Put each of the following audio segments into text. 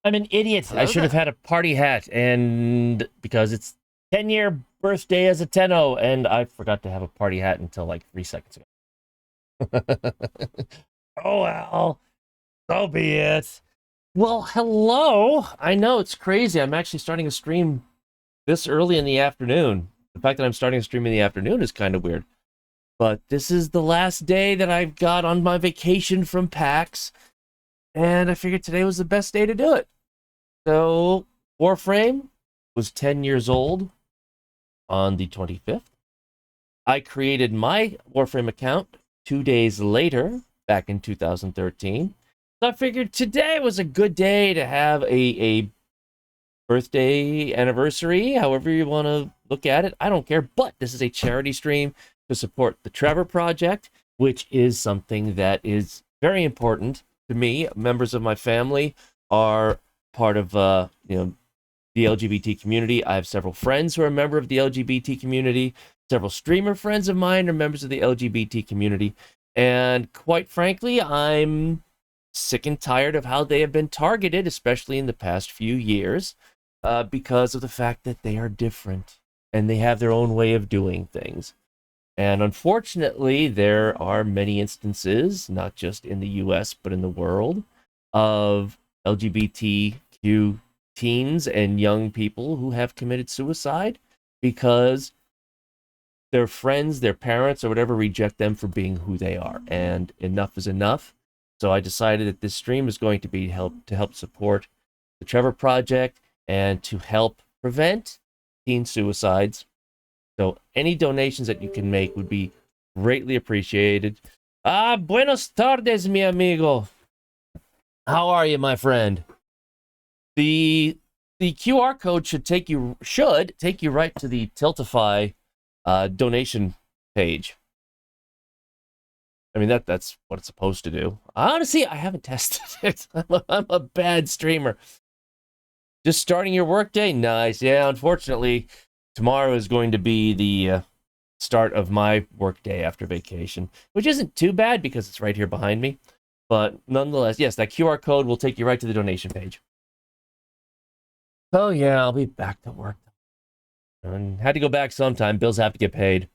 I'm an idiot. I Hello should have there. had a party hat, and because it's 10-year birthday as a Tenno, and I forgot to have a party hat until like 3 seconds ago. Oh well, so be it. Well, hello. I know it's crazy. I'm actually starting a stream this early in the afternoon. The fact that I'm starting a stream in the afternoon is kind of weird. But this is the last day that I've got on my vacation from PAX, and I figured today was the best day to do it. So, Warframe was 10 years old on the 25th. I created my Warframe account 2 days later, back in 2013. So I figured today was a good day to have a birthday anniversary, however you want to look at it. I don't care, but this is a charity stream to support the Trevor Project, which is something that is very important to me. Members of my family are part of the LGBT community. I have several friends who are a member of the LGBT community. Several streamer friends of mine are members of the LGBT community. And quite frankly, I'm sick and tired of how they have been targeted, especially in the past few years, because of the fact that they are different and they have their own way of doing things. And unfortunately, there are many instances, not just in the US, but in the world, of LGBTQ teens and young people who have committed suicide because their friends, their parents, or whatever reject them for being who they are. And enough is enough. So I decided that this stream is going to be to help support the Trevor Project and to help prevent teen suicides. So any donations that you can make would be greatly appreciated. Buenos tardes, mi amigo. How are you, my friend? The QR code should take you right to the Tiltify donation page. I mean that's what it's supposed to do. Honestly, I haven't tested it. I'm a bad streamer. Just starting your workday, nice. Yeah, unfortunately, tomorrow is going to be the start of my workday after vacation, which isn't too bad because it's right here behind me. But nonetheless, yes, that QR code will take you right to the donation page. Oh yeah, I'll be back to work. And had to go back sometime. Bills have to get paid.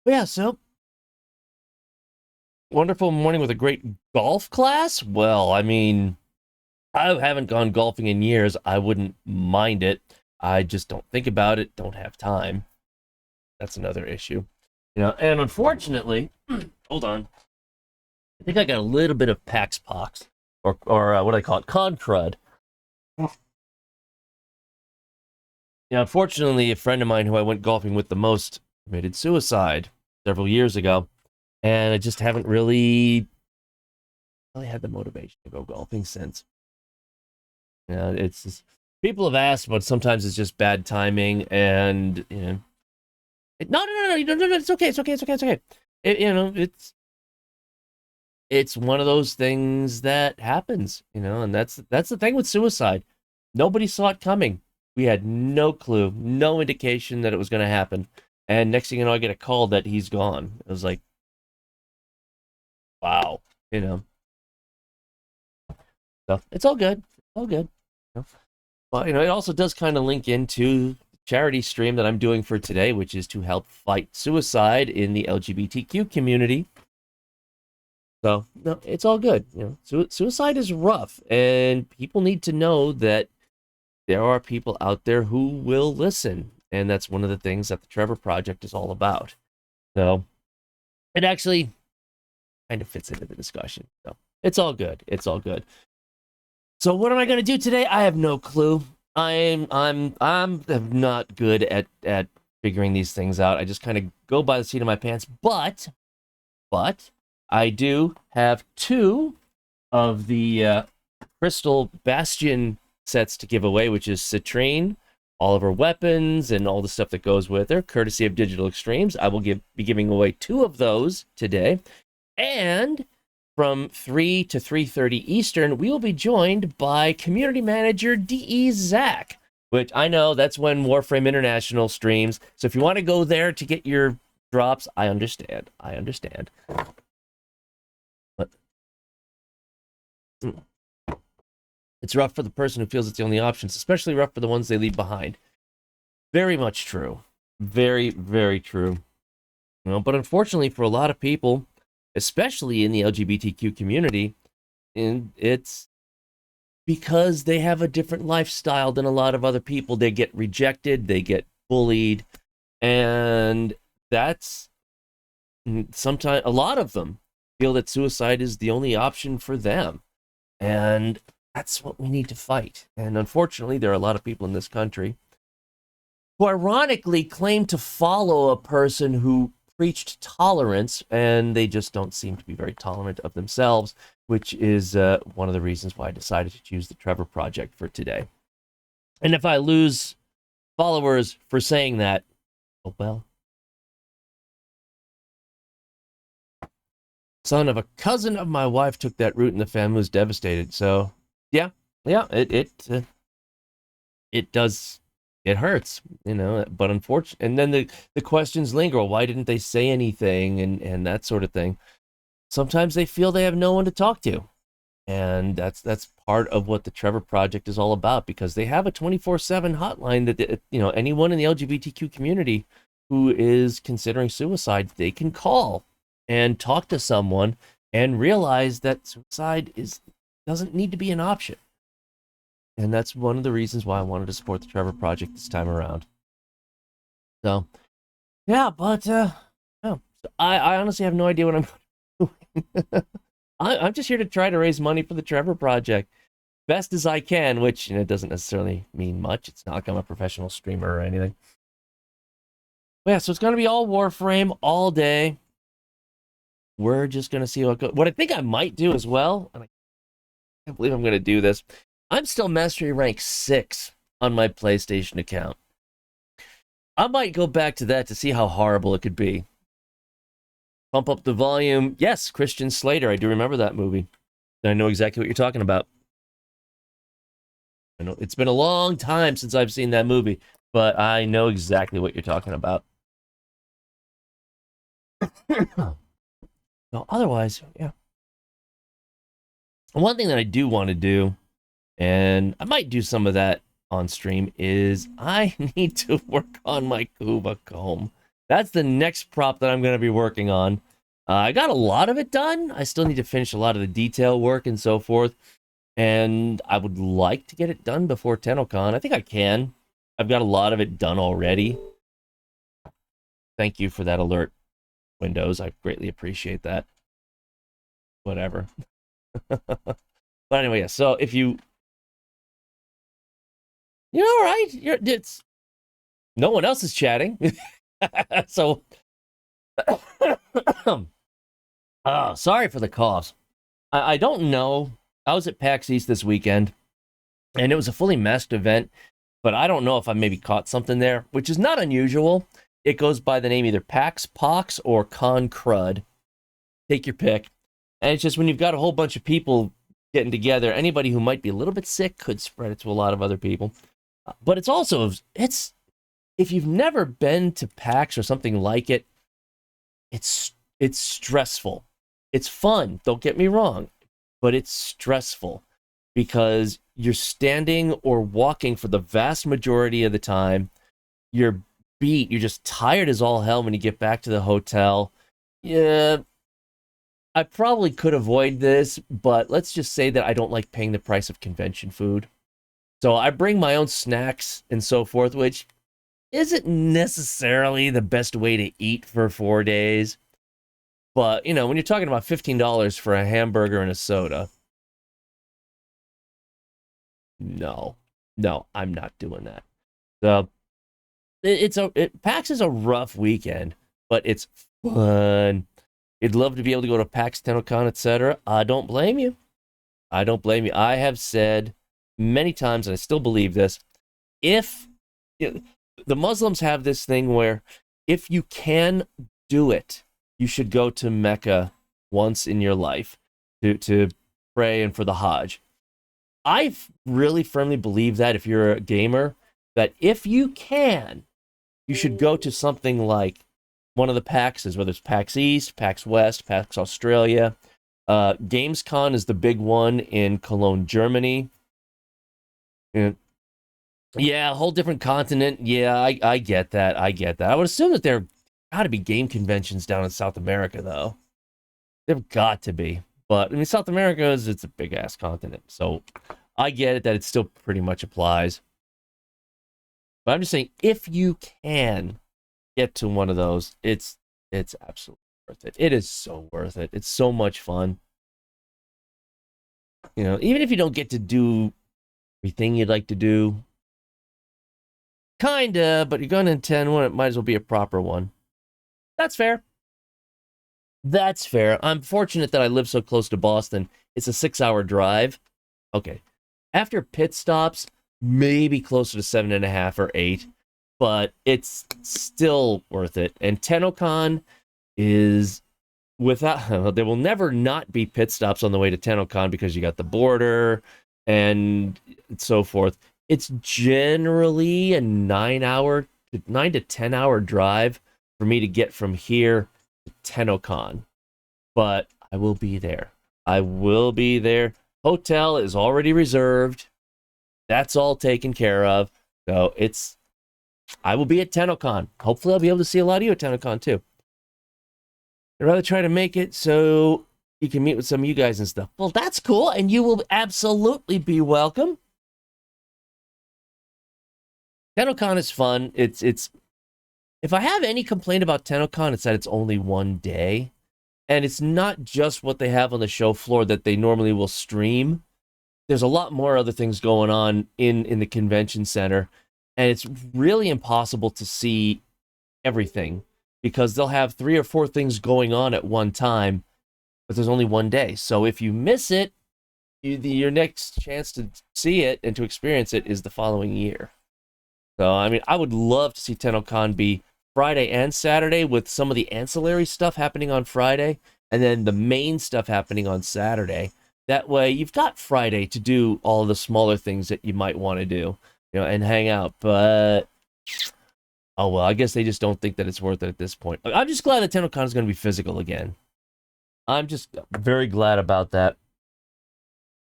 But yeah, so wonderful morning with a great golf class. Well, I mean, I haven't gone golfing in years. I wouldn't mind it. I just don't think about it. Don't have time. That's another issue. And unfortunately, hold on. I think I got a little bit of PAX pox, or what do I call it, con crud. Unfortunately, a friend of mine who I went golfing with the most committed suicide several years ago, and I just haven't really had the motivation to go golfing since. It's just, people have asked, but sometimes it's just bad timing, and no, it's okay, it's okay, it's okay, it's okay. It's one of those things that happens, and that's the thing with suicide. Nobody saw it coming. We had no clue, no indication that it was going to happen. And next thing you know, I get a call that he's gone. It was like, wow, So it's all good, all good. But it also does kind of link into the charity stream that I'm doing for today, which is to help fight suicide in the LGBTQ community. So no, it's all good. Suicide is rough, and people need to know that there are people out there who will listen, and that's one of the things that the Trevor Project is all about. So it actually kind of fits into the discussion. So it's all good. It's all good. So what am I going to do today? I have no clue. I'm not good at figuring these things out. I just kind of go by the seat of my pants. But I do have 2 of the Crystal Bastion sets to give away, which is Citrine, all of her weapons, and all the stuff that goes with her, courtesy of Digital Extremes. I will be giving away 2 of those today. And from 3 to 3:30 Eastern, we will be joined by community manager D.E. Zach, which I know that's when Warframe International streams. So if you want to go there to get your drops, I understand. But It's rough for the person who feels it's the only option. It's especially rough for the ones they leave behind. Very much true. Very, very true. You know, but unfortunately for a lot of people, especially in the LGBTQ community, and it's because they have a different lifestyle than a lot of other people. They get rejected, they get bullied, and that's sometimes a lot of them feel that suicide is the only option for them. And that's what we need to fight. And unfortunately, there are a lot of people in this country who ironically claim to follow a person who preached tolerance, and they just don't seem to be very tolerant of themselves, which is one of the reasons why I decided to choose the Trevor Project for today. And if I lose followers for saying that, oh well. Son of a cousin of my wife took that route, and the family was devastated. So, yeah, it does. It hurts, you know, but unfortunately, and then the questions linger. Why didn't they say anything, and that sort of thing? Sometimes they feel they have no one to talk to, and that's part of what the Trevor Project is all about, because they have a 24/7 hotline that, you know, anyone in the LGBTQ community who is considering suicide, they can call and talk to someone and realize that suicide doesn't need to be an option. And that's one of the reasons why I wanted to support the Trevor Project this time around. So, yeah, but I honestly have no idea what I'm doing. I'm just here to try to raise money for the Trevor Project best as I can, which, you know, doesn't necessarily mean much. It's not like I'm a professional streamer or anything. But yeah, so it's going to be all Warframe all day. We're just going to see what goes. What I think I might do as well, and I can't believe I'm going to do this, I'm still Mastery Rank 6 on my PlayStation account. I might go back to that to see how horrible it could be. Pump up the volume. Yes, Christian Slater. I do remember that movie. I know exactly what you're talking about. I know it's been a long time since I've seen that movie, but I know exactly what you're talking about. No, otherwise, yeah. One thing that I do want to do, and I might do some of that on stream, is I need to work on my Kuba comb. That's the next prop that I'm going to be working on. I got a lot of it done. I still need to finish a lot of the detail work and so forth. And I would like to get it done before TennoCon. I think I can. I've got a lot of it done already. Thank you for that alert, Windows. I greatly appreciate that. Whatever. But anyway, yeah. So if you know, right? It's no one else is chatting. So, sorry for the coughs. I don't know. I was at PAX East this weekend, and it was a fully masked event, but I don't know if I maybe caught something there, which is not unusual. It goes by the name either PAX Pox or Con Crud. Take your pick. And it's just when you've got a whole bunch of people getting together, anybody who might be a little bit sick could spread it to a lot of other people. But it's also, if you've never been to PAX or something like it, it's stressful. It's fun, don't get me wrong, but it's stressful because you're standing or walking for the vast majority of the time. You're beat. You're just tired as all hell when you get back to the hotel. Yeah, I probably could avoid this, but let's just say that I don't like paying the price of convention food. So I bring my own snacks and so forth, which isn't necessarily the best way to eat for 4 days. But, you know, when you're talking about $15 for a hamburger and a soda, no, I'm not doing that. So PAX is a rough weekend, but it's fun. You'd love to be able to go to PAX, TennoCon, etc. I don't blame you. I don't blame you. I have said many times, and I still believe this, if the Muslims have this thing where if you can do it, you should go to Mecca once in your life to pray and for the Hajj. I really firmly believe that if you're a gamer, that if you can, you should go to something like one of the PAXs, whether it's PAX East, PAX West, PAX Australia, Gamescom is the big one in Cologne, Germany. And yeah, a whole different continent. Yeah, I get that. I get that. I would assume that there got to be game conventions down in South America, though. There've got to be. But I mean, South America it's a big ass continent, so I get it that it still pretty much applies. But I'm just saying, if you can get to one of those, it's absolutely worth it. It is so worth it. It's so much fun. You know, even if you don't get to do everything you'd like to do, kinda, but you're going to attend one, it might as well be a proper one. That's fair. That's fair. I'm fortunate that I live so close to Boston. It's a 6-hour drive. Okay. After pit stops, maybe closer to 7.5 or 8, but it's still worth it. And TennoCon is without, there will never not be pit stops on the way to TennoCon because you got the border and so forth. It's generally a 9 to 10 hour drive for me to get from here to TennoCon, but I will be there. I will be there. Hotel is already reserved. That's all taken care of. So I will be at TennoCon. Hopefully I'll be able to see a lot of you at TennoCon too. I'd rather try to make it so you can meet with some of you guys and stuff. Well, that's cool, and you will absolutely be welcome. TennoCon is fun. It's if I have any complaint about TennoCon, it's that it's only one day. And it's not just what they have on the show floor that they normally will stream. There's a lot more other things going on in the convention center. And it's really impossible to see everything because they'll have 3 or 4 things going on at one time, but there's only one day. So if you miss it, your next chance to see it and to experience it is the following year. So, I mean, I would love to see TennoCon be Friday and Saturday with some of the ancillary stuff happening on Friday and then the main stuff happening on Saturday. That way you've got Friday to do all the smaller things that you might want to do, you know, and hang out. But, oh, well, I guess they just don't think that it's worth it at this point. I'm just glad that TennoCon is going to be physical again. I'm just very glad about that.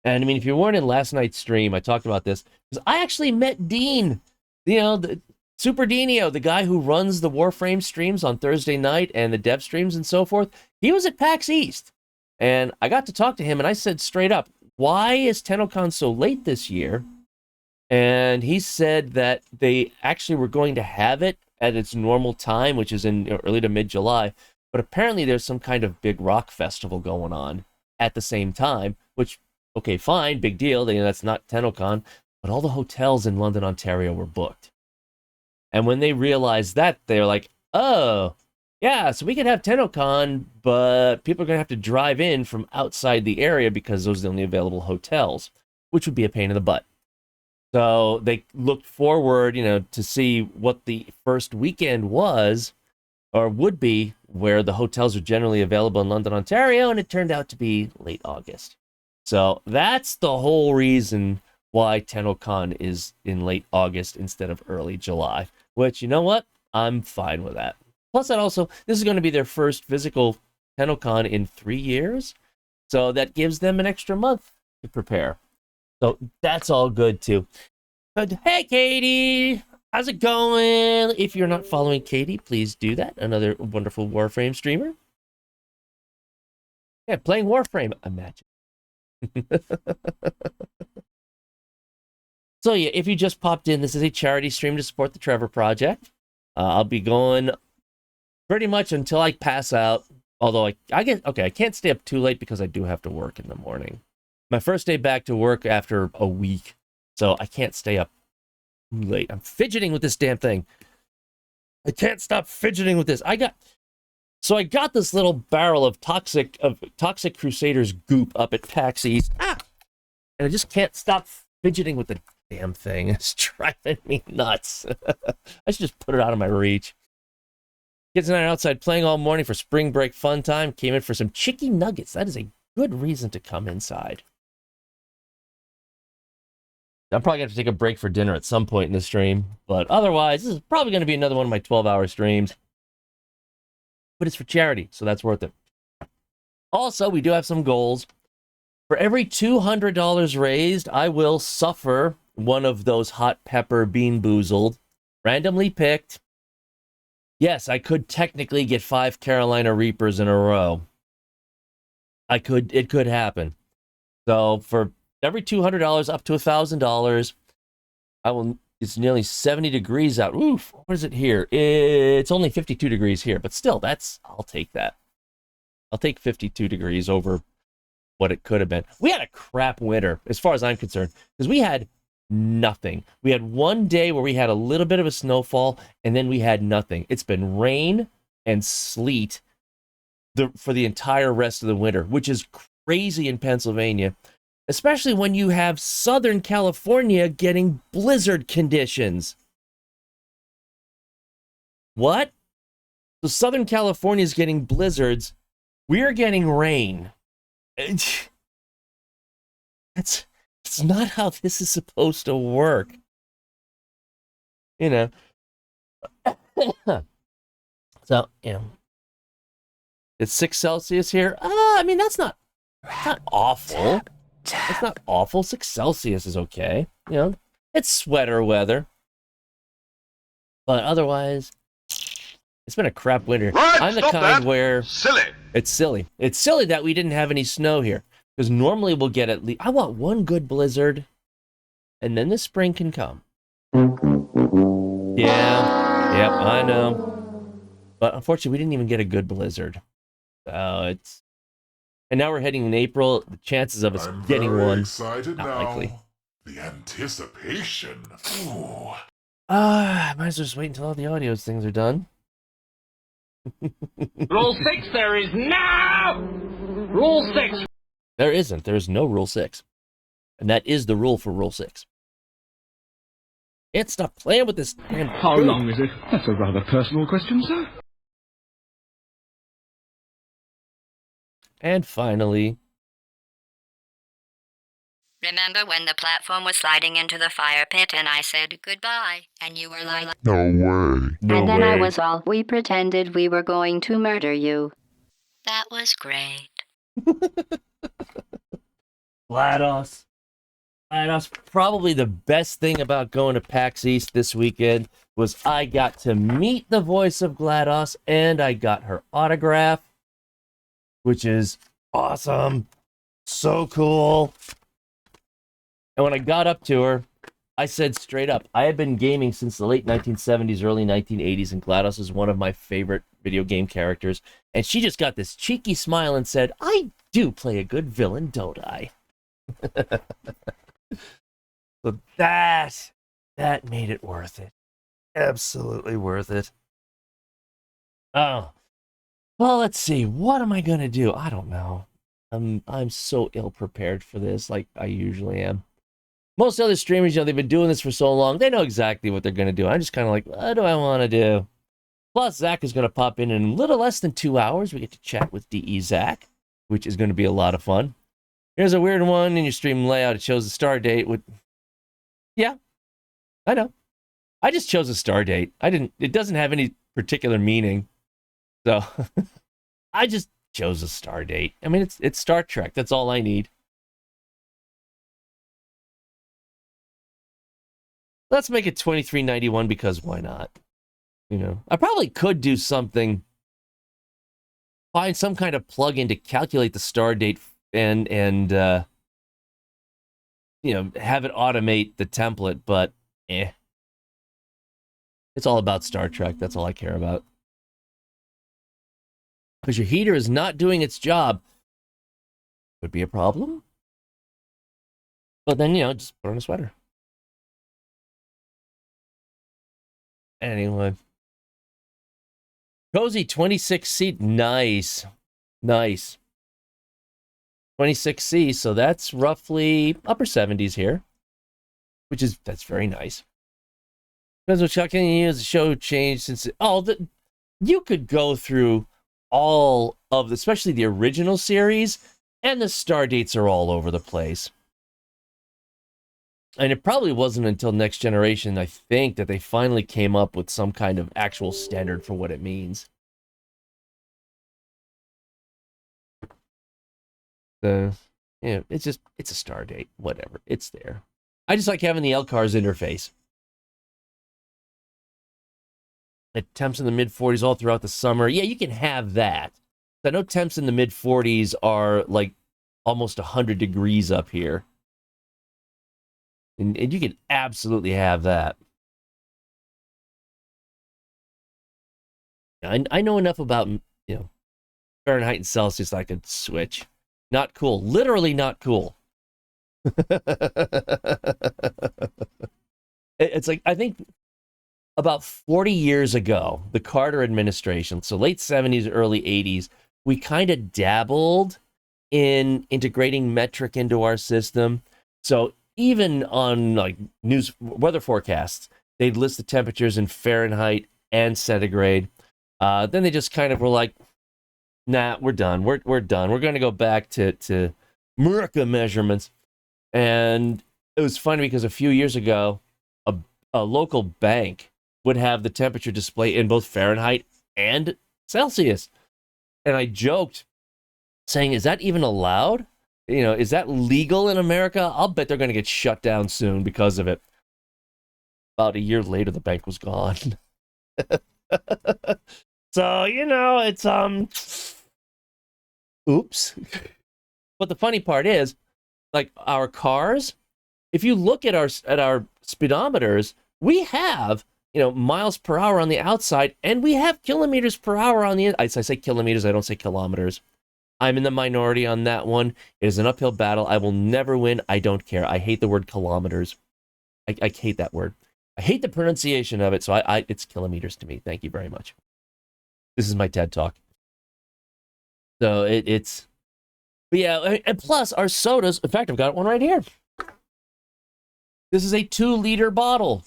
And, I mean, if you weren't in last night's stream, I talked about this, because I actually met Dean, you know, the Super Dinio, the guy who runs the Warframe streams on Thursday night and the dev streams and so forth. He was at PAX East. And I got to talk to him, and I said straight up, why is TennoCon so late this year? And he said that they actually were going to have it at its normal time, which is in early to mid-July. But apparently there's some kind of big rock festival going on at the same time, which, okay, fine, big deal. That's not TennoCon. But all the hotels in London, Ontario were booked. And when they realized that, they're like, oh, yeah, so we can have TennoCon, but people are going to have to drive in from outside the area because those are the only available hotels, which would be a pain in the butt. So they looked forward, to see what the first weekend was or would be where the hotels are generally available in London, Ontario, and it turned out to be late August. So that's the whole reason why TennoCon is in late August instead of early July, which, you know what? I'm fine with that. Plus, this is going to be their first physical TennoCon in 3 years, so that gives them an extra month to prepare. So that's all good, too. But hey, Katie! How's it going? If you're not following Katie, please do that. Another wonderful Warframe streamer. Yeah, playing Warframe, imagine. So yeah, if you just popped in, this is a charity stream to support the Trevor Project. I'll be going pretty much until I pass out. Although I can't stay up too late because I do have to work in the morning. My first day back to work after a week, so I can't stay up too late. I'm fidgeting with this damn thing. I can't stop fidgeting with this. I got this little barrel of Toxic Crusaders goop up at PAX East. And I just can't stop fidgeting with the damn thing. It's driving me nuts. I should just put it out of my reach. Kids and I are outside playing all morning for spring break fun time. Came in for some chicken nuggets. That is a good reason to come inside. I'm probably going to have to take a break for dinner at some point in the stream. But otherwise, this is probably going to be another one of my 12-hour streams. But it's for charity, so that's worth it. Also, we do have some goals. For every $200 raised, I will suffer one of those hot pepper bean boozled, randomly picked. Yes, I could technically get 5 Carolina Reapers in a row. It could happen. So for every $200 up to $1,000, it's nearly 70 degrees out. Oof, what is it here? It's only 52 degrees here, but still, I'll take that. I'll take 52 degrees over what it could have been. We had a crap winter, as far as I'm concerned, because we had nothing. We had one day where we had a little bit of a snowfall, and then we had nothing. It's been rain and sleet for the entire rest of the winter, which is crazy in Pennsylvania, especially when you have Southern California getting blizzard conditions. What? So Southern California is getting blizzards. We're getting rain. It's not how this is supposed to work. You know. So, it's 6 Celsius here. I mean, that's not awful. It's not awful. 6 Celsius is okay. It's sweater weather. But otherwise, it's been a crap winter. Right, I'm the kind where... Silly. It's silly. It's silly that we didn't have any snow here. Because normally we'll get at least... I want one good blizzard. And then the spring can come. Yeah. Yep, I know. But unfortunately, we didn't even get a good blizzard. So it's... And now we're heading in April. The chances of us getting one, excited not now. likely. The anticipation. Ooh. I might as well just wait until all the audio things are done. Rule 6, there is no! Rule 6! There isn't. There's no Rule 6. And that is the rule for Rule 6. Can't stop playing with this damn How food. long is it? That's a rather personal question, sir. And finally... Remember when the platform was sliding into the fire pit and I said goodbye, and you were like, No way. and then I was all, we pretended we were going to murder you. That was great. GLaDOS. GLaDOS. Probably the best thing about going to PAX East this weekend was I got to meet the voice of GLaDOS and I got her autograph, which is awesome. So cool. And when I got up to her, I said straight up, I had been gaming since the late 1970s, early 1980s, and GLaDOS is one of my favorite video game characters. And she just got this cheeky smile and said, I do play a good villain, don't I? So that made it worth it. Absolutely worth it. Oh. Well, let's see. What am I going to do? I don't know. I'm so ill-prepared for this, like I usually am. Most other streamers, they've been doing this for so long, they know exactly what they're going to do. I'm just kind of like, what do I want to do? Plus, Zach is going to pop in a little less than 2 hours. We get to chat with DE Zach, which is going to be a lot of fun. Here's a weird one in your stream layout. It shows the star date with... Yeah, I know. I just chose a star date. It doesn't have any particular meaning. So, I just chose a star date. I mean, it's Star Trek. That's all I need. Let's make it 2391 because why not? I probably could do something. Find some kind of plugin to calculate the star date and have it automate the template, but It's all about Star Trek. That's all I care about. Because your heater is not doing its job. Could be a problem. But then, just put on a sweater. Anyway. Cozy 26 seat. Nice. 26C, so that's roughly upper 70s here. That's very nice. Depends what shot can you use. The show changed since... you could go through all of especially the original series, and the star dates are all over the place. And it probably wasn't until Next Generation, I think, that they finally came up with some kind of actual standard for what it means. So, yeah, it's a star date. Whatever. It's there. I just like having the LCARS interface. At temps in the mid 40s all throughout the summer. Yeah, you can have that. I know temps in the mid 40s are like almost 100 degrees up here. And you can absolutely have that. I know enough about, Fahrenheit and Celsius I could switch. Not cool. Literally not cool. It's like, I think about 40 years ago, the Carter administration, so late 70s, early 80s, we kind of dabbled in integrating metric into our system. So even on like news weather forecasts, they'd list the temperatures in Fahrenheit and centigrade. Then they just kind of were like, nah, we're done. We're done. We're going to go back to America measurements. And it was funny because a few years ago, a local bank would have the temperature display in both Fahrenheit and Celsius. And I joked, saying, is that even allowed? Is that legal in America? I'll bet they're going to get shut down soon because of it. About a year later, the bank was gone. So, it's, oops. But the funny part is, like our cars, if you look at our speedometers, we have, miles per hour on the outside, and we have kilometers per hour on the inside. I say kilometers, I don't say kilometers. I'm in the minority on that one. It is an uphill battle. I will never win. I don't care. I hate the word kilometers. I hate that word. I hate the pronunciation of it, so it's kilometers to me. Thank you very much. This is my TED Talk. So it's... But yeah, and plus our sodas, in fact, I've got one right here. This is a 2-liter bottle.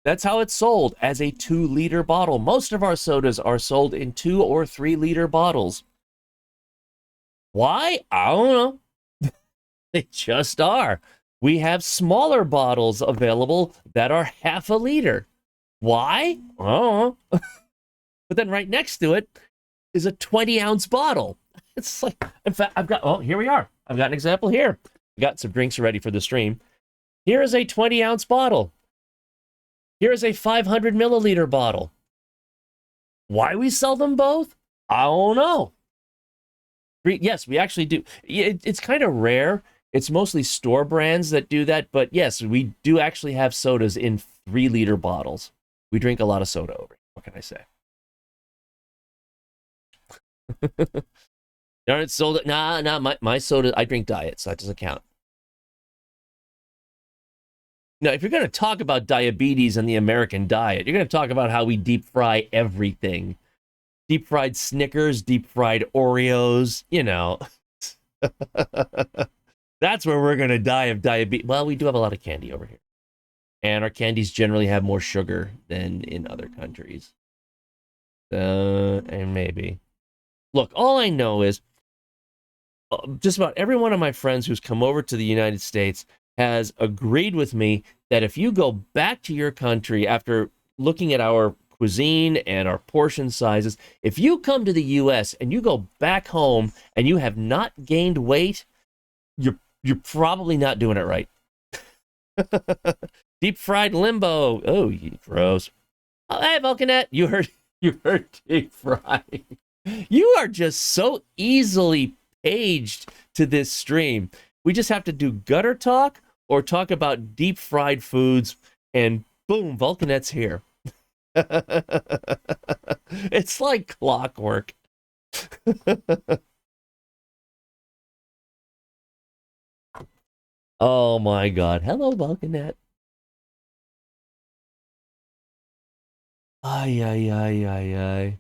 That's how it's sold, as a 2-liter bottle. Most of our sodas are sold in 2 or 3-liter bottles. Why? I don't know. They just are. We have smaller bottles available that are half a liter. Why? I don't know. But then right next to it is a 20-ounce bottle. It's like, in fact, here we are. I've got an example here. I got some drinks ready for the stream. Here is a 20-ounce bottle. Here is a 500 milliliter bottle. Why we sell them both? I don't know. Yes, we actually do. It's kind of rare. It's mostly store brands that do that. But yes, we do actually have sodas in 3-liter bottles. We drink a lot of soda over here. What can I say? Darn it, sold it. Nah, my soda, I drink diet, so that doesn't count. Now, if you're going to talk about diabetes and the American diet, you're going to talk about how we deep fry everything. Deep fried Snickers, deep fried Oreos, That's where we're going to die of diabetes. Well, we do have a lot of candy over here. And our candies generally have more sugar than in other countries. And maybe. Look, all I know is just about every one of my friends who's come over to the United States has agreed with me that if you go back to your country after looking at our cuisine and our portion sizes, if you come to the U.S. and you go back home and you have not gained weight, you're probably not doing it right. Deep fried limbo. Oh, gross. Oh, hey, Vulcanet, you heard deep fried. You are just so easily paged to this stream. We just have to do gutter talk or talk about deep fried foods, and boom, Vulcanet's here. It's like clockwork. Oh my God. Hello, Vulcanet. Ay, ay, ay, ay, ay.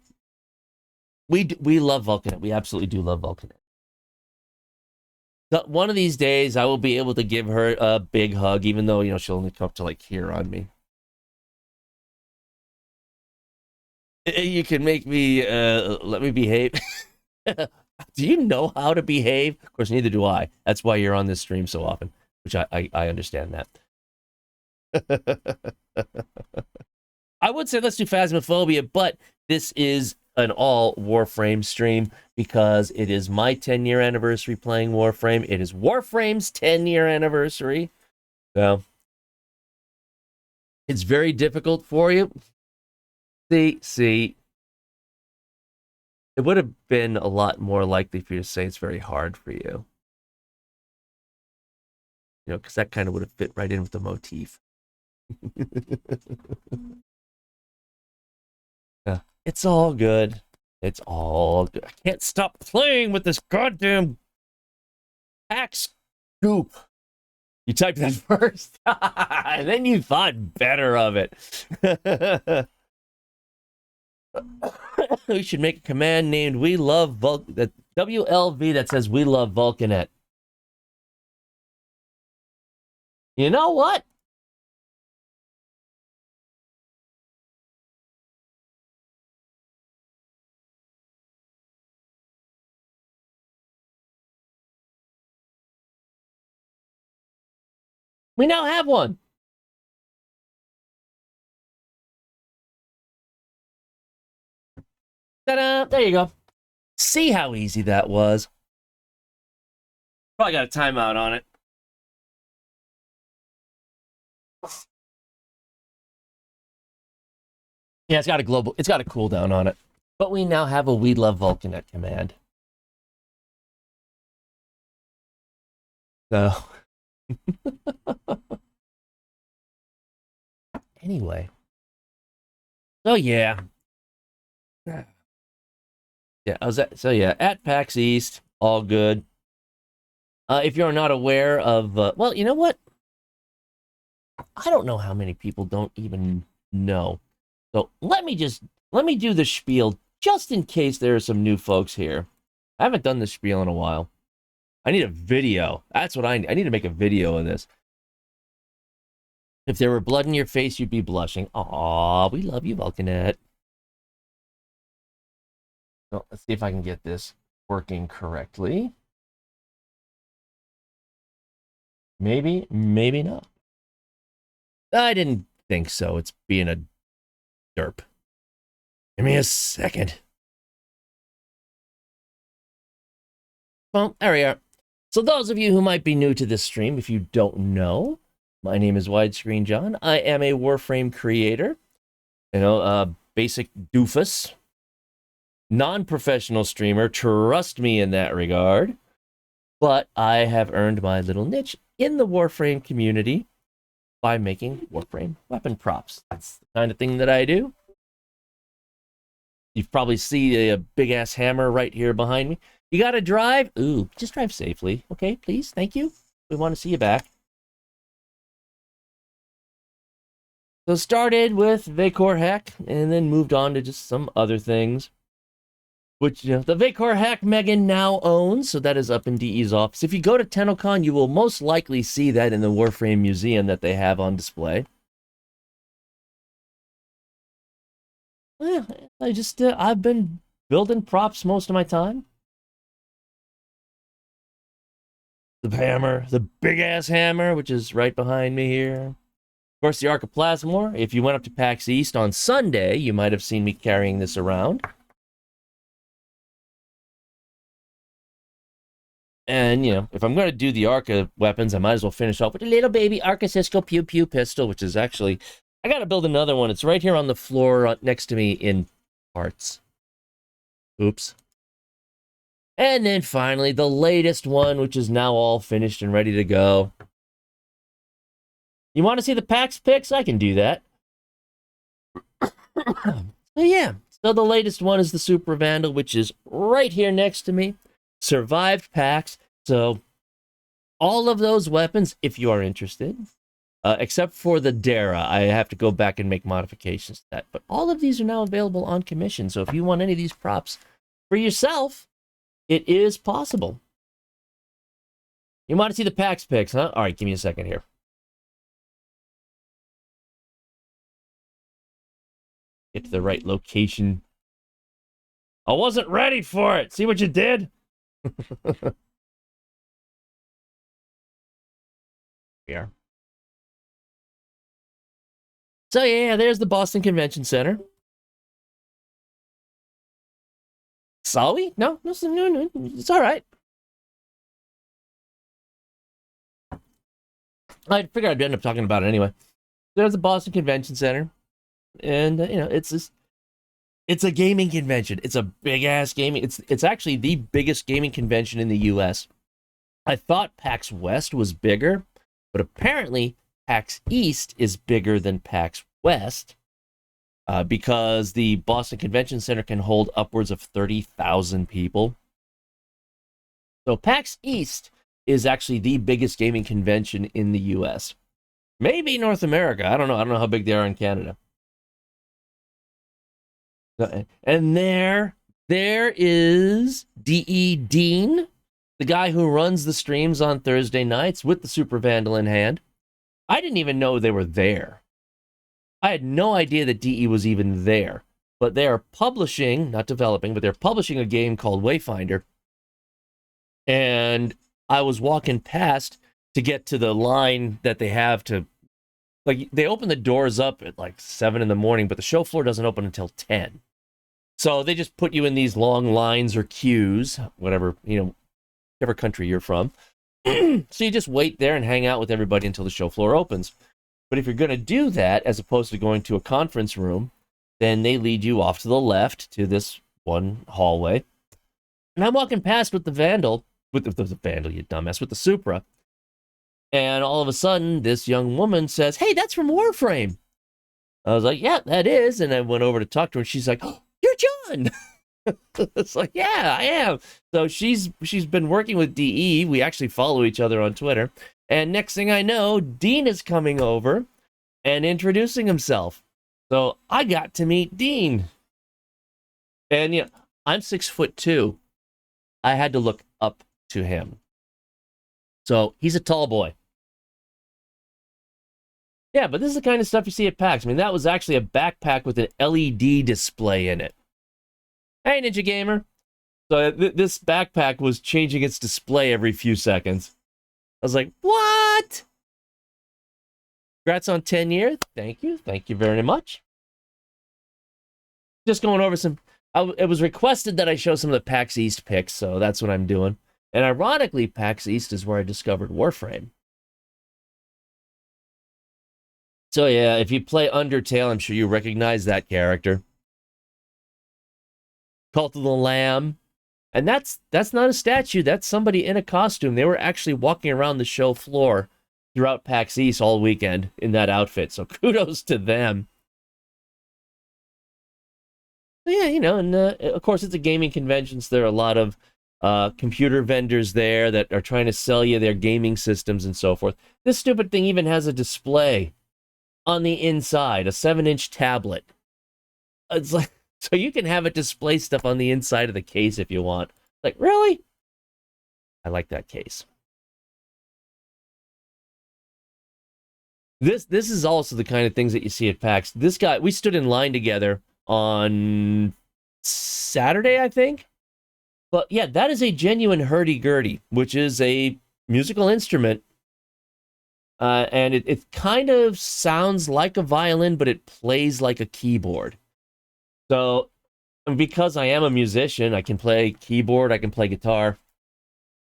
We love Vulcanet. We absolutely do love Vulcanet. One of these days, I will be able to give her a big hug, even though, she'll only come up to, like, here on me. You can make me, let me behave. Do you know how to behave? Of course, neither do I. That's why you're on this stream so often, which I understand that. I would say let's do Phasmophobia, but this is an all Warframe stream because it is my 10-year anniversary playing Warframe. It is Warframe's 10-year anniversary. So it's very difficult for you. See, it would have been a lot more likely for you to say it's very hard for you. You know, because that kind of would have fit right in with the motif. Yeah, it's all good. It's all good. I can't stop playing with this goddamn axe scoop. You typed that first, and then you thought better of it. We should make a command named "We Love that WLV that says "We Love Vulcanet." You know what? We now have one. Ta-da! There you go. See how easy that was. Probably got a timeout on it. Yeah, it's got a cooldown on it. But we now have a "We Love Vulcanet" command. So anyway. So yeah. Yeah, at PAX East, all good. If you're not aware of, well, you know what? I don't know how many people don't even know. So let me do the spiel just in case there are some new folks here. I haven't done the spiel in a while. I need a video. That's what I need to make a video of this. If there were blood in your face, you'd be blushing. Aw, we love you, Vulcanet. Well, let's see if I can get this working correctly. Maybe, maybe not. I didn't think so. It's being a derp. Give me a second. Well, there we are. So those of you who might be new to this stream, if you don't know, my name is Widescreen John. I am a Warframe creator. You know, basic doofus. Non-professional streamer. Trust me in that regard. But I have earned my little niche in the Warframe community by making Warframe weapon props. That's the kind of thing that I do. You probably see a big-ass hammer right here behind me. You gotta drive? Ooh, just drive safely. Okay, please, thank you. We want to see you back. So started with Vacor Hack, and then moved on to just some other things. Which, you know, the Vacor Hack Megan now owns, so that is up in DE's office. If you go to TennoCon, you will most likely see that in the Warframe Museum that they have on display. Yeah, I've been building props most of my time. The hammer, the big-ass hammer, which is right behind me here. Of course, the Arc of Plasmor. If you went up to PAX East on Sunday, you might have seen me carrying this around. And, you know, if I'm going to do the Arca weapons, I might as well finish off with a little baby Arca Cisco Pew Pew pistol, which is actually... I got to build another one. It's right here on the floor next to me in parts. Oops. And then finally, the latest one, which is now all finished and ready to go. You want to see the PAX pics? I can do that. So yeah, so the latest one is the Super Vandal, which is right here next to me. Survived PAX. So all of those weapons, if you are interested, except for the Dara, I have to go back and make modifications to that. But all of these are now available on commission. So if you want any of these props for yourself, it is possible. You want to see the PAX pics, huh? All right, give me a second here. Get to the right location. I wasn't ready for it. See what you did? Here. So yeah, there's the Boston Convention Center. Sorry? No, no, it's all right. I figured I'd end up talking about it anyway. There's the Boston Convention Center, and it's a gaming convention. It's a big ass gaming. It's actually the biggest gaming convention in the U.S. I thought PAX West was bigger, but apparently PAX East is bigger than PAX West because the Boston Convention Center can hold upwards of 30,000 people. So PAX East is actually the biggest gaming convention in the U.S. Maybe North America. I don't know. I don't know how big they are in Canada. And there is D.E. Dean, the guy who runs the streams on Thursday nights with the Super Vandal in hand. I didn't even know they were there. I had no idea that DE was even there. But they are publishing, not developing, but they're publishing a game called Wayfinder. And I was walking past to get to the line that they have to, like, they open the doors up at like 7 in the morning, but the show floor doesn't open until 10. So they just put you in these long lines or queues, whatever country you're from. So you just wait there and hang out with everybody until the show floor opens. But if you're going to do that, as opposed to going to a conference room, then they lead you off to the left to this one hallway. And I'm walking past with the Vandal, with the Vandal, you dumbass, with the Supra. And all of a sudden, this young woman says, "Hey, that's from Warframe." I was like, "Yeah, that is." And I went over to talk to her, and she's like, "Oh, you're John." It's like, "Yeah, I am." So she's been working with DE. We actually follow each other on Twitter. And next thing I know, Dean is coming over and introducing himself. So I got to meet Dean. And I'm 6'2". I had to look up to him. So he's a tall boy. Yeah, but this is the kind of stuff you see at PAX. I mean, that was actually a backpack with an LED display in it. Hey, Ninja Gamer. So this backpack was changing its display every few seconds. I was like, what? Congrats on 10 years. Thank you. Thank you very much. Just going over some... it was requested that I show some of the PAX East pics, so that's what I'm doing. And ironically, PAX East is where I discovered Warframe. So yeah, if you play Undertale, I'm sure you recognize that character. Cult of the Lamb. And that's not a statue. That's somebody in a costume. They were actually walking around the show floor throughout PAX East all weekend in that outfit. So kudos to them. Yeah, and of course it's a gaming convention, so there are a lot of computer vendors there that are trying to sell you their gaming systems and so forth. This stupid thing even has a display on the inside, a 7-inch tablet. It's like, so you can have it display stuff on the inside of the case if you want. Like, really? I like that case. This is also the kind of things that you see at PAX. This guy, we stood in line together on Saturday, I think. But yeah, that is a genuine hurdy-gurdy, which is a musical instrument. And it kind of sounds like a violin, but it plays like a keyboard. So, because I am a musician, I can play keyboard, I can play guitar.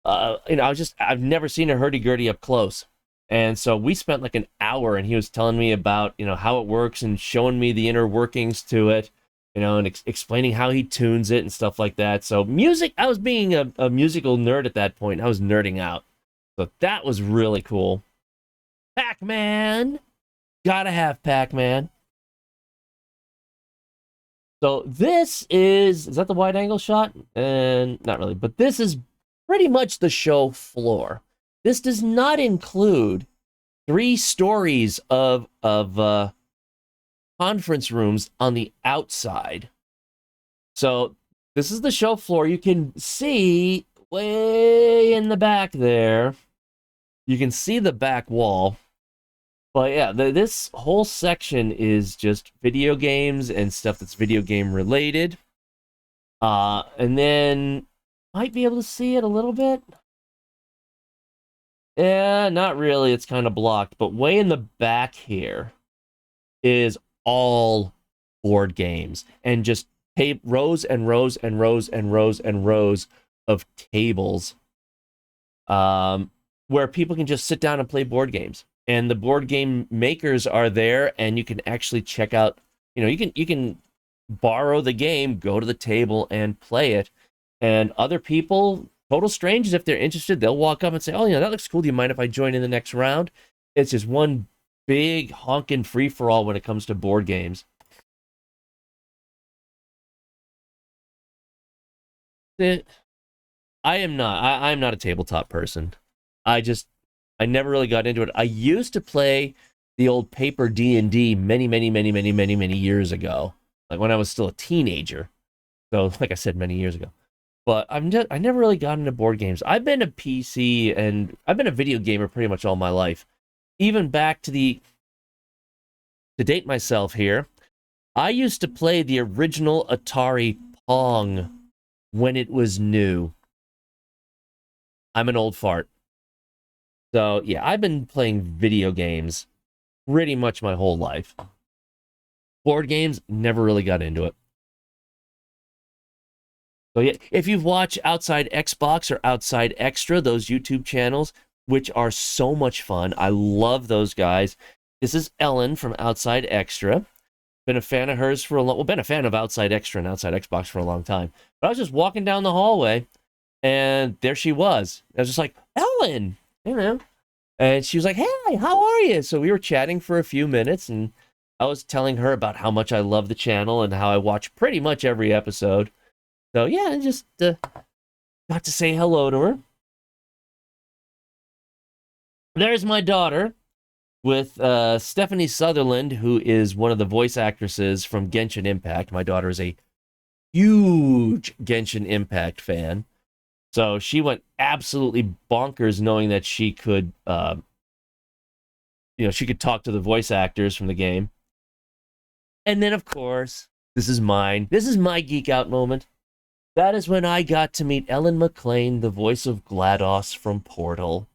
I've never seen a hurdy-gurdy up close. And so we spent like an hour, and he was telling me about, how it works and showing me the inner workings to it, and explaining how he tunes it and stuff like that. So music, I was being a musical nerd at that point. I was nerding out. So that was really cool. Pac-Man! Gotta have Pac-Man. So this is that the wide angle shot? And not really, but this is pretty much the show floor. This does not include 3 stories of conference rooms on the outside. So this is the show floor. You can see way in the back there. You can see the back wall. But yeah, this whole section is just video games and stuff that's video game related. And then might be able to see it a little bit. Yeah, not really. It's kind of blocked. But way in the back here is all board games and just rows and rows and rows and rows and rows of tables where people can just sit down and play board games. And the board game makers are there, and you can actually check out, you can borrow the game, go to the table and play it. And other people, total strangers, if they're interested, they'll walk up and say, oh, that looks cool. Do you mind if I join in the next round? It's just one big honkin' free-for-all when it comes to board games. I'm not a tabletop person. I never really got into it. I used to play the old paper D&D many years ago, like when I was still a teenager. So, like I said, many years ago. But I never really got into board games. I've been a PC and I've been a video gamer pretty much all my life. Even back to date myself here, I used to play the original Atari Pong when it was new. I'm an old fart. So, yeah, I've been playing video games pretty much my whole life. Board games, never really got into it. So, yeah, if you've watched Outside Xbox or Outside Extra, those YouTube channels, which are so much fun, I love those guys. This is Ellen from Outside Extra. Been a fan of hers for been a fan of Outside Extra and Outside Xbox for a long time. But I was just walking down the hallway, and there she was. I was just like, Ellen, And she was like, hey, how are you? So we were chatting for a few minutes, and I was telling her about how much I love the channel and how I watch pretty much every episode. So yeah, I just got to say hello to her. There's my daughter with Stephanie Sutherland, who is one of the voice actresses from Genshin Impact. My daughter is a huge Genshin Impact fan. So she went absolutely bonkers knowing that she could, she could talk to the voice actors from the game. And then, of course, this is my geek out moment. That is when I got to meet Ellen McLean, the voice of GLaDOS from Portal.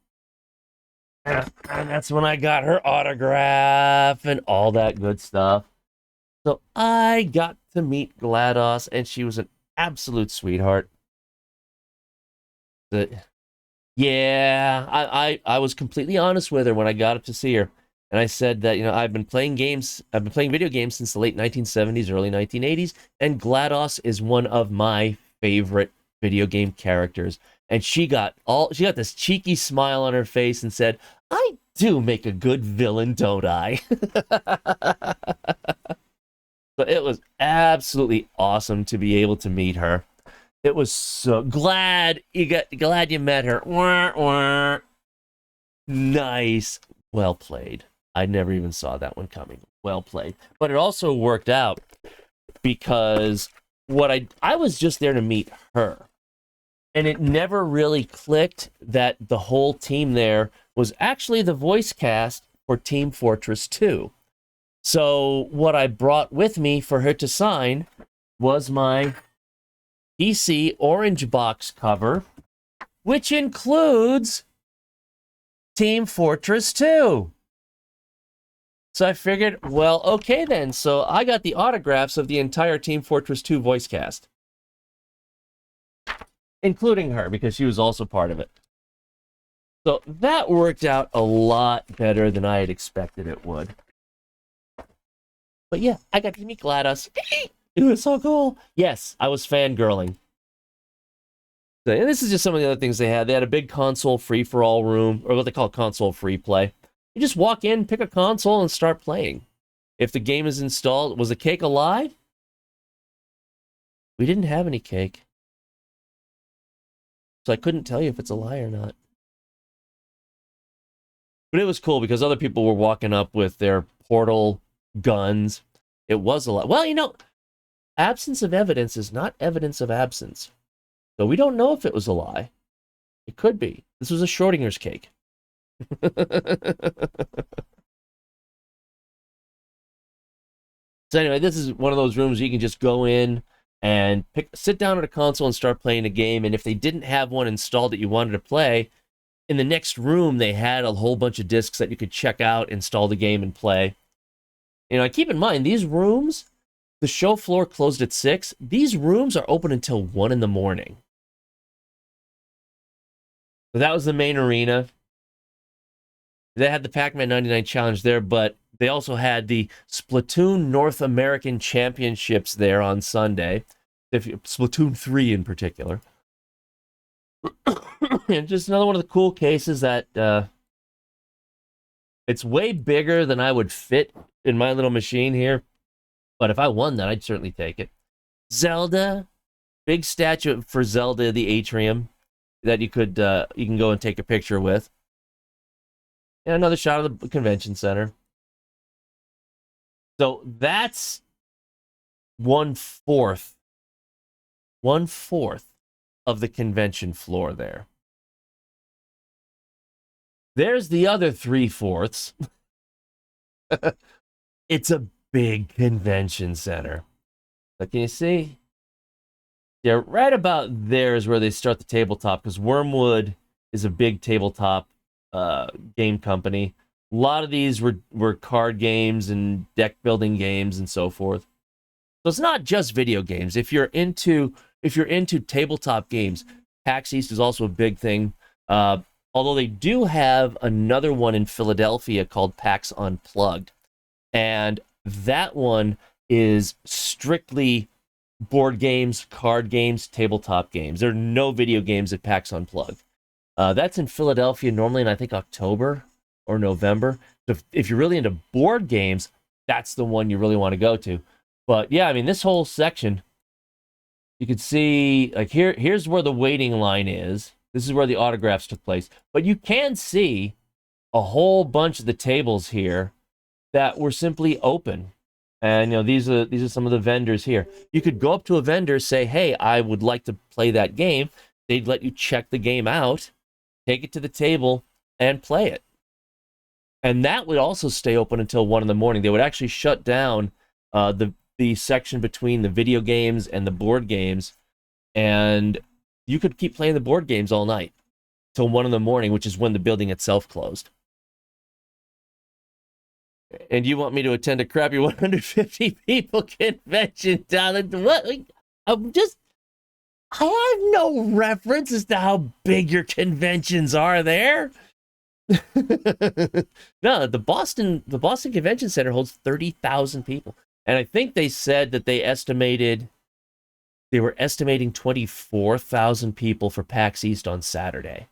And that's when I got her autograph and all that good stuff. So I got to meet GLaDOS, and she was an absolute sweetheart. Yeah, I was completely honest with her when I got up to see her. And I said that, I've been playing video games since the late 1970s, early 1980s, and GLaDOS is one of my favorite video game characters. And she got this cheeky smile on her face and said, I do make a good villain, don't I? So it was absolutely awesome to be able to meet her. It was so glad you met her. Wah, wah. Nice. Well played. I never even saw that one coming. Well played. But it also worked out because I was just there to meet her. And it never really clicked that the whole team there was actually the voice cast for Team Fortress 2. So what I brought with me for her to sign was my PC orange box cover, which includes Team Fortress 2. So I figured, well, okay then. So I got the autographs of the entire Team Fortress 2 voice cast, including her, because she was also part of it. So that worked out a lot better than I had expected it would. But yeah, I got to meet GLaDOS. It was so cool. Yes, I was fangirling. So, and this is just some of the other things they had. They had a big console free-for-all room, or what they call console free play. You just walk in, pick a console, and start playing. If the game is installed, was the cake alive? We didn't have any cake. So I couldn't tell you if it's a lie or not. But it was cool because other people were walking up with their Portal guns. It was a lie. Well, absence of evidence is not evidence of absence. So we don't know if it was a lie. It could be. This was a Schrodinger's cake. So anyway, this is one of those rooms you can just go in and sit down at a console and start playing a game. And if they didn't have one installed that you wanted to play, in the next room they had a whole bunch of discs that you could check out, install the game, and play. Keep in mind, these rooms, the show floor closed at 6. These rooms are open until 1 in the morning. So that was the main arena. They had the Pac-Man 99 challenge there, but they also had the Splatoon North American Championships there on Sunday. Splatoon 3 in particular. And just another one of the cool cases that it's way bigger than I would fit in my little machine here. But if I won that, I'd certainly take it. Zelda, big statue for Zelda, the atrium that you can go and take a picture with. And another shot of the convention center. So that's 1/4 of the convention floor there. There's the other 3/4. It's a big convention center. But can you see? Yeah, right about there is where they start the tabletop, because Wormwood is a big tabletop game company. A lot of these were card games and deck building games and so forth. So it's not just video games. If you're into tabletop games, PAX East is also a big thing. Although they do have another one in Philadelphia called PAX Unplugged. And that one is strictly board games, card games, tabletop games. There are no video games at PAX Unplugged. That's in Philadelphia normally in, I think, October or November. So if you're really into board games, that's the one you really want to go to. But yeah, I mean, this whole section, you can see, like, here's where the waiting line is. This is where the autographs took place. But you can see a whole bunch of the tables here that were simply open. And, you know, these are some of the vendors here. You could go up to a vendor, say, hey, I would like to play that game. They'd let you check the game out, take it to the table, and play it. And that would also stay open until 1 in the morning. They would actually shut down the section between the video games and the board games, and you could keep playing the board games all night till 1 in the morning, which is when the building itself closed. And you want me to attend a crappy 150 people convention down at what? I have no reference as to how big your conventions are there. No, the Boston Convention Center holds 30,000 people. And I think they said that they were estimating 24,000 people for PAX East on Saturday.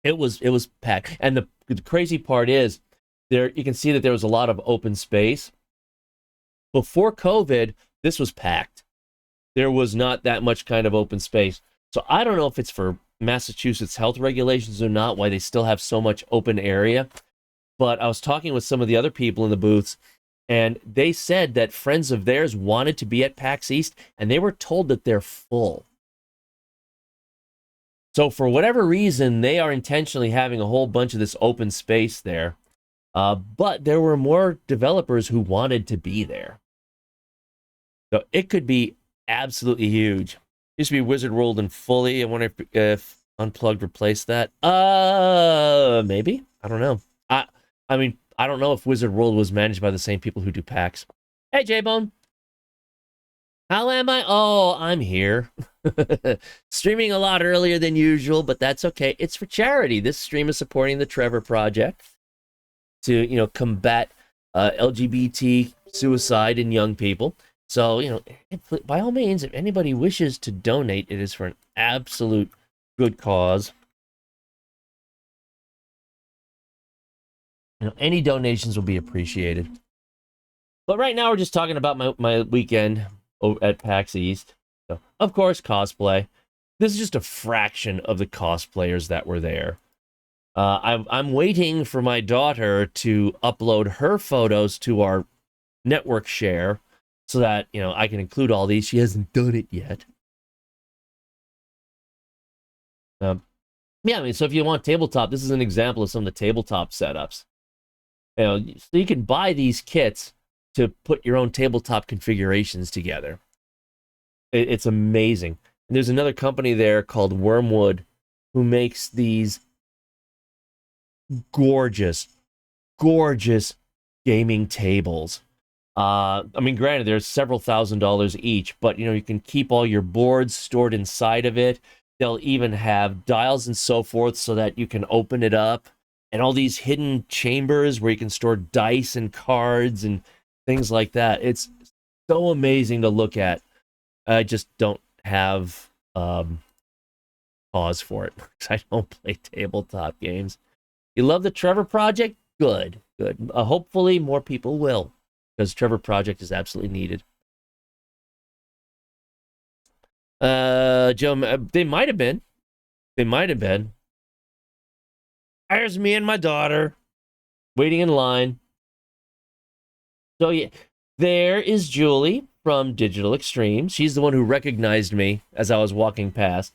It was packed. And the crazy part is, there you can see that there was a lot of open space. Before COVID, this was packed. There was not that much kind of open space. So I don't know if it's for Massachusetts health regulations or not, why they still have so much open area. But I was talking with some of the other people in the booths, and they said that friends of theirs wanted to be at PAX East, and they were told that they're full. So for whatever reason, they are intentionally having a whole bunch of this open space there. But there were more developers who wanted to be there. So it could be absolutely huge. Used to be Wizard World and Fully. I wonder if Unplugged replaced that. Maybe. I don't know. I mean, I don't know if Wizard World was managed by the same people who do PAX. Hey, J-Bone. How am I? Oh, I'm here. Streaming a lot earlier than usual, but that's okay. It's for charity. This stream is supporting the Trevor Project to, you know, combat LGBT suicide in young people. So, you know, by all means, if anybody wishes to donate, it is for an absolute good cause. You know, any donations will be appreciated. But right now, we're just talking about my weekend at PAX East. So, of course, cosplay. This is just a fraction of the cosplayers that were there. I'm waiting for my daughter to upload her photos to our network share so that, you know, I can include all these. She hasn't done it yet. Yeah, I mean, so if you want tabletop, this is an example of some of the tabletop setups. You know, so you can buy these kits to put your own tabletop configurations together. It's amazing. And there's another company there called Wormwood who makes these gorgeous, gorgeous gaming tables. I mean, granted, there's several $1,000s each, but you can keep all your boards stored inside of it. They'll even have dials and so forth so that you can open it up, and all these hidden chambers where you can store dice and cards and things like that. It's so amazing to look at. I just don't have pause for it because I don't play tabletop games. You love the Trevor Project? Good. Hopefully more people will, because Trevor Project is absolutely needed. Joe, they might have been. There's me and my daughter waiting in line. So yeah, there is Julie from Digital Extremes. She's the one who recognized me as I was walking past.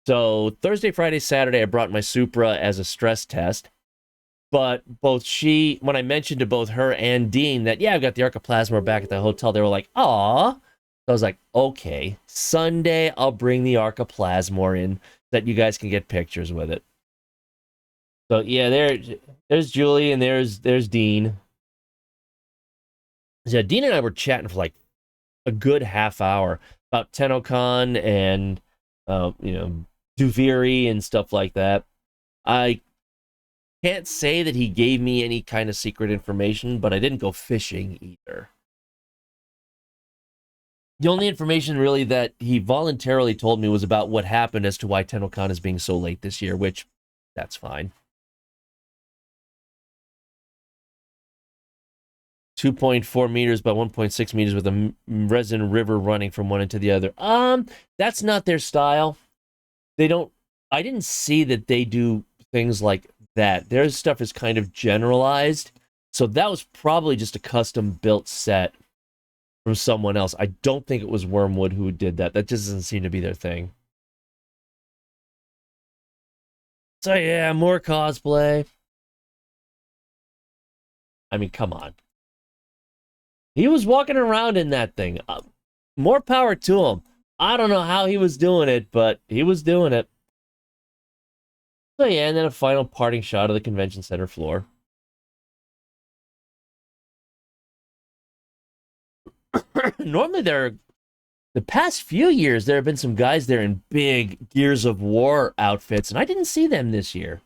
So Thursday, Friday, Saturday, I brought my Supra as a stress test. But when I mentioned to both her and Dean that, yeah, I've got the Archiplasma back at the hotel, they were like, aw. So I was like, okay, Sunday I'll bring the Archiplasma in so that you guys can get pictures with it. So yeah, there's Julie and there's Dean. Yeah, Dean and I were chatting for like a good half hour about TennoCon and Duviri and stuff like that. I can't say that he gave me any kind of secret information, but I didn't go fishing either. The only information really that he voluntarily told me was about what happened as to why TennoCon is being so late this year, which that's fine. 2.4 meters by 1.6 meters with a resin river running from one end to the other. That's not their style. I didn't see that they do things like that. Their stuff is kind of generalized. So that was probably just a custom built set from someone else. I don't think it was Wormwood who did that. That just doesn't seem to be their thing. So yeah, more cosplay. I mean, come on. He was walking around in that thing. More power to him. I don't know how he was doing it, but he was doing it. So yeah, and then a final parting shot of the convention center floor. Normally the past few years, there have been some guys there in big Gears of War outfits, and I didn't see them this year.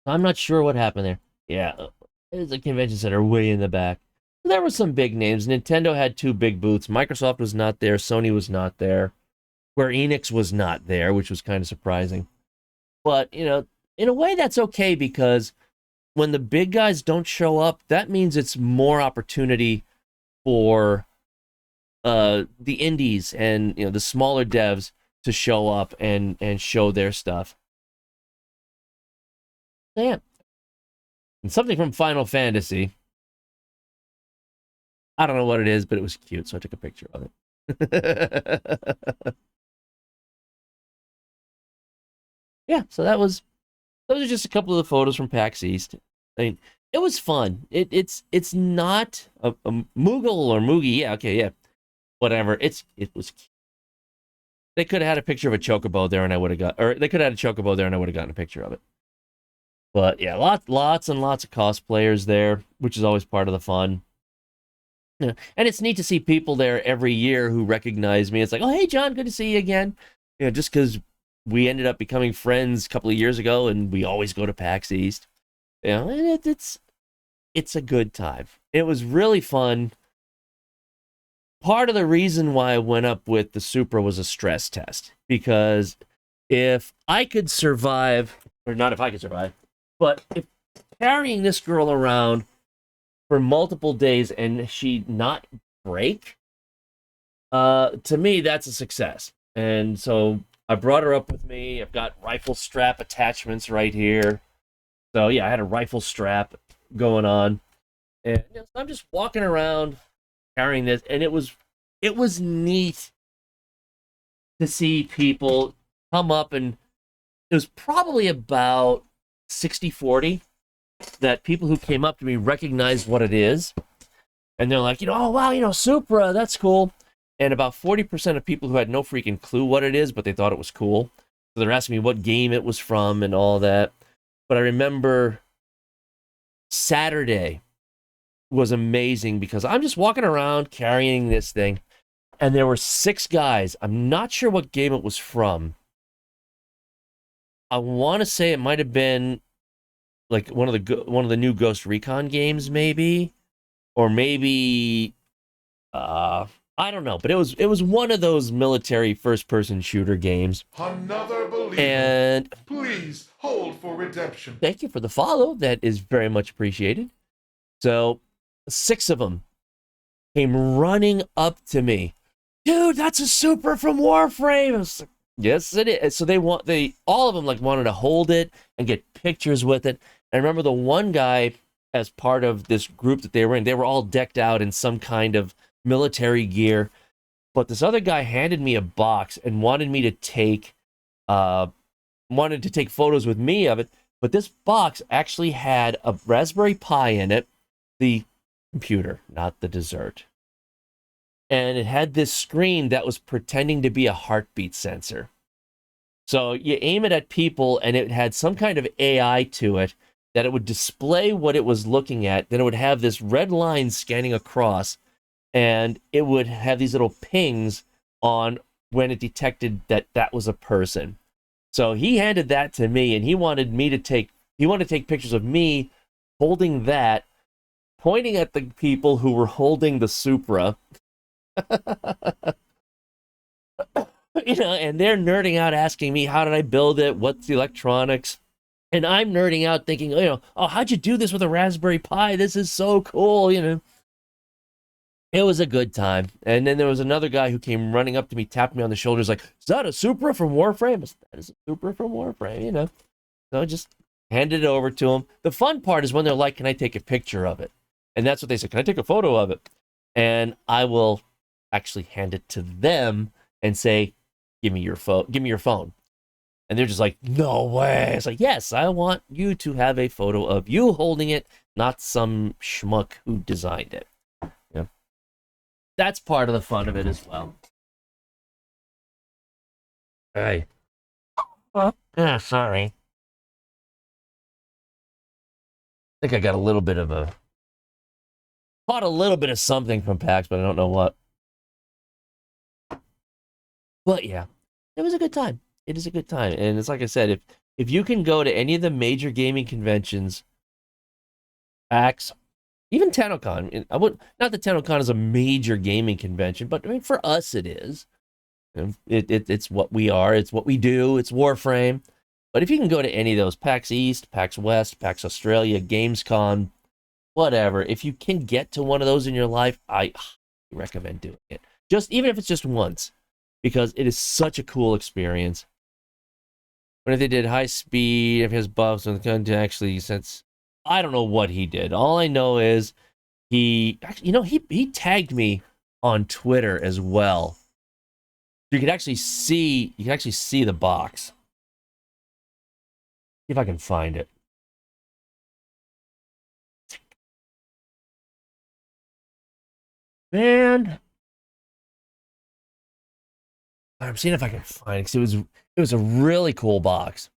I'm not sure what happened there. Yeah, there's a convention center way in the back. There were some big names. Nintendo had 2 big booths. Microsoft was not there. Sony was not there. Square Enix was not there, which was kind of surprising. But, in a way that's okay, because when the big guys don't show up, that means it's more opportunity for the indies and the smaller devs to show up and show their stuff. Yeah. And something from Final Fantasy. I don't know what it is, but it was cute, so I took a picture of it. Yeah, so those are just a couple of the photos from PAX East. I mean, it was fun. It's not a Moogle or Moogie. Yeah, okay, yeah, whatever. It was cute. They could have had a picture of a chocobo there, and I would have got, or they could have had a chocobo there, and I would have gotten a picture of it. But yeah, lots and lots of cosplayers there, which is always part of the fun. Yeah. And it's neat to see people there every year who recognize me. It's like, oh, hey, John, good to see you again. Just because we ended up becoming friends a couple of years ago, and we always go to PAX East. And it's a good time. It was really fun. Part of the reason why I went up with the Supra was a stress test, because if I could survive, or not if I could survive, but if carrying this girl around for multiple days and she not break, to me, that's a success. And so I brought her up with me. I've got rifle strap attachments right here. So yeah, I had a rifle strap going on. And so I'm just walking around carrying this, and it was neat to see people come up, and it was probably about 60-40 that people who came up to me recognized what it is. And they're like, oh, wow, Supra, that's cool. And about 40% of people who had no freaking clue what it is, but they thought it was cool. So they're asking me what game it was from and all that. But I remember Saturday, was amazing because I'm just walking around carrying this thing, and there were 6 guys. I'm not sure what game it was from. I want to say it might have been like one of the new Ghost Recon games, maybe, or maybe I don't know, but it was one of those military first person shooter games. Another believer. And Please hold for redemption. thank you for the follow. That is very much appreciated. So 6 of them came running up to me. Dude, that's a super from Warframe. I was like, yes, it is. So all of them like wanted to hold it and get pictures with it. And I remember the one guy, as part of this group that they were in, they were all decked out in some kind of military gear. But this other guy handed me a box and wanted to take photos with me of it. But this box actually had a Raspberry Pi in it, the computer, not the dessert. And it had this screen that was pretending to be a heartbeat sensor. So you aim it at people, and it had some kind of AI to it that it would display what it was looking at. Then it would have this red line scanning across, and it would have these little pings on when it detected that that was a person. So he handed that to me, and he wanted to take pictures of me holding that, pointing at the people who were holding the Supra. And they're nerding out asking me, how did I build it? What's the electronics? And I'm nerding out thinking, oh, how'd you do this with a Raspberry Pi? This is so cool, It was a good time. And then there was another guy who came running up to me, tapped me on the shoulders like, is that a Supra from Warframe? I said, that is a Supra from Warframe, So I just handed it over to him. The fun part is when they're like, can I take a picture of it? And that's what they said, can I take a photo of it? And I will actually hand it to them and say, give me your phone. And they're just like, no way. It's like, yes, I want you to have a photo of you holding it, not some schmuck who designed it. That's part of the fun of it as well. Hey. Oh, yeah, sorry. I think I got a little bit of caught a little bit of something from PAX, but I don't know what. But yeah, it was a good time. It is a good time. And it's like I said, if you can go to any of the major gaming conventions, PAX, even TennoCon, not that TennoCon is a major gaming convention, but I mean, for us it is. It's what we are. It's what we do. It's Warframe. But if you can go to any of those, PAX East, PAX West, PAX Australia, Gamescom, whatever, if you can get to one of those in your life, I recommend doing it. Even if it's just once, because it is such a cool experience. When if they did high speed, if his buffs and actually, since I don't know what he did. All I know is he tagged me on Twitter as well. You could actually see the box. See if I can find it. Man, I'm seeing if I can find it because it was a really cool box.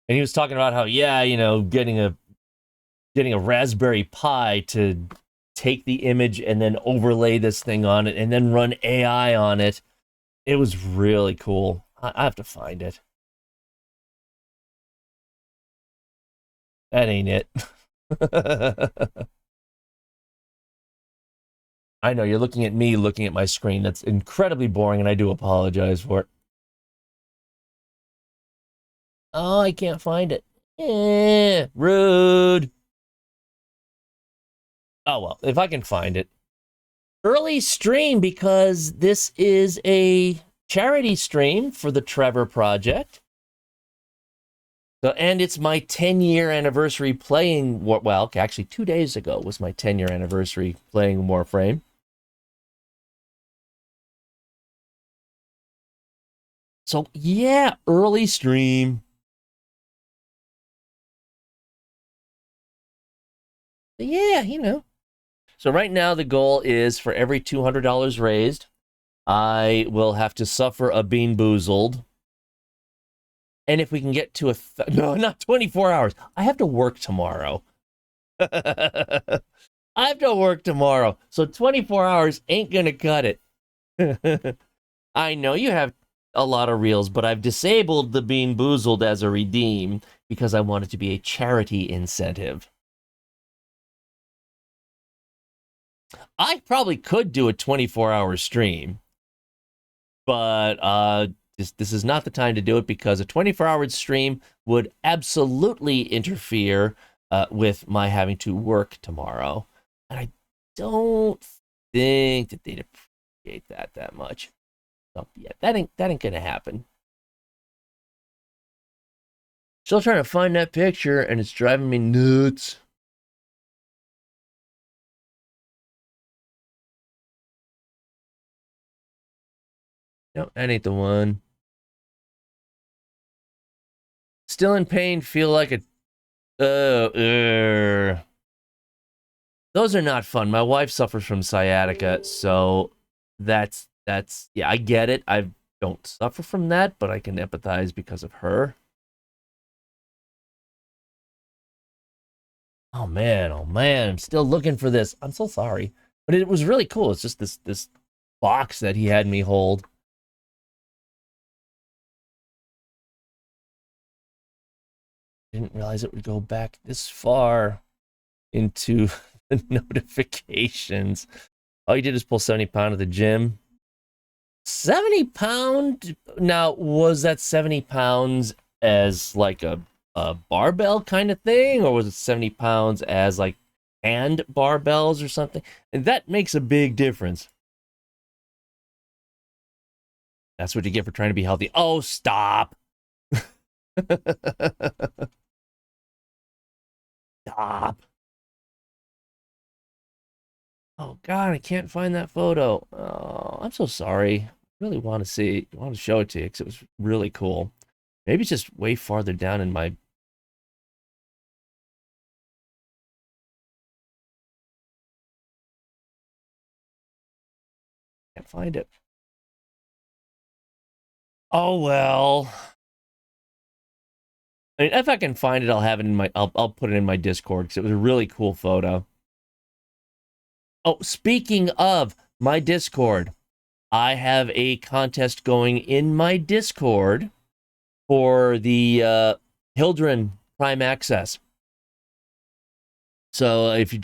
And he was talking about how, getting a Raspberry Pi to take the image and then overlay this thing on it and then run AI on it. It was really cool. I have to find it. That ain't it. I know you're looking at me looking at my screen. That's incredibly boring, and I do apologize for it. Oh, I can't find it. Rude. Oh, well, if I can find it. Early stream, because this is a charity stream for the Trevor Project. So, and it's my 10-year anniversary playing, well, actually 2 days ago was my 10-year anniversary playing Warframe. So, yeah, early stream. But yeah, So right now the goal is for every $200 raised, I will have to suffer a bean boozled. And if we can get to no, not 24 hours. I have to work tomorrow. I have to work tomorrow, so 24 hours ain't gonna cut it. I know you have a lot of reels, but I've disabled the Bean Boozled as a redeem because I want it to be a charity incentive. I probably could do a 24-hour stream, but this is not the time to do it because a 24-hour stream would absolutely interfere with my having to work tomorrow. And I don't think that they'd appreciate that much. So, yeah, that ain't gonna happen. Still trying to find that picture, and it's driving me nuts. No, that ain't the one. Still in pain, feel like a... Those are not fun. My wife suffers from sciatica, so that's yeah, I get it. I don't suffer from that, but I can empathize because of her. Oh man, I'm still looking for this. I'm so sorry. But it was really cool. It's just this box that he had me hold. Didn't realize it would go back this far into the notifications. All you did is pull 70 pound at the gym. 70 pound? Now, was that 70 pounds as like a barbell kind of thing? Or was it 70 pounds as like hand barbells or something? And that makes a big difference. That's what you get for trying to be healthy. Oh, stop. Stop. Oh God, I can't find that photo. Oh, I'm so sorry. I really want to see, want to show it to you because it was really cool. Maybe it's just way farther down in my... Can't find it. Oh well. I mean, if I can find it, I'll have it in my... I'll put it in my Discord because it was a really cool photo. Oh, speaking of my Discord, I have a contest going in my Discord for the Hildren Prime Access. So if you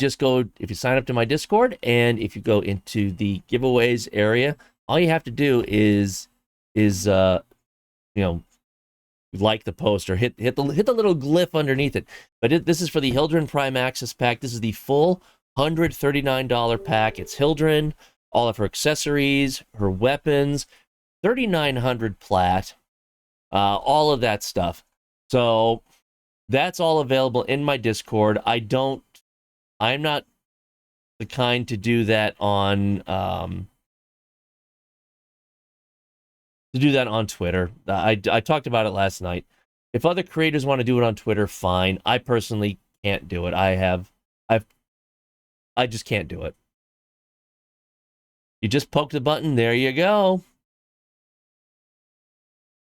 sign up to my Discord and if you go into the giveaways area, all you have to do is like the post or hit the little glyph underneath it. But this is for the Hildren Prime Access pack. This is the full $139 pack. It's Hildren, all of her accessories, her weapons, 3,900 plat, all of that stuff. So that's all available in my Discord. I'm not the kind to do that on Twitter. I talked about it last night. If other creators want to do it on Twitter, fine. I personally can't do it. I just can't do it. You just poke the button, there you go.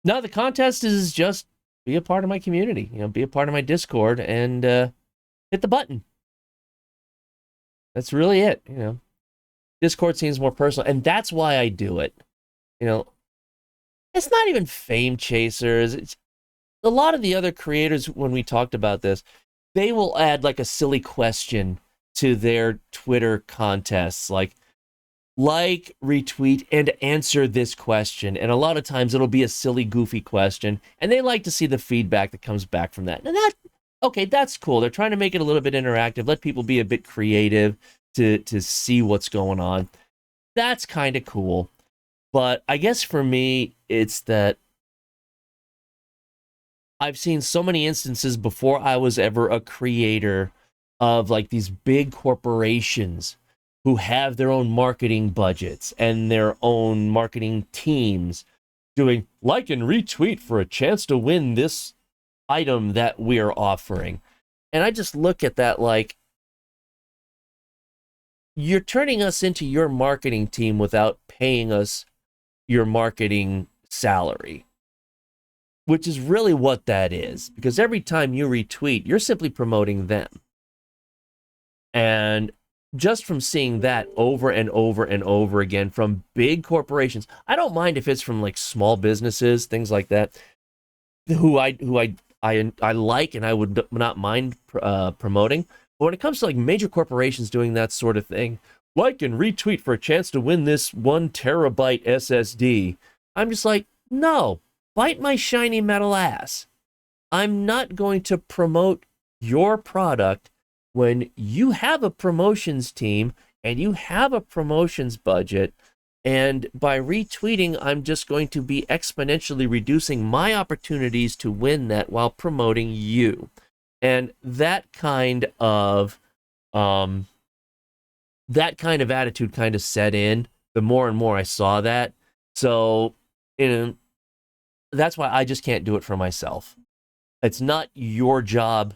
No, the contest is just be a part of my community, be a part of my Discord and hit the button. That's really it, Discord seems more personal, and that's why I do it. It's not even fame chasers. It's a lot of the other creators, when we talked about this, they will add like a silly question to their Twitter contests, like, retweet, and answer this question. And a lot of times it'll be a silly, goofy question, and they like to see the feedback that comes back from that. And that's cool. They're trying to make it a little bit interactive, let people be a bit creative to see what's going on. That's kind of cool. But I guess for me, it's that I've seen so many instances before I was ever a creator of like these big corporations who have their own marketing budgets and their own marketing teams doing like and retweet for a chance to win this item that we're offering. And I just look at that like, you're turning us into your marketing team without paying us your marketing salary, which is really what that is. Because every time you retweet, you're simply promoting them. And just from seeing that over and over and over again from big corporations, I don't mind if it's from like small businesses, things like that, who I like and I would not mind promoting. But when it comes to like major corporations doing that sort of thing, like and retweet for a chance to win this 1 terabyte SSD, I'm just like, no, bite my shiny metal ass. I'm not going to promote your product when you have a promotions team and you have a promotions budget. And by retweeting, I'm just going to be exponentially reducing my opportunities to win that while promoting you. And that kind of attitude kind of set in the more and more I saw that. So, that's why I just can't do it for myself. It's not your job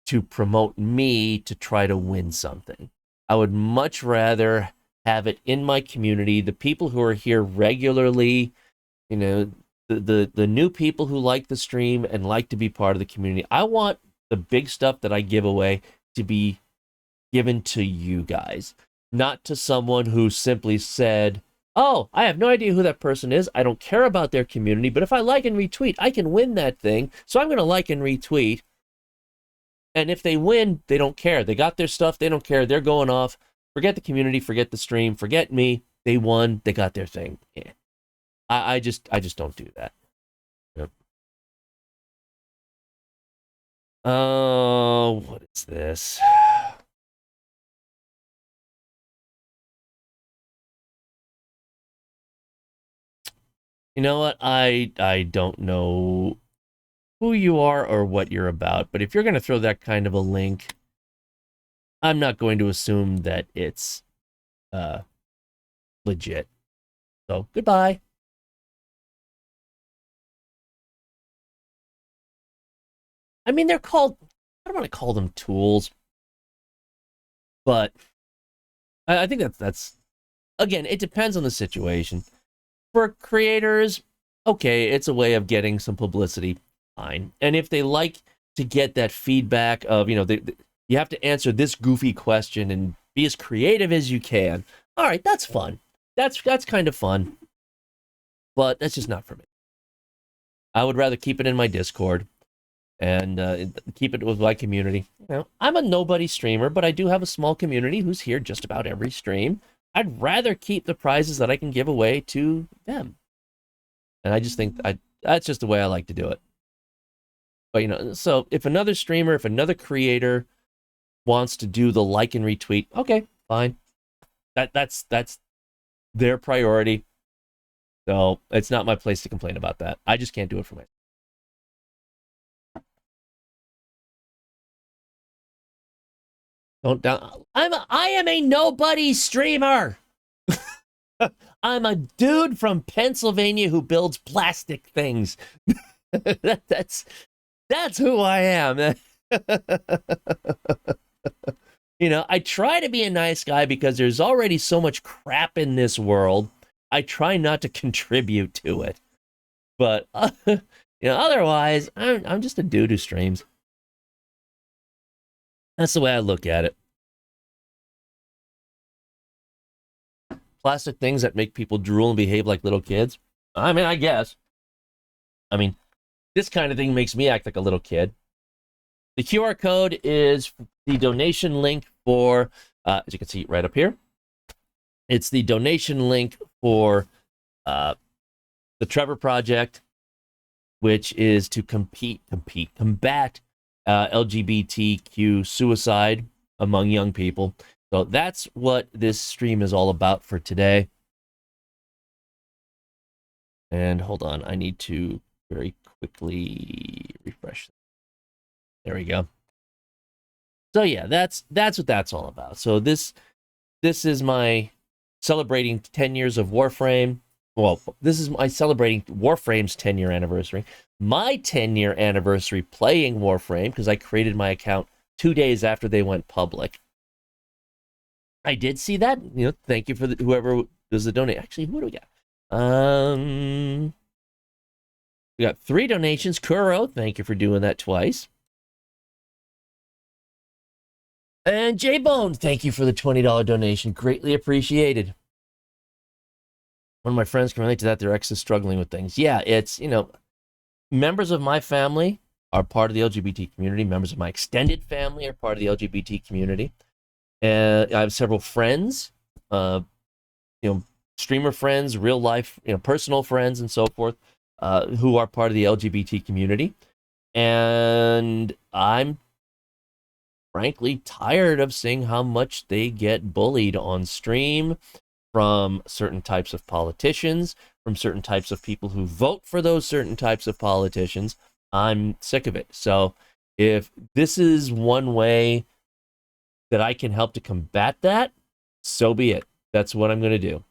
to promote me to try to win something. I would much rather have it in my community, the people who are here regularly, the new people who like the stream and like to be part of the community. I want the big stuff that I give away to be given to you guys, not to someone who simply said, oh, I have no idea who that person is. I don't care about their community, but if I like and retweet, I can win that thing. So I'm going to like and retweet. And if they win, they don't care. They got their stuff. They don't care. They're going off. Forget the community. Forget the stream. Forget me. They won. They got their thing. Yeah. I just don't do that. Yep. Oh, what is this? You know what? I don't know who you are or what you're about, but if you're going to throw that kind of a link, I'm not going to assume that it's legit. So, goodbye. I mean, they're called, I don't want to call them tools, but I think that's again, it depends on the situation. For creators, okay, it's a way of getting some publicity, fine. And if they like to get that feedback of, you have to answer this goofy question and be as creative as you can. All right, that's fun. That's kind of fun. But that's just not for me. I would rather keep it in my Discord and keep it with my community. I'm a nobody streamer, but I do have a small community who's here just about every stream. I'd rather keep the prizes that I can give away to them. And I just think that's just the way I like to do it. But, so if another streamer, if another creator wants to do the like and retweet, okay, fine. That's their priority. So it's not my place to complain about that. I just can't do it for myself. I am a nobody streamer. I'm a dude from Pennsylvania who builds plastic things. That's who I am. I try to be a nice guy because there's already so much crap in this world. I try not to contribute to it. But otherwise, I'm just a dude who streams. That's the way I look at it. Plastic things that make people drool and behave like little kids. I mean, I guess. I mean, this kind of thing makes me act like a little kid. The QR code is the donation link for, as you can see right up here, it's the donation link for the Trevor Project, which is to combat LGBTQ suicide among young people. So that's what this stream is all about for today. And hold on, I need to very quickly refresh. There we go. So yeah, that's what that's all about. So this is my celebrating 10 years of Warframe. Well, this is my celebrating Warframe's 10-year anniversary. My 10-year anniversary playing Warframe, because I created my account 2 days after they went public. I did see that. Thank you for whoever does the donate. Actually, who do we got? We got 3 donations. Kuro, thank you for doing that twice. And J-Bone, thank you for the $20 donation. Greatly appreciated. One of my friends can relate to that. Their ex is struggling with things. Yeah, it's, members of my family are part of the LGBT community. Members of my extended family are part of the LGBT community. And I have several friends, streamer friends, real life, personal friends, and so forth, who are part of the LGBT community. And I'm frankly tired of seeing how much they get bullied on stream from certain types of politicians, from certain types of people who vote for those certain types of politicians. I'm sick of it. So if this is one way that I can help to combat that, so be it. That's what I'm going to do.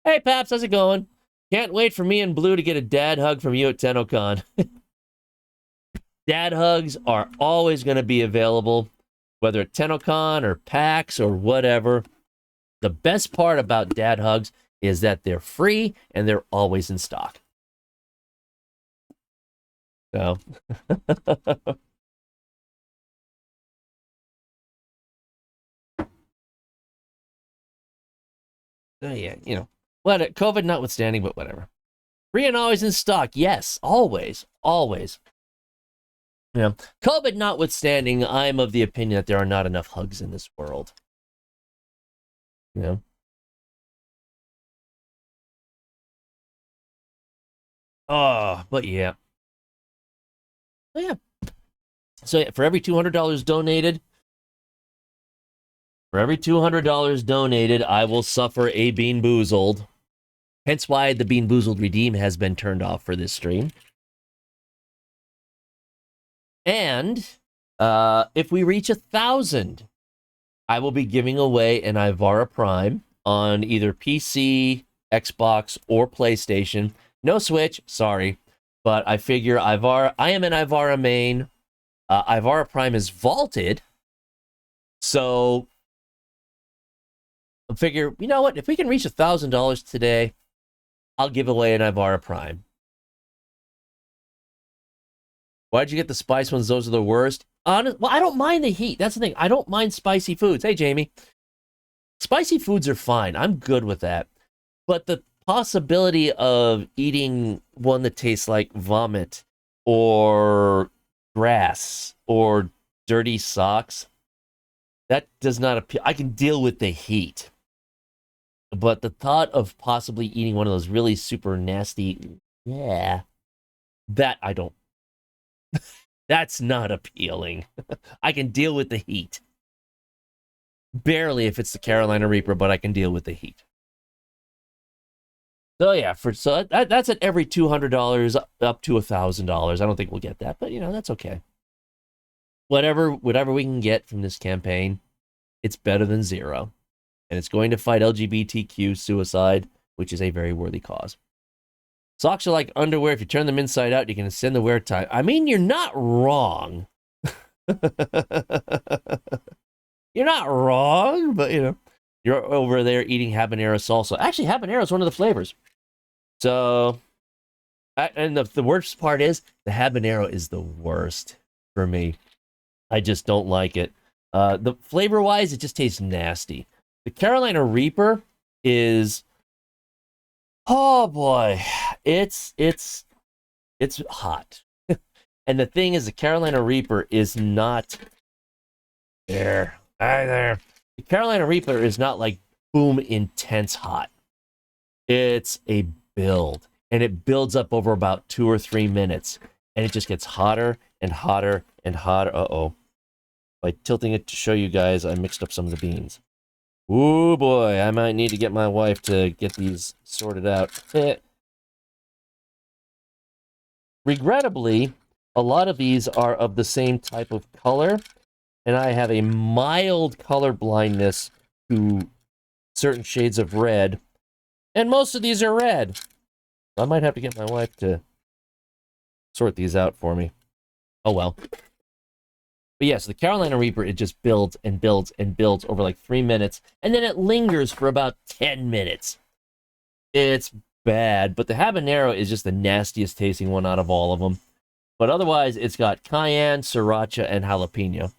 Hey, Paps, how's it going? Can't wait for me and Blue to get a dad hug from you at TennoCon. Dad hugs are always going to be available, whether at TennoCon or PAX or whatever. The best part about dad hugs is that they're free and they're always in stock. So, yeah, what, COVID notwithstanding, but whatever. Free and always in stock. Yes, always, always. COVID notwithstanding, I'm of the opinion that there are not enough hugs in this world. Oh, but yeah. Oh, yeah. So yeah, for every $200 donated, I will suffer a Bean Boozled. Hence why the Bean Boozled redeem has been turned off for this stream. And if we reach 1,000, I will be giving away an Ivara Prime on either PC, Xbox, or PlayStation. No Switch, sorry. But I figure I am an Ivara main. Ivara Prime is vaulted. So I figure, you know what? If we can reach $1,000 today, I'll give away an Ivara Prime. Why'd you get the spice ones? Those are the worst. Well, I don't mind the heat. That's the thing. I don't mind spicy foods. Hey, Jamie. Spicy foods are fine. I'm good with that. But the possibility of eating one that tastes like vomit or grass or dirty socks, that does not appeal. I can deal with the heat. But the thought of possibly eating one of those really super nasty, that I don't. That's not appealing. I can deal with the heat. Barely if it's the Carolina Reaper, but I can deal with the heat. So yeah, that's at every $200 up to $1,000. I don't think we'll get that, but that's okay. Whatever we can get from this campaign, it's better than zero. And it's going to fight LGBTQ suicide, which is a very worthy cause. Socks are like underwear. If you turn them inside out, you can extend the wear time. I mean, you're not wrong. You're not wrong, but you're over there eating habanero salsa. Actually, habanero is one of the flavors. So, and the worst part is the habanero is the worst for me. I just don't like it. The flavor-wise, it just tastes nasty. The Carolina Reaper is, oh boy, it's hot. And the thing is, the Carolina Reaper is not there. Either. The Carolina Reaper is not like boom intense hot. It's a build, and it builds up over about 2 or 3 minutes, and it just gets hotter and hotter and hotter. Uh-oh. By tilting it to show you guys, I mixed up some of the beans. Ooh boy, I might need to get my wife to get these sorted out. Regrettably, a lot of these are of the same type of color, and I have a mild color blindness to certain shades of red, and most of these are red. I might have to get my wife to sort these out for me. Oh well. But yes, the Carolina Reaper, it just builds and builds and builds over like 3 minutes, and then it lingers for about 10 minutes. It's bad, but the habanero is just the nastiest tasting one out of all of them. But otherwise, it's got cayenne, sriracha, and jalapeno.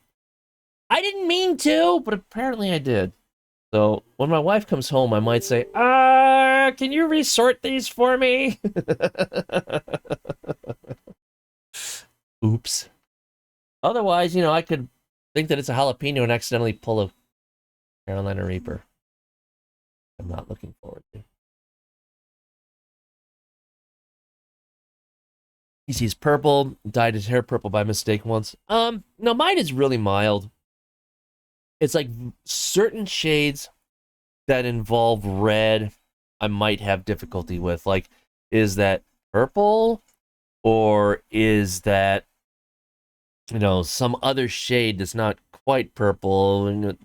I didn't mean to, but apparently I did. So when my wife comes home, I might say, can you resort these for me? Oops. Otherwise, I could think that it's a jalapeno and accidentally pull a Carolina Reaper. I'm not looking forward to. He sees purple, dyed his hair purple by mistake once. No, mine is really mild. It's like certain shades that involve red, I might have difficulty with. Like, is that purple? Or is that, some other shade that's not quite purple? And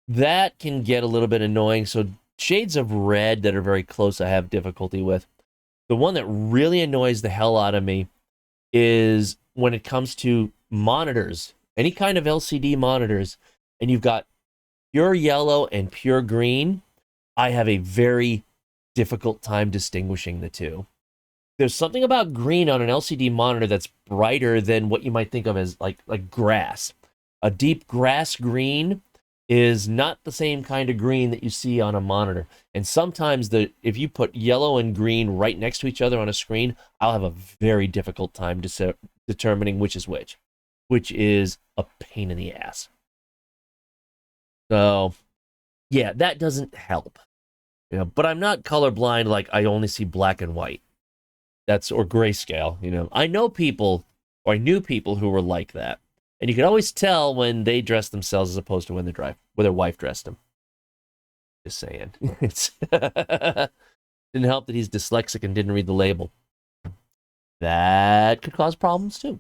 that can get a little bit annoying. So shades of red that are very close, I have difficulty with. The one that really annoys the hell out of me is when it comes to monitors, any kind of LCD monitors, and you've got pure yellow and pure green. I have a very difficult time distinguishing the two. There's something about green on an LCD monitor that's brighter than what you might think of as like grass. A deep grass green is not the same kind of green that you see on a monitor. And sometimes if you put yellow and green right next to each other on a screen, I'll have a very difficult time determining which is which is a pain in the ass. So, yeah, that doesn't help. But I'm not colorblind, like I only see black and white. Or grayscale. I know people, or I knew people who were like that. And you could always tell when they dressed themselves as opposed to when their wife dressed them. Just saying. Didn't help that he's dyslexic and didn't read the label. That could cause problems too.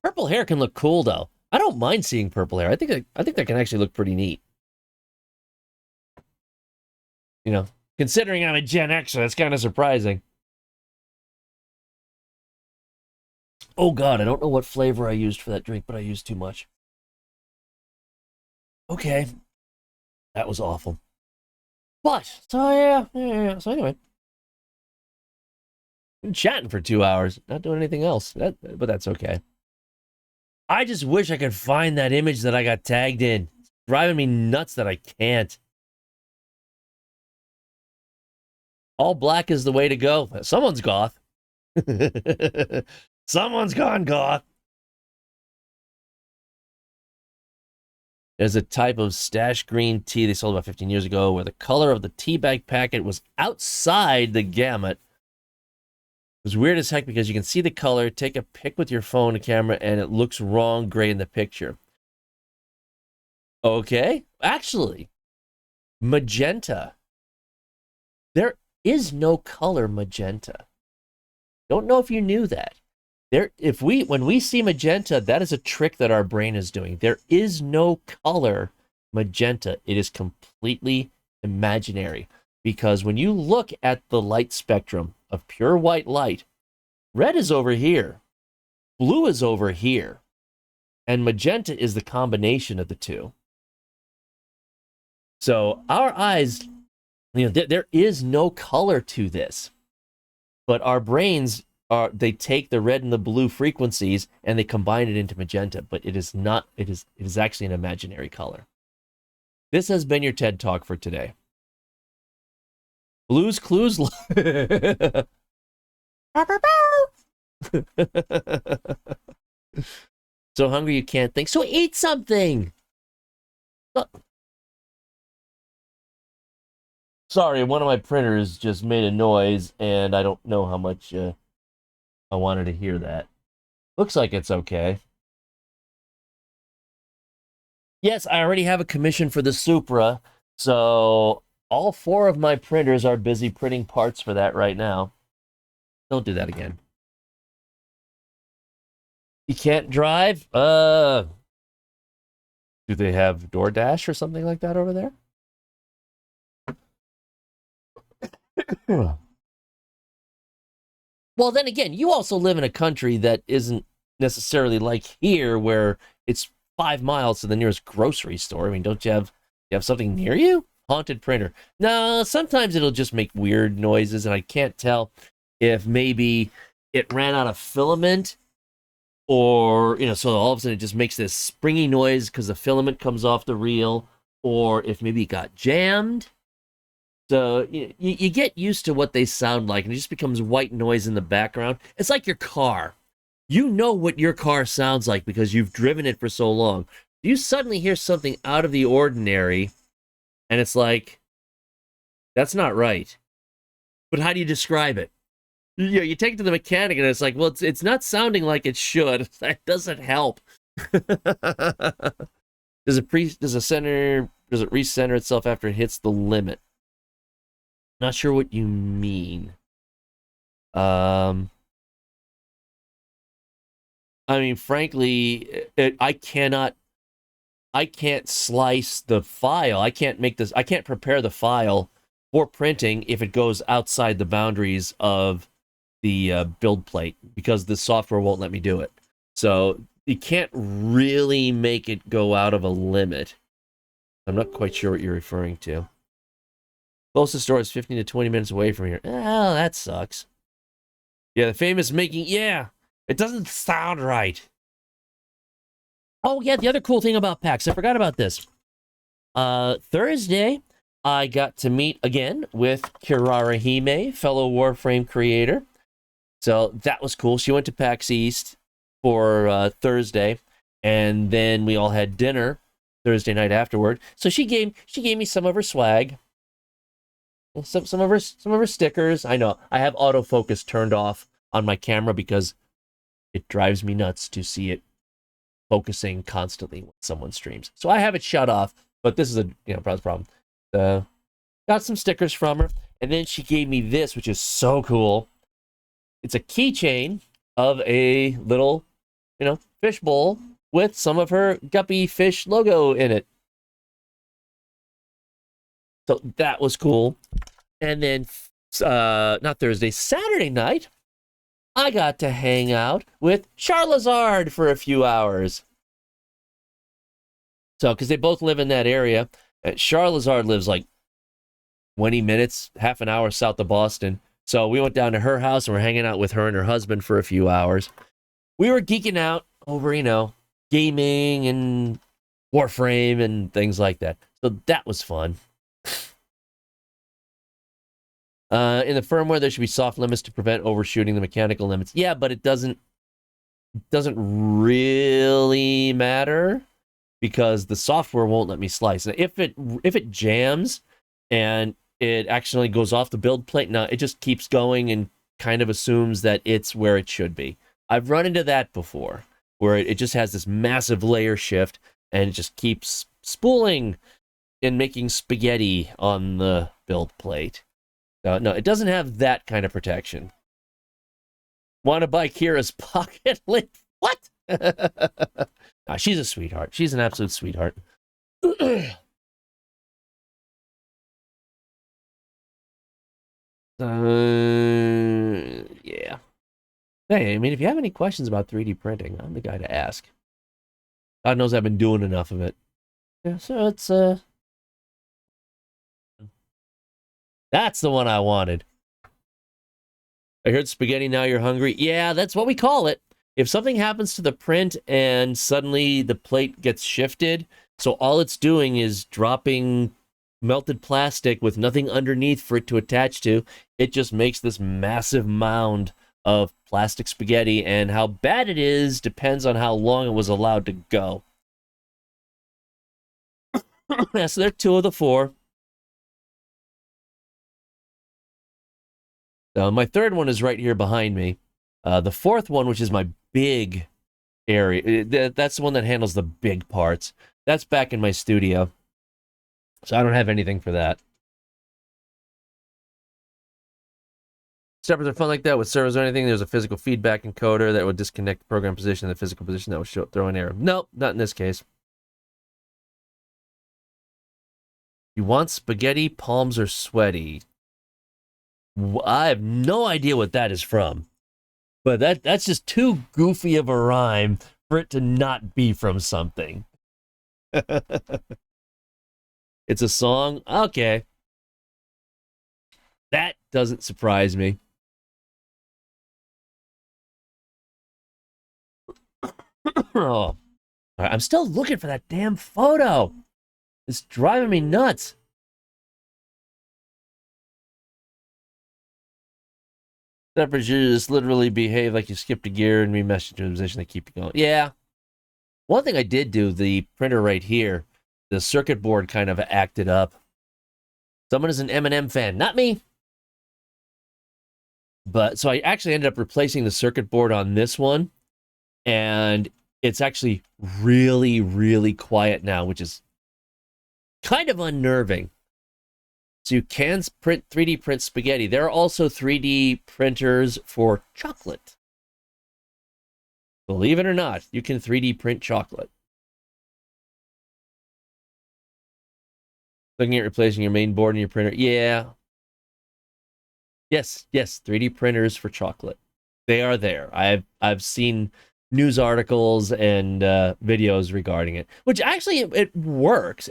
Purple hair can look cool though. I don't mind seeing purple hair. I think that can actually look pretty neat. Considering I'm a Gen Xer, that's kind of surprising. Oh God, I don't know what flavor I used for that drink, but I used too much. Okay. That was awful. But, so yeah. So anyway. Been chatting for 2 hours, not doing anything else. But that's okay. I just wish I could find that image that I got tagged in. It's driving me nuts that I can't. All black is the way to go. Someone's goth. Someone's gone goth. There's a type of stash green tea they sold about 15 years ago where the color of the tea bag packet was outside the gamut. It was weird as heck because you can see the color, take a pic with your phone camera, and it looks wrong gray in the picture. Okay. Actually, magenta. There is no color magenta. Don't know if you knew that. When we see magenta, that is a trick that our brain is doing. There is no color magenta. It is completely imaginary. Because when you look at the light spectrum of pure white light, red is over here, blue is over here, and magenta is the combination of the two. So our eyes, there is no color to this. But our brains they take the red and the blue frequencies and they combine it into magenta, but it is not, it is actually an imaginary color. This has been your TED Talk for today. Blues Clues. So hungry you can't think, so eat something. Sorry, one of my printers just made a noise, and I don't know how much I wanted to hear that. Looks like it's okay. Yes, I already have a commission for the Supra, so all 4 of my printers are busy printing parts for that right now. Don't do that again. You can't drive? Do they have DoorDash or something like that over there? Well, then again, you also live in a country that isn't necessarily like here, where it's 5 miles to the nearest grocery store. I mean, don't you have something near you? Haunted printer. No, sometimes it'll just make weird noises, and I can't tell if maybe it ran out of filament or, so all of a sudden it just makes this springy noise because the filament comes off the reel, or if maybe it got jammed. So you get used to what they sound like, and it just becomes white noise in the background. It's like your car. You know what your car sounds like because you've driven it for so long. You suddenly hear something out of the ordinary, and it's like, that's not right. But how do you describe it? You take it to the mechanic, and it's like, well, it's not sounding like it should. That doesn't help. Does it recenter itself after it hits the limit? Not sure what you mean. I mean, frankly, I can't slice the file. I can't prepare the file for printing if it goes outside the boundaries of the build plate because the software won't let me do it. So you can't really make it go out of a limit. I'm not quite sure what you're referring to. Closest store is 15 to 20 minutes away from here. Oh, that sucks. Yeah, the famous making... Yeah, it doesn't sound right. Oh, yeah, the other cool thing about PAX, I forgot about this. Thursday, I got to meet again with Kirara Hime, fellow Warframe creator. So that was cool. She went to PAX East for Thursday, and then we all had dinner Thursday night afterward. So she gave me some of her swag. Some of her stickers. I know I have autofocus turned off on my camera because it drives me nuts to see it focusing constantly when someone streams. So I have it shut off, but this is a problem. Got some stickers from her, and then she gave me this, which is so cool. It's a keychain of a little, fish bowl with some of her Guppy Fish logo in it. So that was cool. And then, not Thursday, Saturday night, I got to hang out with Charlazard for a few hours. So, because they both live in that area. Charlazard lives like 20 minutes, half an hour south of Boston. So we went down to her house and we're hanging out with her and her husband for a few hours. We were geeking out over, gaming and Warframe and things like that. So that was fun. In the firmware, there should be soft limits to prevent overshooting the mechanical limits. Yeah, but it doesn't really matter because the software won't let me slice. Now, if it jams and it actually goes off the build plate, no, it just keeps going and kind of assumes that it's where it should be. I've run into that before, where it just has this massive layer shift and it just keeps spooling and making spaghetti on the build plate. No, it doesn't have that kind of protection. Want to buy Kira's pocket lint? What? Nah, she's a sweetheart. She's an absolute sweetheart. Yeah. Hey, I mean, if you have any questions about 3D printing, I'm the guy to ask. God knows I've been doing enough of it. Yeah, so it's that's the one I wanted. I heard spaghetti, now you're hungry. Yeah, that's what we call it. If something happens to the print and suddenly the plate gets shifted, so all it's doing is dropping melted plastic with nothing underneath for it to attach to, it just makes this massive mound of plastic spaghetti, and how bad it is depends on how long it was allowed to go. Yeah, so they're 2 of the 4. My third one is right here behind me. The 4th one, which is my big area, that's the one that handles the big parts. That's back in my studio. So I don't have anything for that. Steppers are fun like that with servers or anything. There's a physical feedback encoder that would disconnect the program position and the physical position that would throw an error. Nope, not in this case. You want spaghetti, palms are sweaty. I have no idea what that is from. But that's just too goofy of a rhyme for it to not be from something. It's a song? Okay. That doesn't surprise me. All right, I'm still looking for that damn photo. It's driving me nuts. Temperatures literally behave like you skipped a gear and remeshed into a position to keep you going. Yeah. One thing I did do, the printer right here, the circuit board kind of acted up. Someone is an M&M fan, not me. But so I actually ended up replacing the circuit board on this one, and it's actually really, really quiet now, which is kind of unnerving. So you can print 3D print spaghetti. There are also 3D printers for chocolate. Believe it or not, you can 3D print chocolate. Looking at replacing your main board and your printer. Yeah. Yes, 3D printers for chocolate. They are there. I've seen news articles and videos regarding it, which actually it works.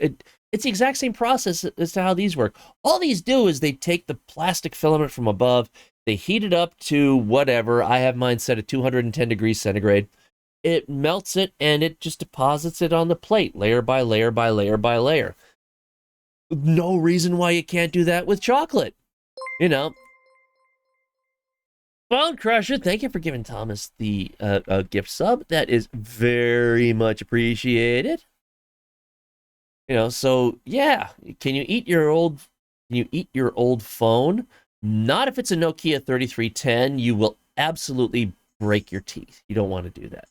It's the exact same process as to how these work. All these do is they take the plastic filament from above, they heat it up to whatever. I have mine set at 210 degrees centigrade. It melts it and it just deposits it on the plate, layer by layer by layer by layer. No reason why you can't do that with chocolate. You know. Bone Crusher, thank you for giving Thomas the gift sub. That is very much appreciated. You know, so yeah, can you eat your old phone? Not if it's a Nokia 3310. You will absolutely break your teeth. You don't want to do that.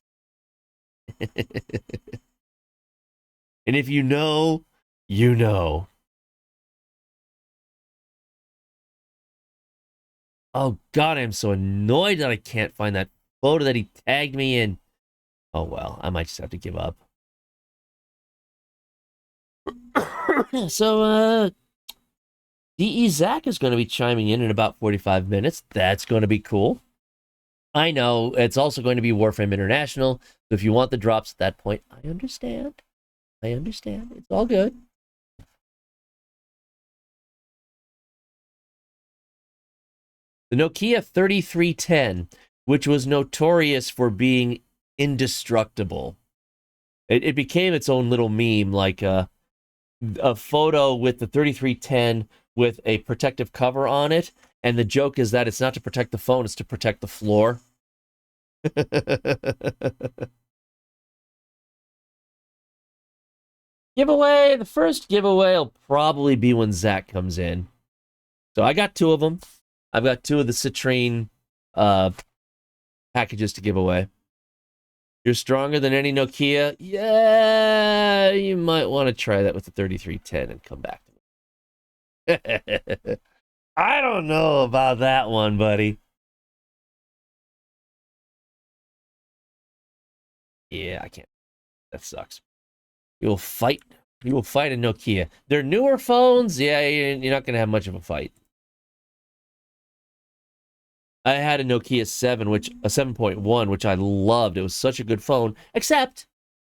And if you know, you know. Oh God, I'm so annoyed that I can't find that photo that he tagged me in. Oh well, I might just have to give up. So, DE Zach is going to be chiming in about 45 minutes. That's going to be cool. I know it's also going to be Warframe International. So if you want the drops at that point, I understand. It's all good. The Nokia 3310, which was notorious for being indestructible. It became its own little meme, like a photo with the 3310 with a protective cover on it. And the joke is that it's not to protect the phone, it's to protect the floor. Giveaway. The first giveaway will probably be when Zach comes in. So I got 2 of them. I've got 2 of the Citrine packages to give away. You're stronger than any Nokia? Yeah, you might want to try that with the 3310 and come back to me. I don't know about that one, buddy. Yeah, I can't. That sucks. You will fight a Nokia. They're newer phones. Yeah, you're not going to have much of a fight. I had a Nokia 7, a 7.1, which I loved. It was such a good phone, except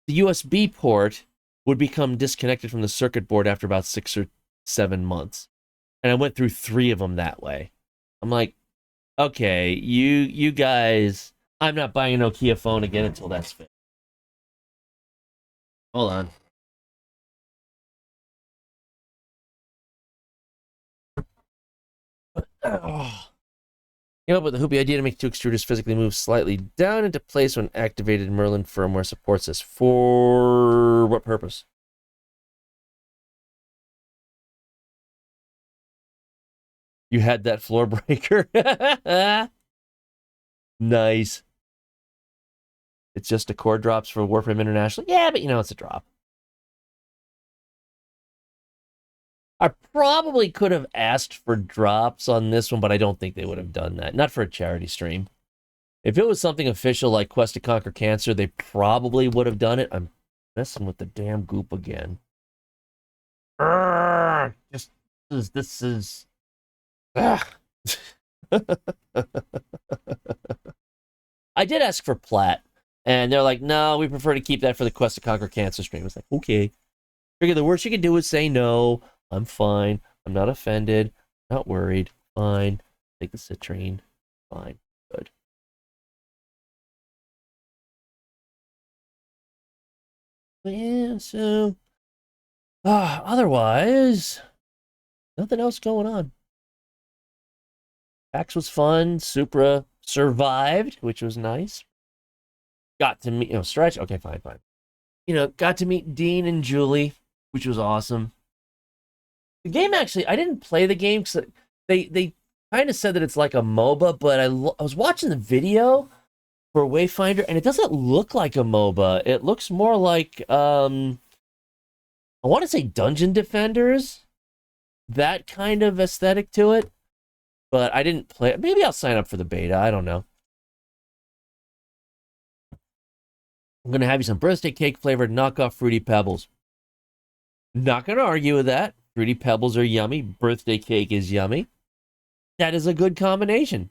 the USB port would become disconnected from the circuit board after about 6 or 7 months. And I went through 3 of them that way. I'm like, okay, you guys, I'm not buying a Nokia phone again until that's fixed. Hold on. Oh. Came up with a hoopy idea to make 2 extruders physically move slightly down into place when activated. Merlin firmware supports this. For what purpose? You had that floor breaker? Nice. It's just a core drops for Warframe International? Yeah, but it's a drop. I probably could have asked for drops on this one, but I don't think they would have done that. Not for a charity stream. If it was something official like Quest to Conquer Cancer, they probably would have done it. I'm messing with the damn goop again. This is... I did ask for plat, and they're like, no, we prefer to keep that for the Quest to Conquer Cancer stream. I was like, okay. Figure the worst you can do is say no. I'm fine. I'm not offended. Not worried. Fine. Take the citrine. Fine. Good. Yeah, so otherwise, nothing else going on. PAX was fun. Supra survived, which was nice. Got to meet, Stretch. Okay, fine. Got to meet Dean and Julie, which was awesome. The game actually, I didn't play the game because they kind of said that it's like a MOBA, but I was watching the video for Wayfinder, and it doesn't look like a MOBA. It looks more like I want to say Dungeon Defenders, that kind of aesthetic to it. But I didn't play it. Maybe I'll sign up for the beta. I don't know. I'm gonna have you some birthday cake flavored knockoff Fruity Pebbles. Not gonna argue with that. Fruity Pebbles are yummy. Birthday cake is yummy. That is a good combination.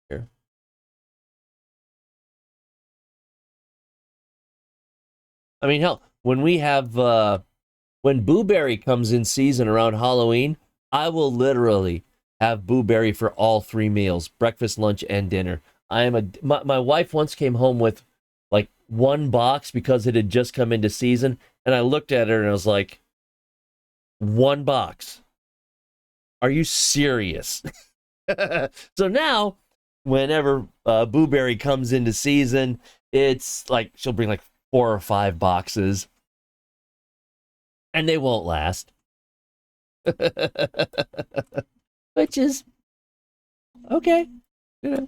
Here. I mean, hell, when we have when Booberry comes in season around Halloween, I will literally have Booberry for all 3 meals, breakfast, lunch, and dinner. My wife once came home with like 1 box because it had just come into season, and I looked at her and I was like, 1 box? Are you serious? So now, whenever Booberry comes into season, it's like she'll bring like 4 or 5 boxes, and they won't last. Which is okay. All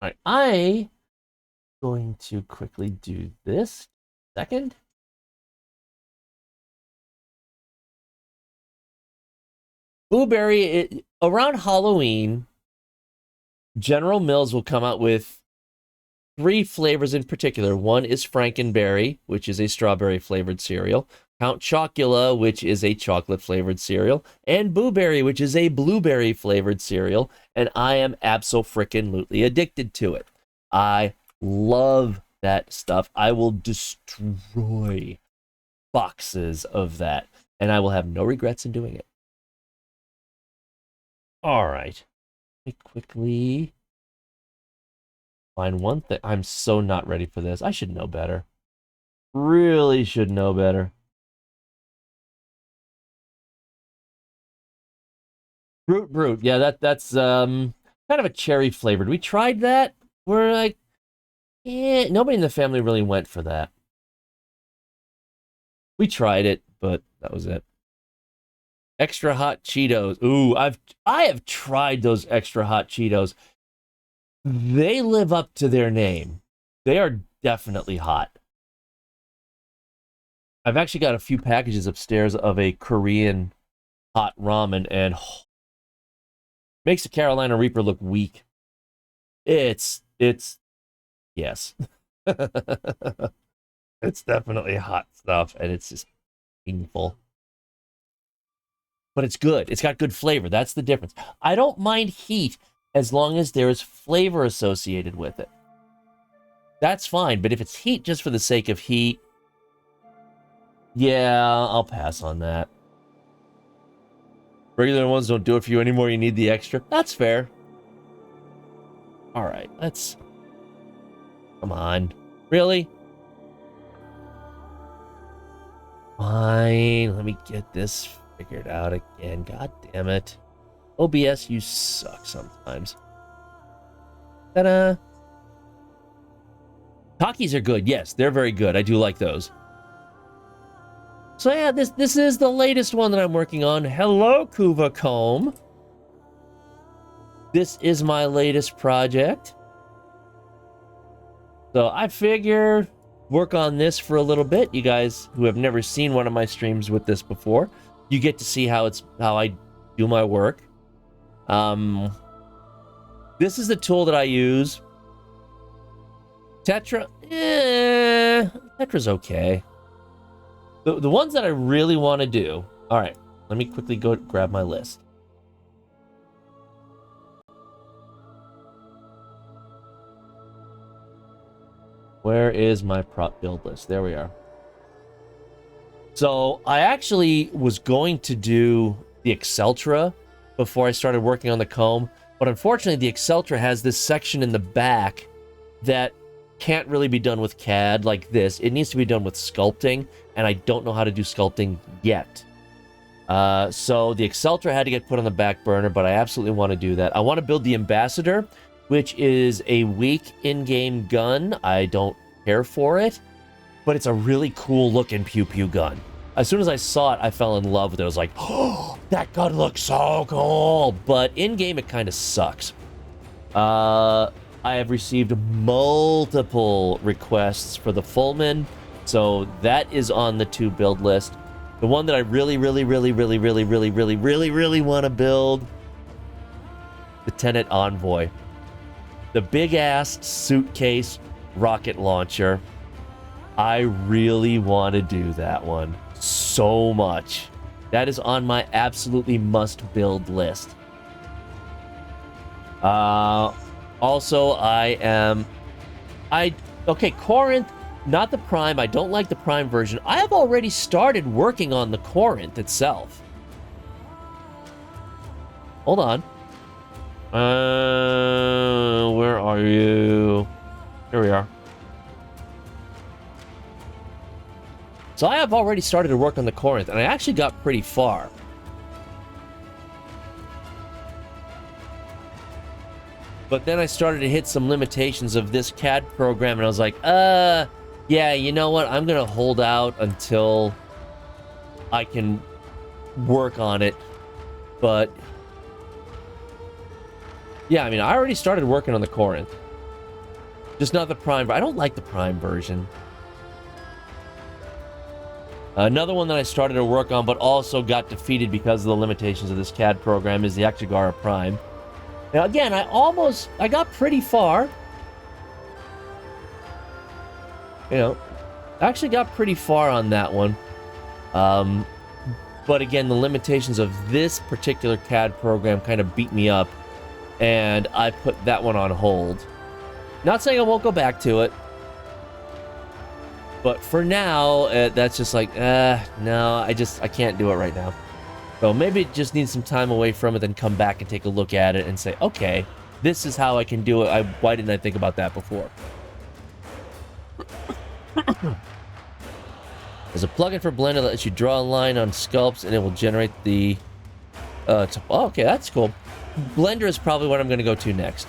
right, I going to quickly do this. Second. Blueberry, around Halloween, General Mills will come out with 3 flavors in particular. One is Frankenberry, which is a strawberry flavored cereal. Count Chocula, which is a chocolate flavored cereal, and Blueberry, which is a blueberry flavored cereal, and I am abso-frickin-lutely addicted to it. I love that stuff. I will destroy boxes of that, and I will have no regrets in doing it. All right. Let me quickly find one thing. I'm so not ready for this. I should know better. Really should know better. Brute. Yeah, that's kind of a cherry flavored. We tried that. We're like, nobody in the family really went for that. We tried it, but that was it. Extra hot Cheetos. Ooh, I have tried those extra hot Cheetos. They live up to their name. They are definitely hot. I've actually got a few packages upstairs of a Korean hot ramen, and makes the Carolina Reaper look weak. It's yes. It's definitely hot stuff, and it's just painful. But it's good. It's got good flavor. That's the difference. I don't mind heat as long as there is flavor associated with it. That's fine, but if it's heat just for the sake of heat, yeah, I'll pass on that. Regular ones don't do it for you anymore. You need the extra. That's fair. All right, let's... Come on. Really? Fine. Let me get this figured out again. God damn it. OBS, you suck sometimes. Ta-da! Takis are good. Yes, they're very good. I do like those. So yeah, this is the latest one that I'm working on. Hello, Kuva Comb. This is my latest project. So I figure work on this for a little bit. You guys who have never seen one of my streams with this before, you get to see how I do my work. This is the tool that I use. Tetra, Tetra's okay. The ones that I really want to do. All right, let me quickly go grab my list. Where is my prop build list? There we are. So I actually was going to do the Exceltra before I started working on the comb, But unfortunately, the Exceltra has this section in the back that can't really be done with CAD like this. It needs to be done with sculpting, and I don't know how to do sculpting yet. So the Exceltra had to get put on the back burner, but I absolutely want to do that. I want to build the Ambassador, which is a weak in-game gun. I don't care for it, but it's a really cool-looking pew-pew gun. As soon as I saw it, I fell in love with it. I was like, oh, that gun looks so cool. But in-game, it kind of sucks. I have received multiple requests for the Fullman, so that is on the to-build list. The one that I really want to build, the Tenet Envoy. The big-ass suitcase rocket launcher. I really want to do that one so much. That is on my absolutely must-build list. Also, okay, Corinth, not the Prime. I don't like the Prime version. I have already started working on the Corinth itself. Hold on. Where are you? Here we are. So I have already started to work on the Corinth, and I actually got pretty far. But then I started to hit some limitations of this CAD program, and I was like, yeah, you know what? I'm going to hold out until I can work on it. But, yeah, I mean, I already started working on the Corinth. Just not the Prime. I don't like the Prime version. Another one that I started to work on, but also got defeated because of the limitations of this CAD program, is the Exigara Prime. Now, again, I got pretty far. You know, I actually got pretty far on that one. But again, the limitations of this particular CAD program kind of beat me up, and I put that one on hold. Not saying I won't go back to it. But for now, that's just like, no, I can't do it right now. So maybe it just needs some time away from it, then come back and take a look at it and say, okay, this is how I can do it. Why didn't I think about that before? There's a plugin for Blender that lets you draw a line on sculpts, and it will generate the... okay, that's cool. Blender is probably what I'm going to go to next.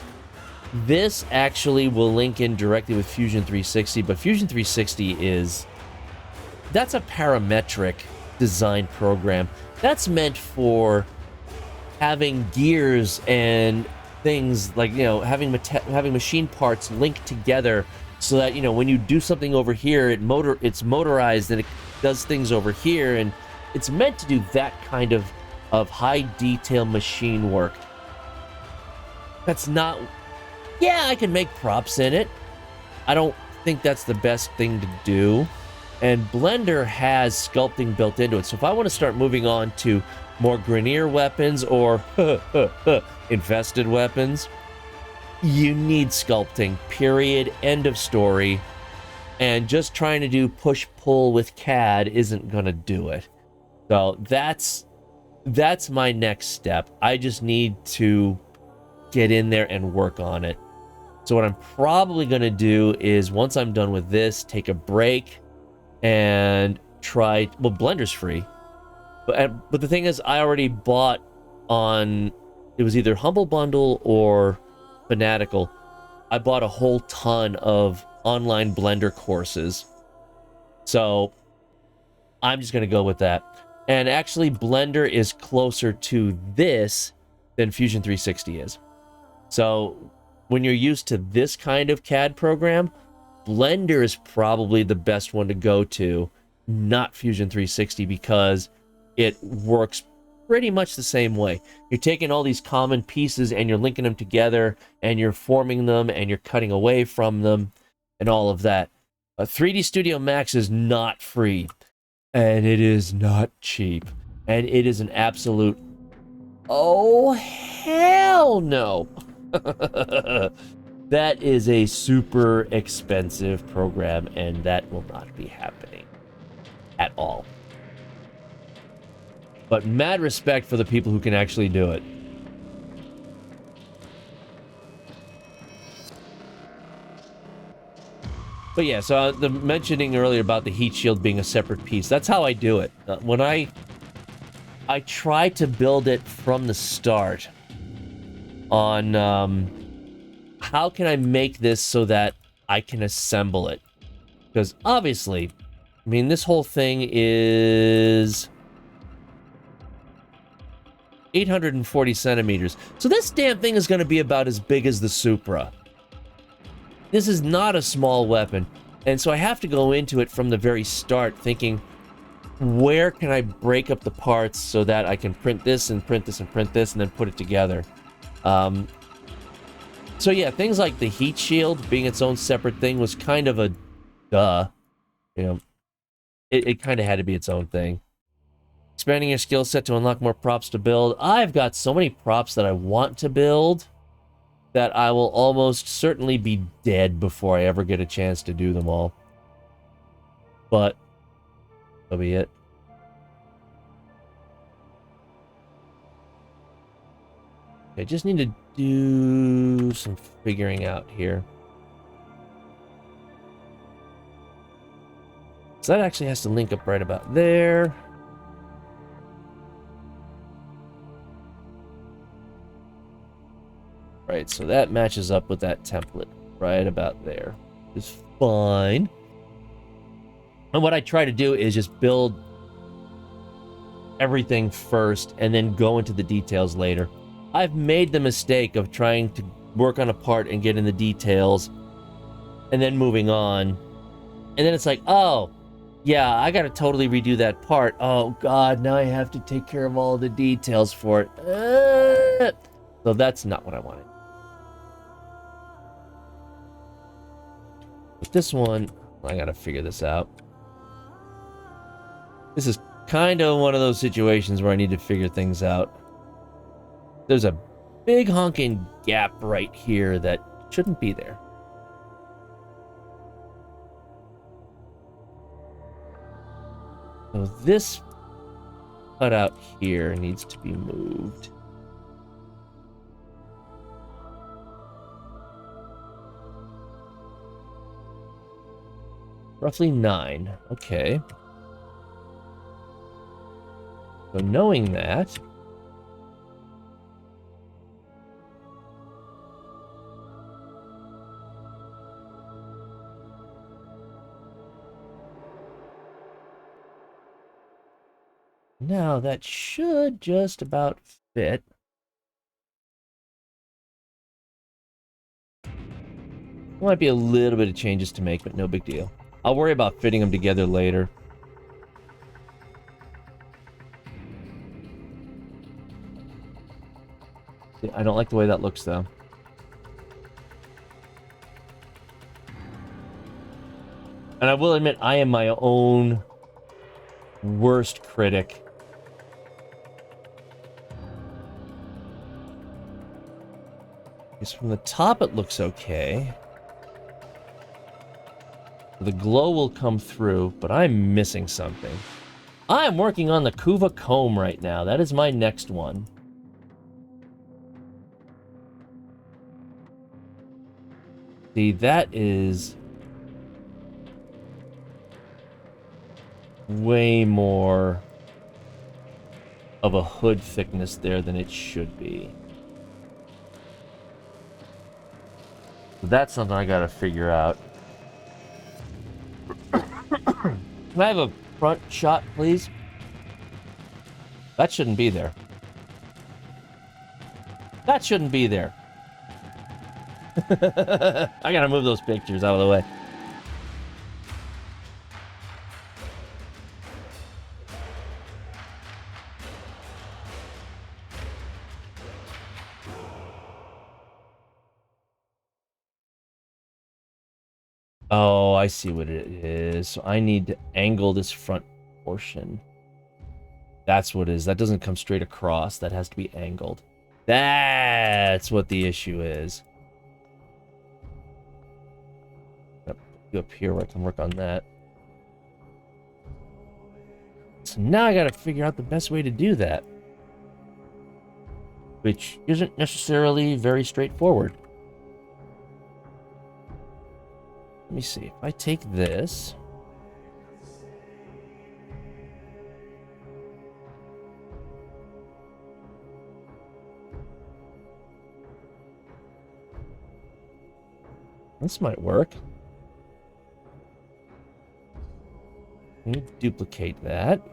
This actually will link in directly with Fusion 360, but Fusion 360 that's a parametric design program. That's meant for having gears and things like, you know, having machine parts linked together so that, you know, when you do something over here, it's motorized and it does things over here, and it's meant to do that kind of high detail machine work. That's not... Yeah, I can make props in it. I don't think that's the best thing to do. And Blender has sculpting built into it. So if I want to start moving on to more Grineer weapons or infested weapons, you need sculpting, period, end of story. And just trying to do push-pull with CAD isn't going to do it. So that's my next step. I just need to get in there and work on it. So what I'm probably going to do is, once I'm done with this, take a break and try... Well, Blender's free. But the thing is, I already bought on... It was either Humble Bundle or Fanatical. I bought a whole ton of online Blender courses. So I'm just going to go with that. And actually, Blender is closer to this than Fusion 360 is. So when you're used to this kind of CAD program, Blender is probably the best one to go to, not Fusion 360, because it works pretty much the same way. You're taking all these common pieces and you're linking them together, and you're forming them, and you're cutting away from them, and all of that. 3D Studio Max is not free, and it is not cheap, and it is an absolute... Oh, hell no! That is a super expensive program, and that will not be happening at all. But mad respect for the people who can actually do it. But yeah, so the mentioning earlier about the heat shield being a separate piece, that's how I do it. When I try to build it from the start on how can I make this so that I can assemble it? Because obviously, I mean, this whole thing is 840 centimeters. So this damn thing is going to be about as big as the Supra. This is not a small weapon. And so I have to go into it from the very start thinking, where can I break up the parts so that I can print this and print this and print this and then put it together? So yeah, things like the heat shield being its own separate thing was kind of a duh. You know, it kind of had to be its own thing. Expanding your skill set to unlock more props to build. I've got so many props that I want to build that I will almost certainly be dead before I ever get a chance to do them all. But that'll be it. I just need to do some figuring out here. So that actually has to link up right about there. Right, so that matches up with that template right about there. It's fine. And what I try to do is just build everything first and then go into the details later. I've made the mistake of trying to work on a part and get in the details and then moving on. And then it's like, oh, yeah, I gotta totally redo that part. Oh, God, now I have to take care of all the details for it. So that's not what I wanted. With this one, I gotta figure this out. This is kind of one of those situations where I need to figure things out. There's a big honking gap right here that shouldn't be there. So this cutout here needs to be moved. Roughly 9. Okay. So knowing that, now that should just about fit. Might be a little bit of changes to make, but no big deal. I'll worry about fitting them together later. I don't like the way that looks, though. And I will admit, I am my own worst critic. Because from the top it looks okay. The glow will come through, but I'm missing something. I'm working on the Kuva comb right now. That is my next one. See, that is way more of a hood thickness there than it should be. So that's something I gotta figure out. Can I have a front shot, please? That shouldn't be there. That shouldn't be there. I gotta move those pictures out of the way. Oh, I see what it is. So I need to angle this front portion. That's what it is. That doesn't come straight across. That has to be angled. That's what the issue is. Up here where I can work on that. So now I gotta figure out the best way to do that. Which isn't necessarily very straightforward. Let me see. If I take this... This might work. Let me duplicate that.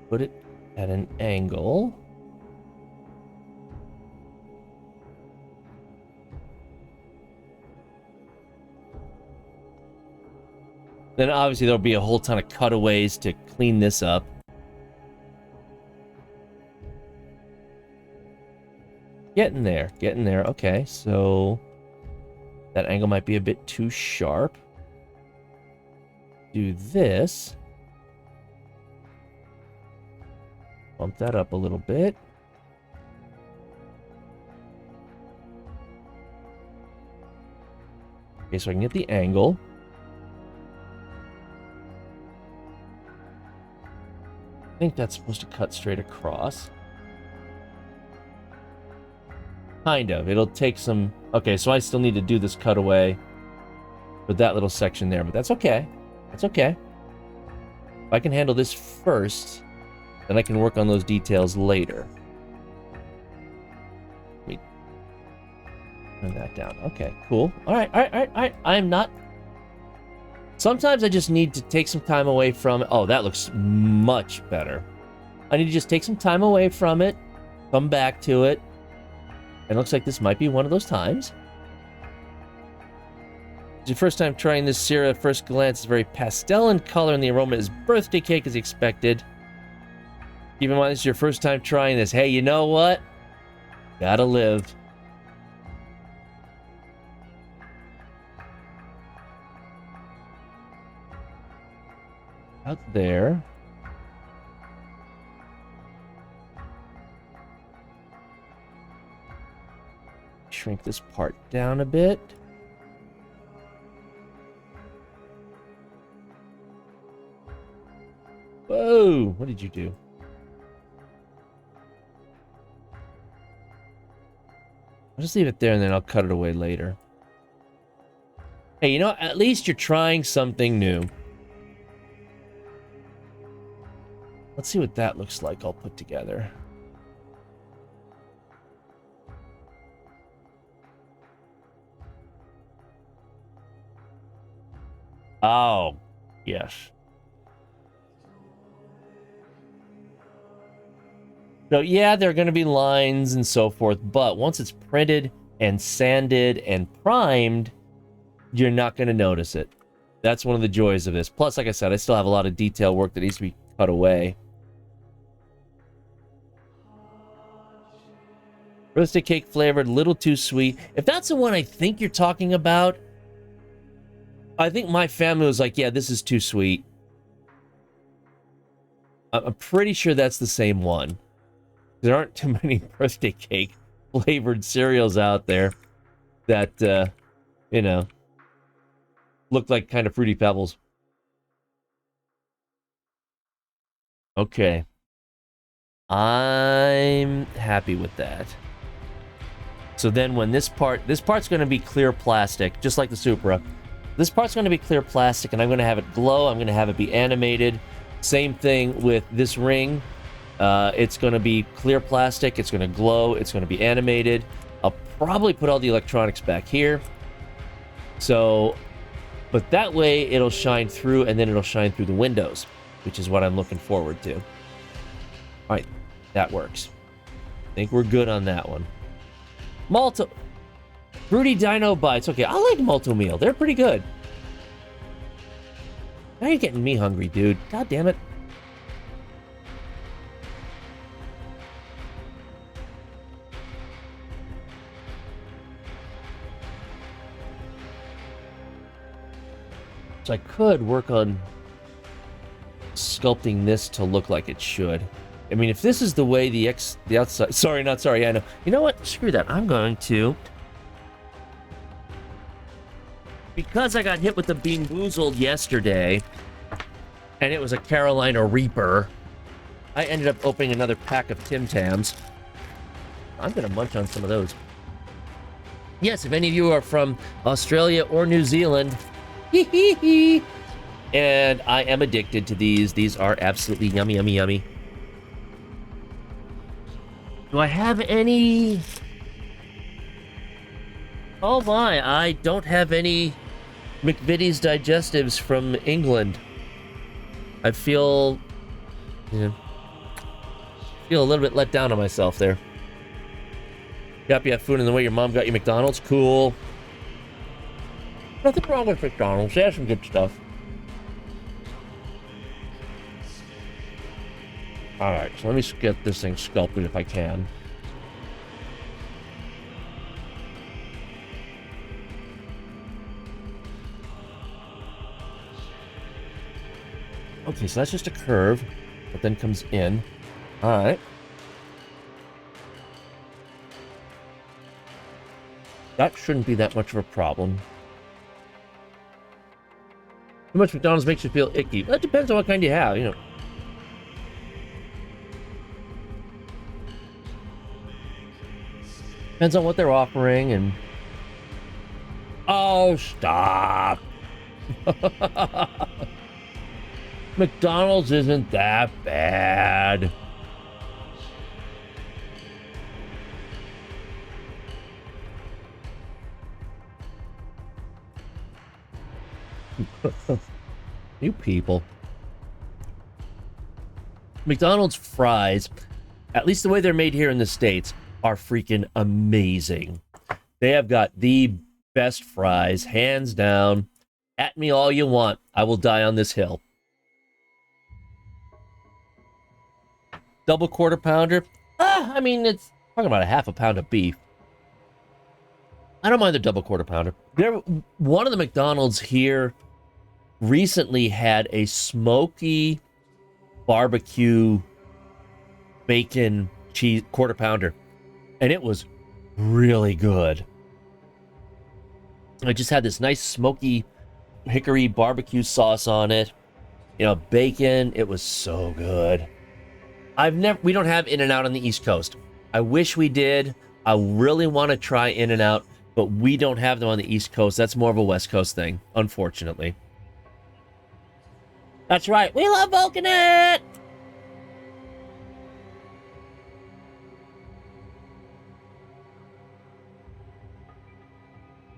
Put it at an angle. Then obviously there'll be a whole ton of cutaways to clean this up. Getting there, getting there. Okay, so that angle might be a bit too sharp. Do this. Bump that up a little bit. Okay, so I can get the angle. I think that's supposed to cut straight across. Kind of. It'll take some... Okay, so I still need to do this cutaway with that little section there, but that's okay. That's okay. If I can handle this first, then I can work on those details later. Let me turn that down. Okay, cool. All right. I'm not... Sometimes I just need to take some time away from it. Oh, that looks much better. I need to just take some time away from it, come back to it. And it looks like this might be one of those times. It's your first time trying this syrup. At first glance, it's very pastel in color, and the aroma is birthday cake as expected. Keep in mind, this is your first time trying this. Hey, you know what? Gotta live. Out there. Shrink this part down a bit. Whoa! What did you do? I'll just leave it there and then I'll cut it away later. Hey, you know, at least you're trying something new. Let's see what that looks like all put together. Oh, yes. So yeah, there are going to be lines and so forth, but once it's printed and sanded and primed, you're not going to notice it. That's one of the joys of this. Plus, like I said, I still have a lot of detail work that needs to be cut away. Birthday cake flavored, little too sweet. If that's the one I think you're talking about, I think my family was like, yeah, this is too sweet. I'm pretty sure that's the same one. There aren't too many birthday cake flavored cereals out there that, you know, look like kind of Fruity Pebbles. Okay. I'm happy with that. So then when this part's going to be clear plastic, just like the Supra. This part's going to be clear plastic, and I'm going to have it glow. I'm going to have it be animated. Same thing with this ring. It's going to be clear plastic. It's going to glow. It's going to be animated. I'll probably put all the electronics back here. So, but that way it'll shine through, and then it'll shine through the windows, which is what I'm looking forward to. All right, that works. I think we're good on that one. Malto... Fruity Dino Bites. Okay, I like Malto Meal. They're pretty good. Now you're getting me hungry, dude. God damn it. So I could work on sculpting this to look like it should. I mean, if this is the way the outside... Sorry, not sorry, I know. You know what? Screw that. I'm going to... Because I got hit with the Bean Boozled yesterday, and it was a Carolina Reaper, I ended up opening another pack of Tim Tams. I'm going to munch on some of those. Yes, if any of you are from Australia or New Zealand, and I am addicted to these. These are absolutely yummy, yummy, yummy. Do I have any? Oh my, I don't have any McVitie's digestives from England. I feel a little bit let down on myself there. Yep, you have food in the way your mom got you McDonald's. Cool. Nothing wrong with McDonald's. They have some good stuff. Alright, so let me get this thing sculpted if I can. Okay, so that's just a curve that then comes in. Alright. That shouldn't be that much of a problem. Too much McDonald's makes you feel icky. Well, it depends on what kind you have, you know. Depends on what they're offering and... Oh, stop! McDonald's isn't that bad. You people. McDonald's fries, at least the way they're made here in the States, are freaking amazing. They have got the best fries, hands down. At me all you want. I will die on this hill. Double quarter pounder. I mean, it's talking about a half a pound of beef. I don't mind the double quarter pounder. One of the McDonald's here recently had a smoky barbecue bacon cheese quarter pounder, and it was really good. I just had this nice smoky hickory barbecue sauce on it, you know, bacon. It was so good. We don't have In-N-Out on the East Coast. I wish we did. I really want to try In-N-Out, but we don't have them on the East Coast. That's more of a West Coast thing, unfortunately. That's right. We love Vulcanet!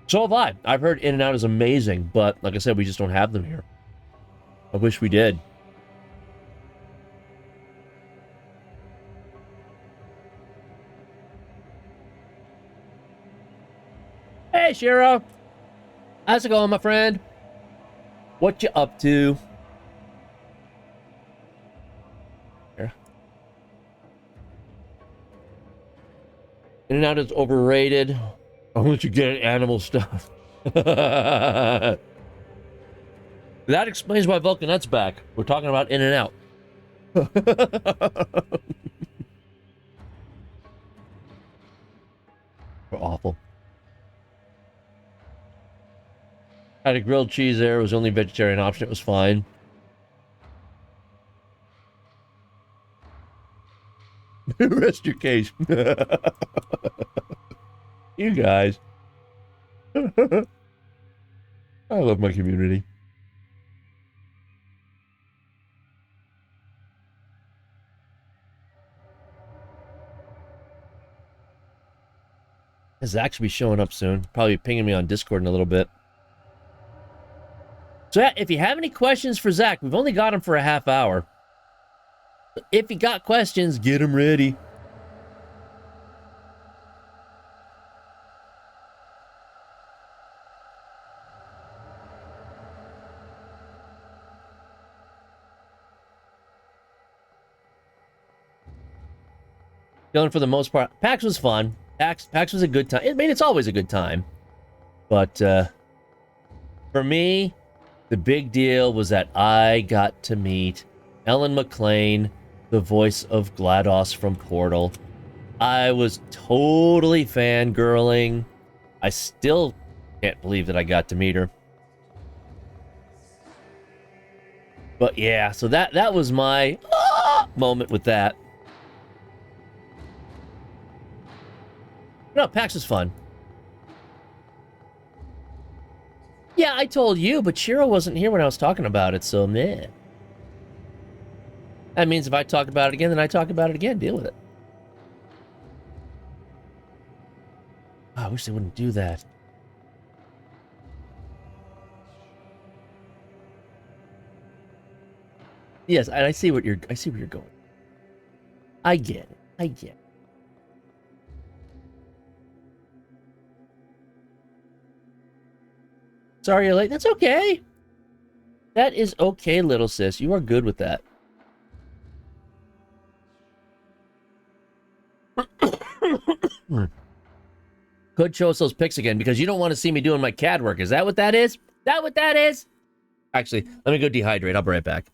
So have I. I've heard In-N-Out is amazing, but like I said, we just don't have them here. I wish we did. Hey, Shiro. How's it going, my friend? What you up to? Here. In-N-Out is overrated. I'll let you get animal stuff. That explains why Vulcanet's back. We're talking about In-N-Out. We're awful. Had a grilled cheese there. It was the only vegetarian option. It was fine. Rest your case. You guys. I love my community. Zach should be showing up soon. Probably pinging me on Discord in a little bit. So yeah, if you have any questions for Zach, we've only got him for a half hour. If you got questions, get them ready. Going for the most part. PAX was fun. PAX was a good time. I mean, it's always a good time. But for me, the big deal was that I got to meet Ellen McLean, the voice of GLaDOS from Portal. I was totally fangirling. I still can't believe that I got to meet her. But yeah, so that was my moment with that. No, PAX was fun. Yeah, I told you, but Shiro wasn't here when I was talking about it, so meh. That means if I talk about it again, then I talk about it again. Deal with it. Oh, I wish they wouldn't do that. Yes, and I see where you're going. I get it. I get it. Sorry you're late. That's okay. That is okay, little sis. You are good with that. Could show us those pics again because you don't want to see me doing my CAD work. Is that what that is? Is that what that is? Actually, let me go dehydrate. I'll be right back.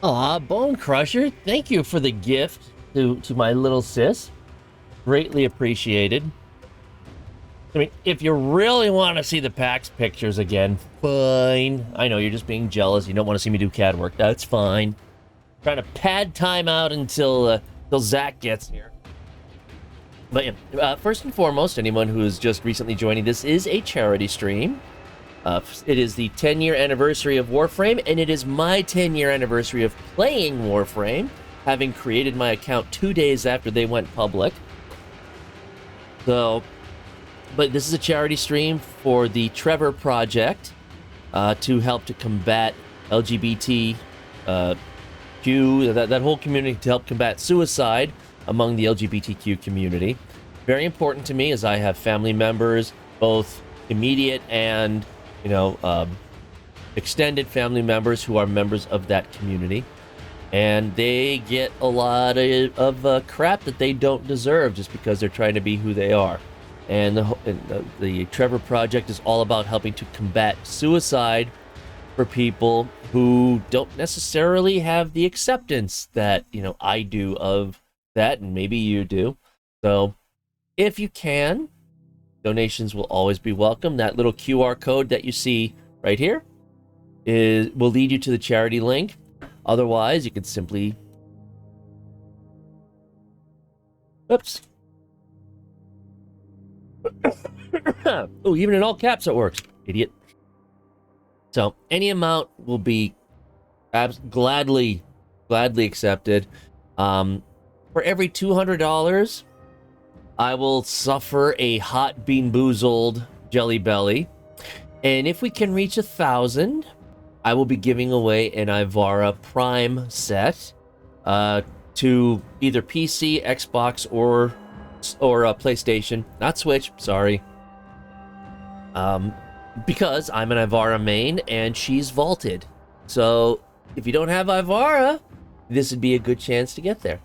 Aw, Bone Crusher, thank you for the gift to my little sis. Greatly appreciated. I mean, if you really want to see the PAX pictures again, fine. I know you're just being jealous. You don't want to see me do CAD work. That's fine. Trying to pad time out until Zach gets here. But yeah, first and foremost, anyone who is just recently joining, this is a charity stream. It is the 10-year anniversary of Warframe, and it is my 10-year anniversary of playing Warframe, having created my account 2 days after they went public. So, but this is a charity stream for the Trevor Project to help to combat LGBTQ, that whole community, to help combat suicide among the LGBTQ community. Very important to me as I have family members, both immediate and extended family members who are members of that community, and they get a lot of crap that they don't deserve just because they're trying to be who they are. And the Trevor Project is all about helping to combat suicide for people who don't necessarily have the acceptance that I do of that, and maybe you do. So if you can, donations will always be welcome. That little QR code that you see right here will lead you to the charity link. Otherwise, you can simply... Oops. Oh, even in all caps it works. Idiot. So, any amount will be gladly accepted. For every $200... I will suffer a hot bean boozled jelly belly. And if we can reach 1,000, I will be giving away an Ivara Prime set to either PC, Xbox, or PlayStation. Not Switch, sorry. Because I'm an Ivara main and she's vaulted. So if you don't have Ivara, this would be a good chance to get there.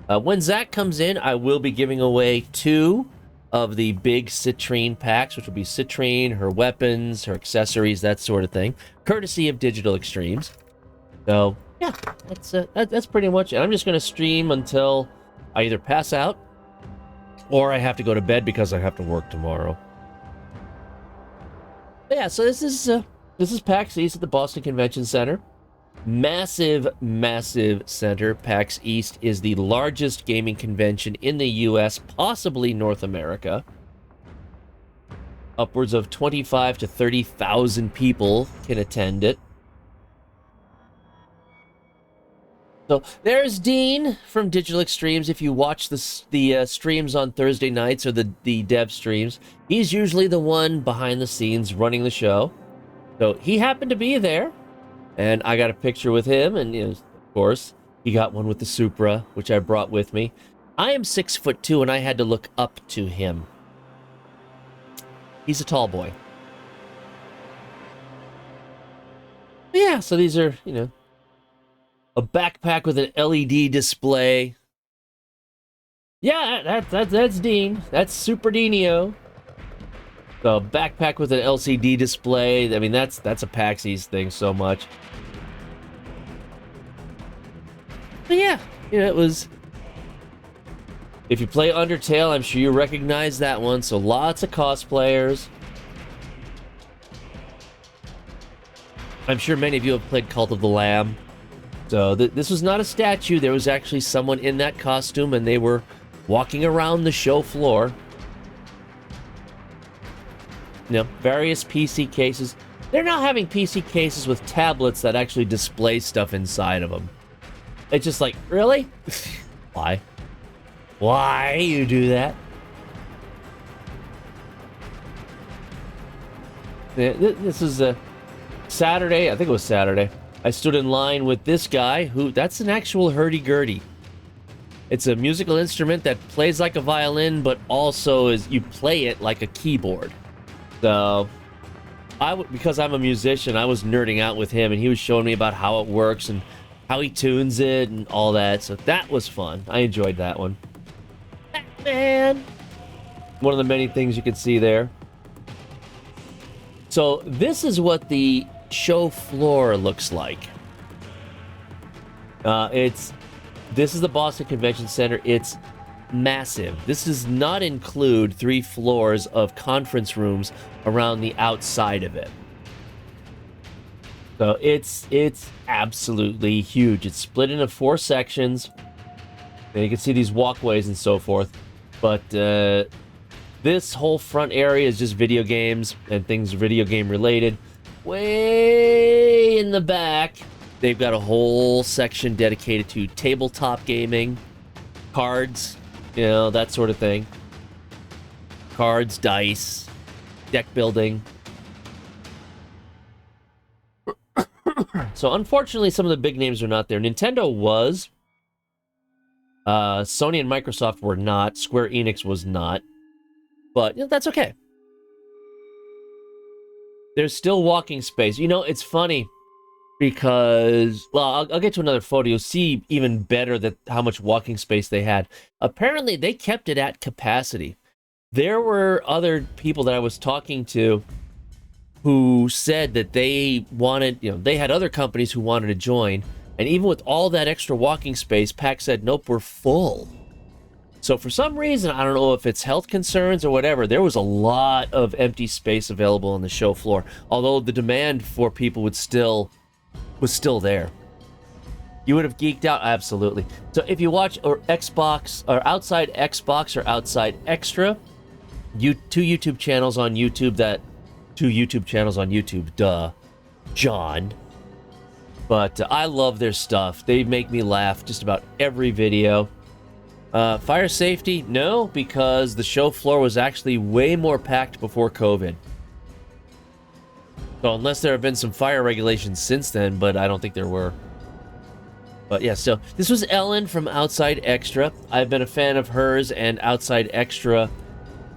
When Zach comes in, I will be giving away 2 of the big Citrine packs, which will be Citrine, her weapons, her accessories, that sort of thing, courtesy of Digital Extremes. So, yeah, that's pretty much it. I'm just going to stream until I either pass out or I have to go to bed because I have to work tomorrow. But yeah, so this is PAX East at the Boston Convention Center. Massive, massive center. PAX East is the largest gaming convention in the U.S., possibly North America. Upwards of 25 to 30,000 people can attend it. So there's Dean from Digital Extremes. If you watch the streams on Thursday nights or the dev streams, he's usually the one behind the scenes running the show. So he happened to be there, and I got a picture with him, and of course, he got one with the Supra, which I brought with me. I am 6'2", and I had to look up to him. He's a tall boy. Yeah, so these are, a backpack with an LED display. Yeah, that's Dean. That's Super Dinio. So backpack with an LCD display. I mean, that's a PAX East thing so much. But yeah, it was. If you play Undertale, I'm sure you recognize that one. So lots of cosplayers. I'm sure many of you have played Cult of the Lamb. So this was not a statue. There was actually someone in that costume, and they were walking around the show floor. Various PC cases. They're now having PC cases with tablets that actually display stuff inside of them. It's just like, really? Why? Why you do that? This is a Saturday. I think it was Saturday. I stood in line with this guy that's an actual hurdy-gurdy. It's a musical instrument that plays like a violin, but also you play it like a keyboard. So, because I'm a musician, I was nerding out with him, and he was showing me about how it works and how he tunes it and all that. So that was fun. I enjoyed that one. Batman! One of the many things you can see there. So this is what the show floor looks like. This is the Boston Convention Center. It's massive. This does not include 3 floors of conference rooms around the outside of it. So it's absolutely huge. It's split into 4 sections. And you can see these walkways and so forth. But this whole front area is just video games and things video game related. Way in the back, they've got a whole section dedicated to tabletop gaming, cards, that sort of thing. Cards, dice, deck building. So unfortunately, some of the big names are not there. Nintendo was. Sony and Microsoft were not. Square Enix was not. But that's okay. There's still walking space. It's funny because, well, I'll get to another photo. You'll see even better how much walking space they had. Apparently, they kept it at capacity. There were other people that I was talking to who said that they wanted, they had other companies who wanted to join. And even with all that extra walking space, PAX said, nope, we're full. So for some reason, I don't know if it's health concerns or whatever, there was a lot of empty space available on the show floor. Although the demand for people was still there. You would have geeked out? Absolutely. So if you watch Xbox or Outside Xbox or Outside Extra, 2 YouTube channels on YouTube duh, John. But I love their stuff. They make me laugh just about every video. Fire safety? No, because the show floor was actually way more packed before COVID. So unless there have been some fire regulations since then, but I don't think there were. But yeah, so this was Ellen from Outside Extra. I've been a fan of hers and Outside Extra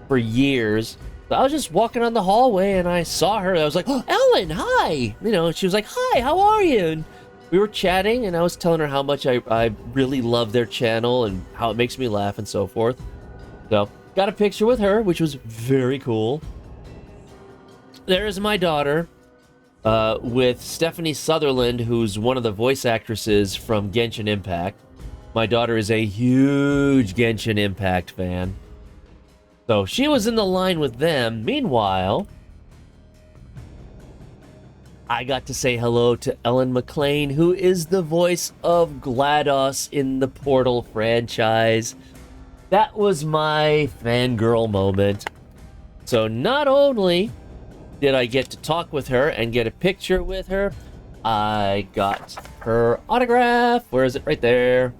for years. So I was just walking on the hallway and I saw her. I was like, oh, Ellen, hi! She was like, hi, how are you? And we were chatting, and I was telling her how much I really love their channel and how it makes me laugh and so forth. So, got a picture with her, which was very cool. There's my daughter with Stephanie Sutherland, who's one of the voice actresses from Genshin Impact. My daughter is a huge Genshin Impact fan. So she was in the line with them. Meanwhile, I got to say hello to Ellen McLean, who is the voice of GLaDOS in the Portal franchise. That was my fangirl moment. So not only did I get to talk with her and get a picture with her, I got her autograph. Where is it? Right there.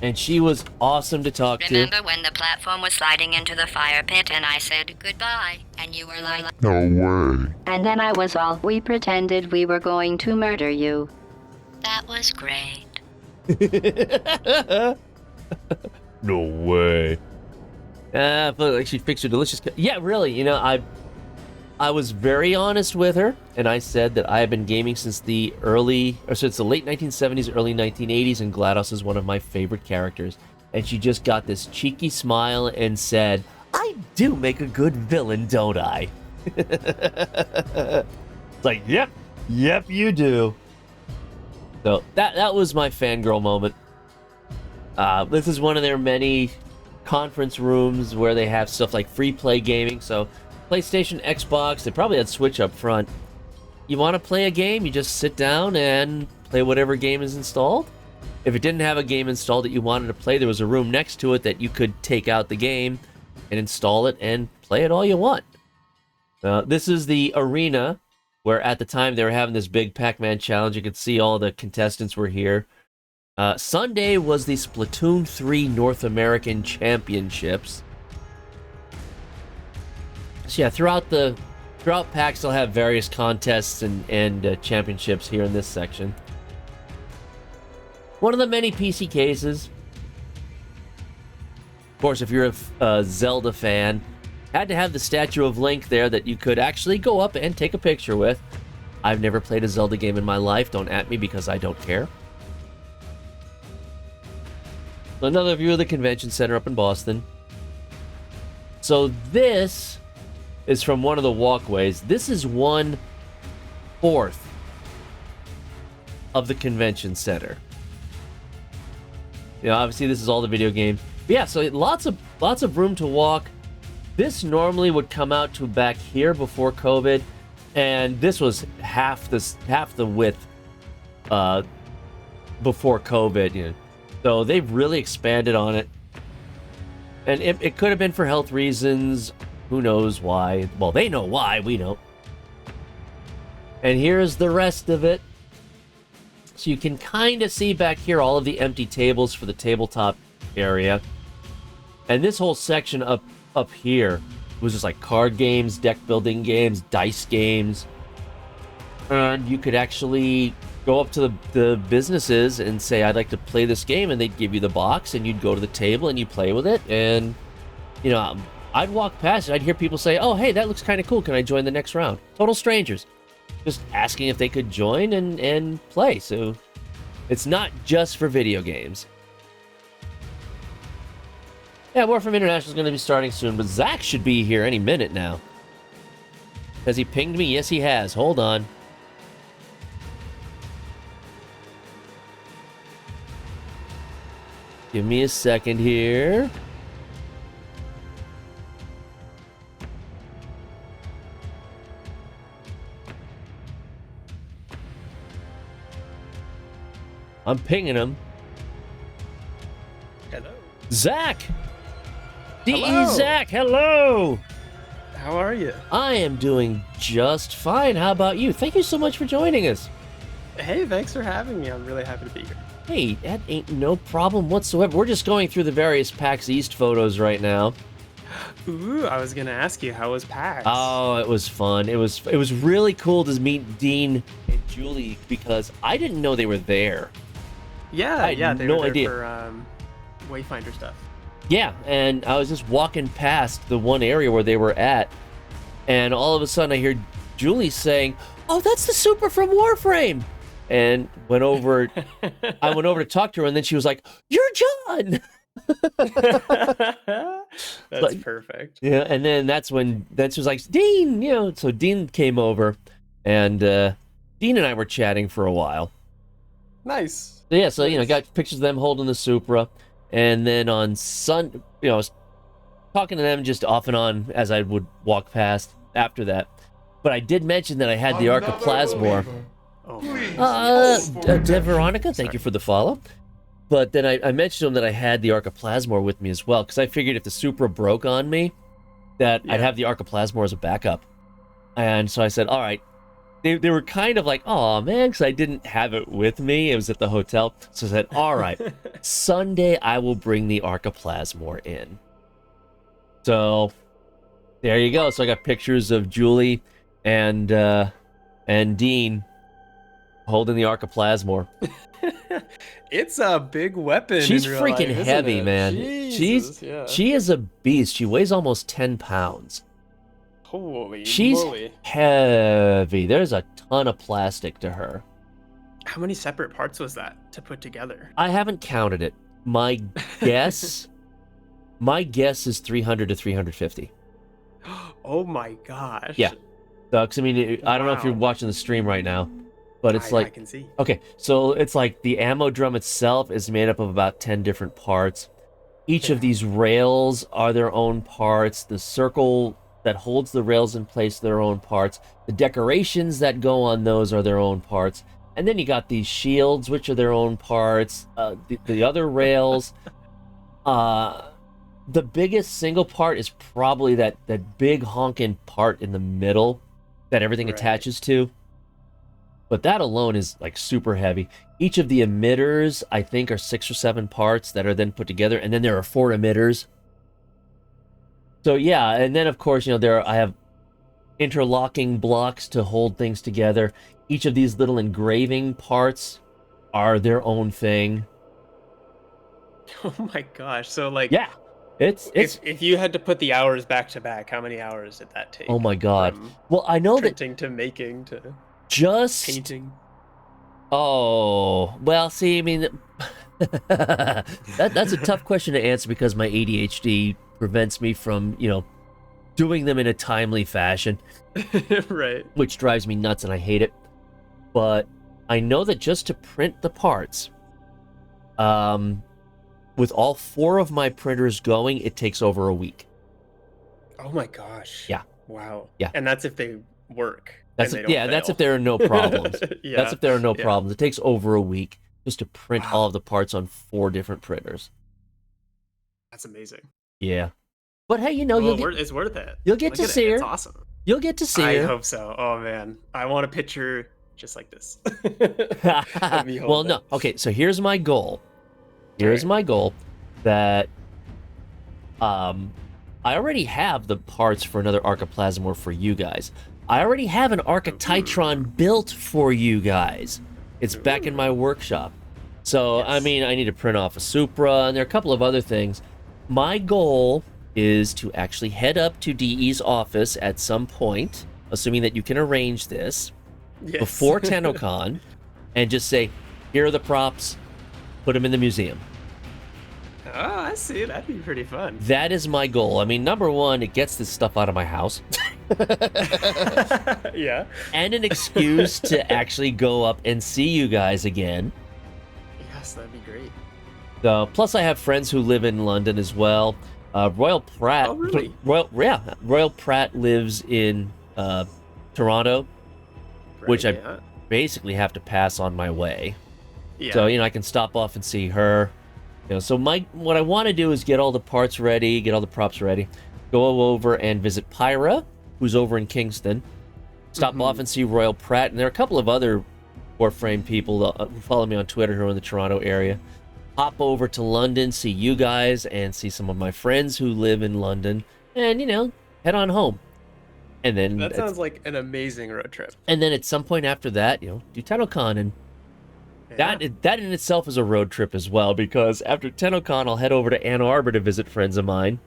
And she was awesome to talk to. Remember when the platform was sliding into the fire pit and I said goodbye, and you were like, No way. and then I was all, we pretended we were going to murder you. That was great. No way. I feel like she fixed her delicious. Yeah, really. You know, I was very honest with her, and I said that I have been gaming since the late 1970s, early 1980s, and GLaDOS is one of my favorite characters. And she just got this cheeky smile and said, "I do make a good villain, don't I?" It's like, yep, you do. So that was my fangirl moment. This is one of their many conference rooms where they have stuff like free play gaming. So PlayStation, Xbox, they probably had Switch up front. You want to play a game, you just sit down and play whatever game is installed. If it didn't have a game installed that you wanted to play, there was a room next to it that you could take out the game and install it and play it all you want. This is the arena where at the time they were having this big Pac-Man challenge. You could see all the contestants were here. Sunday was the Splatoon 3 North American Championships. So yeah, throughout PAX they'll have various contests and championships here in this section. One of the many PC cases. Of course, if you're a Zelda fan, had to have the statue of Link there that you could actually go up and take a picture with. I've never played a Zelda game in my life. Don't at me because I don't care. Another view of the convention center up in Boston. So this is from one of the walkways. This is 1/4 of the convention center. You know, obviously this is all the video game. But yeah, so lots of room to walk. This normally would come out to back here before COVID, and this was half the width before COVID. You know. So they've really expanded on it. And it could have been for health reasons. Who knows why? Well, they know why. We know. And here's the rest of it. So you can kind of see back here all of the empty tables for the tabletop area. And this whole section up here was just like card games, deck building games, dice games. And you could actually go up to the businesses and say, I'd like to play this game, and they'd give you the box, and you'd go to the table and you play with it. And, you know, I'd walk past it, I'd hear people say, oh, hey, that looks kind of cool, can I join the next round? Total strangers. Just asking if they could join and play. So it's not just for video games. Yeah, Warframe International is going to be starting soon, but Zach should be here any minute now. Has he pinged me? Yes, he has. Hold on. Give me a second here. I'm pinging him. Hello. Zach! Hello. Zach, hello! How are you? I am doing just fine. How about you? Thank you so much for joining us. Hey, thanks for having me. I'm really happy to be here. Hey, that ain't no problem whatsoever. We're just going through the various PAX East photos right now. Ooh, I was gonna ask you, how was PAX? Oh, it was fun. It was really cool to meet Dean and Julie because I didn't know they were there. Yeah, they no were there idea. for Wayfinder stuff. Yeah, and I was just walking past the one area where they were at, and all of a sudden I hear Julie saying, "Oh, that's the Super from Warframe," and I went over to talk to her, and then she was like, "You're John." That's Like, perfect. yeah, and then she was like, Dean, so Dean came over, and Dean and I were chatting for a while. Nice. So yeah, so Nice. got pictures of them holding the Supra, and then on I was talking to them just off and on as I would walk past after that. But I did mention that I had the Arca Another Plasmor. believer. Oh, Please. man. Veronica, thank you for the follow. But then I mentioned to him that I had the Arca Plasmor with me as well, because I figured if the Supra broke on me, that I'd have the Arca Plasmor as a backup. And so I said, all right. They were kind of like, oh man, because I didn't have it with me. It was at the hotel. So I said, all right, Sunday I will bring the Arca Plasmor in. So there you go. So I got pictures of Julie and Dean holding the Arca Plasmor. It's a big weapon. She's in real freaking life, isn't heavy, it? man. Jesus, She is a beast. She weighs almost 10 pounds. Holy She's moly. heavy. There's a ton of plastic to her. How many separate parts was that to put together? I haven't counted it. My guess is 300 to 350. Oh my gosh. Yeah. So, 'cause, I mean, I don't know if you're Wow. watching the stream right now, but it's I like, can see. okay, so it's like the ammo drum itself is made up of about 10 different parts. Each of these rails are their own parts. The circle that holds the rails in place, their own parts. The decorations that go on those are their own parts. And then you got these shields, which are their own parts. The other rails. The biggest single part is probably that big honking part in the middle that everything Right. attaches to. But that alone is like super heavy. Each of the emitters, I think, are 6 or 7 parts that are then put together, and then there are 4 emitters. So yeah, and then of course, I have interlocking blocks to hold things together. Each of these little engraving parts are their own thing. Oh my gosh. So like Yeah. It's if you had to put the hours back to back, how many hours did that take? oh my god. From Well, I know that printing to making to just painting. Oh, well, see, I mean, that's a tough question to answer because my ADHD prevents me from, doing them in a timely fashion, Right. which drives me nuts and I hate it. But I know that just to print the parts, with all 4 of my printers going, it takes over a week. Oh my gosh. Yeah. Wow. Yeah. And that's if they work. That's and if, they yeah, don't that's fail. if there are no problems. Yeah. That's if there are no Yeah. problems. It takes over a week just to print Wow. all of the parts on 4 different printers. That's amazing. Yeah. But hey, Well, it's worth it. you'll get Look to at it. see her. It's awesome. You'll get to see I her. hope so. Oh man, I want a picture just like this. Let me hold Well, it. no. Okay, so here's my goal. Here's Alright. my goal that I already have the parts for another Arca Plasmor for you guys. I already have an Arca Titron built for you guys. It's back in my workshop. So, I Yes. mean, I need to print off a Supra, and there are a couple of other things. My goal is to actually head up to DE's office at some point, assuming that you can arrange this, Yes. before TennoCon, and just say, here are the props, put them in the museum. Oh, I see. That'd be pretty fun. That is my goal. I mean, number one, it gets this stuff out of my house. Yeah. And an excuse to actually go up and see you guys again. Yes, that'd be great. Plus, I have friends who live in London as well. Royal Pratt. Oh, really? Royal Pratt lives in Toronto, which I Yeah. basically have to pass on my way. Yeah. So, I can stop off and see her. So what I want to do is get all the parts ready, get all the props ready, go over and visit Pyra, who's over in Kingston, stop off and see Royal Pratt, and there are a couple of other Warframe people who follow me on Twitter who are in the Toronto area. Hop over to London, see you guys, and see some of my friends who live in London, and, head on home. And then that sounds like an amazing road trip. and then at some point after that, do TennoCon, and Yeah. that in itself is a road trip as well, because after TennoCon, I'll head over to Ann Arbor to visit friends of mine,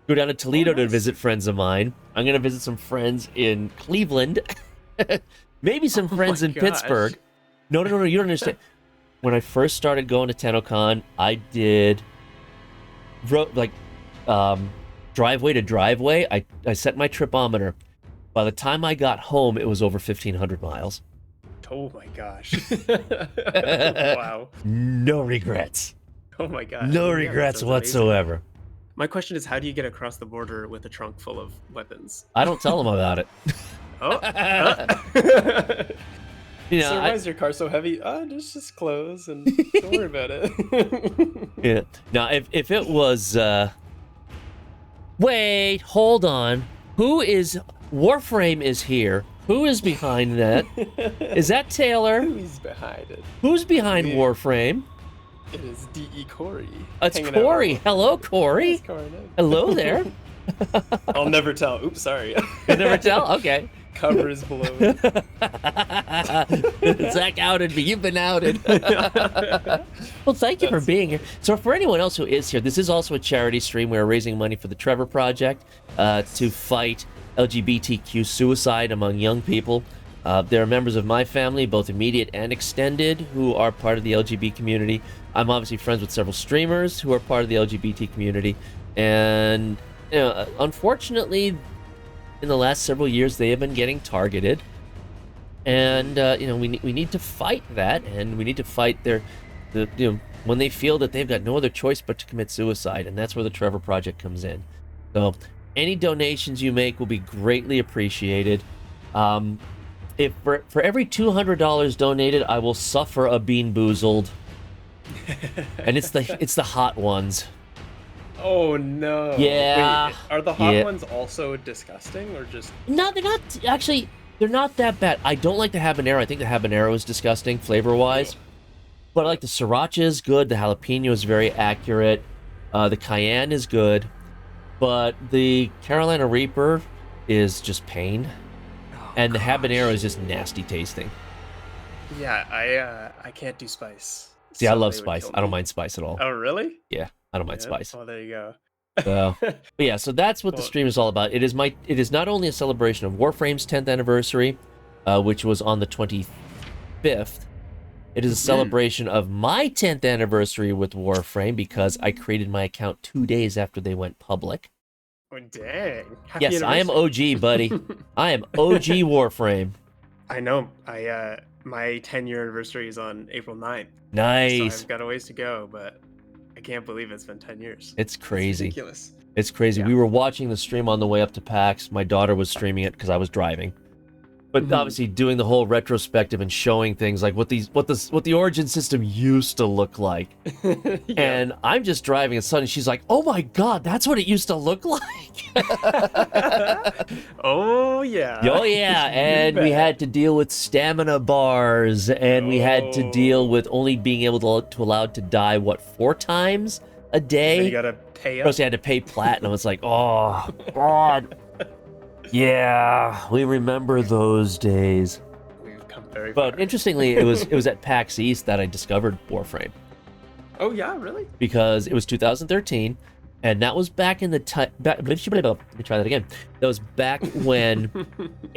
go down to Toledo to nice. visit friends of mine. I'm going to visit some friends in Cleveland, maybe some friends my in gosh. Pittsburgh. No, you don't understand. When I first started going to TennoCon, I did driveway to driveway. I set my tripometer. By the time I got home, it was over 1,500 miles. Oh my gosh. Wow. No regrets. Oh my gosh. No Yeah, that regrets sounds amazing. whatsoever. My question is, how do you get across the border with a trunk full of weapons? I don't tell them about it. Oh. You know, So why is your car so heavy? Just close and don't worry about it. yeah. Now, if it was, wait, hold on. Warframe is here. Who is behind that? Is that Taylor? Who's behind it? Who's behind Yeah. Warframe? It is D.E. Corey. It's hanging out Corey. all- Hello, Corey. Yes, Corey. Hello there. I'll never tell. Oops, sorry. You never tell? Okay. Cover is blown. Zach outed me. You've been outed. Well, thank you for being here. So for anyone else who is here, this is also a charity stream. We're raising money for the Trevor Project to fight LGBTQ suicide among young people. There are members of my family, both immediate and extended, who are part of the LGBT community. I'm obviously friends with several streamers who are part of the LGBT community. And, you know, unfortunately, in the last several years, they have been getting targeted. And, you know, we need to fight that, and we need to fight when they feel that they've got no other choice but to commit suicide, and that's where the Trevor Project comes in. So any donations you make will be greatly appreciated. If for every $200 donated, I will suffer a bean boozled, and it's the hot ones. Oh no. Yeah. Wait, are the hot Yeah. ones also disgusting or just? No, they're not. Actually, they're not that bad. I don't like the habanero. I think the habanero is disgusting flavor-wise. But I like the sriracha is good. The jalapeno is very accurate. The cayenne is good. But the Carolina Reaper is just pain. And the habanero is just nasty tasting. Yeah, I can't do spice. See, I love Somebody would spice. kill I don't me. mind spice at all. Oh really? Yeah, I don't mind Yeah. spice. Oh, there you go. So, but yeah, so that's what the Well- stream is all about. It is not only a celebration of Warframe's 10th anniversary, which was on the 25th. It is a celebration of my 10th anniversary with Warframe because I created my account 2 days after they went public. Oh dang. Happy Yes, I am anniversary. OG, buddy. I am OG Warframe. I know. My 10-year anniversary is on April 9th. Nice. So I've got a ways to go, but I can't believe it's been 10 years. It's crazy. Ridiculous. It's crazy. Yeah. We were watching the stream on the way up to PAX. My daughter was streaming it because I was driving. But obviously doing the whole retrospective and showing things like what the origin system used to look like. Yeah. And I'm just driving and suddenly she's like, "Oh my god, that's what it used to look like." Oh yeah. Oh yeah, and we had to deal with stamina bars, and we had to deal with only being able to allowed to die 4 times a day. You gotta pay up. Plus, you had to pay platinum. It's like, oh god. Yeah, we remember those days. We've come very But far. interestingly, it was at PAX East that I discovered Warframe Oh yeah, really? because it was 2013, and that was back in the time. Let me try that again. That was back when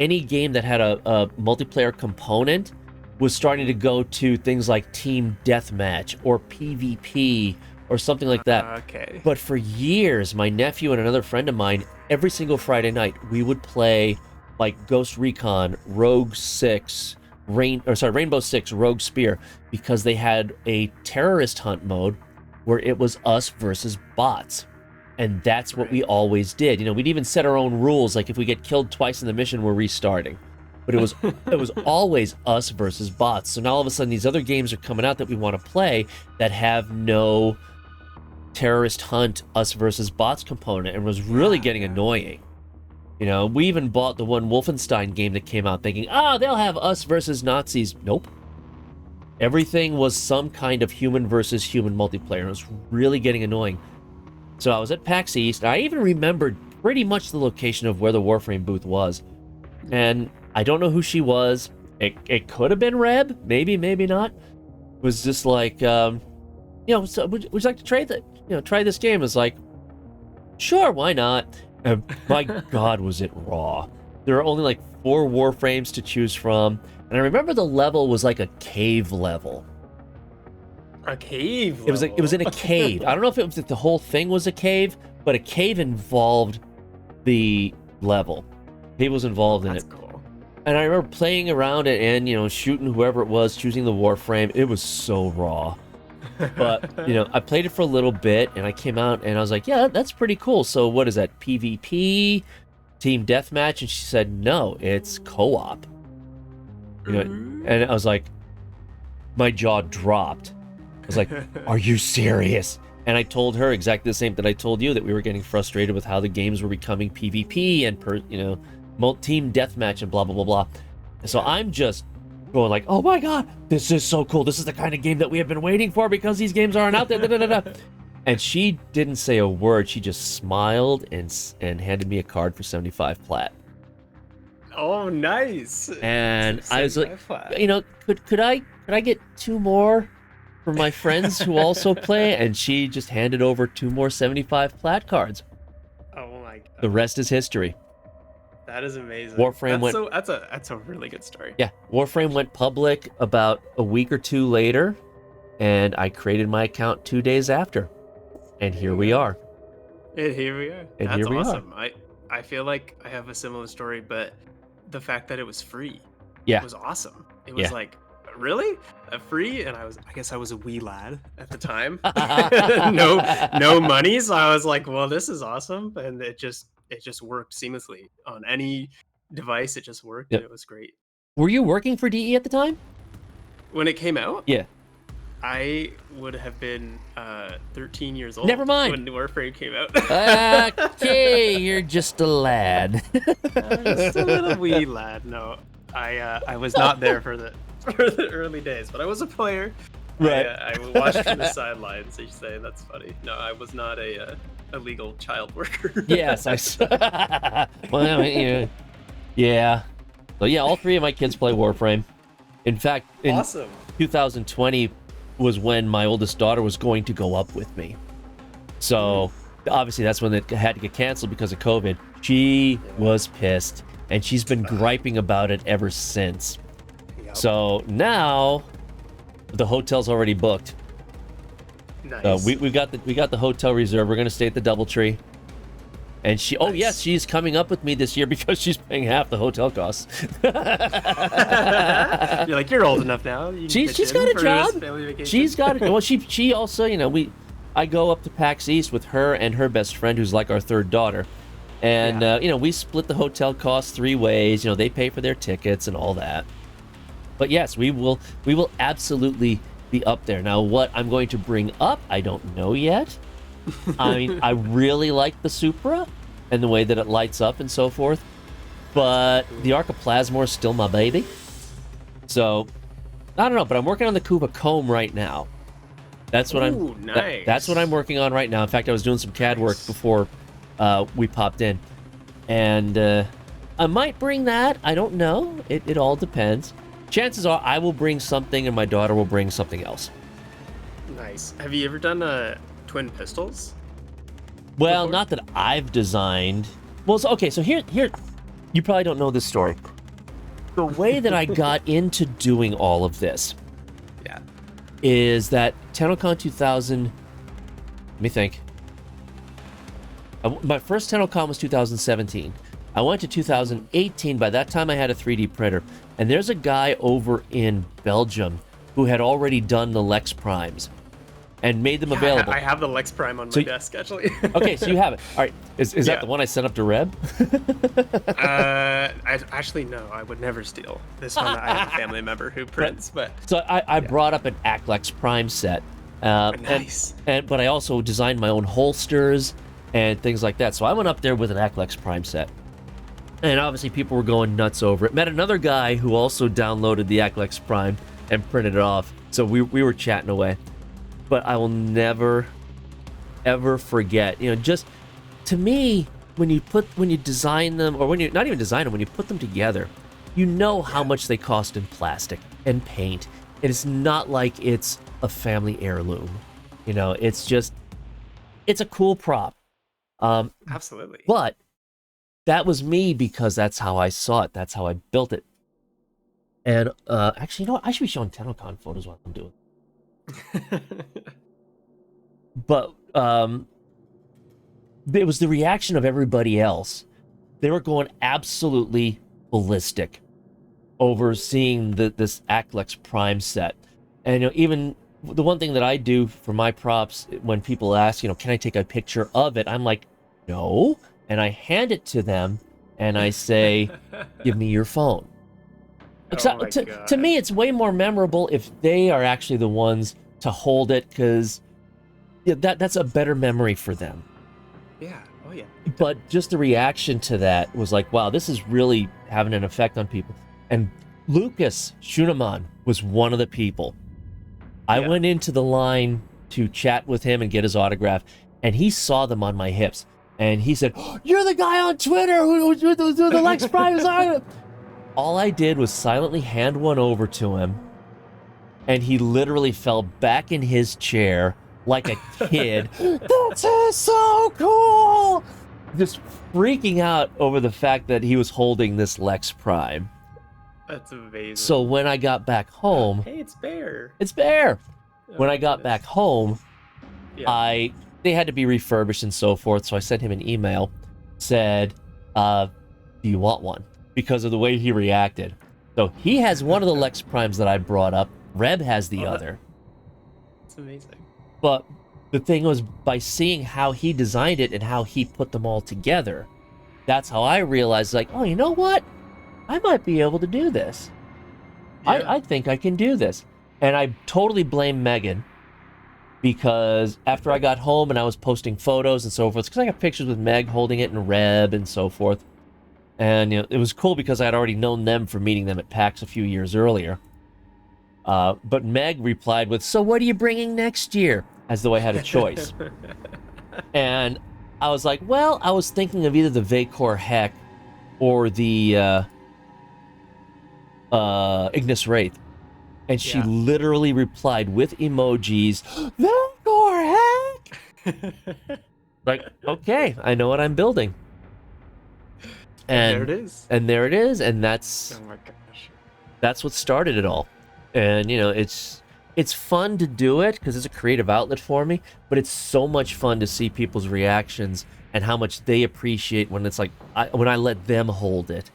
any game that had a multiplayer component was starting to go to things like team deathmatch or PvP or something like that. Okay. But for years, my nephew and another friend of mine, every single Friday night, we would play like Ghost Recon, Rogue 6, Rainbow Six, Rogue Spear, because they had a terrorist hunt mode where it was us versus bots. And that's what we always did. You know, we'd even set our own rules, like if we get killed twice in the mission, we're restarting. But it was always us versus bots. So now all of a sudden these other games are coming out that we want to play that have no terrorist hunt us versus bots component, and was really getting annoying. You know, we even bought the one Wolfenstein game that came out thinking, they'll have us versus Nazis. Nope. Everything was some kind of human versus human multiplayer. It was really getting annoying. So I was at PAX East, and I even remembered pretty much the location of where the Warframe booth was. And I don't know who she was. It could have been Reb, maybe not. It was just like, so would you like to try this game? It's like, sure, why not? And my god, was it raw. There are only like 4 Warframes to choose from, and I remember the level was like a cave level. A cave. It was in a cave. I don't know if it was the whole thing was a cave, but a cave involved the level. Cave was involved in it. That's cool. And I remember playing around it and, shooting whoever it was, choosing the Warframe. It was so raw. But, I played it for a little bit and I came out and I was like, yeah, that's pretty cool. So what is that? PvP? Team Deathmatch? And she said, no, it's co-op. And I was like, my jaw dropped. I was like, are you serious? And I told her exactly the same that I told you, that we were getting frustrated with how the games were becoming PvP and team deathmatch and blah blah blah blah. And so I'm just going like, oh my god, this is so cool. This is the kind of game that we have been waiting for because these games aren't out there. Da, da, da, da. And she didn't say a word. She just smiled and handed me a card for 75 plat. Oh, nice. And I was like, flat. could I get 2 more for my friends who also play? And she just handed over 2 more 75 plat cards. Oh my god. The rest is history. That is amazing. Warframe that's a really good story. Yeah, Warframe went public about a week or 2 later, and I created my account 2 days after. And here we are. And here we are. And That's here we are. awesome. I feel like I have a similar story, but the fact that it was free was awesome. It was like, really? Free? And I guess I was a wee lad at the time. no money. So I was like, well, this is awesome. And it just worked seamlessly on any device. It just worked. Yep. And it was great. Were you working for DE at the time? When it came out? Yeah. I would have been 13 years old. Never mind. When Warframe came out. Okay, you're just a lad. Just a little wee lad. No, I was not there for the early days, but I was a player. Right. I watched from the sidelines. You say that's funny. No, I was not a illegal child worker. Yes, I saw. Well, yeah. So yeah, all 3 of my kids play Warframe. In fact, in Awesome. 2020 was when my oldest daughter was going to go up with me. So obviously that's when it had to get canceled because of COVID. She was pissed, and she's been griping about it ever since. Yep. So now the hotel's already booked. Nice. We got the hotel reserved. We're gonna stay at the DoubleTree. And she's coming up with me this year because she's paying half the hotel costs. You're like, you're old enough now. You can She's pitch got in a for job. this family vacation. She's got it. Well, she also, I go up to PAX East with her and her best friend, who's like our 3rd daughter, and we split the hotel costs 3 ways. They pay for their tickets and all that. But yes, we will absolutely be up there. Now, what I'm going to bring up, I don't know yet. I mean, I really like the Supra and the way that it lights up and so forth, but the Arca Plasmor is still my baby. So, I don't know, but I'm working on the Kuba Comb right now. That's what nice. That's what I'm working on right now. In fact, I was doing some CAD work before we popped in, and I might bring that. I don't know. It all depends. Chances are I will bring something, and my daughter will bring something else. Nice. Have you ever done twin pistols? Well, before? not that I've designed. Well, so here, you probably don't know this story. The way that I got into doing all of this, is that TennoCon 2000. Let me think. My first TennoCon was 2017. I went to 2018. By that time, I had a 3D printer, and there's a guy over in Belgium who had already done the Lex Primes and made them available. I have the Lex Prime on my desk, actually. Okay, so you have it. All right. Is that the one I sent up to Reb? Actually, no. I would never steal this one. I have a family member who prints, but... So I brought up an Lex Prime set. Nice. But I also designed my own holsters and things like that. So I went up there with an Lex Prime set. And obviously people were going nuts over it. Met another guy who also downloaded the Lex Prime and printed it off. So we were chatting away. But I will never, ever forget. Just to me, when you design them, or when you not even design them, when you put them together, you know how much they cost in plastic and paint. And it's not like it's a family heirloom. It's a cool prop. Absolutely. But that was me because that's how I saw it. That's how I built it. And actually, I should be showing TennoCon photos while I'm doing it. But it was the reaction of everybody else. They were going absolutely ballistic over seeing this Aclex Prime set. And even the one thing that I do for my props, when people ask, can I take a picture of it? I'm like, no. And I hand it to them and I say, give me your phone. To me, it's way more memorable if they are actually the ones to hold it, because that's a better memory for them. Yeah. Oh, yeah. But just the reaction to that was like, wow, this is really having an effect on people. And Lucas Schunemann was one of the people. I went into the line to chat with him and get his autograph, and he saw them on my hips. And he said, oh, you're the guy on Twitter who the Lex Prime is. All I did was silently hand one over to him, and he literally fell back in his chair like a kid. This is so cool! Just freaking out over the fact that he was holding this Lex Prime. That's amazing. So when I got back home... Hey, it's Bear. It's Bear! When I got back home, they had to be refurbished and so forth, so I sent him an email, said, do you want one? Because of the way he reacted. So he has one of the Lex Primes that I brought up. Reb has the other. It's amazing. But the thing was, by seeing how he designed it and how he put them all together, that's how I realized, like, oh, you know what? I might be able to do this. Yeah. I think I can do this. And I totally blame Megan, because after I got home and I was posting photos and so forth, because I got pictures with Meg holding it and Reb and so forth. And it was cool because I had already known them from meeting them at PAX a few years earlier. But Meg replied with, so what are you bringing next year? As though I had a choice. And I was like, well, I was thinking of either the Vacor Heck or the Ignis Wraith. And she literally replied with emojis, Vacor Heck! Like, okay, I know what I'm building. And there it is. And there it is, and that's... Oh my gosh. That's what started it all. And, it's fun to do it, because it's a creative outlet for me, but it's so much fun to see people's reactions and how much they appreciate when it's like, when I let them hold it,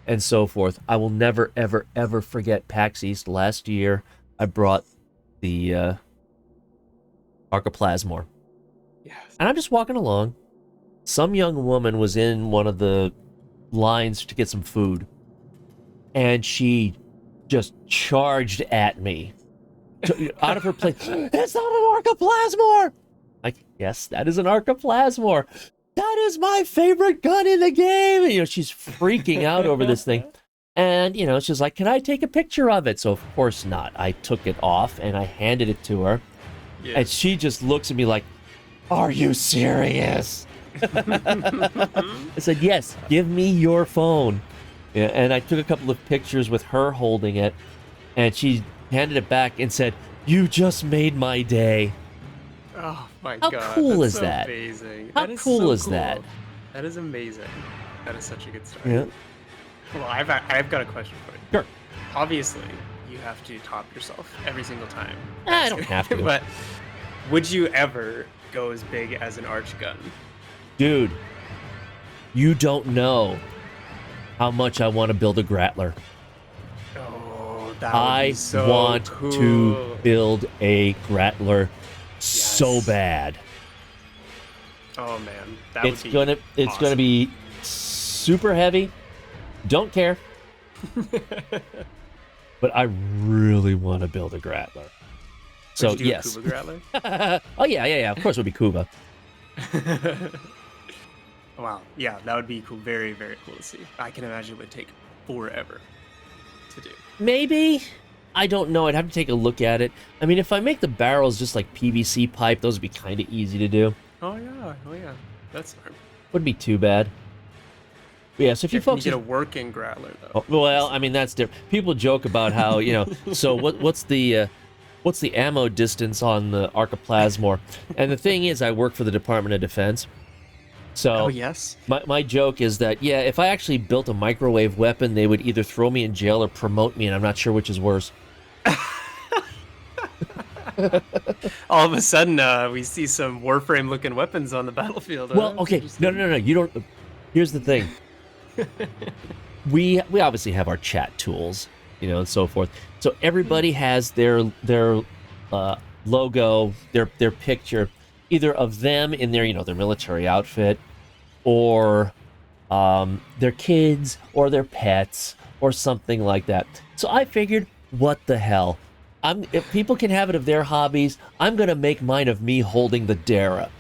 and so forth. I will never, ever, ever forget PAX East last year. I brought the Archoplasmor. Yes. And I'm just walking along. Some young woman was in one of the lines to get some food, and she just charged at me out of her place. It's not an Archoplasmor! Like, yes, that is an Archoplasmor. That is my favorite gun in the game! And, she's freaking out over this thing. And, she's like, can I take a picture of it? So, of course not. I took it off, and I handed it to her. Yes. And she just looks at me like, are you serious? I said, yes, give me your phone. Yeah, and I took a couple of pictures with her holding it, and she handed it back and said, you just made my day. Oh my God. How cool is so that? Amazing. How cool is that? That is amazing. That is such a good story. Yeah. Well, I've got a question for you. Sure. Obviously, you have to top yourself every single time. I don't have to. But would you ever go as big as an arch gun? Dude, you don't know how much I want to build a Grattler. Oh, that would be so want cool. to build a Grattler so bad. Oh man, it's gonna be super heavy. Don't care. But I really want to build a Grattler. So would you do yes. a Kuba Grattler? Oh yeah. Of course it would be Kuba. Wow, yeah, that would be cool. Very, very cool to see. I can imagine it would take forever to do. Maybe. I don't know. I'd have to take a look at it. I mean, if I make the barrels just like PVC pipe, those would be kind of easy to do. Oh yeah. That's smart. Wouldn't be too bad. But yeah, so if you folks... You get a working Grattler, though. Oh, well, I mean, that's different. People joke about how, so what's the ammo distance on the Archoplasmor? And the thing is, I work for the Department of Defense. So yes. My joke is that, yeah, if I actually built a microwave weapon, they would either throw me in jail or promote me, and I'm not sure which is worse. All of a sudden, we see some Warframe looking weapons on the battlefield. Well, okay, no. You don't. Here's the thing. We obviously have our chat tools, and so forth. So everybody has their logo, their picture, either of them in their their military outfit, or their kids, or their pets, or something like that. So I figured, what the hell? If people can have it of their hobbies, I'm gonna make mine of me holding the Dara.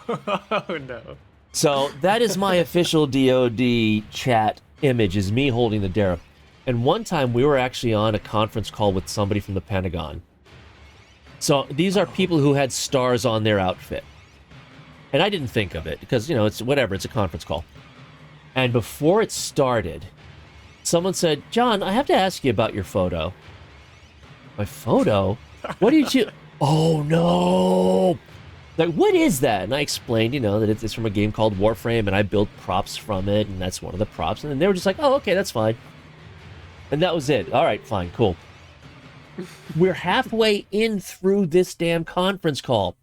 Oh no. So that is my official DoD chat image, is me holding the Dara. And one time we were actually on a conference call with somebody from the Pentagon. So these are people who had stars on their outfit. And I didn't think of it because, it's whatever, it's a conference call. And before it started, someone said, "John, I have to ask you about your photo." My photo? What did you... Oh, no! Like, what is that? And I explained, that it's from a game called Warframe, and I built props from it, and that's one of the props. And then they were just like, "Oh, okay, that's fine." And that was it. All right, fine, cool. We're halfway in through this damn conference call.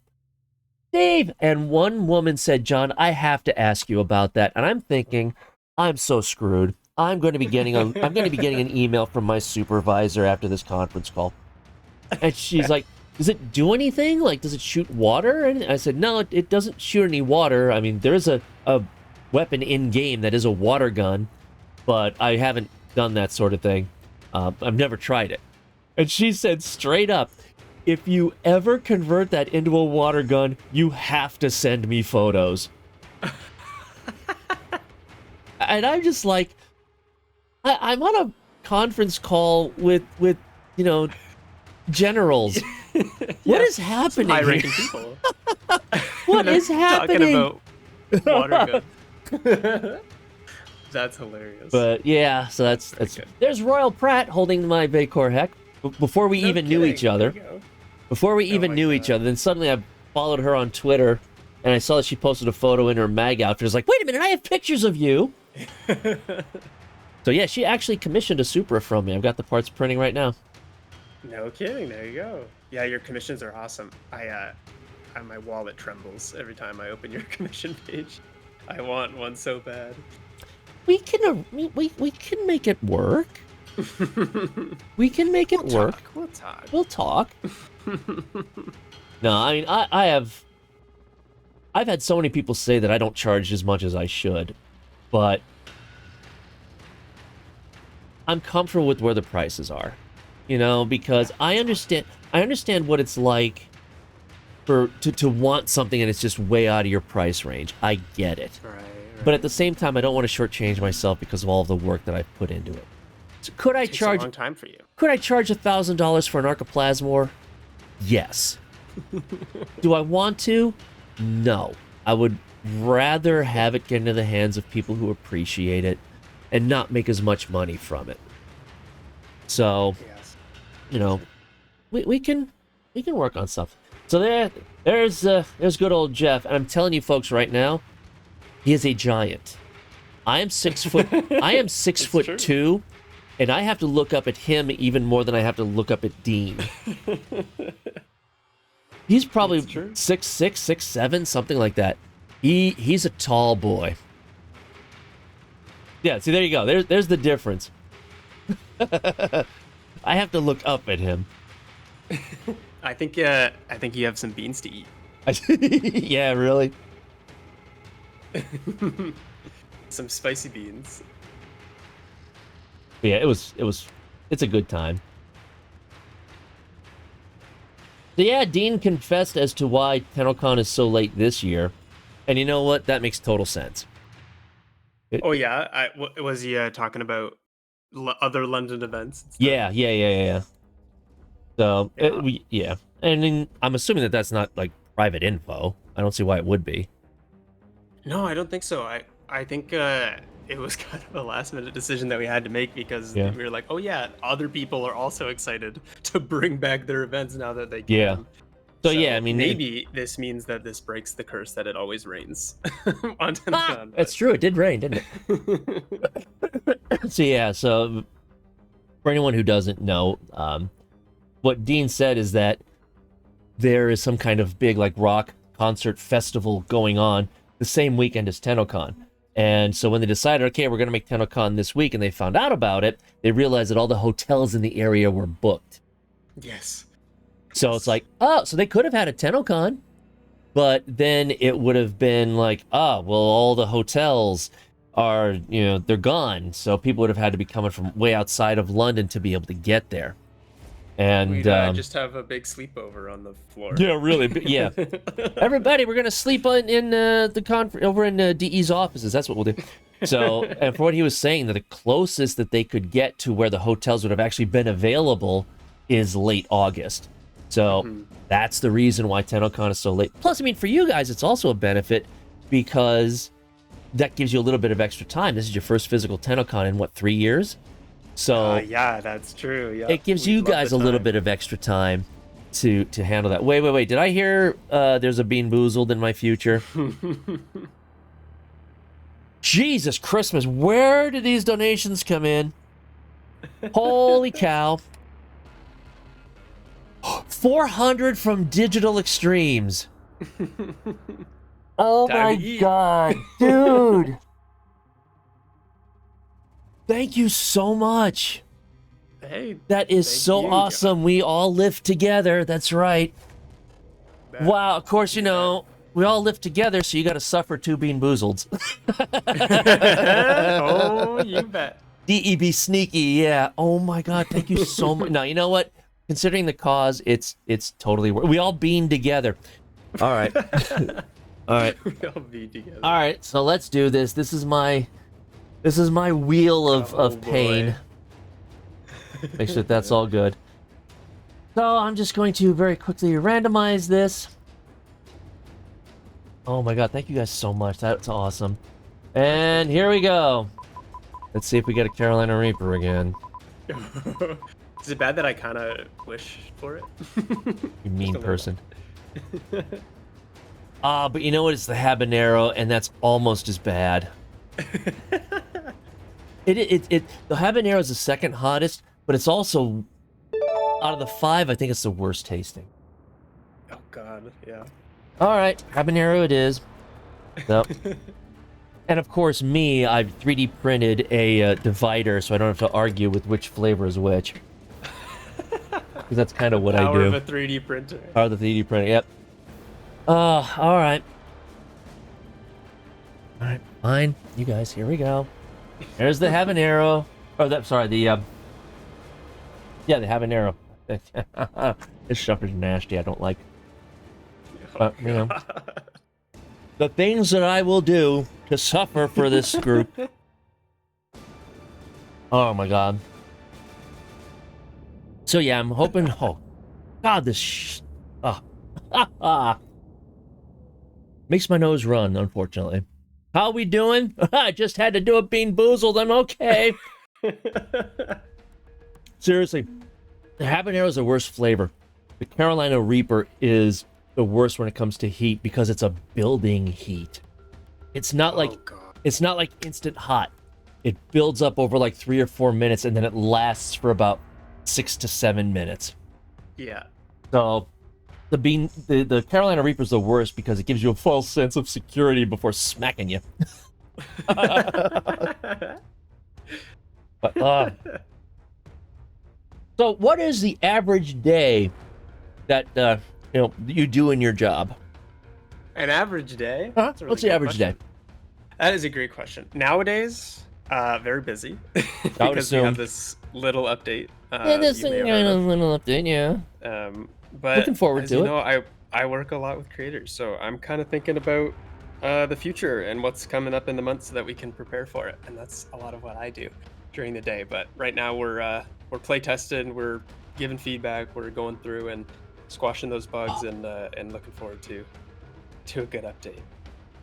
Dave! And one woman said, "John, I have to ask you about that." And I'm thinking, I'm so screwed. I'm going to be getting an email from my supervisor after this conference call. And she's like, "Does it do anything? Like, does it shoot water?" And I said, "No, it doesn't shoot any water. I mean, there is a weapon in-game that is a water gun, but I haven't done that sort of thing. I've never tried it." And she said straight up, "If you ever convert that into a water gun, you have to send me photos." And I'm just like, I'm on a conference call with generals. What is happening? High-ranking people. What is happening? Talking about water gun. That's hilarious. But yeah, so that's Okay. There's Royal Pratt holding my Vacor Heck before we even knew each other. Before we even knew each other, then suddenly I followed her on Twitter, and I saw that she posted a photo in her mag outfit. I was like, "Wait a minute, I have pictures of you." So yeah, she actually commissioned a Supra from me. I've got the parts printing right now. No kidding. There you go. Yeah, your commissions are awesome. My wallet trembles every time I open your commission page. I want one so bad. We can make it work. We can make it work. We'll talk. We'll talk. No, I mean, I've had so many people say that I don't charge as much as I should, but I'm comfortable with where the prices are, because I understand what it's like to want something and it's just way out of your price range. I get it. Right. But at the same time, I don't want to shortchange myself because of all of the work that I've put into it. So could I charge? A long time for you. Could I charge $1,000 for an Archiplasmor? Yes. Do I want to? No. I would rather have it get into the hands of people who appreciate it and not make as much money from it. So, Yes. we can work on stuff. So there's good old Jeff, and I'm telling you folks right now, he is a giant. I am 6 foot. I am 6'2", and I have to look up at him even more than I have to look up at Dean. He's probably 6'6", 6'7", something like that. He's a tall boy. Yeah, see, there you go. There's the difference. I have to look up at him. I think you have some beans to eat. Yeah, really. Some spicy beans. But yeah, it's a good time. So yeah, Dean confessed as to why TennoCon is so late this year, and you know what? That makes total sense. Oh yeah, was he talking about other London events? And stuff? Yeah. So Yeah. yeah, and then I'm assuming that that's not like private info. I don't see why it would be. No, I don't think so. I think it was kind of a last minute decision that we had to make because Yeah. we were like, oh yeah, other people are also excited to bring back their events now that they can. Yeah. So yeah, I mean, maybe this means that this breaks the curse that it always rains on TennoCon. That's true. It did rain, didn't it? So yeah, so for anyone who doesn't know, what Dean said is that there is some kind of big like rock concert festival going on the same weekend as TennoCon. And so when they decided, okay, we're going to make TennoCon this week, and they found out about it, they realized that all the hotels in the area were booked. Yes. So it's like, oh, so they could have had a TennoCon, but then it would have been like, well, all the hotels are, they're gone. So people would have had to be coming from way outside of London to be able to get there. And we'd just have a big sleepover on the floor. Yeah, really. Yeah. Everybody, we're going to sleep in the over in DE's offices. That's what we'll do. So, and for what he was saying, that the closest that they could get to where the hotels would have actually been available is late August. So that's the reason why TennoCon is so late. Plus, I mean, for you guys, it's also a benefit because that gives you a little bit of extra time. This is your first physical TennoCon in, 3 years? So yeah, that's true. Yeah, it gives you guys a little bit of extra time to handle that. Wait. Did I hear there's a Bean Boozled in my future? Jesus Christmas, where do these donations come in? Holy cow. 400 from Digital Extremes. Oh my God, dude. Thank you so much. Hey, that is so awesome. We all live together. That's right. Wow, of course, we all live together, so you got to suffer 2 Bean Boozleds. Oh, you bet. DEB sneaky, yeah. Oh my God, thank you so much. Now, you know what? Considering the cause, it's totally worth. We all bean together. All right. All right. We all bean together. All right, so let's do this. This is my wheel of pain. Make sure that's all good. So I'm just going to very quickly randomize this. Oh my God, thank you guys so much. That's awesome. And here we go. Let's see if we get a Carolina Reaper again. Is it bad that I kind of wish for it? You mean person. But you know what? It's the habanero, and that's almost as bad. The habanero is the second hottest, but it's also, out of the 5, I think it's the worst tasting. Oh God, yeah. All right, habanero it is. So, and of course, I've 3D printed a divider, so I don't have to argue with which flavor is which. Because that's kind of what I do. Power of a 3D printer. Power of the 3D printer, yep. All right. All right, fine. You guys, here we go. There's the habanero. Oh, the habanero. This stuff is nasty. I don't like. But, the things that I will do to suffer for this group. Oh my God. So yeah, I'm hoping. Oh, God, this. Makes my nose run, unfortunately. How we doing? I just had to do a Bean Boozled. I'm okay. Seriously, the habanero is the worst flavor. The Carolina Reaper is the worst when it comes to heat because it's a building heat. It's not like instant hot. It builds up over like 3 or 4 minutes, and then it lasts for about 6 to 7 minutes. Yeah. So the Carolina Reaper is the worst because it gives you a false sense of security before smacking you. But, so what is the average day that you do in your job? An average day? Huh? What's the average day? That is a great question. Nowadays, very busy because we have this little update. Little update, yeah. But looking forward to it. I work a lot with creators, so I'm kind of thinking about the future and what's coming up in the months so that we can prepare for it, and that's a lot of what I do during the day. But right now we're play testing, we're giving feedback, we're going through and squashing those bugs, and looking forward to a good update.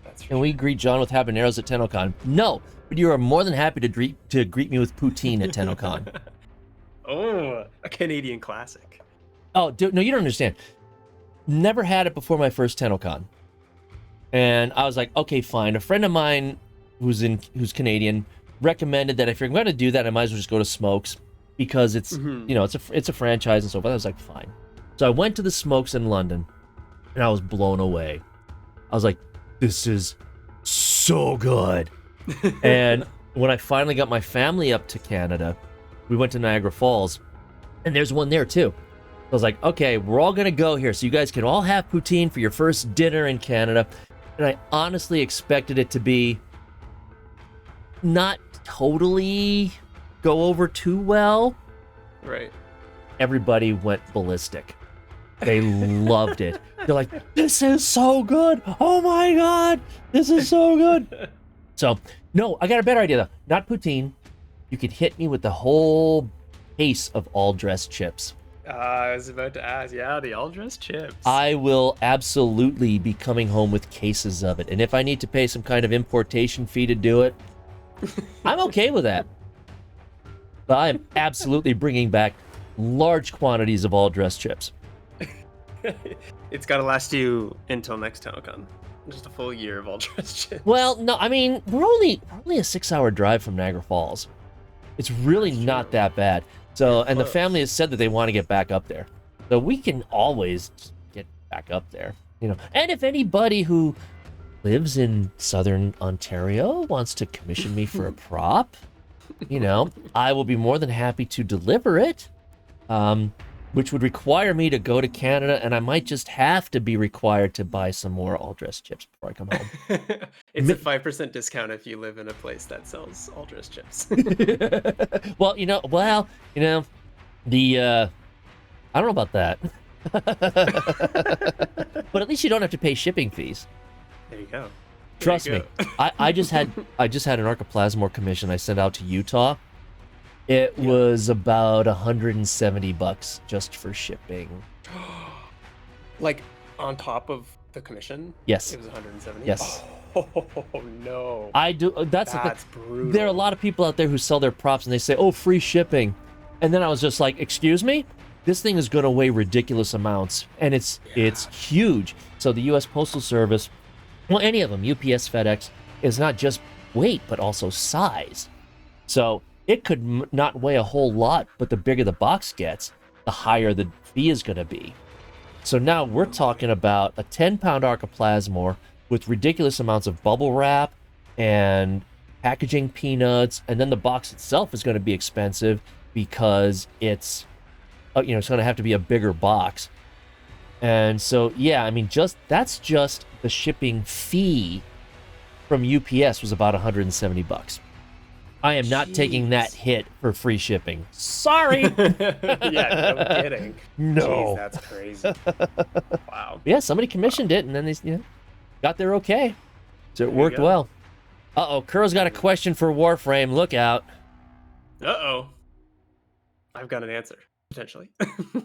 That's Can we greet John with habaneros at TennoCon? No, but you are more than happy to greet me with poutine at TennoCon. Oh, a Canadian classic. Oh, dude, no, you don't understand. Never had it before my first TennoCon. And I was like, okay, fine. A friend of mine who's Canadian recommended that if you're going to do that, I might as well just go to Smokes because it's it's a franchise and so forth. I was like, fine. So I went to the Smokes in London, and I was blown away. I was like, this is so good. And when I finally got my family up to Canada, we went to Niagara Falls, and there's one there too. I was like, okay, we're all gonna go here, so you guys can all have poutine for your first dinner in Canada. And I honestly expected it to be not totally go over too well. Right. Everybody went ballistic. They loved it. They're like, this is so good. Oh my God, this is so good. So, no, I got a better idea though. Not poutine. You could hit me with the whole case of all-dressed chips. I was about to ask, yeah, the all-dressed chips. I will absolutely be coming home with cases of it. And if I need to pay some kind of importation fee to do it, I'm okay with that. But I am absolutely bringing back large quantities of all-dressed chips. It's got to last you until next TennoCon. Just a full year of all-dressed chips. Well, no, I mean, we're only a 6-hour drive from Niagara Falls. It's really not that bad. So, and the family has said that they want to get back up there. So we can always get back up there, you know. And if anybody who lives in Southern Ontario wants to commission me for a prop, you know, I will be more than happy to deliver it, which would require me to go to Canada, and I might just have to be required to buy some more all-dressed chips before I come home. It's a 5% discount if you live in a place that sells all-dressed chips. Well, I don't know about that. But at least you don't have to pay shipping fees. There you go. Trust me. I just had an Archiplasmor commission I sent out to Utah. It was about $170 just for shipping. Like on top of the commission? Yes. It was 170. Yes. Oh no. I do. That's brutal. There are a lot of people out there who sell their props and they say, "Oh, free shipping," and then I was just like, "Excuse me, this thing is going to weigh ridiculous amounts, and it's huge." So the U.S. Postal Service, well, any of them, UPS, FedEx, is not just weight but also size. So it could not weigh a whole lot, but the bigger the box gets, the higher the fee is going to be. So now we're talking about a 10-pound Archiplasmor with ridiculous amounts of bubble wrap and packaging peanuts, and then the box itself is going to be expensive because it's, it's going to have to be a bigger box. And so, yeah, I mean, that's just the shipping fee from UPS was about $170. I am not taking that hit for free shipping. Sorry. Yeah, no kidding. No. Jeez, that's crazy. Wow. Yeah, somebody commissioned it, and then they got there okay. So it worked well. Uh-oh, Kurl's got a question for Warframe. Look out. Uh-oh. I've got an answer, potentially.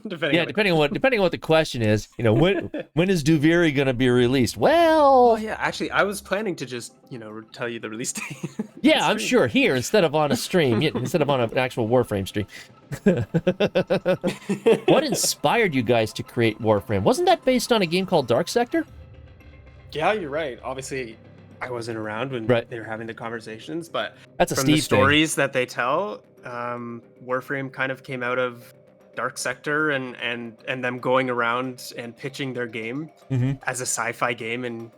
depending on what the question is. When is Duviri going to be released? Well, yeah, actually, I was planning to just, tell you the release date. Yeah, I'm sure here instead of on a stream, instead of on an actual Warframe stream. What inspired you guys to create Warframe? Wasn't that based on a game called Dark Sector? Yeah, you're right. Obviously, I wasn't around when they were having the conversations, but that's from the stories that they tell, Warframe kind of came out of Dark Sector and them going around and pitching their game as a sci-fi game and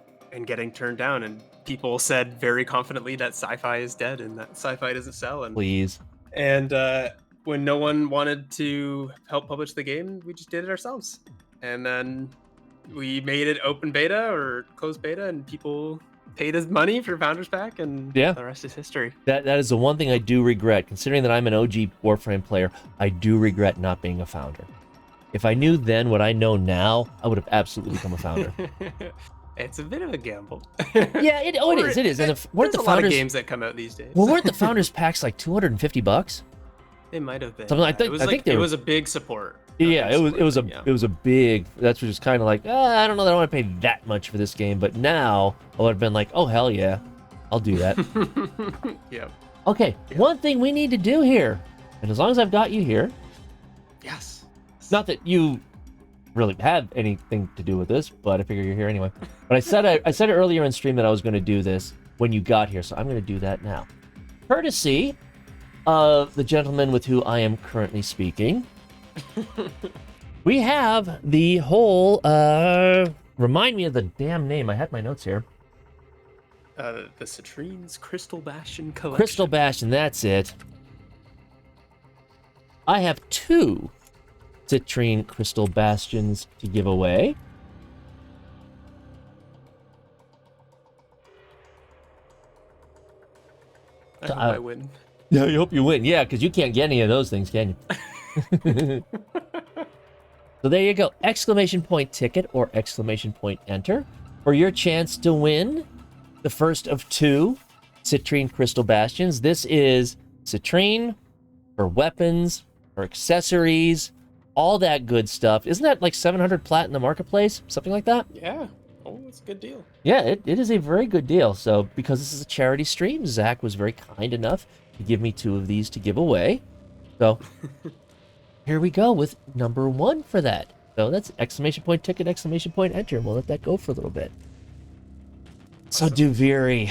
getting turned down, and people said very confidently that sci-fi is dead and that sci-fi doesn't sell. And please. And when no one wanted to help publish the game, we just did it ourselves, and then we made it open beta or closed beta, and people paid us money for Founders Pack, and the rest is history. That is the one thing I do regret. Considering that I'm an OG Warframe player, I do regret not being a founder. If I knew then what I know now, I would have absolutely become a founder. It's a bit of a gamble. Yeah, it is. And weren't the a founders lot of games that come out these days? Well, weren't the Founders Packs like $250? They might have been. Something like that. It was a big support. Yeah, it was a big. That's just kind of like, I don't know that I want to pay that much for this game. But now I would have been like, oh hell yeah, I'll do that. Yeah. Okay, one thing we need to do here, and as long as I've got you here. Yes. Not that you really have anything to do with this, but I figure you're here anyway. But I said earlier in stream that I was going to do this when you got here, so I'm going to do that now. Courtesy of the gentleman with who I am currently speaking. We have the whole, remind me of the damn name. I had my notes here. The Citrine's Crystal Bastion collection. Crystal Bastion, that's it. I have 2 Citrine Crystal Bastions to give away. I hope I win. Yeah, I hope you win. Yeah, because you can't get any of those things, can you? So there you go. Exclamation point ticket or exclamation point enter for your chance to win the first of 2 Citrine Crystal Bastions. This is Citrine for weapons, for accessories, all that good stuff. Isn't that like 700 plat in the marketplace? Something like that? Yeah. Oh, it's a good deal. Yeah, it is a very good deal. So because this is a charity stream, Zach was very kind enough to give me 2 of these to give away. So here we go with number 1 for that. So that's exclamation point ticket, exclamation point enter. We'll let that go for a little bit. So Duviri.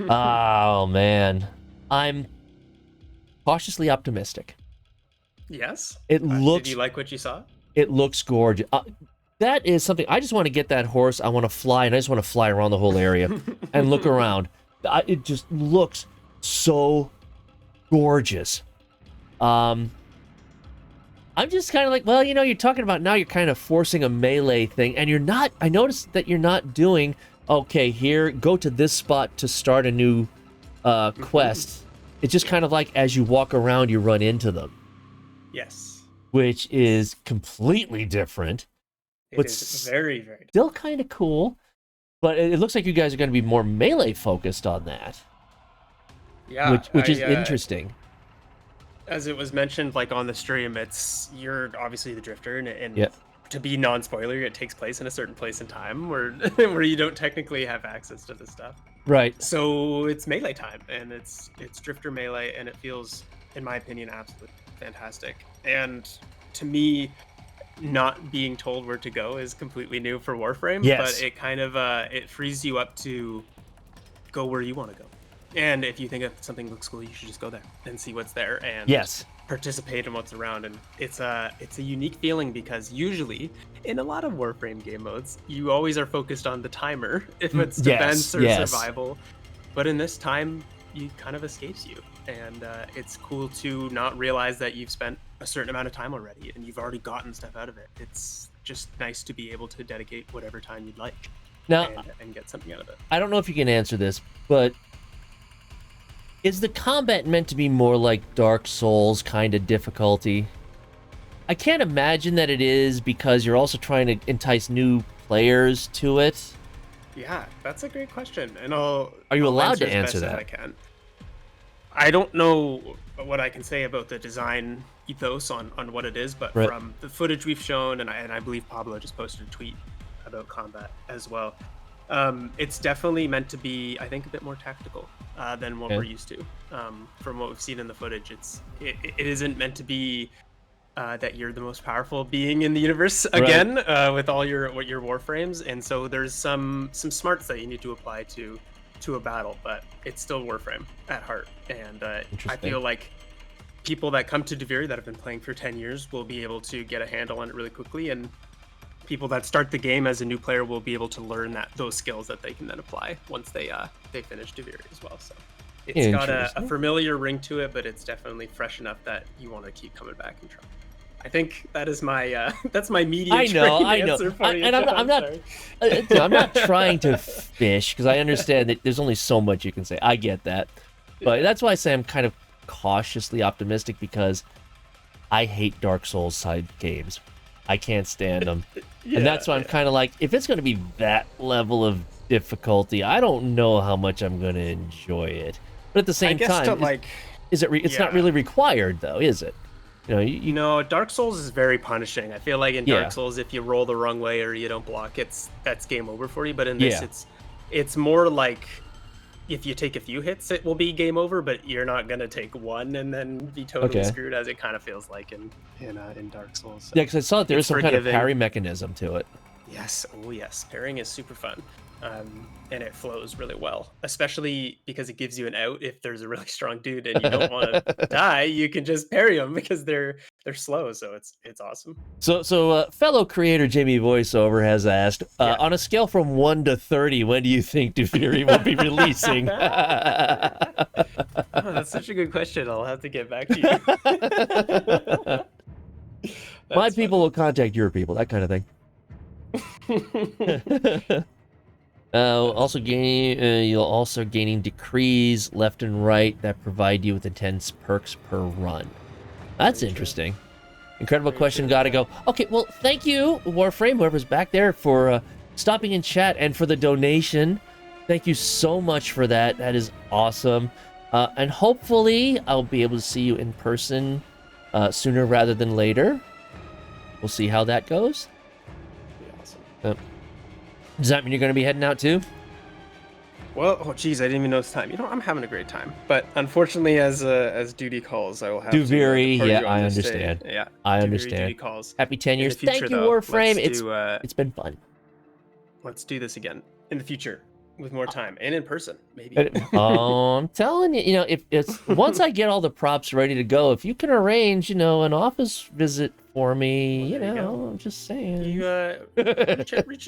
Oh, man. I'm cautiously optimistic. Yes? It looks... Did you like what you saw? It looks gorgeous. That is something... I just want to get that horse. I want to fly, and I just want to fly around the whole area and look around. It just looks so gorgeous. I'm just kind of like, well, you're talking about now you're kind of forcing a melee thing, and you're not... I noticed that you're not doing, okay, here, go to this spot to start a new quest. It's just kind of like as you walk around, you run into them. Yes. Which is completely different. It is very, very still kind of cool. But it looks like you guys are going to be more melee focused on that. Yeah. Which is interesting. As it was mentioned, like on the stream, you're obviously the drifter, and yep. To be non-spoiler, it takes place in a certain place and time where you don't technically have access to this stuff. Right. So it's melee time, and it's drifter melee, and it feels, in my opinion, absolutely fantastic. And to me, not being told where to go is completely new for Warframe. Yes. But it kind of it frees you up to go where you want to go. And if you think that something looks cool, you should just go there and see what's there and participate in what's around. And it's a unique feeling because usually in a lot of Warframe game modes, you always are focused on the timer if it's defense or survival. But in this time, it kind of escapes you. And it's cool to not realize that you've spent a certain amount of time already and you've already gotten stuff out of it. It's just nice to be able to dedicate whatever time you'd like and get something out of it. I don't know if you can answer this, but is the combat meant to be more like Dark Souls kind of difficulty? I can't imagine that it is because you're also trying to entice new players to it. Yeah, that's a great question. And are you allowed to answer that? I can. I don't know what I can say about the design ethos on what it is, but from the footage we've shown, and I believe Pablo just posted a tweet about combat as well. It's definitely meant to be, I think, a bit more tactical than what we're used to. From what we've seen in the footage, it isn't meant to be that you're the most powerful being in the universe again with all your Warframes, and so there's some smarts that you need to apply to a battle, but it's still Warframe at heart. And I feel like people that come to Duviri that have been playing for 10 years will be able to get a handle on it really quickly, and people that start the game as a new player will be able to learn those skills that they can then apply once they finish Duviri as well. So it's got a familiar ring to it, but it's definitely fresh enough that you want to keep coming back and try. I think that is my that's my media answer for you. And I'm not trying to fish because I understand that there's only so much you can say. I get that, but that's why I say I'm kind of cautiously optimistic because I hate Dark Souls side games. I can't stand them. And that's why I'm kind of like, if it's going to be that level of difficulty, I don't know how much I'm going to enjoy it. But at the same time, it's not really required, though, is it? You know, Dark Souls is very punishing. I feel like in Dark Souls, if you roll the wrong way or you don't block, that's game over for you. But in this, it's more like if you take a few hits, it will be game over. But you're not gonna take one and then be totally screwed, as it kind of feels like in Dark Souls. So yeah, because I saw that there is some kind of parry mechanism to it. Yes. Oh yes, parrying is super fun. and it flows really well, especially because it gives you an out if there's a really strong dude and you don't want to die. You can just parry them because they're slow, so it's awesome. So fellow creator Jamie Voiceover has asked, on a scale from 1 to 30, when do you think Dufiri will be releasing? Oh, that's such a good question. I'll have to get back to you. My people will contact your people, that kind of thing. You'll also gaining decrees left and right that provide you with intense perks per run. That's interesting. Incredible question, gotta go. Okay, well, thank you, Warframe, whoever's back there, for stopping in chat and for the donation. Thank you so much for that. That is awesome. And hopefully, I'll be able to see you in person sooner rather than later. We'll see how that goes. That'd be awesome. Does that mean you're going to be heading out too? Well, oh geez, I didn't even notice time. I'm having a great time, but unfortunately, as duty calls, I will have Duviri, to. Yeah, I understand. Yeah, I Duviri understand. Duty calls. Happy 10 years. Future, Thank you, though, Warframe. It's been fun. Let's do this again in the future with more time and in person, maybe. I'm telling you, if it's once I get all the props ready to go, if you can arrange, an office visit for me, I'm just saying. You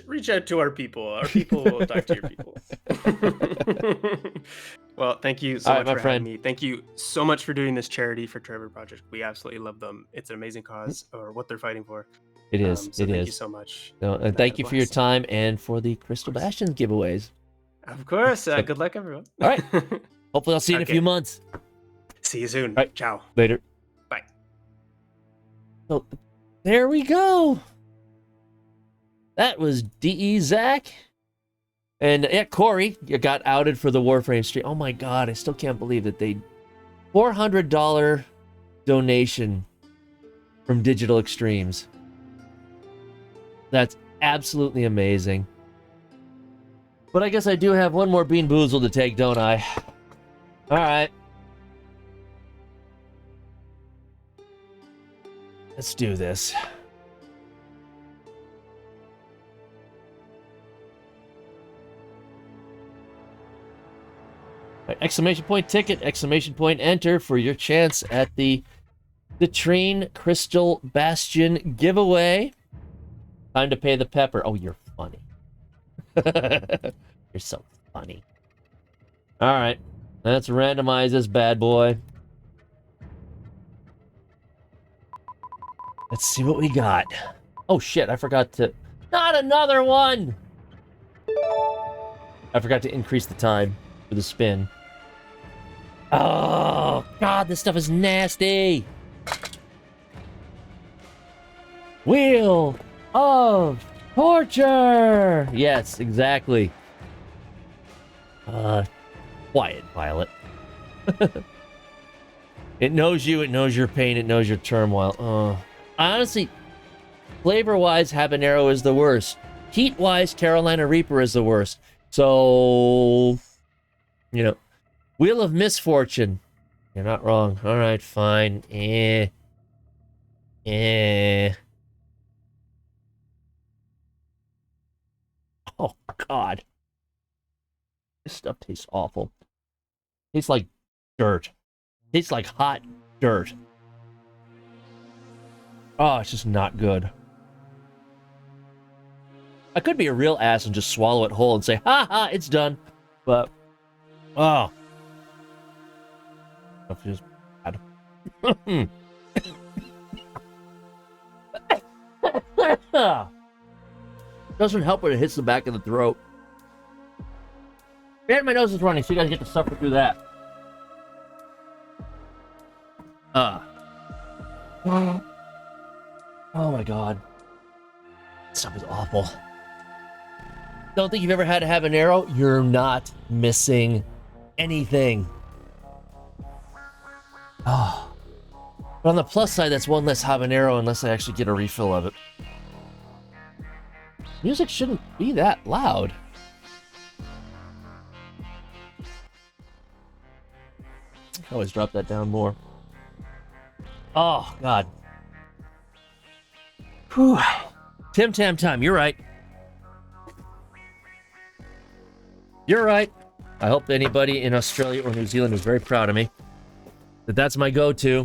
reach out to our people. Our people will talk to your people. Well, thank you so much for having me. Thank you so much for doing this charity for Trevor Project. We absolutely love them. It's an amazing cause, or what they're fighting for. It is. Thank you so much. And thank you for your time and for the Crystal Bastions giveaways. Of course. Good luck, everyone. All right. Hopefully I'll see you in a few months. See you soon. All right. Ciao. Later. Bye. So there we go. That was DE Zach. And yeah, Corey, you got outed for the Warframe stream. Oh my God, I still can't believe that they $400 donation from Digital Extremes. That's absolutely amazing. But I guess I do have one more Bean Boozle to take, don't I? All right. Let's do this. Right, exclamation point ticket, exclamation point enter for your chance at the Citrine Crystal Bastion giveaway. Time to pay the pepper. Oh, you're funny. You're so funny. All right, let's randomize this bad boy. Let's see what we got. Oh shit, I forgot to... Not another one! I forgot to increase the time for the spin. Oh, God, this stuff is nasty! Wheel of Torture! Yes, exactly. Quiet, Violet. It knows you, it knows your pain, it knows your turmoil. Honestly, flavor-wise, habanero is the worst. Heat-wise, Carolina Reaper is the worst. So, Wheel of Misfortune. You're not wrong. All right, fine. Oh, God. This stuff tastes awful. Tastes like dirt. Tastes like hot dirt. Oh, it's just not good. I could be a real ass and just swallow it whole and say, ha ha, it's done. But, oh. That feels bad. Doesn't help when it hits the back of the throat. And my nose is running, so you guys get to suffer through that. Oh my God. This stuff is awful. Don't think you've ever had a habanero? You're not missing anything. Oh. But on the plus side, that's one less habanero unless I actually get a refill of it. Music shouldn't be that loud. I can always drop that down more. Oh, God. Whew. Tim Tam time, you're right. You're right. I hope anybody in Australia or New Zealand is very proud of me. That's my go-to.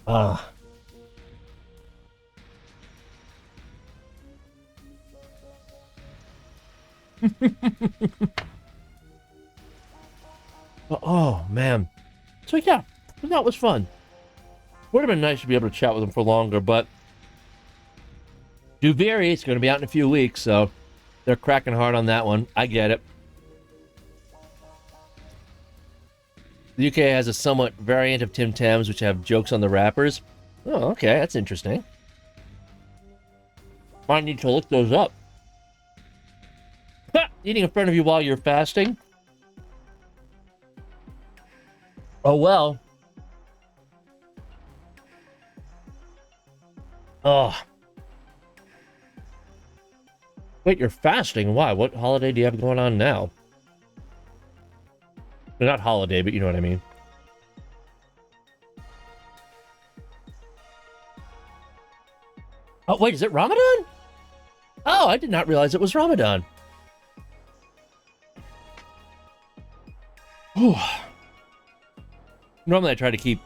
Ah. Oh, man. So, yeah, that was fun. Would have been nice to be able to chat with them for longer, but Duviri, it's going to be out in a few weeks, so they're cracking hard on that one. I get it. The UK has a somewhat variant of Tim Tams, which have jokes on the wrappers. Oh, okay, that's interesting. Might need to look those up. Ha! Eating in front of you while you're fasting? Oh, well. Oh. Wait, you're fasting? Why? What holiday do you have going on now? Well, not holiday, but you know what I mean. Oh, wait, is it Ramadan? Oh, I did not realize it was Ramadan. Whew. Normally I try to keep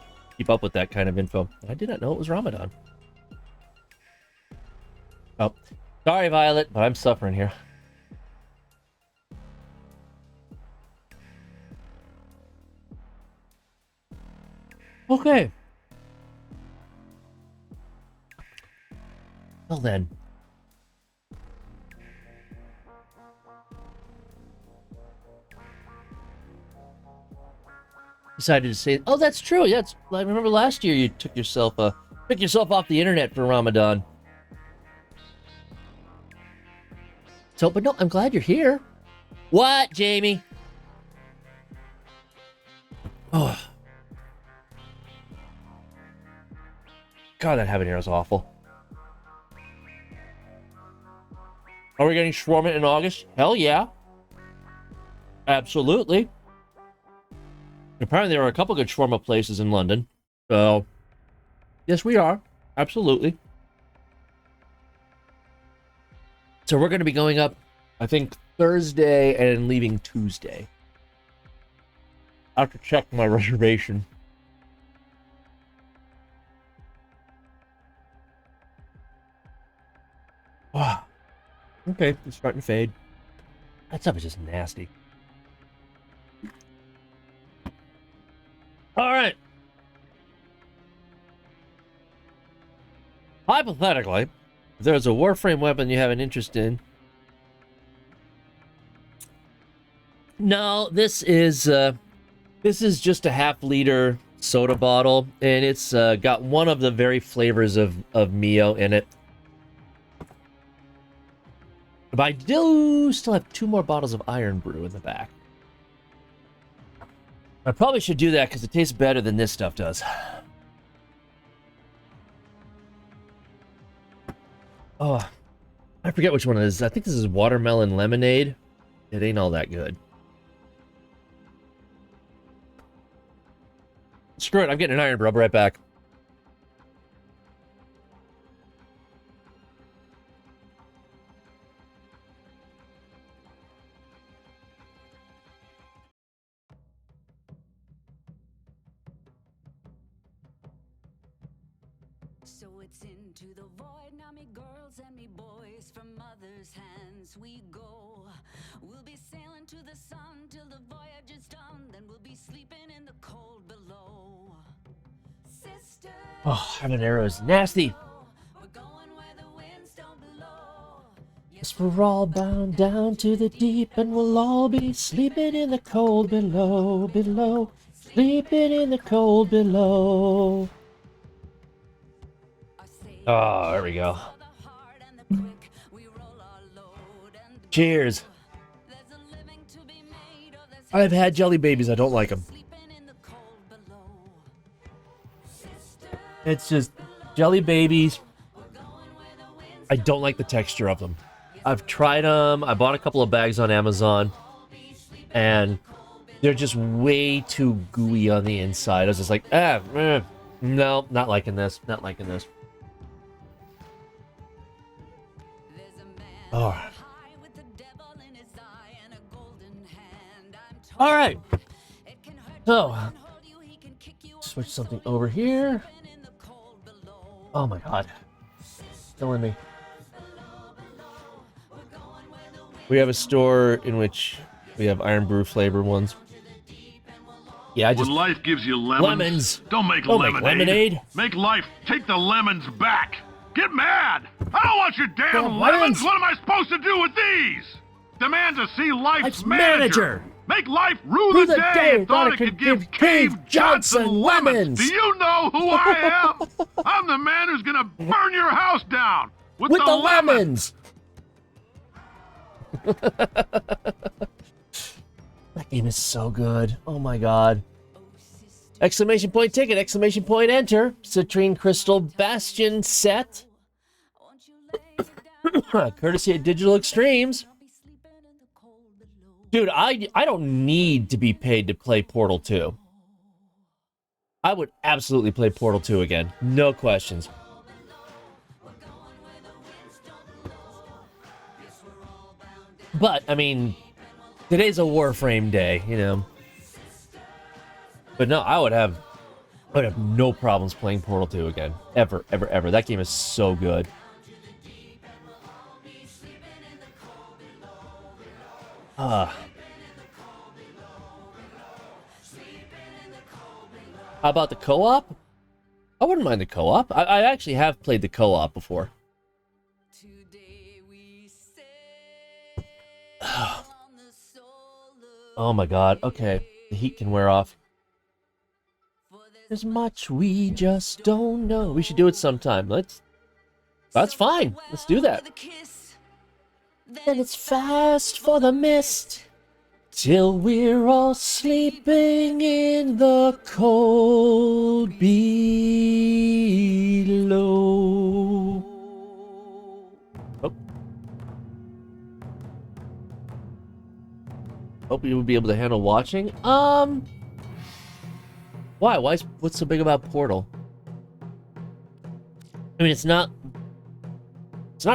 up with that kind of info. I did not know it was Ramadan. Oh, sorry, Violet, but I'm suffering here. Okay. Well then. Decided to say, oh, that's true. Yeah, I remember last year you took yourself off the internet for Ramadan. So, but no, I'm glad you're here. What, Jamie? Oh. God, that habanero is awful. Are we getting shawarma in August? Hell yeah. Absolutely. Apparently there are a couple good shawarma places in London. So, yes, we are. Absolutely. So we're going to be going up, I think, Thursday and leaving Tuesday. I have to check my reservation. Wow. Okay, it's starting to fade. That stuff is just nasty. All right. Hypothetically, if there's a Warframe weapon you have an interest in. No, this is just a half-liter soda bottle, and it's got one of the very flavors of Mio in it. But I do still have 2 more bottles of Iron Brew in the back. I probably should do that because it tastes better than this stuff does. Oh, I forget which one it is. I think this is watermelon lemonade. It ain't all that good. Screw it, I'm getting an Iron Brew. I'll be right back. So it's into the void now, me girls and me boys, from mother's hands we go. We'll be sailing to the sun till the voyage is done, then we'll be sleeping in the cold below. Sister, oh, habanero is nasty. we're going where the winds don't blow. Yes, we're all bound down to the deep, and we'll all be sleeping in the cold below, below, sleeping in the cold below. Oh, there we go. Cheers. I've had jelly babies. I don't like them. It's just jelly babies. I don't like the texture of them. I've tried them. I bought a couple of bags on Amazon, and they're just way too gooey on the inside. I was just like, no, not liking this. Not liking this. Oh. All right. So, switch something over here. Oh my god. Killing me. We have a store in which we have Iron Brew flavor ones. Yeah, I just... When life gives you Lemons! don't make Don't lemonade. make lemonade! Make life take the lemons back! Get mad! I don't want your damn Damn lemons! lemons! What am I supposed to do with these? Demand to see life's Life's manager! manager! Make life rue the day it thought it could give Cave Johnson lemons! Do you know who I am? I'm the man who's gonna burn your house down! With the lemons! That game is so good. Oh my god. Exclamation point ticket, exclamation point enter. Citrine Crystal Bastion set. Courtesy of Digital Extremes. Dude, I don't need to be paid to play Portal 2. I would absolutely play Portal 2 again. No questions. But, I mean, today's a Warframe day, you know. But no, I would have no problems playing Portal 2 again. Ever, ever, ever. That game is so good. How about the co-op? I wouldn't mind the co-op. I actually have played the co-op before. Oh my god. Okay. The heat can wear off. There's much we just don't know. We should do it sometime. That's fine. Let's do that. Then it's fast for the mist, till we're all sleeping in the cold below. Oh. Hope you would be able to handle watching. Why? What's so big about Portal? I mean, it's not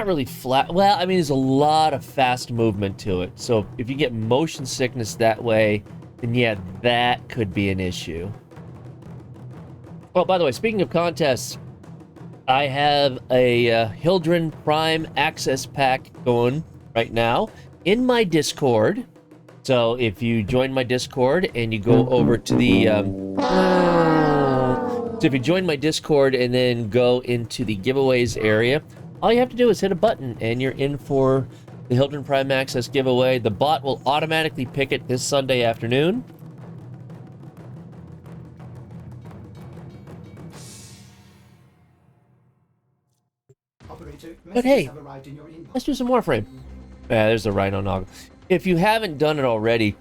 really flat. Well, I mean, there's a lot of fast movement to it. So if you get motion sickness that way, then yeah, that could be an issue. Oh, by the way, speaking of contests, I have a Hildren Prime Access Pack going right now in my Discord. So if you join my Discord and you go over to the... so if you join my Discord and then go into the giveaways area, all you have to do is hit a button and you're in for the Hildren Prime Access giveaway. The bot will automatically pick it this Sunday afternoon. But hey, let's do some Warframe. Yeah, there's the Rhino Nog. If you haven't done it already,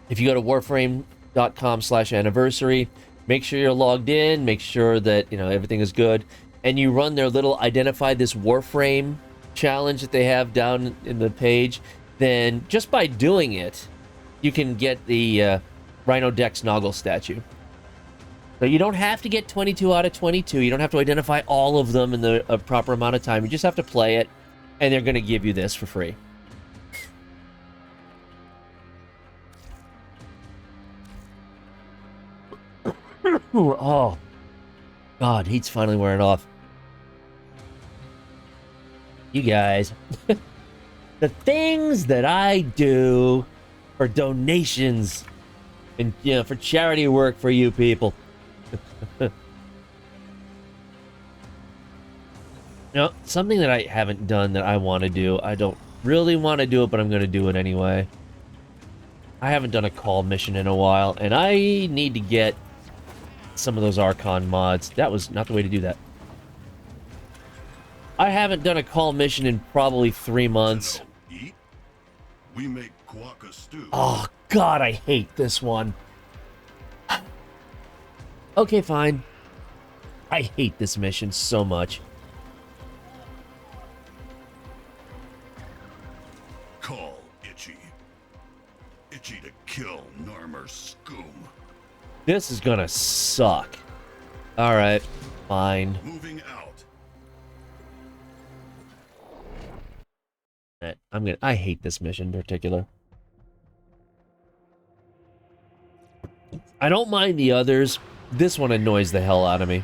if you go to warframe.com/anniversary, make sure you're logged in, make sure that, you know, everything is good, and you run their little identify this Warframe challenge that they have down in the page, then just by doing it, you can get the Rhino Dex Noggle statue. So you don't have to get 22 out of 22. You don't have to identify all of them in the proper amount of time. You just have to play it, and they're going to give you this for free. Oh, God, heat's finally wearing off. You guys, the things that I do for donations and, you know, for charity work for you people. You know, something that I haven't done that I want to do. I don't really want to do it, but I'm going to do it anyway. I haven't done a call mission in a while, and I need to get some of those Archon mods. That was not the way to do that. I haven't done a call mission in probably 3 months. We make quokka stew. Oh, God, I hate this one. Okay, fine. I hate this mission so much. Call Itchy. Itchy to kill Narmer Scoom. This is gonna suck. Alright, fine. Moving out. I hate this mission in particular. I don't mind the others. This one annoys the hell out of me.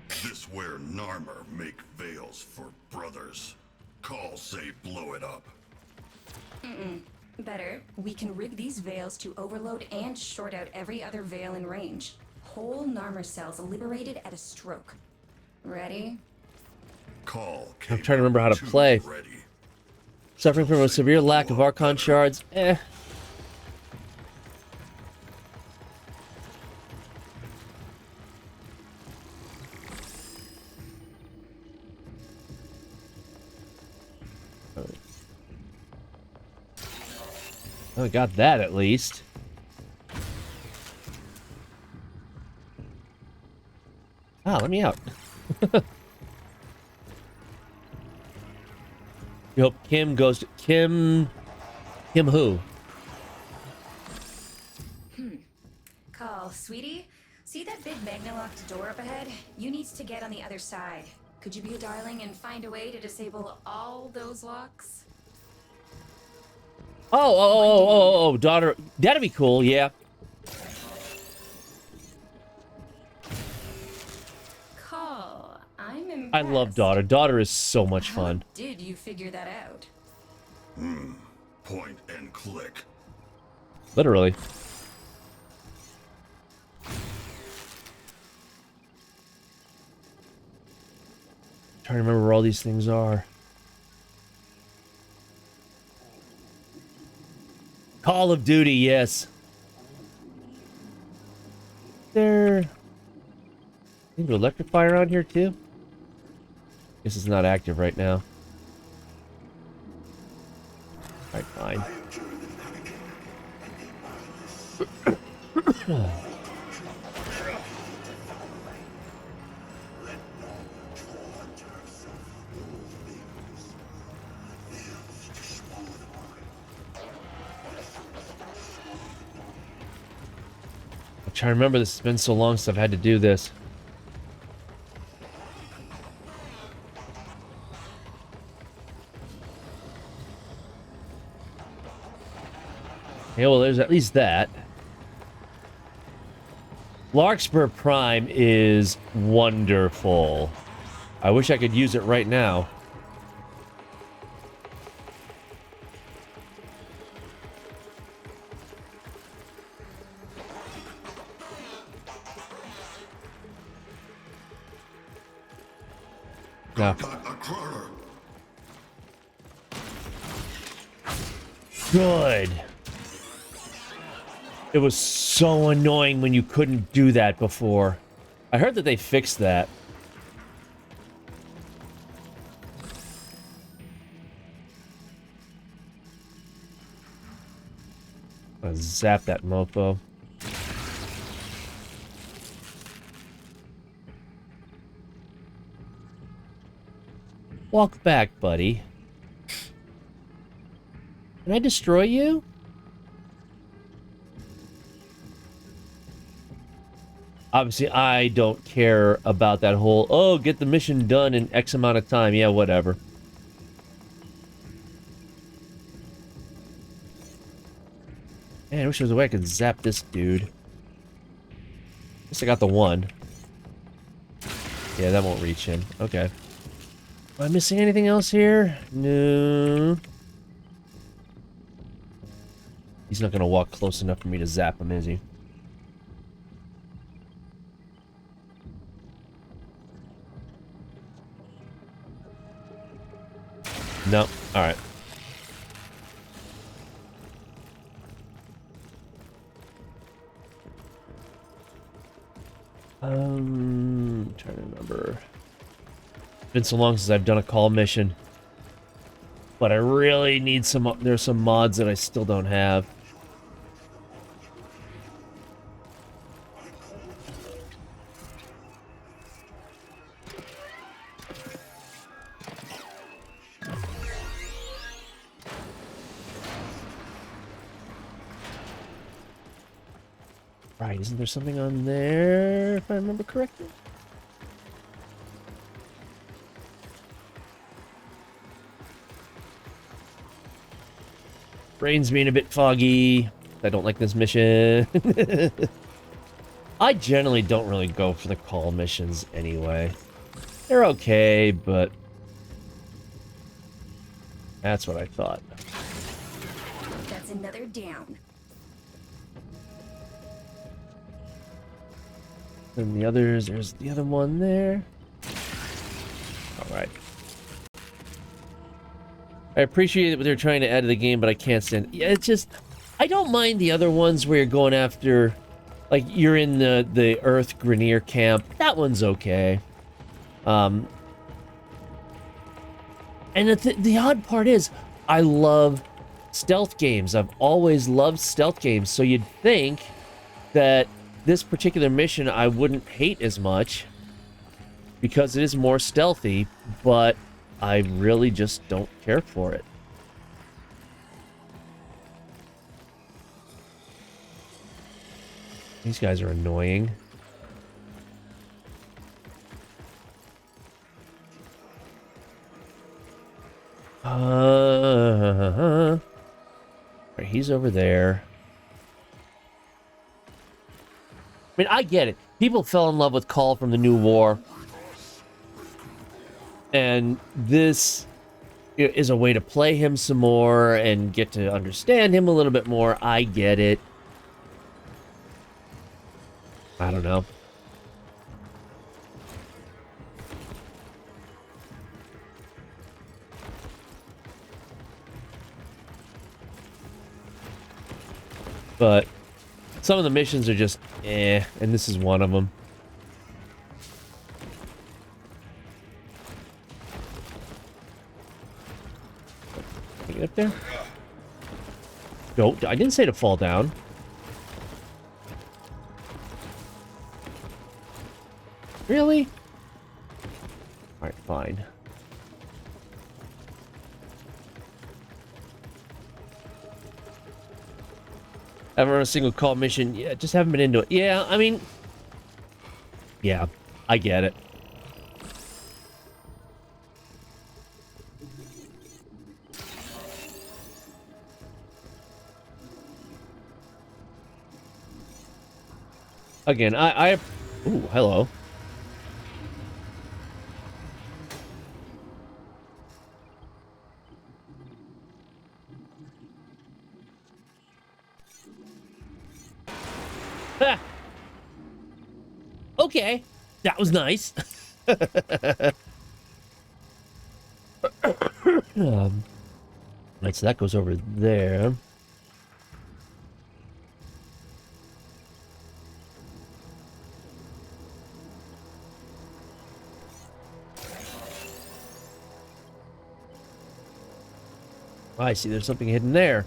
This where Narmer make veils for brothers. Call say blow it up. Better, we can rig these veils to overload and short out every other veil in range. Whole Narmer cells liberated at a stroke. Ready? Call. I'm trying to remember how to play. Ready. Suffering from a severe lack of Archon shards. Eh. Oh, I got that at least. Ah, let me out. You hope Kim goes to Kim who? Call, sweetie. See that big magna-locked door up ahead? You needs to get on the other side. Could you be a darling and find a way to disable all those locks? Oh, daughter. That'd be cool, yeah. Call, I'm impressed. I love daughter. Daughter is so much fun. Did you figure that out? Point and click. Literally. Trying to remember where all these things are. Call of Duty, yes. There. Need to electrify around here too? Guess it's not active right now. Alright, fine. I'm trying to remember, this has been so long since I've had to do this. Yeah, well, there's at least that. Larkspur Prime is wonderful. I wish I could use it right now. No. Good. It was so annoying when you couldn't do that before. I heard that they fixed that. I'm gonna zap that mofo. Walk back, buddy. Can I destroy you? Obviously, I don't care about that whole, oh, get the mission done in X amount of time. Yeah, whatever. Man, I wish there was a way I could zap this dude. Guess I got the one. Yeah, that won't reach him. Okay. Am I missing anything else here? No. He's not gonna walk close enough for me to zap him, is he? No. Alright. Trying to remember. It's been so long since I've done a call mission. But I really need some... There's some mods that I still don't have. Right, isn't there something on there, if I remember correctly? Brain's being a bit foggy. I don't like this mission. I generally don't really go for the call missions anyway. They're okay, but that's what I thought. That's another down. And the others, there's the other one there. All right. I appreciate what they're trying to add to the game, but I can't stand it. Yeah, it's just, I don't mind the other ones where you're going after, like, you're in the Earth Grenier camp. That one's okay. And the odd part is, I love stealth games. I've always loved stealth games, so you'd think that this particular mission I wouldn't hate as much because it is more stealthy, but I really just don't care for it. These guys are annoying. Right, he's over there. I mean, I get it. People fell in love with Call from the New War. And this is a way to play him some more and get to understand him a little bit more. I get it. I don't know. But some of the missions are just and this is one of them. Can I get up there? No, I didn't say to fall down. Really? Alright, fine. Haven't run a single call mission. Yeah, just haven't been into it. Yeah, I mean... Yeah, I get it. Again, I... Ooh, hello. Okay, that was nice. Right, so that goes over there. I see there's something hidden there.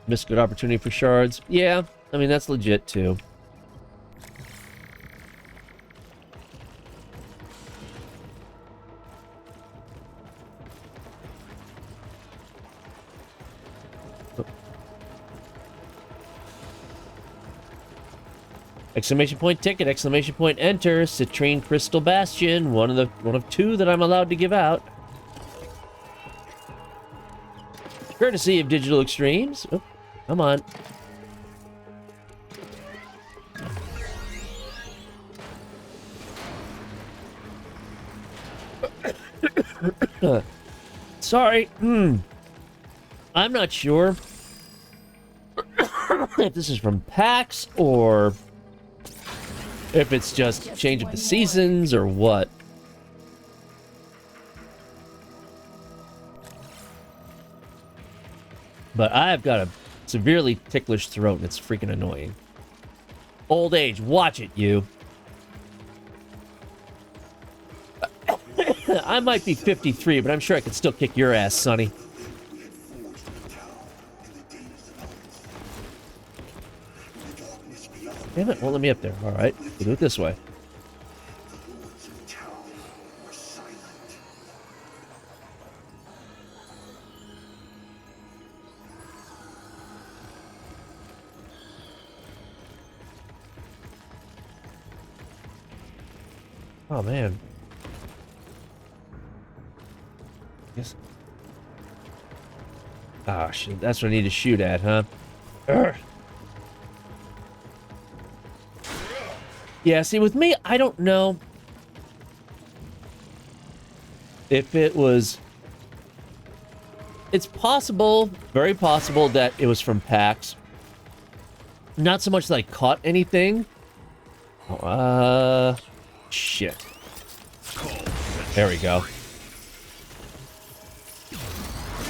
Missed good opportunity for shards. Yeah, I mean, that's legit, too. Exclamation point ticket, exclamation point enter, Citrine Crystal Bastion, one of two that I'm allowed to give out. Courtesy of Digital Extremes. Oh, come on. Sorry. I'm not sure if this is from PAX or if it's just change of the seasons or what. But I've got a severely ticklish throat and it's freaking annoying. Old age, watch it, you. I might be 53, but I'm sure I could still kick your ass, Sonny. Damn it, won't let me up there. Alright, we'll do it this way. Oh, man. Ah, shit, that's what I need to shoot at, huh? Urgh. Yeah, see, with me, I don't know if it was... It's possible, very possible, that it was from PAX. Not so much that I caught anything. Shit. There we go.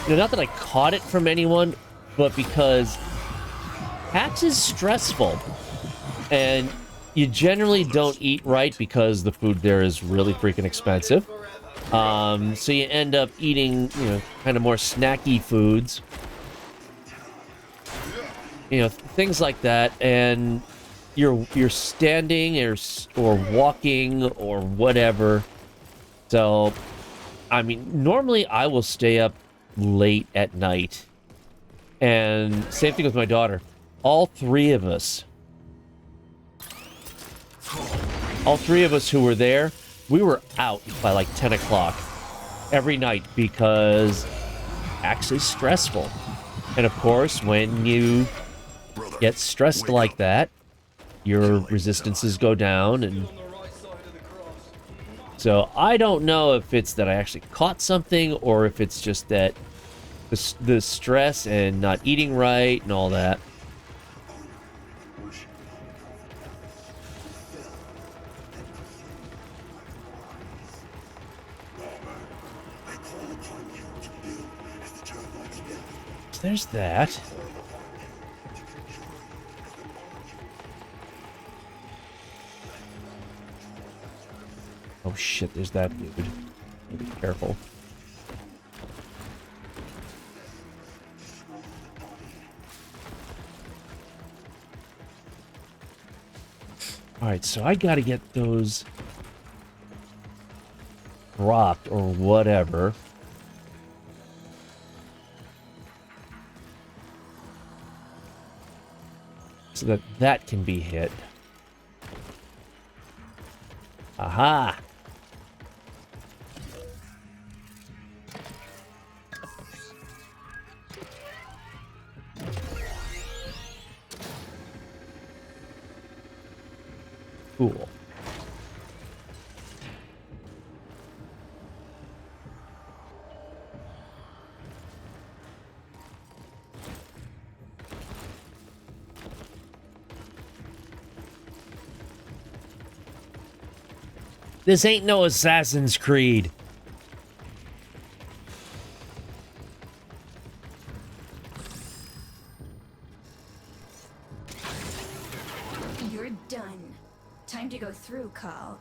You know, not that I caught it from anyone, but because PAX is stressful. And you generally don't eat right because the food there is really freaking expensive. So you end up eating, you know, kind of more snacky foods. You know, things like that, and you're standing or walking or whatever. So, I mean, normally I will stay up late at night. And same thing with my daughter. All three of us who were there, we were out by like 10 o'clock every night because PAX is stressful. And of course, when you get stressed like that, your resistances go down, and so I don't know if it's that I actually caught something or if it's just that the stress and not eating right and all that. There's that. Oh shit, there's that dude. Be careful. Alright, so I gotta get those dropped or whatever. So that that can be hit. Aha! Cool. This ain't no Assassin's Creed. You're done. Time to go through, Carl.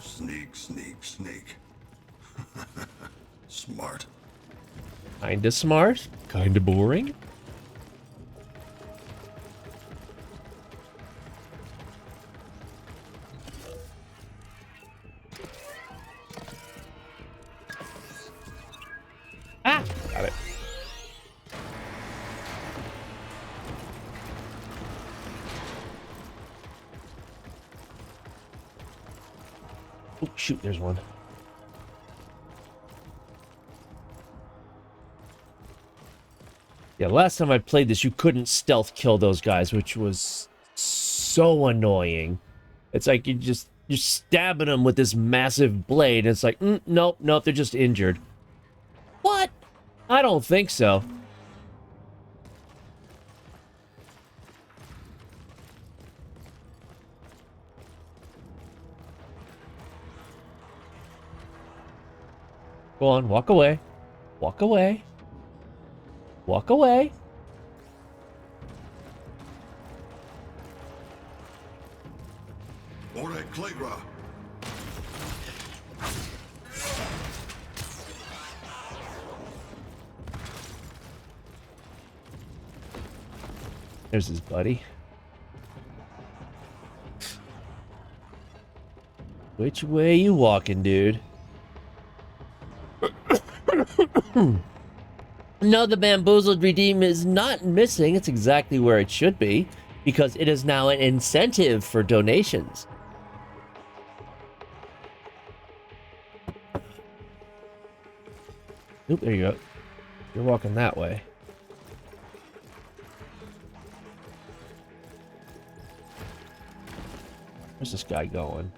Sneak, sneak, sneak. Smart. Kinda smart, kinda boring. Ah! Got it. Oh, shoot, there's one. Yeah, last time I played this, you couldn't stealth kill those guys, which was so annoying. It's like you're stabbing them with this massive blade, and it's like, nope, nope, they're just injured. What? I don't think so. Go on, walk away. Walk away. Walk away. Ore Clegra. There's his buddy. Which way you walking, dude? No, the bamboozled redeem is not missing. It's exactly where it should be, because it is now an incentive for donations. Oop, there you go. You're walking that way. Where's this guy going?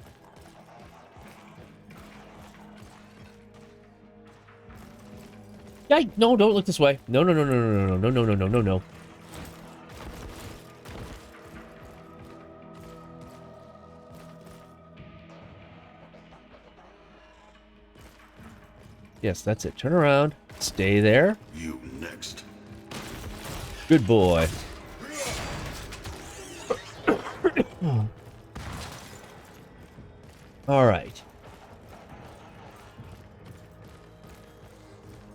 Yeah, no, don't look this way. No, no, no, no, no, no, no, no, no, no, no. Yes, that's it. Turn around. Stay there. You next. Good boy. All right.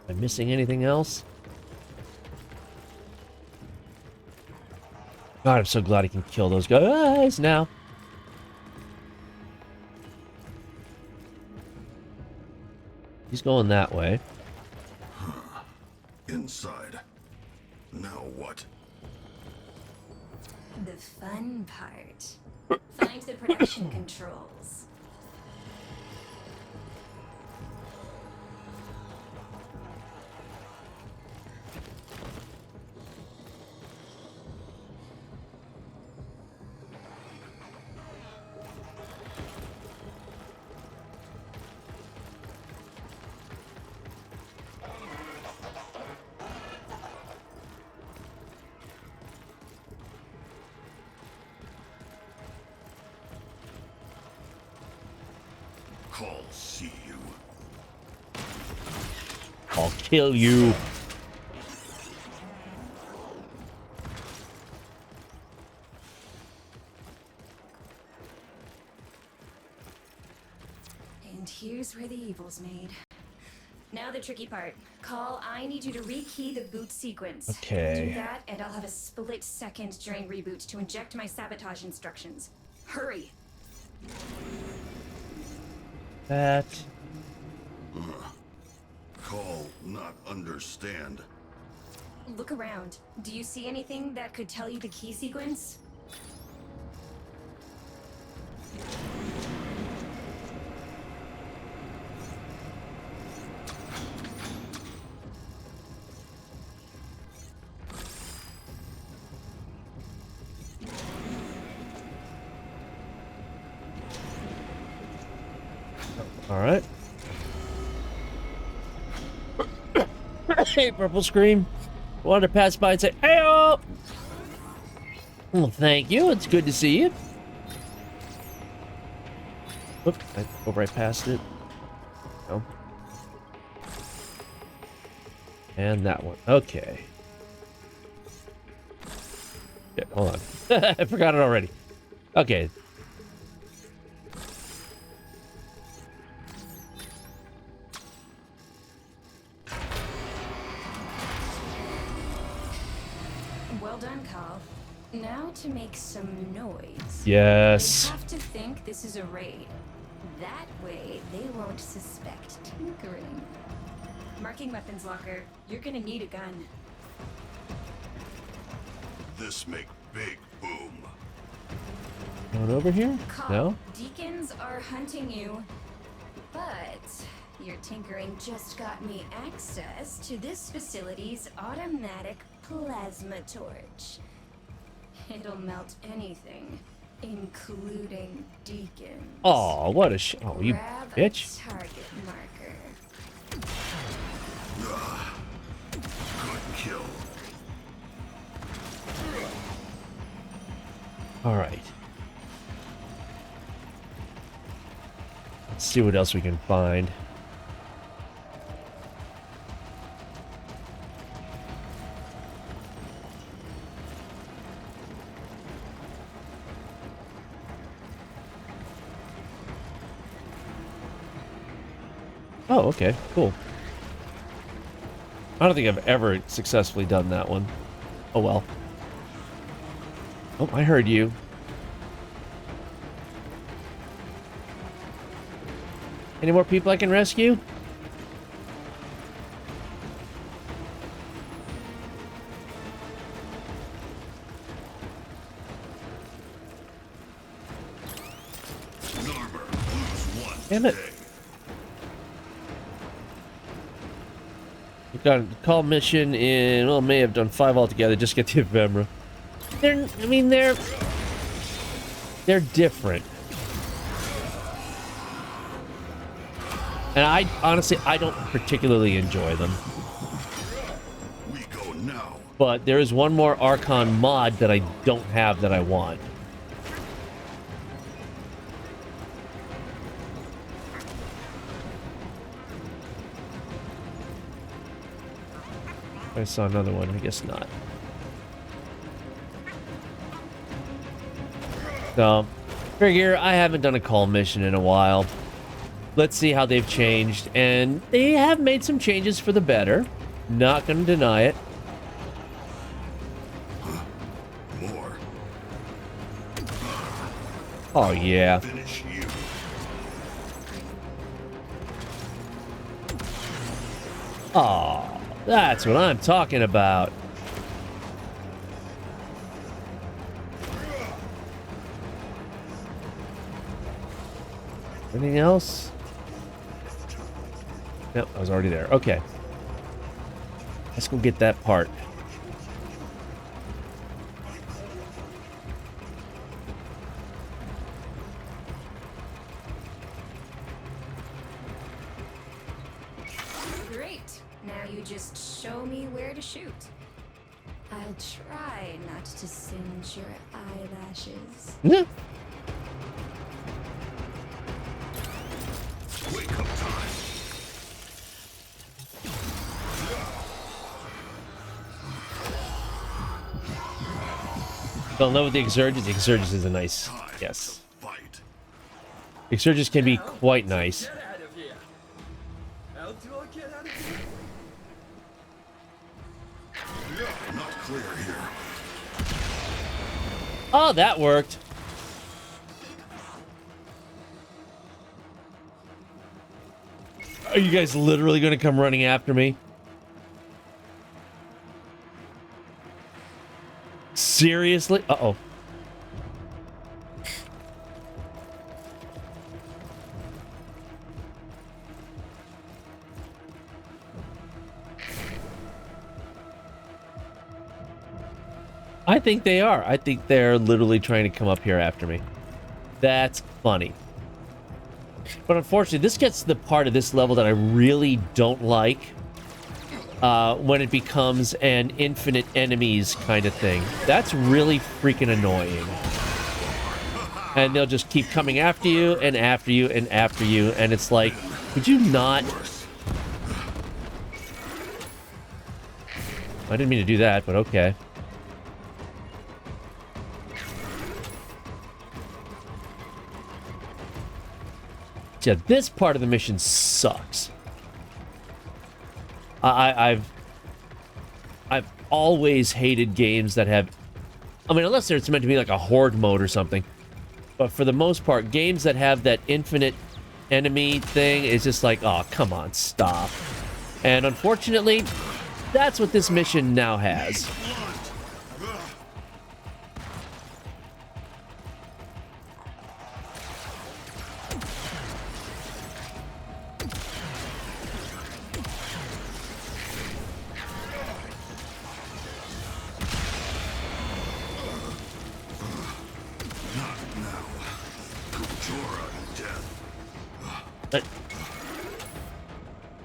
Am I missing anything else? God, I'm so glad I can kill those guys now. He's going that way. Inside. Now what? The fun part. Find the production controls. Call see you. I'll kill you. And here's where the evil's made. Now the tricky part. Call, I need you to rekey the boot sequence. Okay. Do that, and I'll have a split second during reboot to inject my sabotage instructions. Hurry! That. Call not understand. Look around. Do you see anything that could tell you the key sequence? All right. Hey, Purple Scream. Wanted to pass by and say, hey-oh! Well, thank you. It's good to see you. Oop, I go right past it. No. And that one. Okay. Yeah, hold on. I forgot it already. Okay. Well done, Carl. Now to make some noise. Yes. They have to think this is a raid. That way, they won't suspect tinkering. Marking weapons locker. You're gonna need a gun. This make big boom. Going over here? Carl, No? Deacons are hunting you. But your tinkering just got me access to this facility's automatic plasma torch. It'll melt anything, including Deacons. Oh, what a oh, you Grab bitch. a target marker. Good kill. All right. Let's see what else we can find. Oh, okay, cool. I don't think I've ever successfully done that one. Oh well. Oh, I heard you. Any more people I can rescue? Narmer, lose one Damn it. today. Here got a call mission in, well, may have done 5 altogether, just get the ephemera. They're different. And honestly, I don't particularly enjoy them. We go now. But there is one more Archon mod that I don't have that I want. I saw another one, I guess not. So, figure I haven't done a call mission in a while. Let's see how they've changed. And they have made some changes for the better. Not gonna deny it. More. Oh, yeah. Finish you. Oh, that's what I'm talking about. Anything else? Nope, I was already there. Okay. Let's go get that part. Great. Now you just show me where to shoot. I'll try not to singe your eyelashes. Yeah. Wake up time. Fell in love with the Exurgence. The Exurgence is a nice. Yes. The Exurgence can be quite nice. Not clear here. Oh, that worked. Are you guys literally going to come running after me? Seriously? Uh-oh. I think they are. I think they're literally trying to come up here after me. That's funny. But unfortunately, this gets to the part of this level that I really don't like. When it becomes an infinite enemies kind of thing. That's really freaking annoying. And they'll just keep coming after you, and after you, and after you, and it's like, could you not... I didn't mean to do that, but okay. Yeah, this part of the mission sucks. I've always hated games that have... I mean, unless it's meant to be like a horde mode or something. But for the most part, games that have that infinite enemy thing is just like, oh, come on, stop. And unfortunately, that's what this mission now has.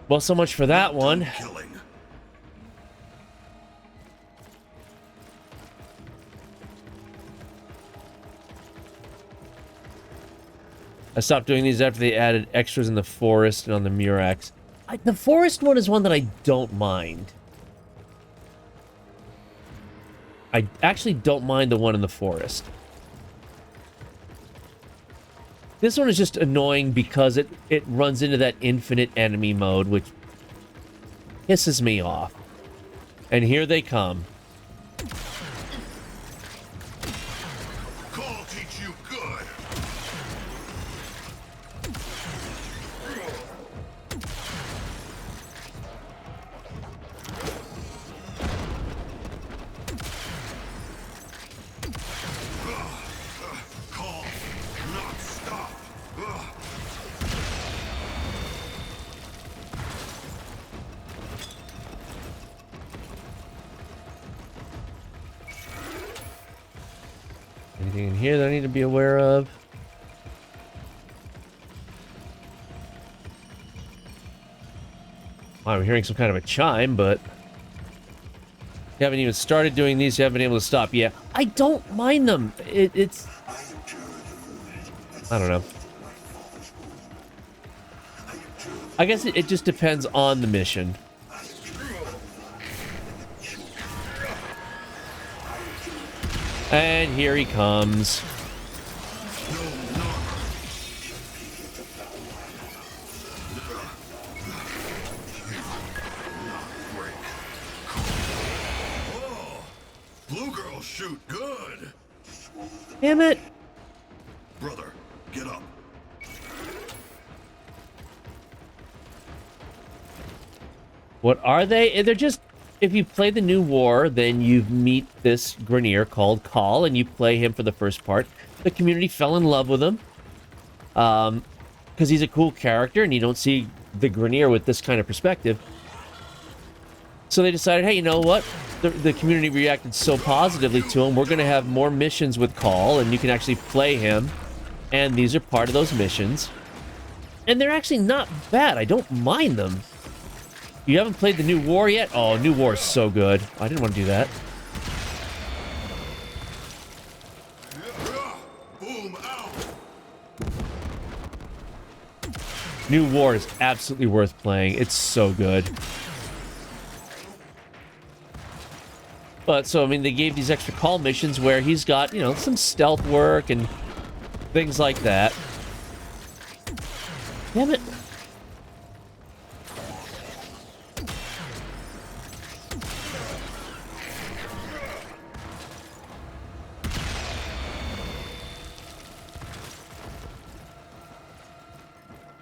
Well, so much for that one. I stopped doing these after they added extras in the forest and on the Murex. The forest one is one that I don't mind. I actually don't mind the one in the forest. This one is just annoying because it runs into that infinite enemy mode, which pisses me off. And here they come. Call teach you good. Call, not stop. Anything in here that I need to be aware of? I'm hearing some kind of a chime, but you haven't even started doing these. You haven't been able to stop. Yeah, I don't mind them. It's... I don't know. I guess it just depends on the mission. And here he comes. Blue girls shoot good. Damn it. Brother, get up. What are they? They're just... If you play the new war, then you meet this Grenier called Call, and you play him for the first part. The community fell in love with him. Because he's a cool character, and you don't see the Grenier with this kind of perspective. So they decided, hey, you know what? The community reacted so positively to him, we're going to have more missions with Call, and you can actually play him. And these are part of those missions. And they're actually not bad. I don't mind them. You haven't played the new war yet? Oh, new war is so good. I didn't want to do that. Boom out. New war is absolutely worth playing. It's so good. But, so, I mean, they gave these extra call missions where he's got, you know, some stealth work and things like that. Damn it.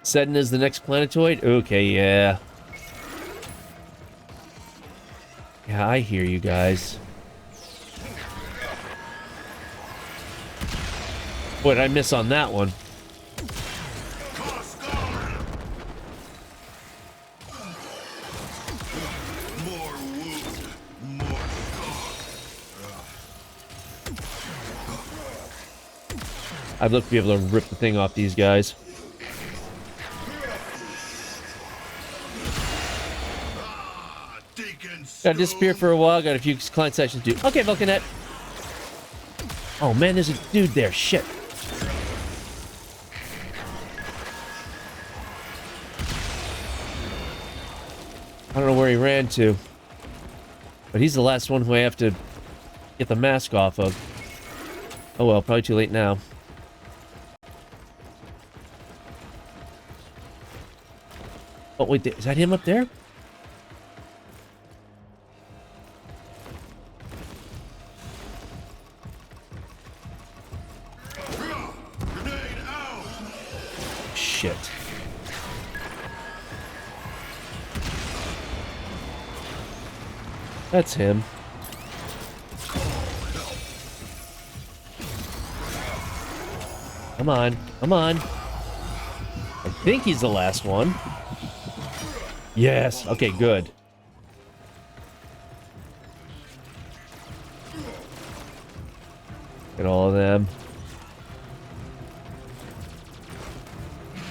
Seddon is the next planetoid? Okay, yeah. Yeah, I hear you guys. What did I miss on that one? More wound, more I'd love to be able to rip the thing off these guys. Gotta disappear for a while, got a few client sessions to do. Okay, Vulcanet. Oh man, there's a dude there. Shit. I don't know where he ran to. But he's the last one who I have to get the mask off of. Oh well, probably too late now. Oh wait, is that him up there? Shit. That's him. Come on, come on. I think he's the last one. Yes, okay, good. Get all of them.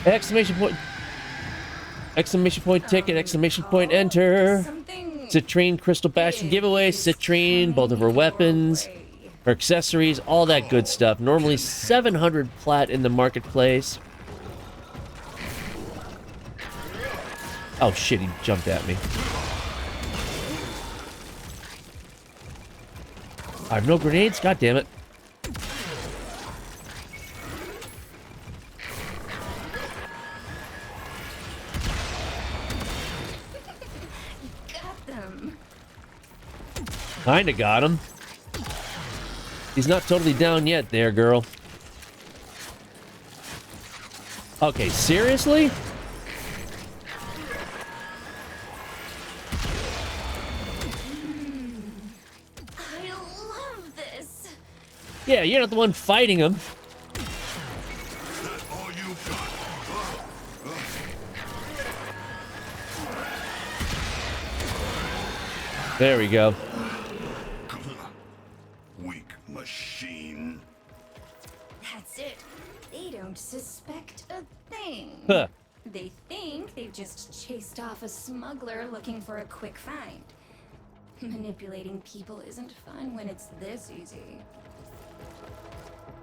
Exclamation point. Exclamation point ticket. Exclamation point enter. Citrine Crystal Bastion giveaway. Citrine, both of her weapons, her accessories, all that good stuff. Normally 700 plat in the marketplace. Oh shit, he jumped at me. I have no grenades? God damn it. Kinda got him. He's not totally down yet there, girl. Okay, seriously? I love this. Yeah, you're not the one fighting him. There we go. Weak machine. That's it. They don't suspect a thing. Huh. They think they've just chased off a smuggler looking for a quick find. Manipulating people isn't fun when it's this easy.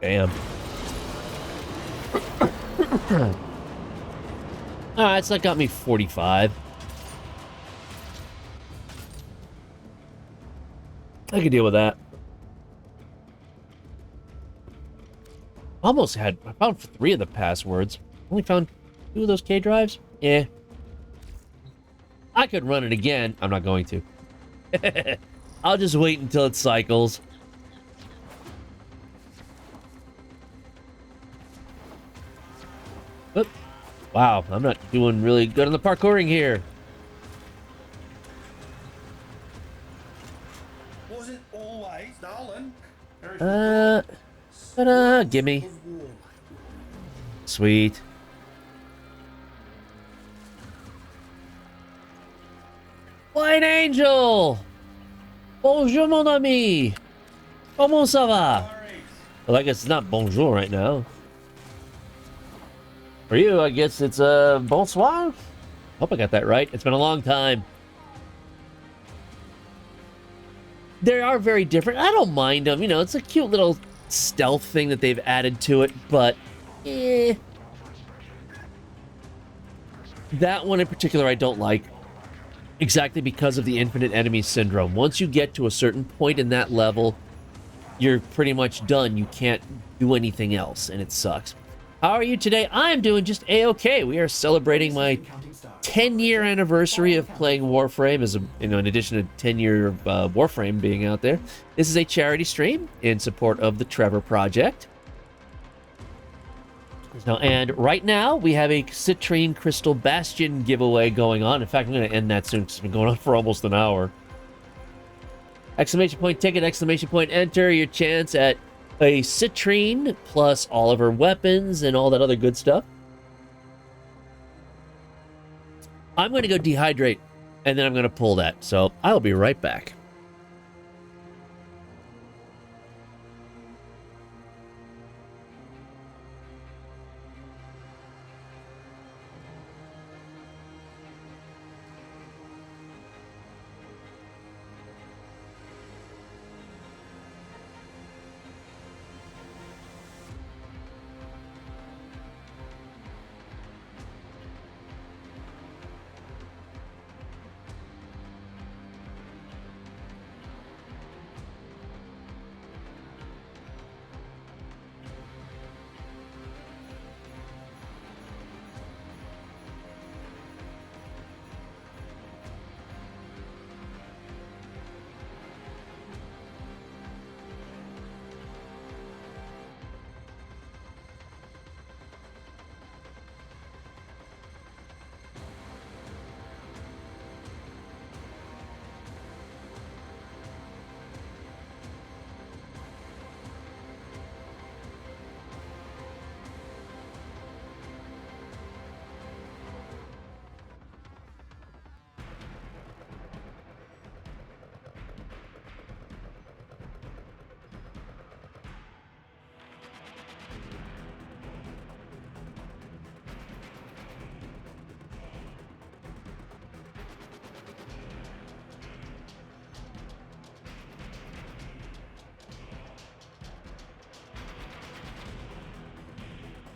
Damn. Alright, so that got me 45. I can deal with that. I found 3 of the passwords. Only found 2 of those K drives? Yeah. I could run it again. I'm not going to. I'll just wait until it cycles. Oop. Wow, I'm not doing really good on the parkouring here. Was it always, darling? Gimme. Sweet. White Angel! Bonjour, mon ami! Comment ça va? Well, I guess it's not bonjour right now. For you, I guess it's bonsoir? Hope I got that right. It's been a long time. They are very different. I don't mind them. You know, it's a cute little stealth thing that they've added to it, but that one in particular I don't like. Exactly because of the infinite enemy syndrome. Once you get to a certain point in that level, you're pretty much done. You can't do anything else, and it sucks. How are you today? I'm doing just A-okay. We are celebrating my 10-year anniversary of playing Warframe, as in addition to 10-year Warframe being out there. This is a charity stream in support of the Trevor Project. And right now, we have a Citrine Crystal Bastion giveaway going on. In fact, I'm going to end that soon because it's been going on for almost an hour. Exclamation point ticket, exclamation point enter, your chance at a Citrine plus all of her weapons and all that other good stuff. I'm going to go dehydrate, and then I'm going to pull that. So I'll be right back.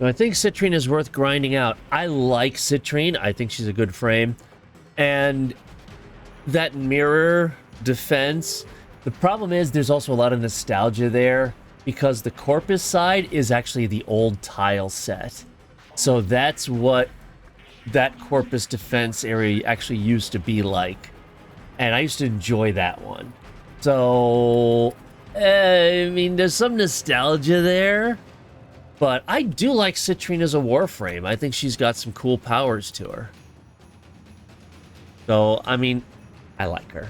I think Citrine is worth grinding out. I like Citrine. I think she's a good frame. And that mirror defense, the problem is there's also a lot of nostalgia there because the Corpus side is actually the old tile set. So that's what that Corpus defense area actually used to be like. And I used to enjoy that one. So, I mean, there's some nostalgia there. But I do like Citrine as a Warframe. I think she's got some cool powers to her. So, I mean, I like her.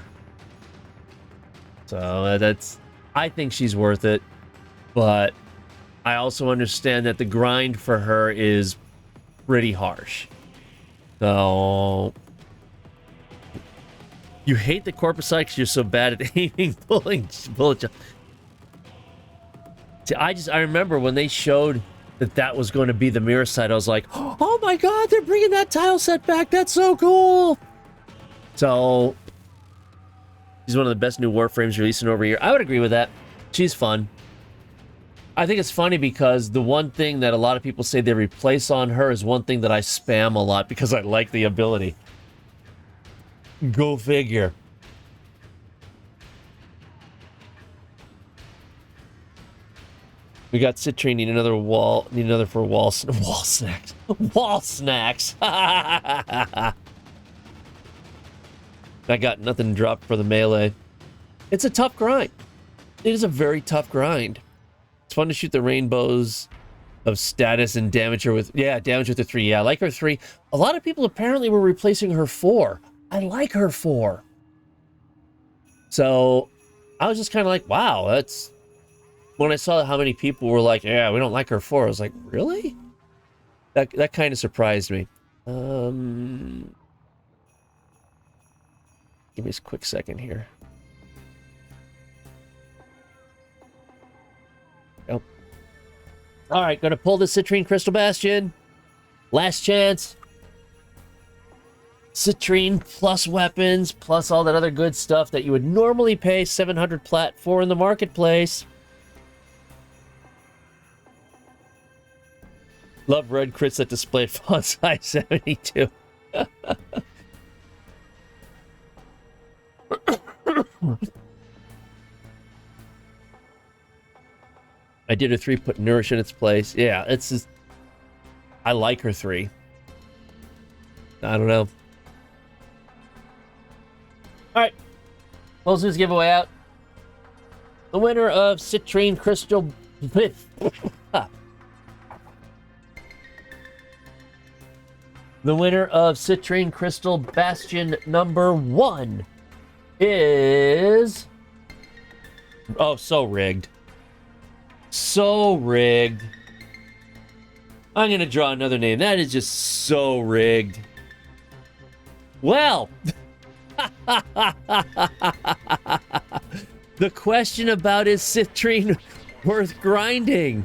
So, I think she's worth it. But I also understand that the grind for her is pretty harsh. So, you hate the Corpus side because you're so bad at aiming, pulling bullet. See, I remember when they showed that was going to be the mirror side, I was like, oh my god, they're bringing that tile set back. That's so cool. So, she's one of the best new Warframes releasing over here. I would agree with that. She's fun. I think it's funny because the one thing that a lot of people say they replace on her is one thing that I spam a lot because I like the ability. Go figure. We got Citrine, need another for wall snacks. Wall snacks. I got nothing dropped for the melee. It's a tough grind. It is a very tough grind. It's fun to shoot the rainbows of status and damage her with, damage with the 3. Yeah, I like her 3. A lot of people apparently were replacing her 4. I like her 4. So I was just kind of like, wow, that's... When I saw how many people were like, yeah, we don't like her 4, I was like, really? That kind of surprised me. Give me a quick second here. Nope. All right, gonna pull the Citrine Crystal Bastion. Last chance. Citrine plus weapons, plus all that other good stuff that you would normally pay 700 plat for in the marketplace. Love red crits that display font size 72. I did her 3, put Nourish in its place. Yeah, it's just... I like her 3. I don't know. Alright. Close this giveaway out. The winner of Citrine Crystal... The winner of Citrine Crystal Bastion number 1 is... Oh, so rigged. So rigged. I'm going to draw another name. That is just so rigged. Well... The question about is Citrine worth grinding?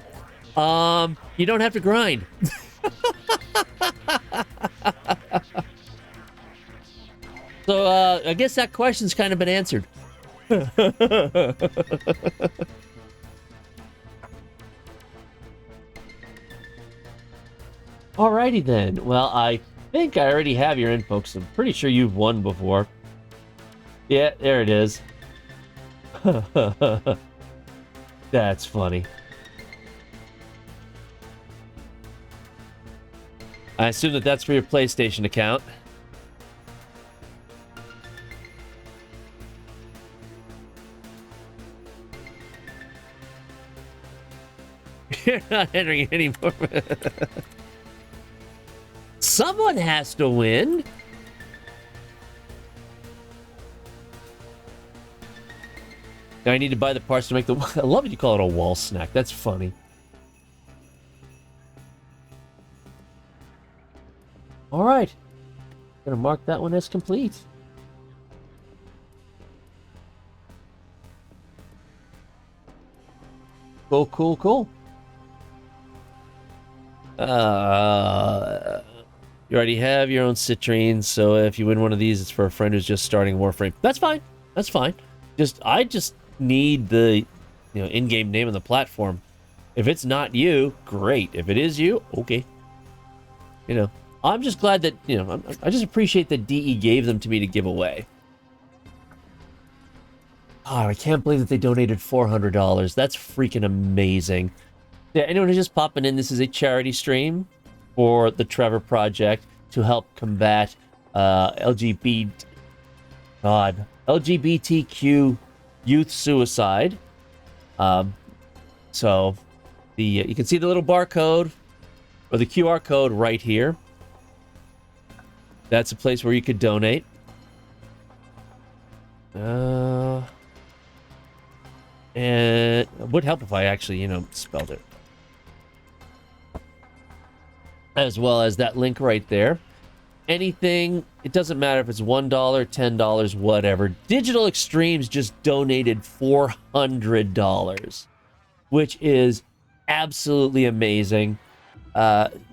You don't have to grind. So, I guess that question's kind of been answered. Alrighty then. Well, I think I already have your info, because I'm pretty sure you've won before. Yeah, there it is. That's funny. I assume that that's for your PlayStation account. You're not entering anymore. Someone has to win. Now I need to buy the parts to make the... I love it you call it a wall snack. That's funny. All right. Gonna mark that one as complete. Cool, cool, cool. You already have your own Citrine, so if you win one of these, it's for a friend who's just starting Warframe. That's fine. That's fine. I just need the, in-game name of the platform. If it's not you, great. If it is you, okay. I'm just glad that, I just appreciate that DE gave them to me to give away. God, I can't believe that they donated $400. That's freaking amazing. Yeah, anyone who's just popping in, this is a charity stream for the Trevor Project to help combat LGBTQ youth suicide. So you can see the little barcode or the QR code right here. That's a place where you could donate. And it would help if I actually, spelled it. As well as that link right there. Anything, it doesn't matter if it's $1, $10, whatever. Digital Extremes just donated $400. which is absolutely amazing.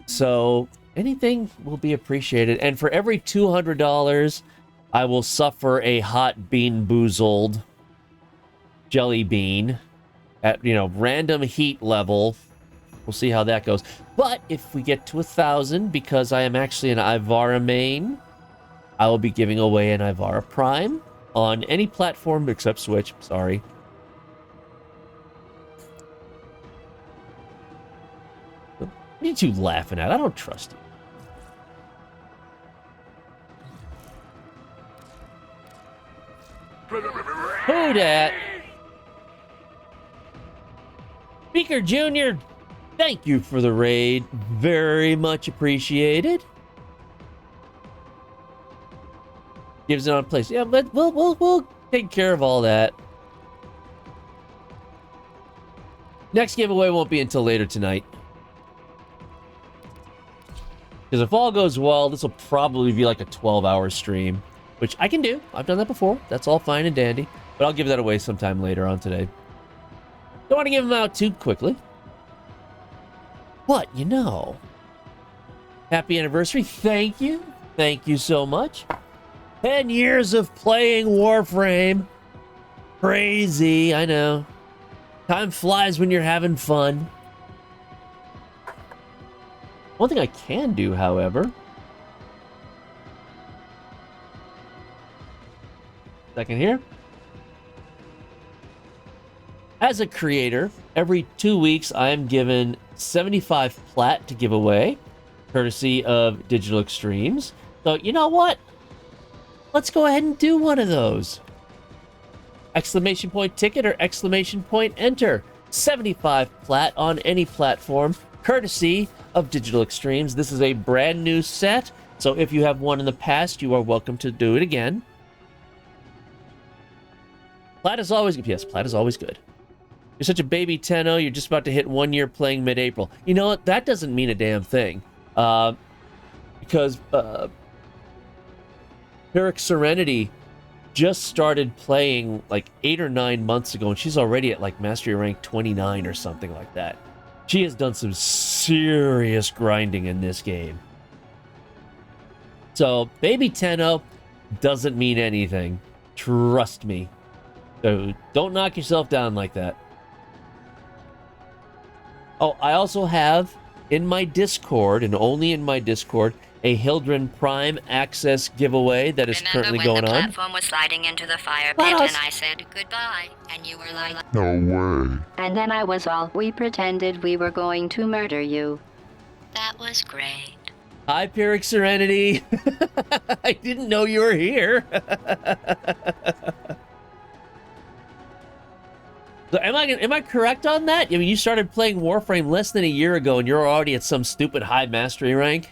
So anything will be appreciated. And for every $200, I will suffer a hot bean boozled jelly bean at, random heat level. We'll see how that goes. But if we get to 1,000, because I am actually an Ivara main, I will be giving away an Ivara Prime on any platform except Switch. Sorry. What are you two laughing at? I don't trust you. Who dat? Speaker Jr., thank you for the raid. Very much appreciated. Gives it on place. Yeah, but we'll take care of all that. Next giveaway won't be until later tonight. Because if all goes well, this will probably be like a 12-hour stream, which I can do. I've done that before. That's all fine and dandy. But I'll give that away sometime later on today. Don't want to give them out too quickly. But, happy anniversary. Thank you. Thank you so much. 10 years of playing Warframe. Crazy, I know. Time flies when you're having fun. One thing I can do, however... Second here. As a creator, every 2 weeks I am given 75 plat to give away, courtesy of Digital Extremes. So, you know what? Let's go ahead and do one of those. Exclamation point ticket or exclamation point enter. 75 plat on any platform, courtesy of Digital Extremes. This is a brand new set, so if you have one in the past, you are welcome to do it again. Plat is always good. Yes, plat is always good. You're such a baby 10-0, you're just about to hit 1 year playing mid-April. You know what? That doesn't mean a damn thing. Because Pyrrhic Serenity just started playing like 8 or 9 months ago, and she's already at like Mastery Rank 29 or something like that. She has done some serious grinding in this game. So, baby 10-0 doesn't mean anything. Trust me. So, don't knock yourself down like that. Oh, I also have in my Discord, and only in my Discord, a Hildren Prime access giveaway that is currently going on. Remember when the platform was sliding into the fire pit and I said goodbye, and you were like, No way. and then I was all, we pretended we were going to murder you. That was great. Hi, Pyrrhic Serenity. I didn't know you were here. So am I correct on that? I mean, you started playing Warframe less than a year ago, and you're already at some stupid high mastery rank?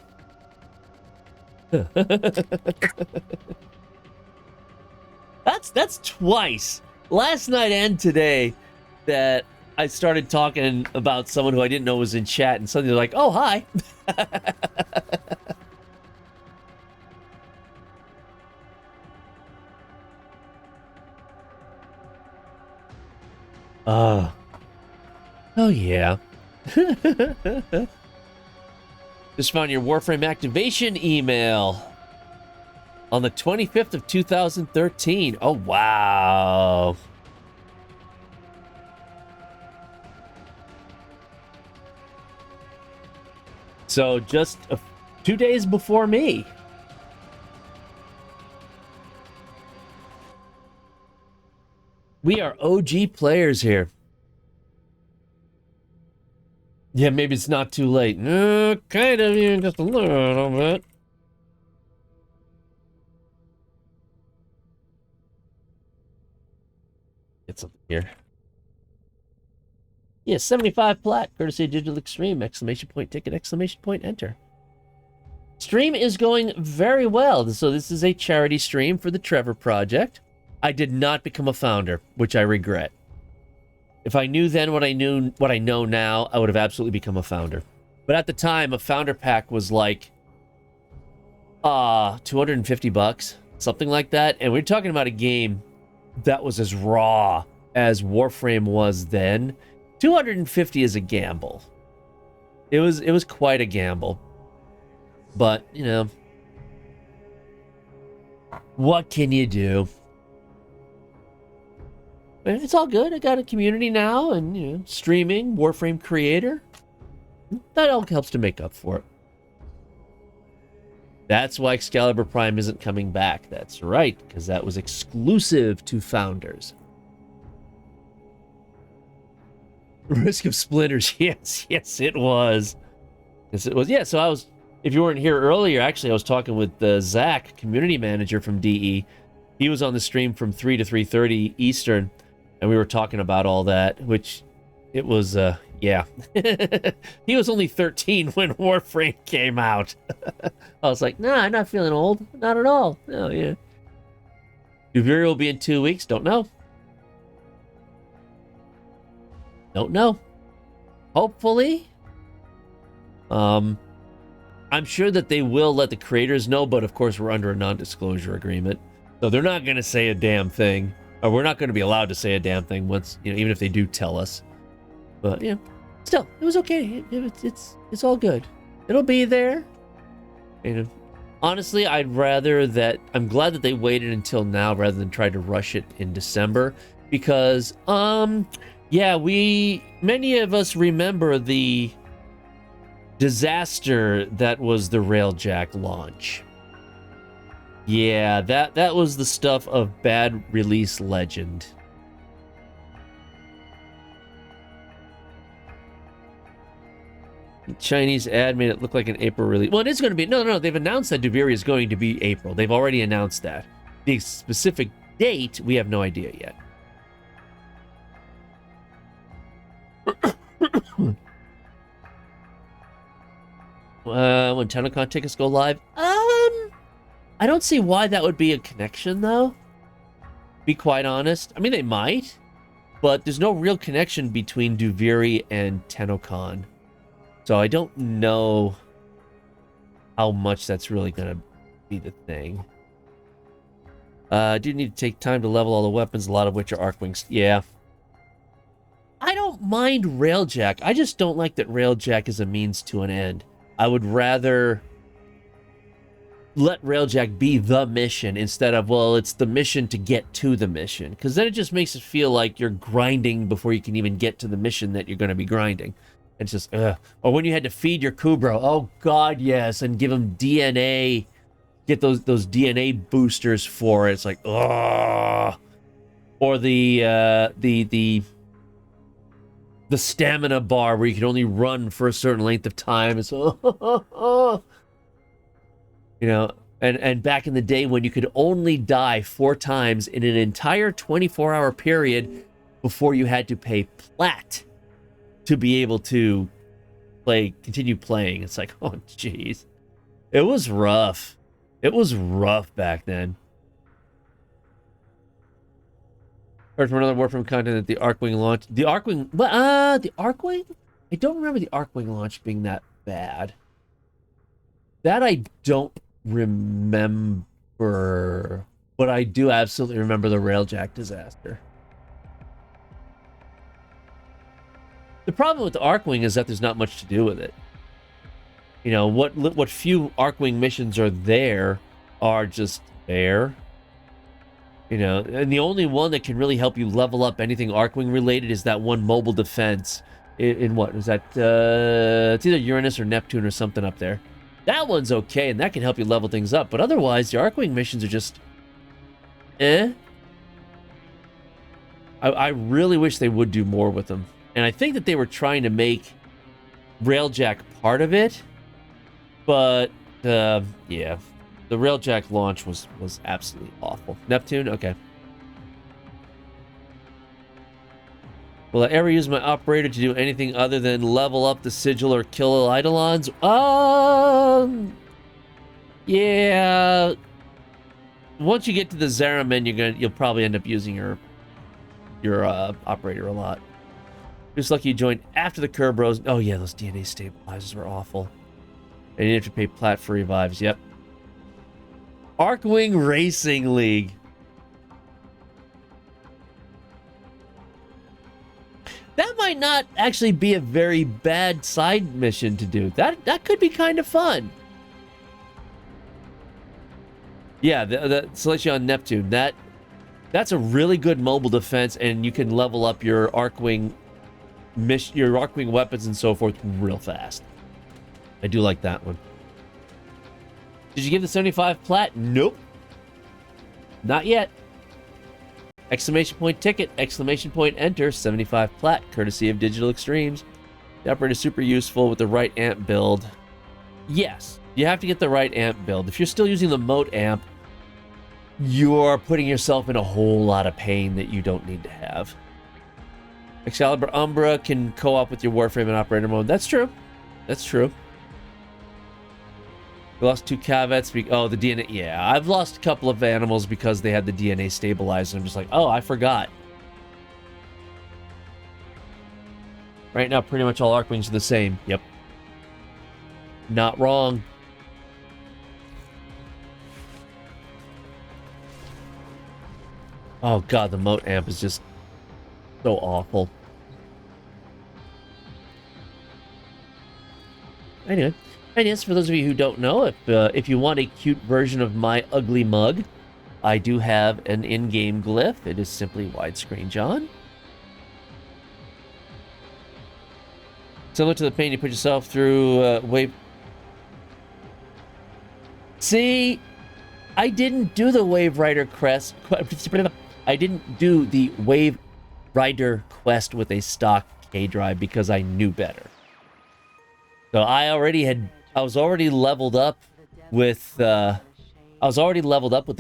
That's twice, last night and today, that I started talking about someone who I didn't know was in chat, and suddenly they're like, oh, hi. Oh yeah. Just found your Warframe activation email on the 25th of 2013. Oh, wow. So just 2 days before me. We are OG players here. Yeah, maybe it's not too late. Kind of, just a little bit. Get something here. Yeah, 75 plat, courtesy of Digital Extreme, exclamation point ticket, exclamation point enter. Stream is going very well. So this is a charity stream for the Trevor Project. I did not become a founder, which I regret. If I knew then what I know now, I would have absolutely become a founder. But at the time, a founder pack was like $250, something like that. And we're talking about a game that was as raw as Warframe was then. 250 is a gamble. It was quite a gamble. But, you know, what can you do? It's all good. I got a community now and, you know, streaming, Warframe creator. That all helps to make up for it. That's why Excalibur Prime isn't coming back. That's right, because that was exclusive to Founders. Risk of Splinters. Yes, it was. Yes, it was. Yeah, so I was, if you weren't here earlier, actually, I was talking with Zach, community manager from DE. He was on the stream from 3 to 3:30 Eastern, and we were talking about all that, which it was, yeah. He was only 13 when Warframe came out. I was like, nah, I'm not feeling old. Not at all. Oh, yeah. Duviri will be in 2 weeks. Don't know. Don't know. Hopefully. I'm sure that they will let the creators know, but of course we're under a non-disclosure agreement. So they're not going to say a damn thing. Or we're not going to be allowed to say a damn thing once, you know, even if they do tell us. But, yeah. Still, it was okay. It's all good. It'll be there. And honestly, I'd rather that... I'm glad that they waited until now rather than try to rush it in December. Because, yeah, many of us remember the disaster that was the Railjack launch. Yeah, that was the stuff of bad release legend. The Chinese ad made it look like an April release. Well, it is going to be... No, they've announced that Duviri is going to be April. They've already announced that. The specific date, we have no idea yet. When TennoCon tickets go live? I don't see why that would be a connection, though. Be quite honest. I mean, they might. But there's no real connection between Duviri and TennoCon. So I don't know how much that's really going to be the thing. I do need to take time to level all the weapons, a lot of which are Arcwings. Yeah. I don't mind Railjack. I just don't like that Railjack is a means to an end. I would rather let Railjack be the mission instead of, well, it's the mission to get to the mission. Because then it just makes it feel like you're grinding before you can even get to the mission that you're going to be grinding. It's just, ugh. Or when you had to feed your Kubro. Oh, God, yes. And give him DNA. Get those DNA boosters for it. It's like, ugh. Or the stamina bar where you can only run for a certain length of time. It's, you know, and back in the day when you could only die 4 times in an entire 24-hour period before you had to pay plat to be able to continue playing. It's like, oh, jeez. It was rough. It was rough back then. Heard from another Warframe content that the Arcwing launch... The Arcwing... the Arcwing? I don't remember the Arcwing launch being that bad. That I don't remember. But I do absolutely remember the Railjack disaster. The problem with the Arcwing is that there's not much to do with it. You know, what few Arcwing missions are there are just there. You know, and the only one that can really help you level up anything Arcwing related is that one mobile defense. In what is that? It's either Uranus or Neptune or something up there. That one's okay, and that can help you level things up. But otherwise, the Arcwing missions are just... I really wish they would do more with them. And I think that they were trying to make Railjack part of it. But, yeah. The Railjack launch was absolutely awful. Neptune? Okay. Will I ever use my operator to do anything other than level up the sigil or kill Eidolons? Yeah. Once you get to the Zaraman, you'll probably end up using your operator a lot. Just lucky you joined after the Kerbros. Oh yeah, those DNA stabilizers were awful. And you have to pay plat for revives. Yep. Arcwing Racing League. That might not actually be a very bad side mission to do. That could be kind of fun. Yeah, the Celestia on Neptune. That's a really good mobile defense, and you can level up your Arcwing weapons and so forth real fast. I do like that one. Did you give the 75 plat? Nope. Not yet. Exclamation point ticket, exclamation point enter, 75 plat, courtesy of Digital Extremes. The operator is super useful with the right amp build. Yes, you have to get the right amp build. If you're still using the moat amp, you're putting yourself in a whole lot of pain that you don't need to have. Excalibur Umbra can co-op with your Warframe and operator mode. That's true. That's true. We lost 2 cavets. Oh, the DNA. Yeah, I've lost a couple of animals because they had the DNA stabilized. And I'm just like, oh, I forgot. Right now, pretty much all Arcwings are the same. Yep. Not wrong. Oh, God, the moat amp is just so awful. Anyway. And yes, for those of you who don't know, if you want a cute version of my ugly mug, I do have an in-game glyph. It is simply widescreen John. Similar to the pain you put yourself through wave. See, I didn't do the Wave Rider quest. I didn't do the Wave Rider quest with a stock K drive because I knew better. So I was already leveled up with the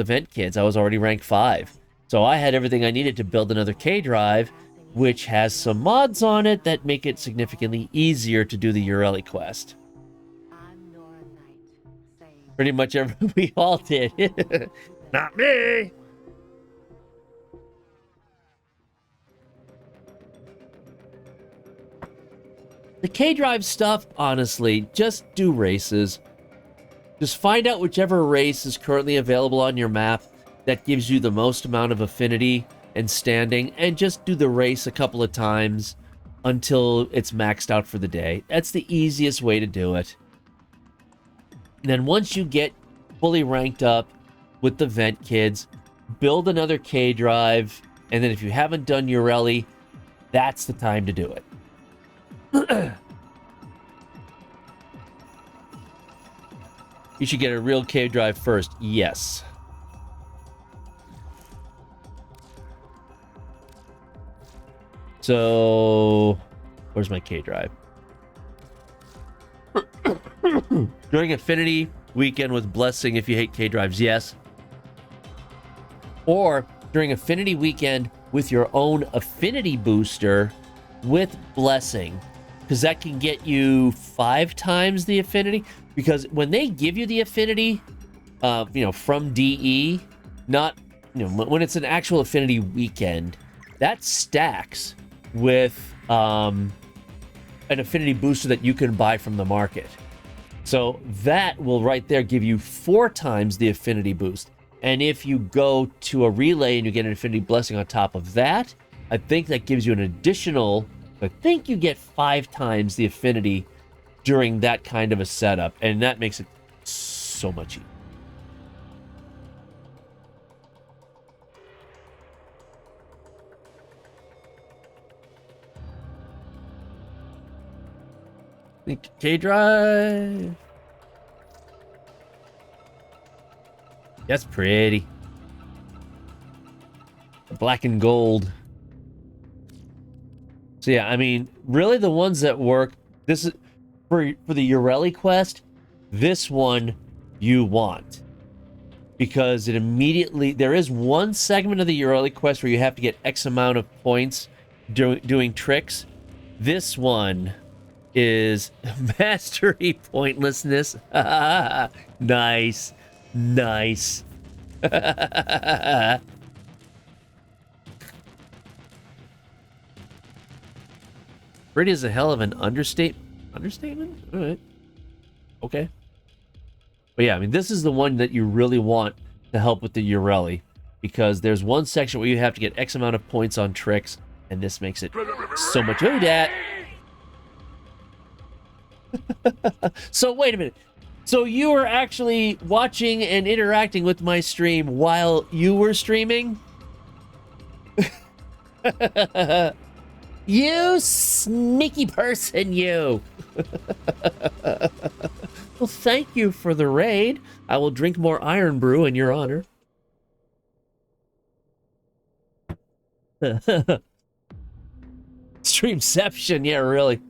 Vent Kids. I was already rank 5. So I had everything I needed to build another K drive, which has some mods on it that make it significantly easier to do the Ureli quest. Pretty much we all did. Not me! The K-Drive stuff, honestly, just do races. Just find out whichever race is currently available on your map that gives you the most amount of affinity and standing, and just do the race a couple of times until it's maxed out for the day. That's the easiest way to do it. And then once you get fully ranked up with the Vent Kids, build another K-Drive, and then if you haven't done Ureli, that's the time to do it. You should get a real cave drive first. Yes. So, where's my K drive? During Affinity Weekend with Blessing if you hate K drives, yes. Or during Affinity Weekend with your own Affinity Booster with Blessing. Because that can get you 5 times the affinity. Because when they give you the affinity, from DE, not, when it's an actual affinity weekend, that stacks with an affinity booster that you can buy from the market. So that will right there give you 4 times the affinity boost. And if you go to a relay and you get an affinity blessing on top of that, I think that gives you an additional... I think you get 5 times the affinity during that kind of a setup, and that makes it so much easier. K-Drive. That's pretty. Black and gold. So yeah, I mean, really the ones that work, this is for the Ureli quest, this one you want. Because it immediately, there is one segment of the Ureli quest where you have to get X amount of points doing tricks. This one is Mastery Pointlessness. Nice. Nice. Pretty is a hell of an understatement? All right. Okay. But yeah, I mean, this is the one that you really want to help with the Ureli. Because there's one section where you have to get X amount of points on tricks. And this makes it so much... Oh, that. So, wait a minute. So you were actually watching and interacting with my stream while you were streaming? You sneaky person, you. Well, thank you for the raid. I will drink more iron brew in your honor. Streamception, yeah, really.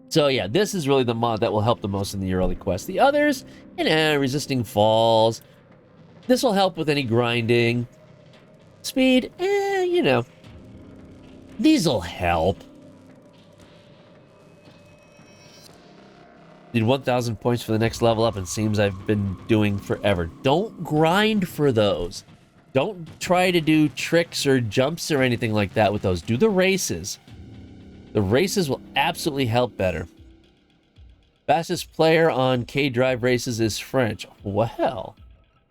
So yeah, this is really the mod that will help the most in the early quest. The others, resisting falls. This will help with any grinding. Speed, These'll help. Need 1,000 points for the next level up, and seems I've been doing forever. Don't grind for those. Don't try to do tricks or jumps or anything like that with those. Do the races. The races will absolutely help better. Fastest player on K-Drive races is French. Well,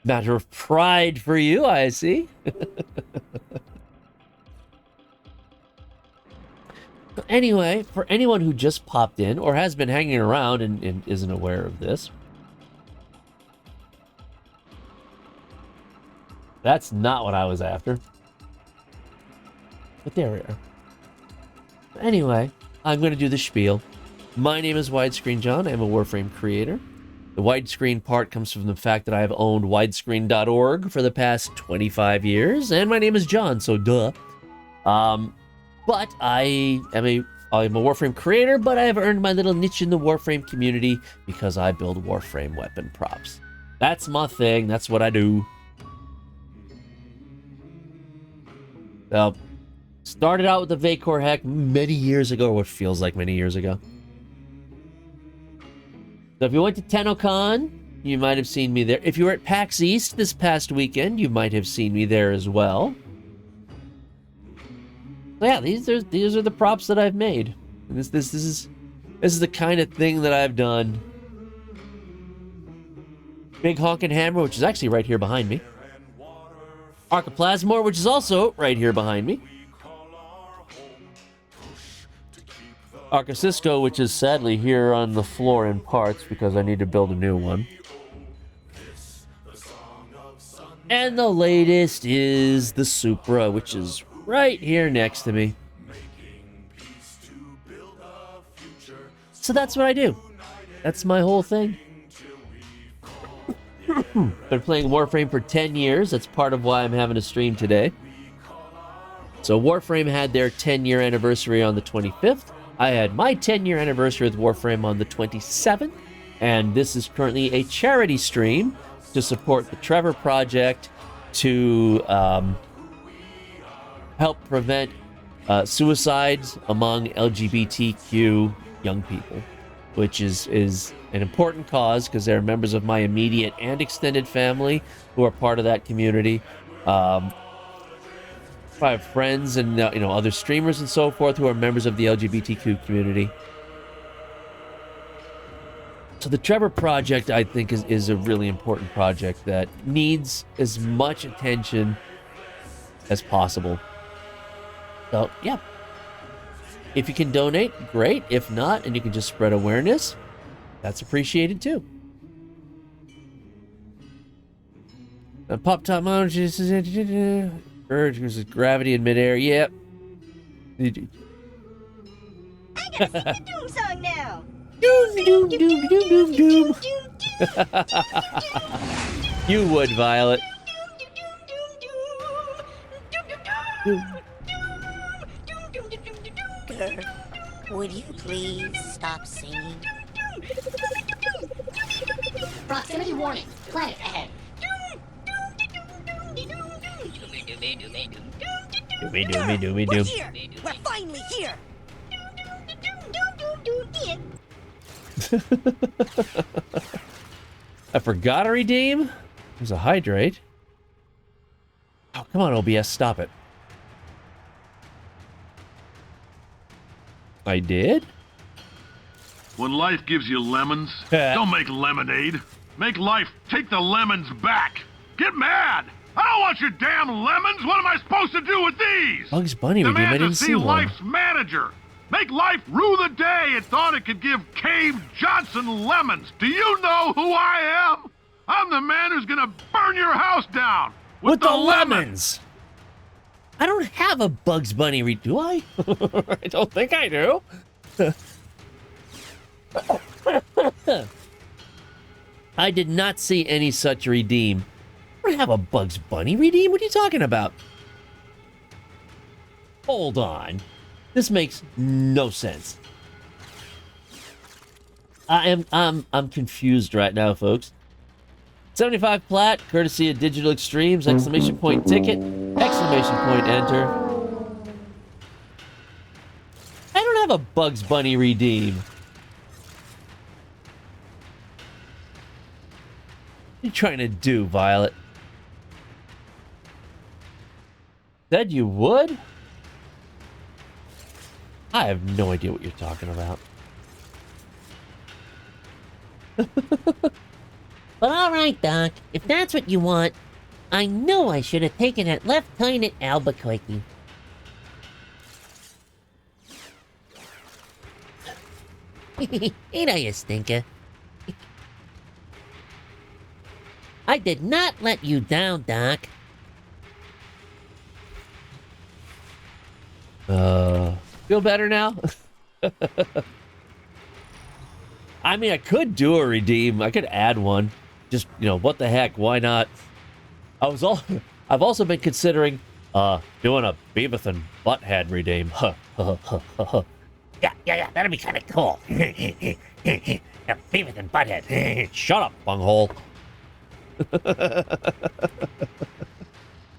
matter of pride for you, I see. Anyway, for anyone who just popped in or has been hanging around and isn't aware of this, that's not what I was after. But there we are. Anyway, I'm going to do the spiel. My name is Widescreen John. I'm a Warframe creator. The widescreen part comes from the fact that I have owned widescreen.org for the past 25 years, and my name is John, so duh. But I'm a Warframe creator, but I have earned my little niche in the Warframe community because I build Warframe weapon props. That's my thing. That's what I do. So, started out with the Vacor hack many years ago, or what feels like many years ago. So if you went to TennoCon, you might have seen me there. If you were at PAX East this past weekend, you might have seen me there as well. So yeah, these are the props that I've made. And this is the kind of thing that I've done. Big Honkin' Hammer, which is actually right here behind me. Archiplasmor, which is also right here behind me. Arca-Cisco, which is sadly here on the floor in parts because I need to build a new one. And the latest is the Supra, which is right here next to me. So that's what I do. That's my whole thing. Been playing Warframe for 10 years. That's part of why I'm having a stream today. So Warframe had their 10-year anniversary on the 25th. I had my 10-year anniversary with Warframe on the 27th. And this is currently a charity stream to support the Trevor Project to help prevent suicides among LGBTQ young people, which is an important cause because they're members of my immediate and extended family who are part of that community. I have friends and other streamers and so forth who are members of the LGBTQ community. So the Trevor Project, I think, is a really important project that needs as much attention as possible. So, yeah. If you can donate, great. If not, and you can just spread awareness, that's appreciated too. Pop top mount, urge versus gravity in midair. Yep. I gotta sing the Doom song now. Doom, doom, doom, doom, doom, doom. You would, Violet. Would you please stop singing? Proximity warning. Planet ahead. Doomy. We're here. We're finally here. I forgot to redeem? There's a hydrate. Oh, come on, OBS, stop it. I did? When life gives you lemons, don't make lemonade. Make life take the lemons back. Get mad! Ah! don't want your damn lemons. What am I supposed to do with these? Bugs Bunny redeem. I Demand didn't to see see one. Life's manager. Make Life rue the day it thought it could give Cave Johnson lemons. Do you know who I am? I'm the man who's gonna burn your house down with the lemons. I don't have a Bugs Bunny redeem, do I? I don't think I do. I did not see any such redeem. I don't have a Bugs Bunny redeem. What are you talking about? Hold on. This makes no sense. I'm confused right now, folks. 75 plat, courtesy of Digital Extremes, exclamation point ticket, exclamation point enter. I don't have a Bugs Bunny redeem. What are you trying to do, Violet? Said you would? I have no idea what you're talking about. But alright, Doc, if that's what you want, I know I should have taken that left turn at Albuquerque. Ain't I a stinker? I did not let you down, Doc. Feel better now? I mean, I could do a redeem. I could add one. Just, you know, what the heck? Why not? I've also been considering doing a Beavis and Butthead redeem. Yeah, that'd be kind of cool. Beavis and Butthead. Shut up, bunghole.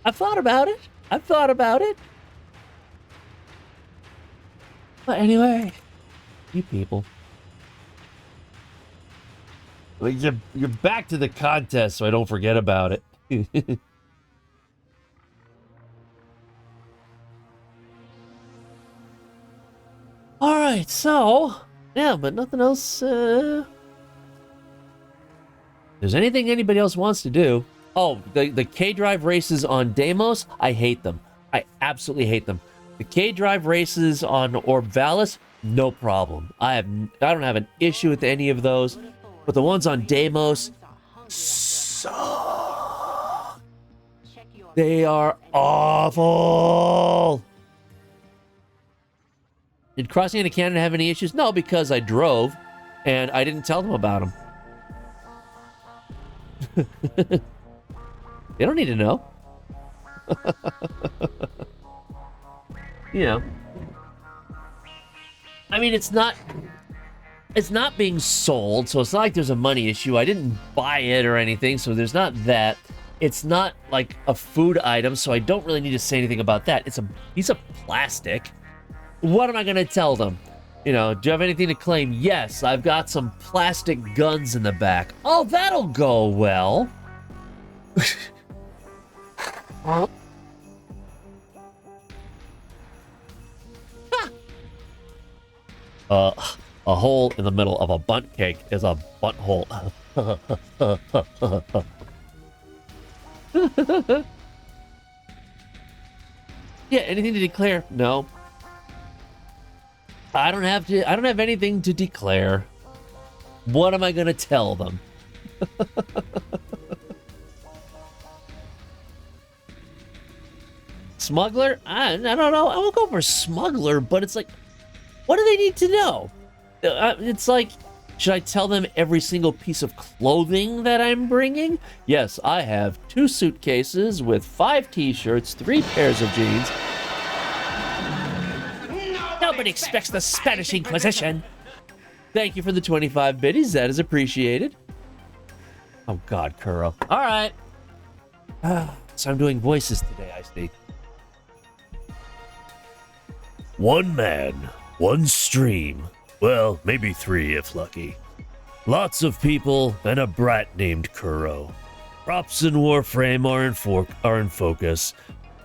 I've thought about it. But anyway, you people. Well, you're back to the contest, so I don't forget about it. All right, so yeah, but nothing else. There's anything anybody else wants to do? Oh, the K-Drive races on Deimos, I hate them. I absolutely hate them. The K-Drive races on Orvalis, no problem. I don't have an issue with any of those. But the ones on Deimos suck. They are awful. Did crossing into Canada have any issues? No, because I drove and I didn't tell them about them. They don't need to know. You know. I mean, it's not being sold, so it's not like there's a money issue. I didn't buy it or anything, so there's not that. It's not like a food item, so I don't really need to say anything about that. It's a piece of plastic. What am I going to tell them? You know, do you have anything to claim? Yes, I've got some plastic guns in the back. Oh, that'll go well. A hole in the middle of a bunt cake is a bunt hole. Yeah, anything to declare? No. I don't have anything to declare. What am I gonna tell them? Smuggler? I don't know. I won't go for smuggler, but it's like, what do they need to know? It's like, should I tell them every single piece of clothing that I'm bringing? Yes, I have 2 suitcases with 5 t-shirts, 3 pairs of jeans. Nobody expects the Spanish Inquisition. Thank you for the 25 biddies. That is appreciated. Oh, God, Kuro. All right. So I'm doing voices today, I see. One man, one stream. Well, maybe 3 if lucky. Lots of people and a brat named Kuro. Props and Warframe are in focus,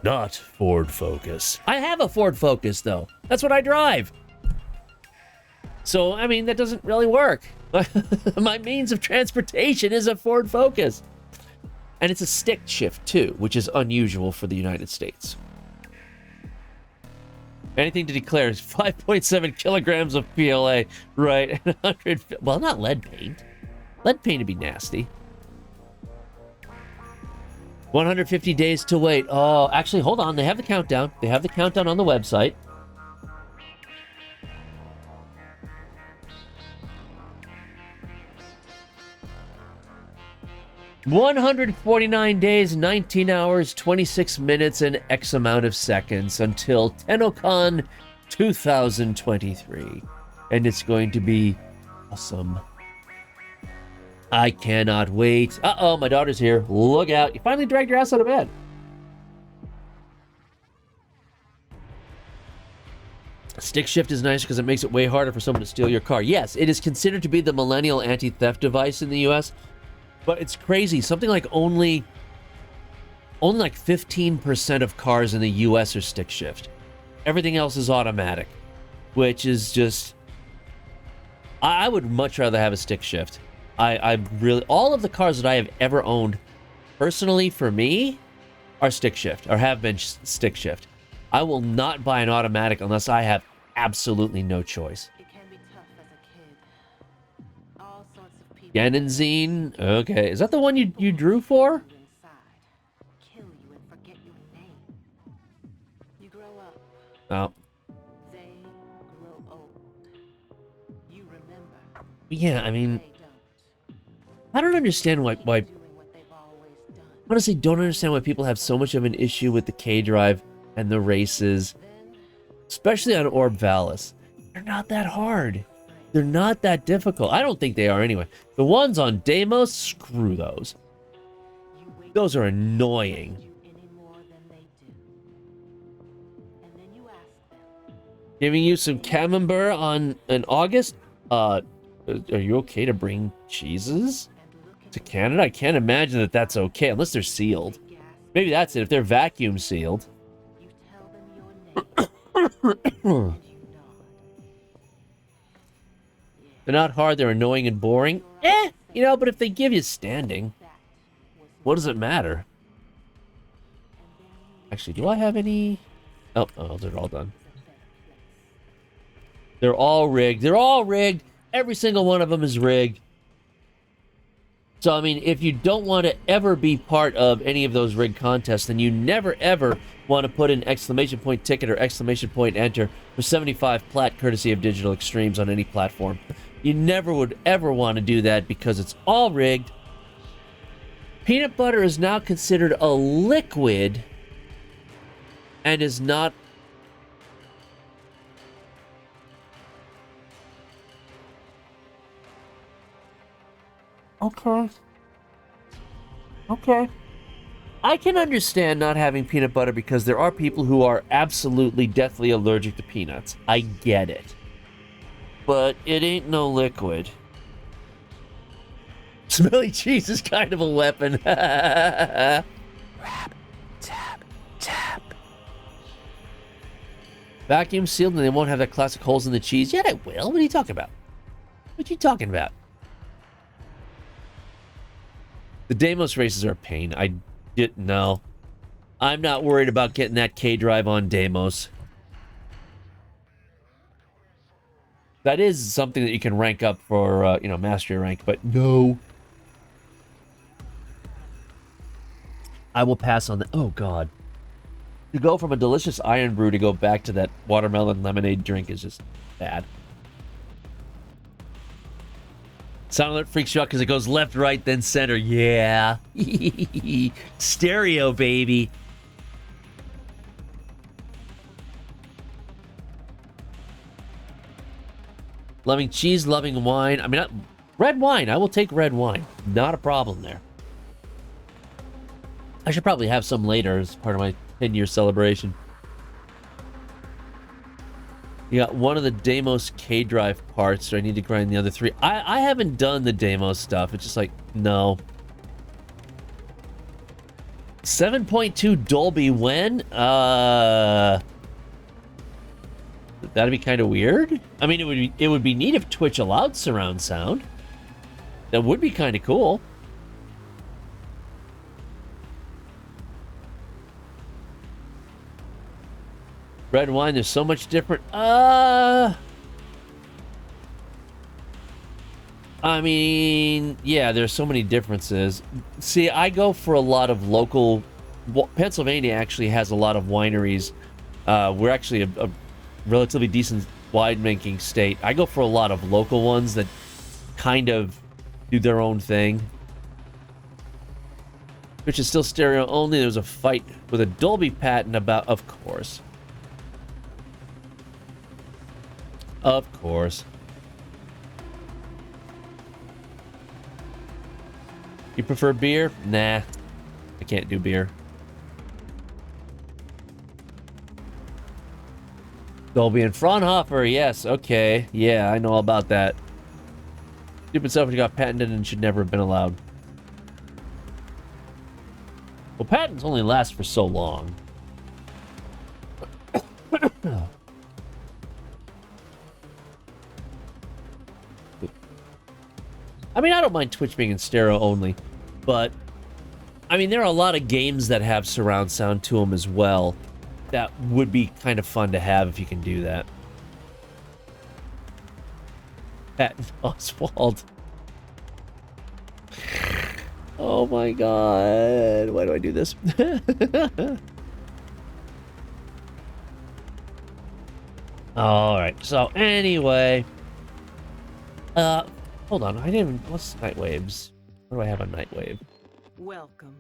not Ford Focus. I have a Ford Focus, though. That's what I drive. So, I mean, that doesn't really work. My means of transportation is a Ford Focus. And it's a stick shift, too, which is unusual for the United States. Anything to declare is 5.7 kilograms of PLA, right? 100, well, not lead paint. Lead paint would be nasty. 150 days to wait. Oh, actually, hold on. They have the countdown. They have the countdown on the website. "149 days, 19 hours, 26 minutes, and X amount of seconds until TennoCon 2023. And it's going to be awesome. I cannot wait. Uh-oh, my daughter's here. Look out. You finally dragged your ass out of bed. Stick shift is nice because it makes it way harder for someone to steal your car. Yes, it is considered to be the millennial anti-theft device in the U.S., but it's crazy. Something like only like 15% of cars in the U.S. are stick shift. Everything else is automatic, which is just... I would much rather have a stick shift. I really... All of the cars that I have ever owned, personally, for me, are stick shift, or have been stick shift. I will not buy an automatic unless I have absolutely no choice. Ganonzine? Okay. Is that the one you drew for? Oh. Yeah, I mean... I don't understand why... Honestly, don't understand why people have so much of an issue with the K-Drive and the races. Especially on Orb Valis. They're not that hard. They're not that difficult. I don't think they are anyway. The ones on Deimos, screw those. Those are annoying. Giving you some camembert in August? Are you okay to bring cheeses to Canada? I can't imagine that that's okay, unless they're sealed. Maybe that's it, if they're vacuum sealed. They're not hard, they're annoying and boring. You know, but if they give you standing, what does it matter? Actually, do I have any? Oh, they're all done. They're all rigged. They're all rigged. Every single one of them is rigged. So, I mean, if you don't want to ever be part of any of those rigged contests, then you never, ever want to put an exclamation point ticket or exclamation point enter for 75 plat courtesy of Digital Extremes on any platform. You never would ever want to do that because it's all rigged. Peanut butter is now considered a liquid and is not... Okay. Okay. I can understand not having peanut butter because there are people who are absolutely deathly allergic to peanuts. I get it. But it ain't no liquid. Smelly cheese is kind of a weapon. Rap, tap, tap. Vacuum sealed and they won't have that classic holes in the cheese. Yeah, they will. What are you talking about? What are you talking about? The Deimos races are a pain. I didn't know. I'm not worried about getting that K-Drive on Deimos. That is something that you can rank up for, you know, mastery rank, but no. I will pass on that. Oh, God. To go from a delicious iron brew to go back to that watermelon lemonade drink is just bad. Sound alert freaks you out because it goes left, right, then center. Yeah. Stereo, baby. Loving cheese, loving wine. I mean, red wine. I will take red wine. Not a problem there. I should probably have some later as part of my 10-year celebration. You got one of the Deimos K-Drive parts, so I need to grind the other three. I haven't done the Deimos stuff. It's just like, no. 7.2 Dolby when? That'd be kind of weird. I mean, it would be neat if Twitch allowed surround sound. That would be kind of cool. Red wine, there's so much different. I mean, yeah, there's so many differences. See, I go for a lot of local. Pennsylvania actually has a lot of wineries. We're actually a relatively decent winemaking state. I go for a lot of local ones that kind of do their own thing. Which is still stereo only. There was a fight with a Dolby patent about, of course. Of course. You prefer beer? Nah. I can't do beer. Dolby and Fraunhofer, yes, okay. Yeah, I know all about that. Stupid stuff got patented and should never have been allowed. Well, patents only last for so long. I mean, I don't mind Twitch being in stereo only, but I mean, there are a lot of games that have surround sound to them as well. That would be kind of fun to have if you can do that. Patton Oswald. Oh my god. Why do I do this? Alright, so anyway. Hold on, I didn't even... What's Nightwaves? What do I have on Nightwave? Welcome.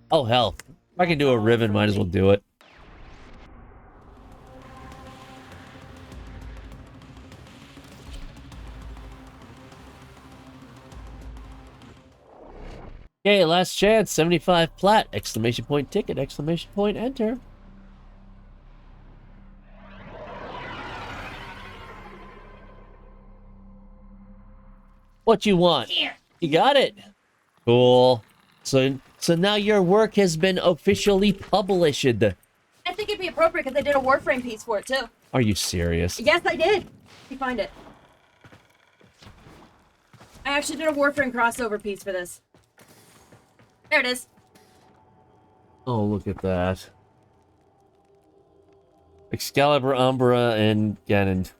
Oh, hell. If I can do a Riven, might as well do it. Okay, last chance. 75 plat. Exclamation point ticket. Exclamation point enter. What you want? Here. You got it. Cool. So now your work has been officially published. I think it'd be appropriate because I did a Warframe piece for it too. Are you serious? Yes, I did. Let me find it. I actually did a Warframe crossover piece for this. There it is. Oh, look at that. Excalibur, Umbra, and Ganon.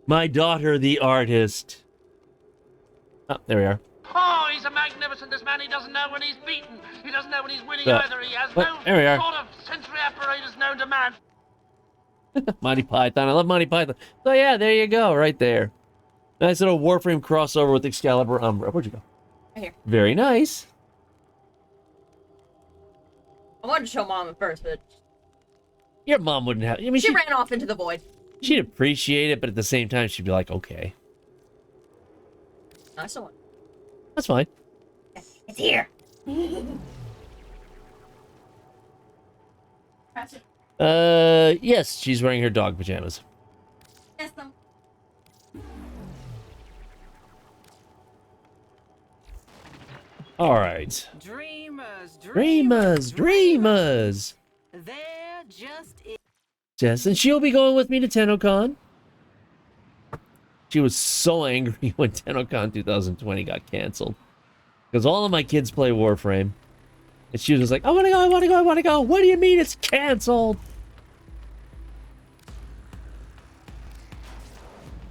My daughter, the artist. Oh, there we are. Oh, he's a magnificent, this man. He doesn't know when he's beaten. He doesn't know when he's winning either. He has no there we are. sort of sensory apparatus known to man. Monty Python. I love Monty Python. So yeah, there you go, right there. Nice little Warframe crossover with Excalibur, Umbra. Where'd you go? Right here. Very nice. I wanted to show Mom at first, but Your mom wouldn't have... I mean, she ran off into the void. She'd appreciate it, but at the same time, she'd be like, okay. I saw it. That's fine. It's here. Yes, she's wearing her dog pajamas. Yes, them. All right. Dreamers. Dreamers. They're just it. Yes, and she'll be going with me to TennoCon. She was so angry when TennoCon 2020 got canceled. Because all of my kids play Warframe. And she was just like, I want to go, I want to go, I want to go. What do you mean it's canceled?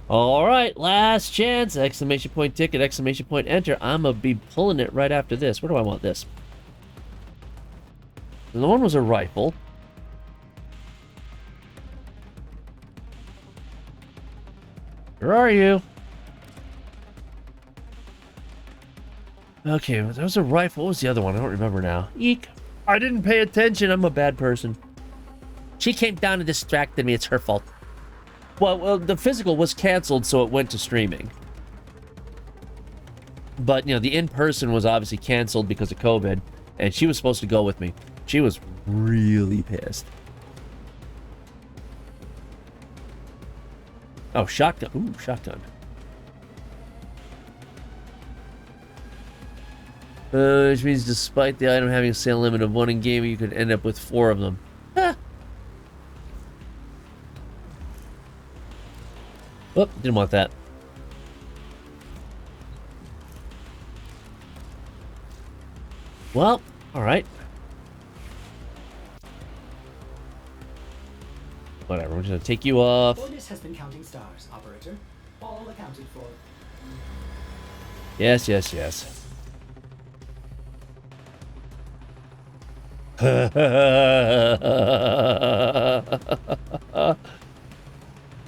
All right, last chance. Exclamation point ticket, exclamation point enter. I'm going to be pulling it right after this. Where do I want this? And the one was a rifle. Where are you? Okay, that was a rifle. What was the other one? I don't remember now. Eek. I didn't pay attention. I'm a bad person. She came down and distracted me. It's her fault. Well, the physical was canceled, so it went to streaming. But, you know, the in-person was obviously canceled because of COVID, and she was supposed to go with me. She was really pissed. Oh, shotgun. Ooh, shotgun. Which means despite the item having a sale limit of 1 in game, you could end up with 4 of them. Ah. Whoop, didn't want that. Well, All right. Whatever, we're just gonna take you off. Orders has been counting stars, operator. All accounted for. Yes, yes, yes.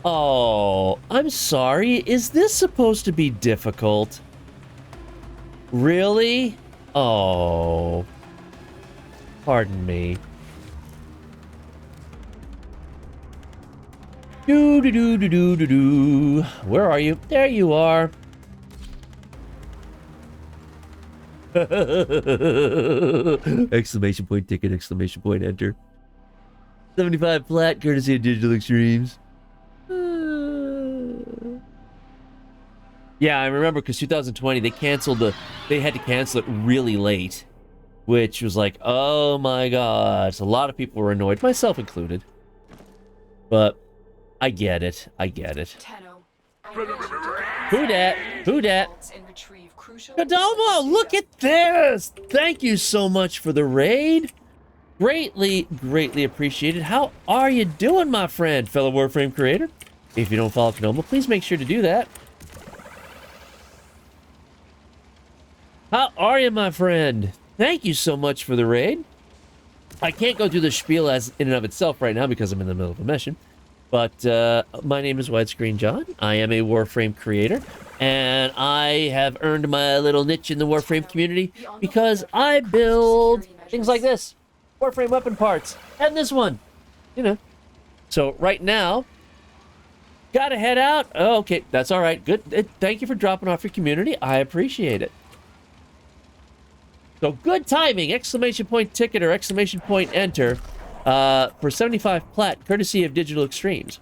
Oh, I'm sorry. Is this supposed to be difficult? Really? Oh. Pardon me. Do do do do do do do. Where are you? There you are. Exclamation point ticket, exclamation point enter. 75 flat, courtesy of Digital Extremes. Yeah, I remember because 2020 they had to cancel it really late, which was like, oh my god. So a lot of people were annoyed, myself included. But I get it. I get it. Who dat? Who dat? Kodomo, look at this! Thank you so much for the raid. Greatly, greatly appreciated. How are you doing, my friend, fellow Warframe creator? If you don't follow Kodomo, please make sure to do that. How are you, my friend? Thank you so much for the raid. I can't go through the spiel as in and of itself right now because I'm in the middle of a mission. But my name is Widescreen John. I am a Warframe creator, and I have earned my little niche in the Warframe community because I build things like this. Warframe weapon parts. And this one. You know. So right now, gotta head out. Oh, okay, that's all right. Good. Thank you for dropping off your community. I appreciate it. So good timing. Exclamation point ticket or exclamation point enter. For 75 plat, courtesy of Digital Extremes.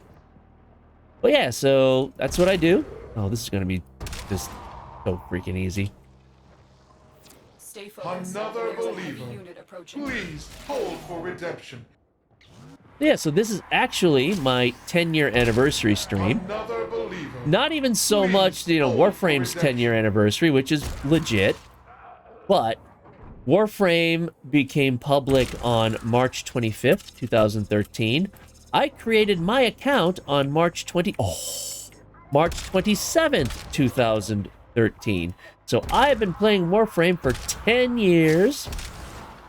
Well, yeah, so that's what I do. Oh, this is going to be just so freaking easy. Another believer. Please hold for redemption. Yeah, so this is actually my 10-year anniversary stream. Another believer. Not even so much, you know, Warframe's 10-year anniversary, which is legit, but Warframe became public on March 25th, 2013. I created my account on March 27th, 2013. So I've been playing Warframe for 10 years.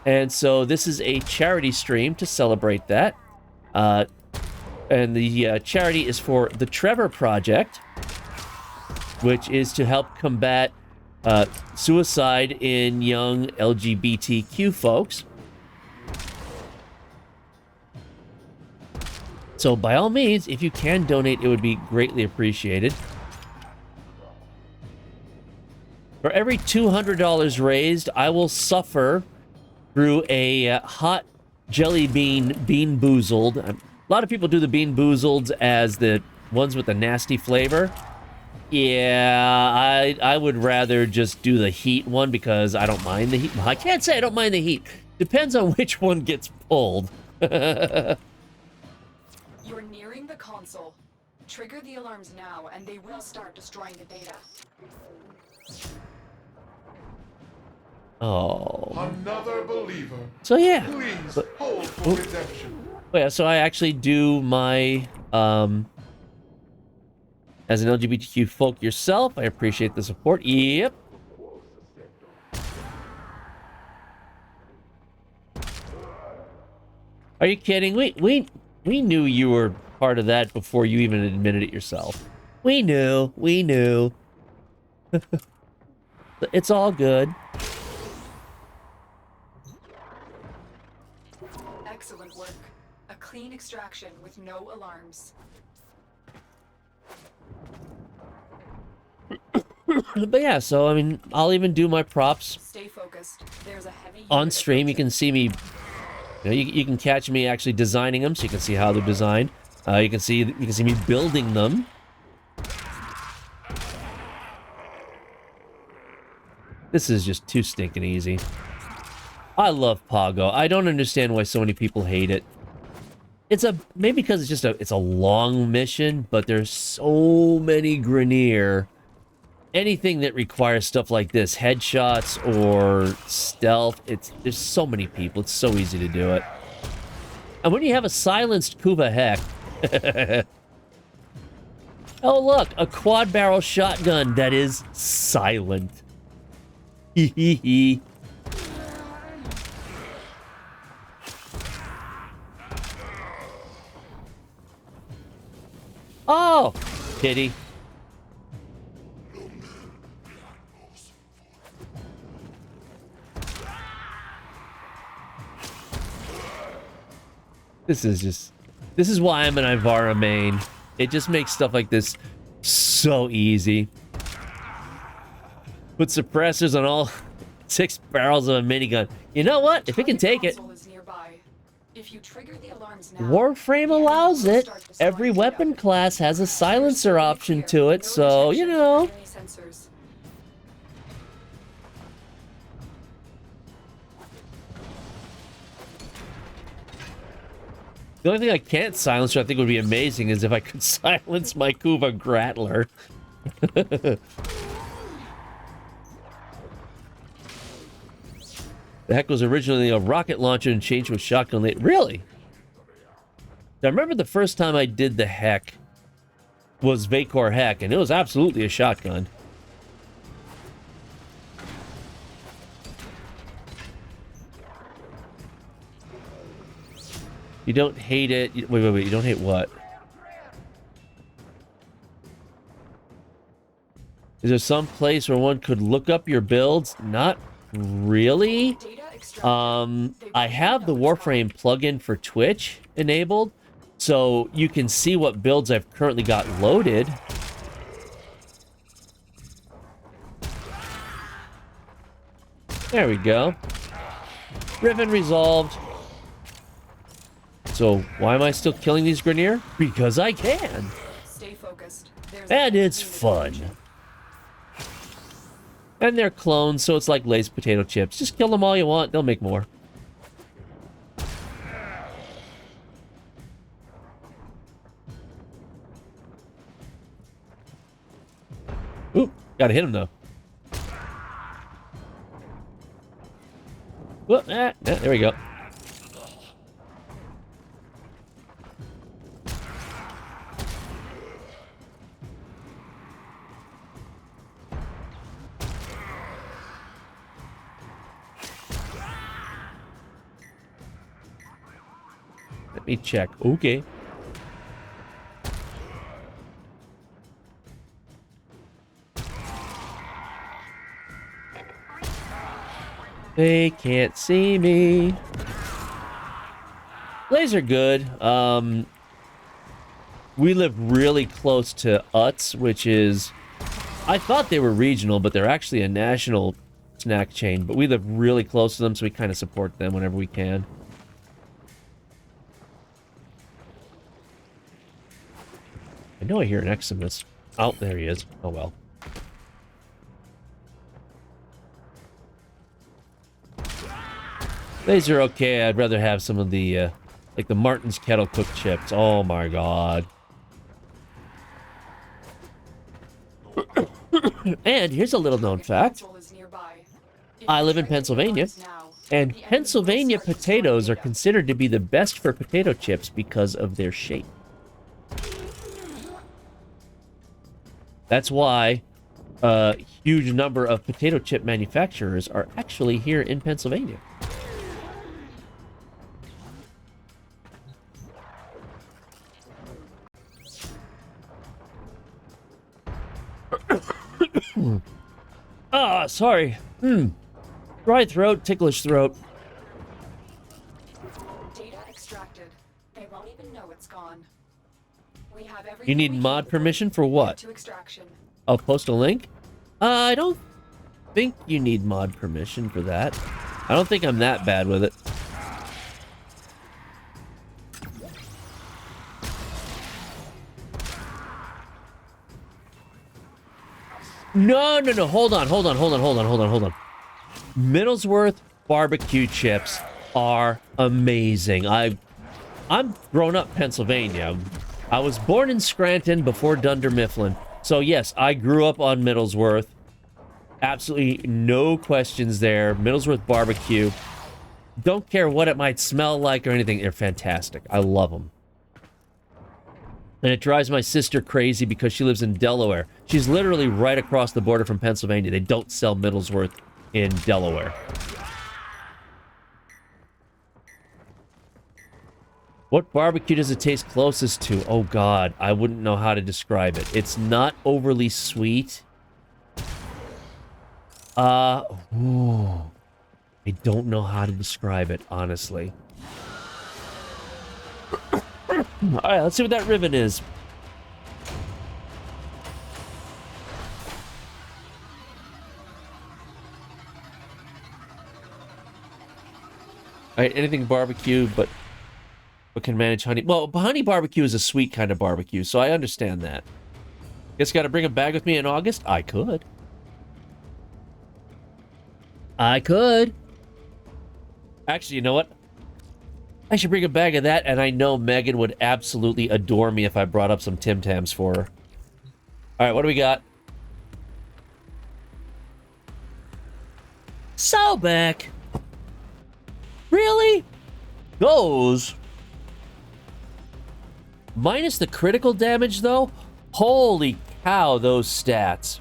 And so this is a charity stream to celebrate that. And the charity is for the Trevor Project, which is to help combat suicide in young LGBTQ folks. So by all means, if you can donate, it would be greatly appreciated. For every $200 raised, I will suffer through a hot jelly bean boozled. A lot of people do the bean boozled as the ones with the nasty flavor. Yeah, I would rather just do the heat one because I don't mind the heat. I can't say I don't mind the heat. Depends on which one gets pulled. You're nearing the console. Trigger the alarms now, and they will start destroying the data. Oh. Another believer. So yeah. Please hold for redemption. Yeah, so I actually do my as an LGBTQ folk yourself, I appreciate the support. Yep. Are you kidding? We knew you were part of that before you even admitted it yourself. We knew. It's all good. Excellent work. A clean extraction with no alarms. But yeah, so I mean, I'll even do my props. Stay focused. There's a heavy on stream. You can see me. You know, you can catch me actually designing them, so you can see how they're designed. You can see me building them. This is just too stinking easy. I love Pago. I don't understand why so many people hate it. Maybe because it's a long mission, but there's so many Grenier anything that requires stuff like this, headshots or stealth, there's so many people. It's so easy to do it. And when you have a silenced Kuva Heck... Oh, look, a quad barrel shotgun that is silent. Hee. Oh, kitty. This is why I'm an Ivara main. It just makes stuff like this so easy. Put suppressors on all 6 barrels of a minigun. You know what? If it can take it. Warframe allows it. Every weapon class has a silencer option to it, so, you know. The only thing I can't silence, which I think would be amazing, is if I could silence my Kuva Grattler. The Heck was originally a rocket launcher and changed to a shotgun later. Really? I remember the first time I did the Heck was Vacor Heck, and it was absolutely a shotgun. You don't hate it. Wait. You don't hate what? Is there some place where one could look up your builds? Not really. I have the Warframe plugin for Twitch enabled, so you can see what builds I've currently got loaded. There we go. Riven resolved. So why am I still killing these Grenier? Because I can. Stay focused. And it's fun. And they're clones, so it's like Lay's potato chips. Just kill them all you want, they'll make more. Ooh, gotta hit him though. Whoop, there we go. Let me check. Okay. They can't see me. Laser good. We live really close to Utz, which is... I thought they were regional, but they're actually a national snack chain. But we live really close to them, so we kind of support them whenever we can. I know I hear an Eximus. Oh, there he is. Oh, well. These are okay. I'd rather have some of the, like the Martin's Kettle Cooked chips. Oh, my God. And here's a little known fact. I live in Pennsylvania, and Pennsylvania potatoes are considered to be the best for potato chips because of their shape. That's why a huge number of potato chip manufacturers are actually here in Pennsylvania. Sorry. Dry throat, ticklish throat. Data extracted. They won't even know it's gone. We have everything. You need mod permission for what? I'll post a link? I don't think you need mod permission for that. I don't think I'm that bad with it. No. Hold on. Middlesworth barbecue chips are amazing. I'm grown up Pennsylvania. I was born in Scranton before Dunder Mifflin. So yes, I grew up on Middlesworth. Absolutely no questions there. Middlesworth barbecue. Don't care what it might smell like or anything. They're fantastic. I love them. And it drives my sister crazy because she lives in Delaware. She's literally right across the border from Pennsylvania. They don't sell Middlesworth in Delaware. What barbecue does it taste closest to? Oh God, I wouldn't know how to describe it. It's not overly sweet. Ooh. I don't know how to describe it, honestly. Alright, let's see what that ribbon is. Alright, anything barbecue, but can manage honey. Well, honey barbecue is a sweet kind of barbecue, so I understand that. Guess gotta bring a bag with me in August? I could. I could. Actually, you know what? I should bring a bag of that, and I know Megan would absolutely adore me if I brought up some Tim Tams for her. Alright, what do we got? Sobek! Really? Those? Minus the critical damage, though? Holy cow, those stats.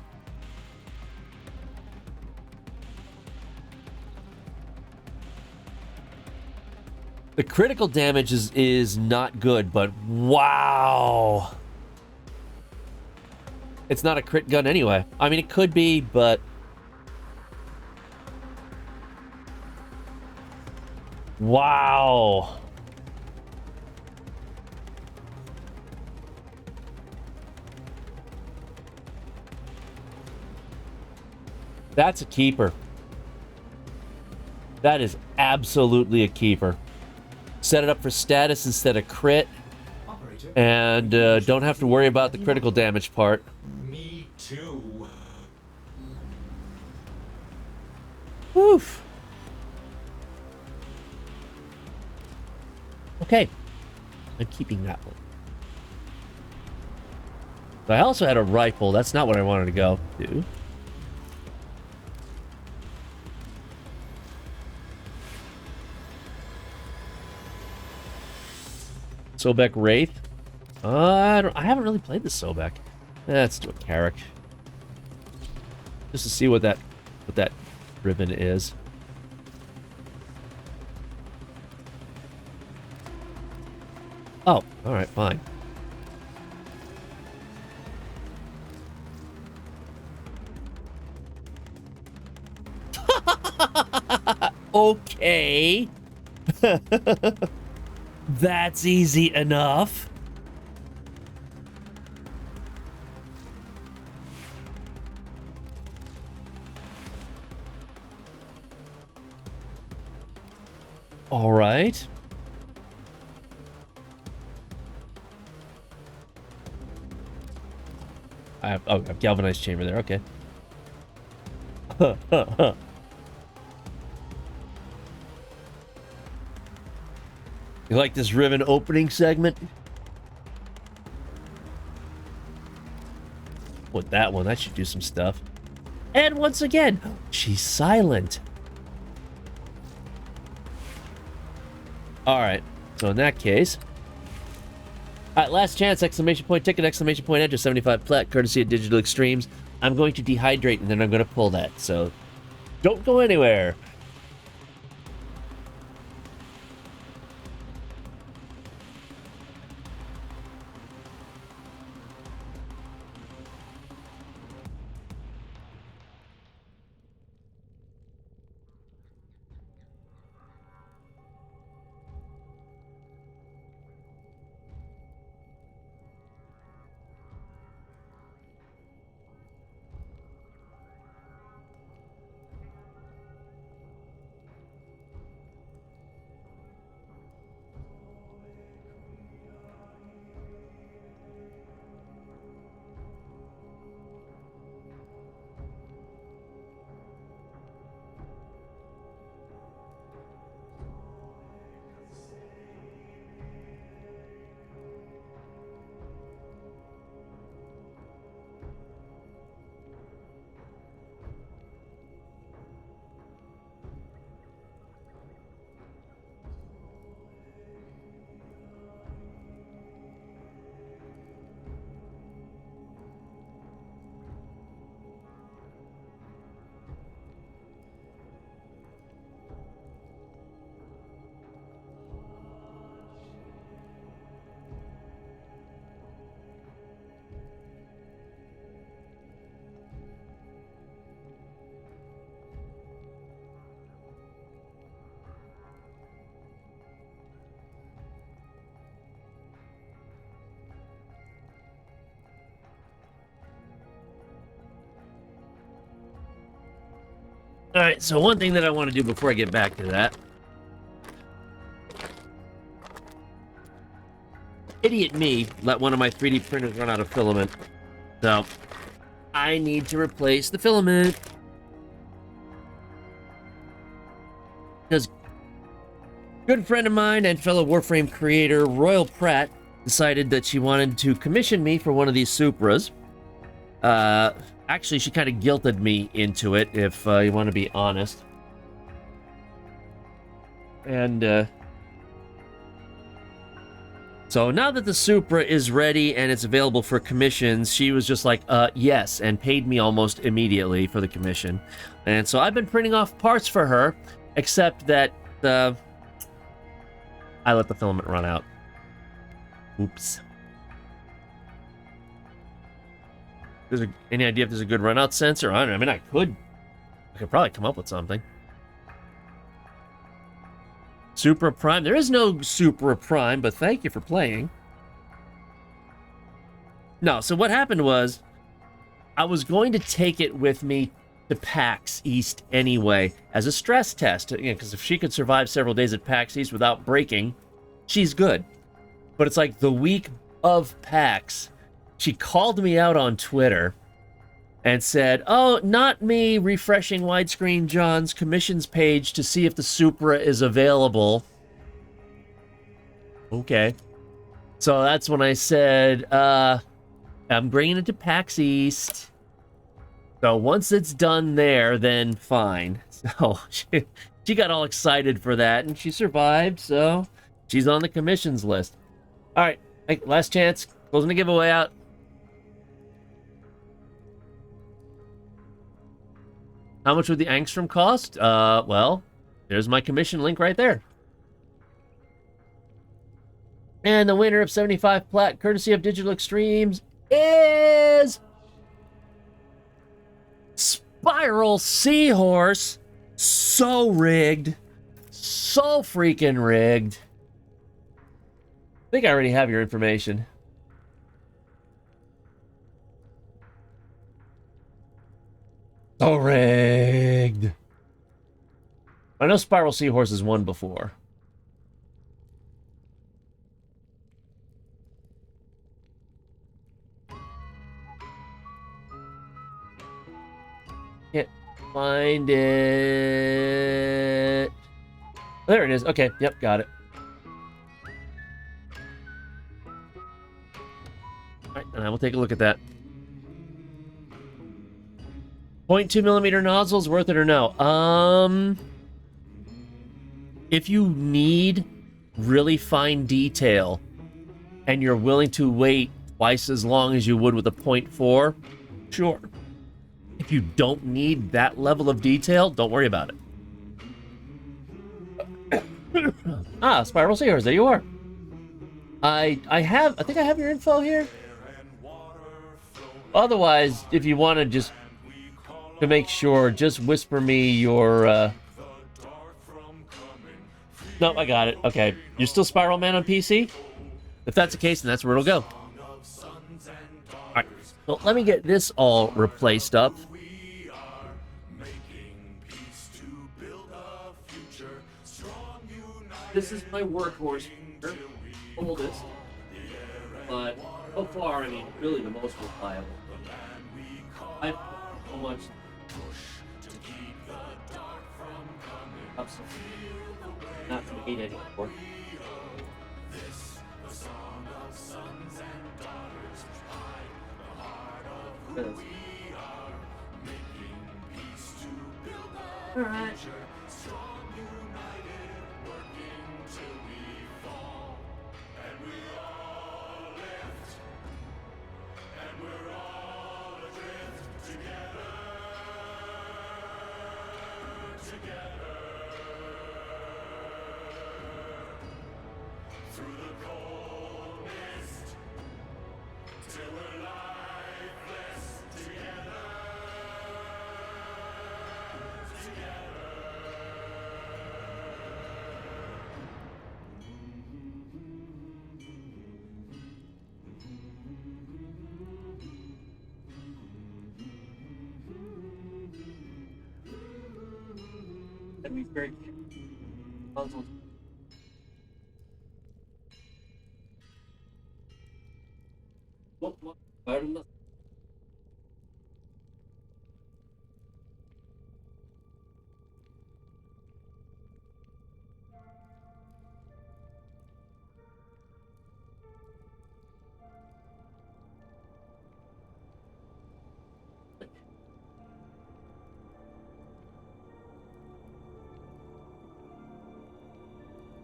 The critical damage is not good, but wow. It's not a crit gun anyway. I mean, it could be, but... Wow. That's a keeper. That is absolutely a keeper. Set it up for status instead of crit. And don't have to worry about the critical damage part. Me too. Woof. Okay. I'm keeping that one. I also had a rifle. That's not what I wanted to go to. Sobek Wraith. I haven't really played the Sobek. Let's do a Carrick. Just to see what that ribbon is. Oh, alright, fine. Okay. That's easy enough. All right. I have galvanized chamber there. Okay. You like this ribbon opening segment? With that one, that should do some stuff. And once again, she's silent. Alright, so in that case... Alright, last chance, exclamation point ticket, exclamation point enter, 75 plat, courtesy of Digital Extremes. I'm going to dehydrate and then I'm going to pull that, so... Don't go anywhere. Alright, so one thing that I want to do before I get back to that. Idiot me let one of my 3D printers run out of filament. So, I need to replace the filament. Because good friend of mine and fellow Warframe creator, Royal Pratt, decided that she wanted to commission me for one of these Supras. Actually, she kind of guilted me into it, if you want to be honest. And, so now that the Supra is ready and it's available for commissions, she was just like, yes, and paid me almost immediately for the commission. And so I've been printing off parts for her, except that, I let the filament run out. Oops. Any idea if there's a good runout sensor? I don't know. I mean, I could probably come up with something. Supra Prime. There is no Supra Prime, but thank you for playing. No, so what happened was, I was going to take it with me to PAX East anyway, as a stress test. Because if she could survive several days at PAX East without breaking, she's good. But it's like the week of PAX, she called me out on Twitter and said, oh, not me refreshing Widescreen John's commissions page to see if the Supra is available. Okay. So that's when I said, I'm bringing it to PAX East. So once it's done there, then fine. So she got all excited for that, and she survived, so she's on the commissions list. All right, last chance. Closing the giveaway out. How much would the Angstrom cost? Well, there's my commission link right there. And the winner of 75 Plat, courtesy of Digital Extremes, is Spiral Seahorse. So rigged. So freaking rigged. I think I already have your information. So rigged. I know Spiral Seahorse has won before. Can't find it. There it is. Okay, yep, got it. Alright, and I will take a look at that. 0.2mm nozzles, worth it or no? If you need really fine detail and you're willing to wait twice as long as you would with a 0.4, sure. If you don't need that level of detail, don't worry about it. Ah, Spiral Seahorse, there you are. I think I have your info here. Otherwise, if you want to just to make sure, just whisper me your, No, I got it. Okay. You're still Spiral Man on PC? If that's the case, then that's where it'll go. Alright. Well, let me get this all replaced up. This is my workhorse. Oldest. But so far, I mean, really the most reliable. I've so much not to eat anymore. Alright.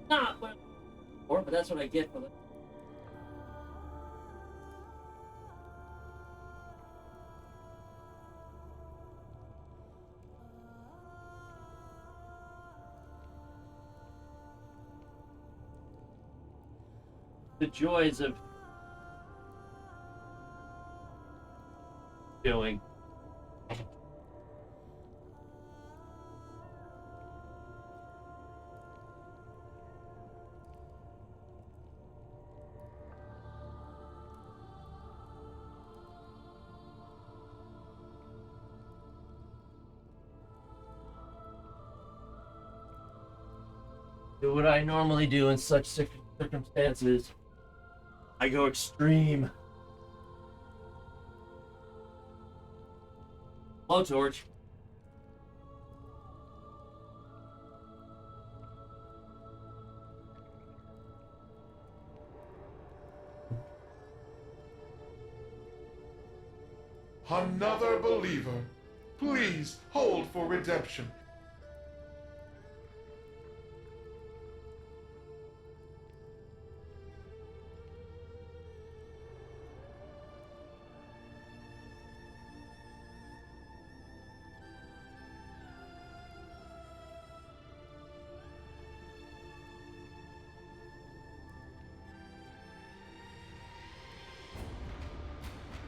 Not well, but that's what I get for that. The joys of doing. Do what I normally do in such circumstances. I go extreme. Blowtorch. Another believer. Please hold for redemption.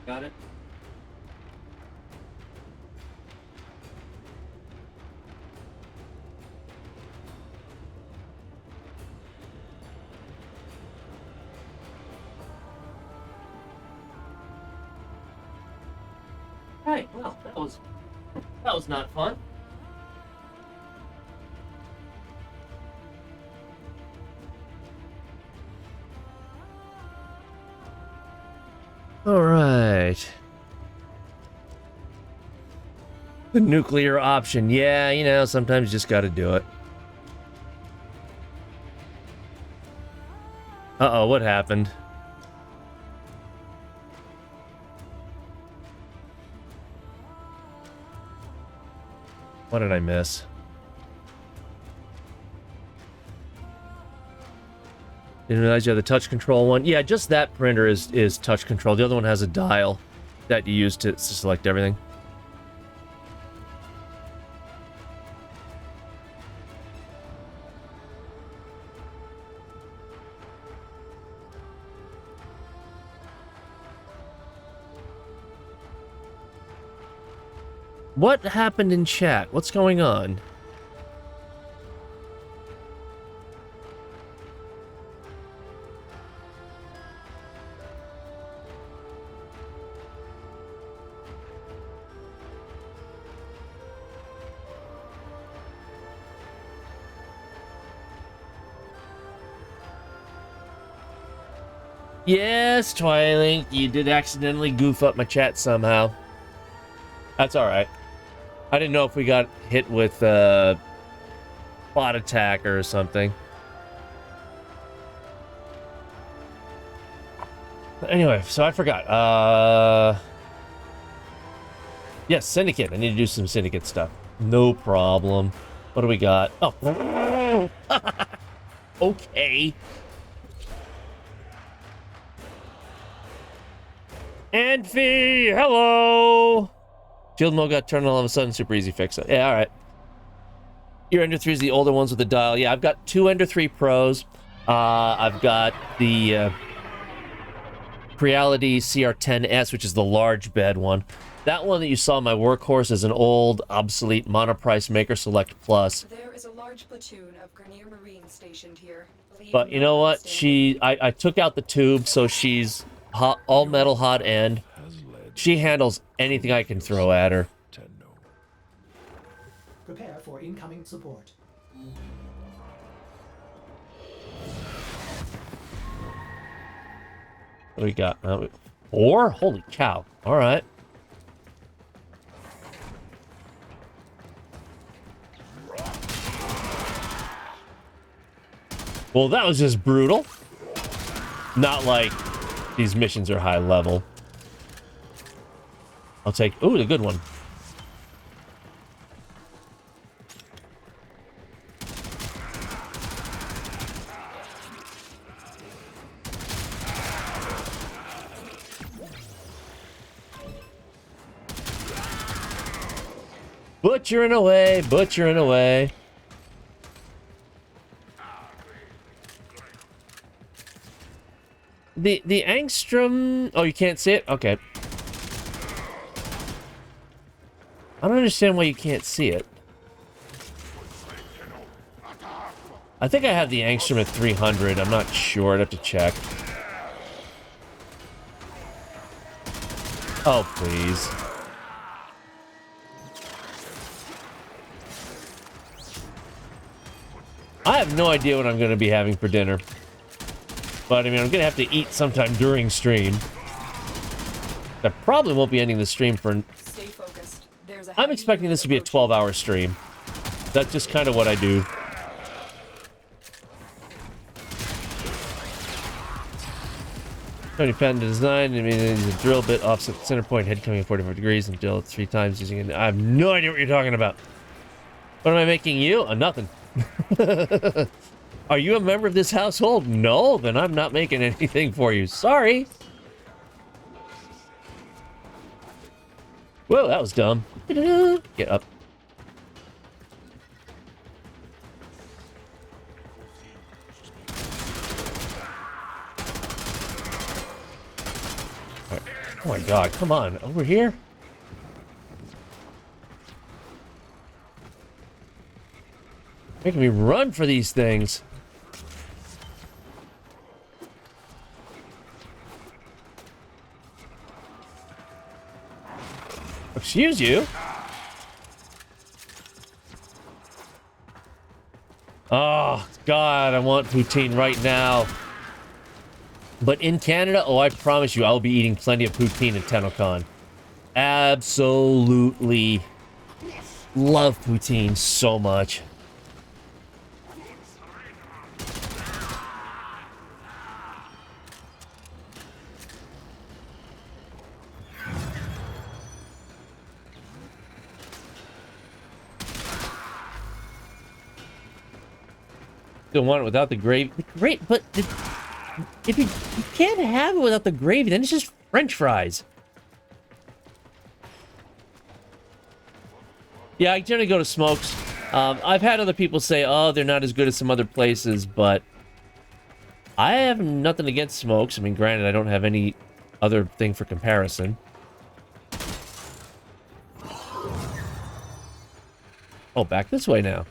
Got it. Right, well, that was not fun. All right. The nuclear option. Yeah, you know, sometimes you just got to do it. Uh-oh, what happened? What did I miss? Didn't realize you had the touch control one. Yeah, just that printer is touch control. The other one has a dial that you use to select everything. What happened in chat? What's going on? Yes, Twilink, you did accidentally goof up my chat somehow. That's alright. I didn't know if we got hit with bot attack or something. Anyway, so I forgot. Yes, Syndicate. I need to do some Syndicate stuff. No problem. What do we got? Oh. Okay. Envy, hello! Shield mode got turned on all of a sudden, super easy fix it. Yeah, alright. Your Ender 3 is the older ones with the dial. Yeah, I've got two Ender 3 Pros. I've got the Creality CR10S, which is the large bed one. That one that you saw in my workhorse is an old, obsolete Monoprice Maker Select Plus. There is a large platoon of Grenier Marines stationed here. But you know what? I took out the tube, so she's hot, all metal hot end. She handles anything I can throw at her. Prepare for incoming support. What do we got? 4? Holy cow. All right. Well, that was just brutal. Not like these missions are high level. I'll take... Ooh, the good one. Butchering away, butchering away. The angstrom... Oh, you can't see it? Okay. I don't understand why you can't see it. I think I have the angstrom at 300. I'm not sure. I'd have to check. Oh, please. I have no idea what I'm going to be having for dinner. But, I mean, I'm going to have to eat sometime during stream. I probably won't be ending the stream for... Stay focused. I'm expecting this to be a 12-hour stream. That's just kind of what I do. Tony patent design. I mean, it's a drill bit offset the center point, head coming at 45 degrees, and drill it 3 times using it. I have no idea what you're talking about. What am I making you? Nothing. Are you a member of this household? No, then I'm not making anything for you. Sorry. Whoa, that was dumb. Get up. Right. Oh my god, come on. Over here? Making me run for these things. Excuse you? Oh, God, I want poutine right now. But in Canada, oh, I promise you, I'll be eating plenty of poutine at TennoCon. Absolutely love poutine so much. Don't want it without the gravy. Great, but if you can't have it without the gravy, then it's just French fries. Yeah, I generally go to Smokes. I've had other people say, oh, they're not as good as some other places, but I have nothing against Smokes. I mean, granted, I don't have any other thing for comparison. Oh, back this way now.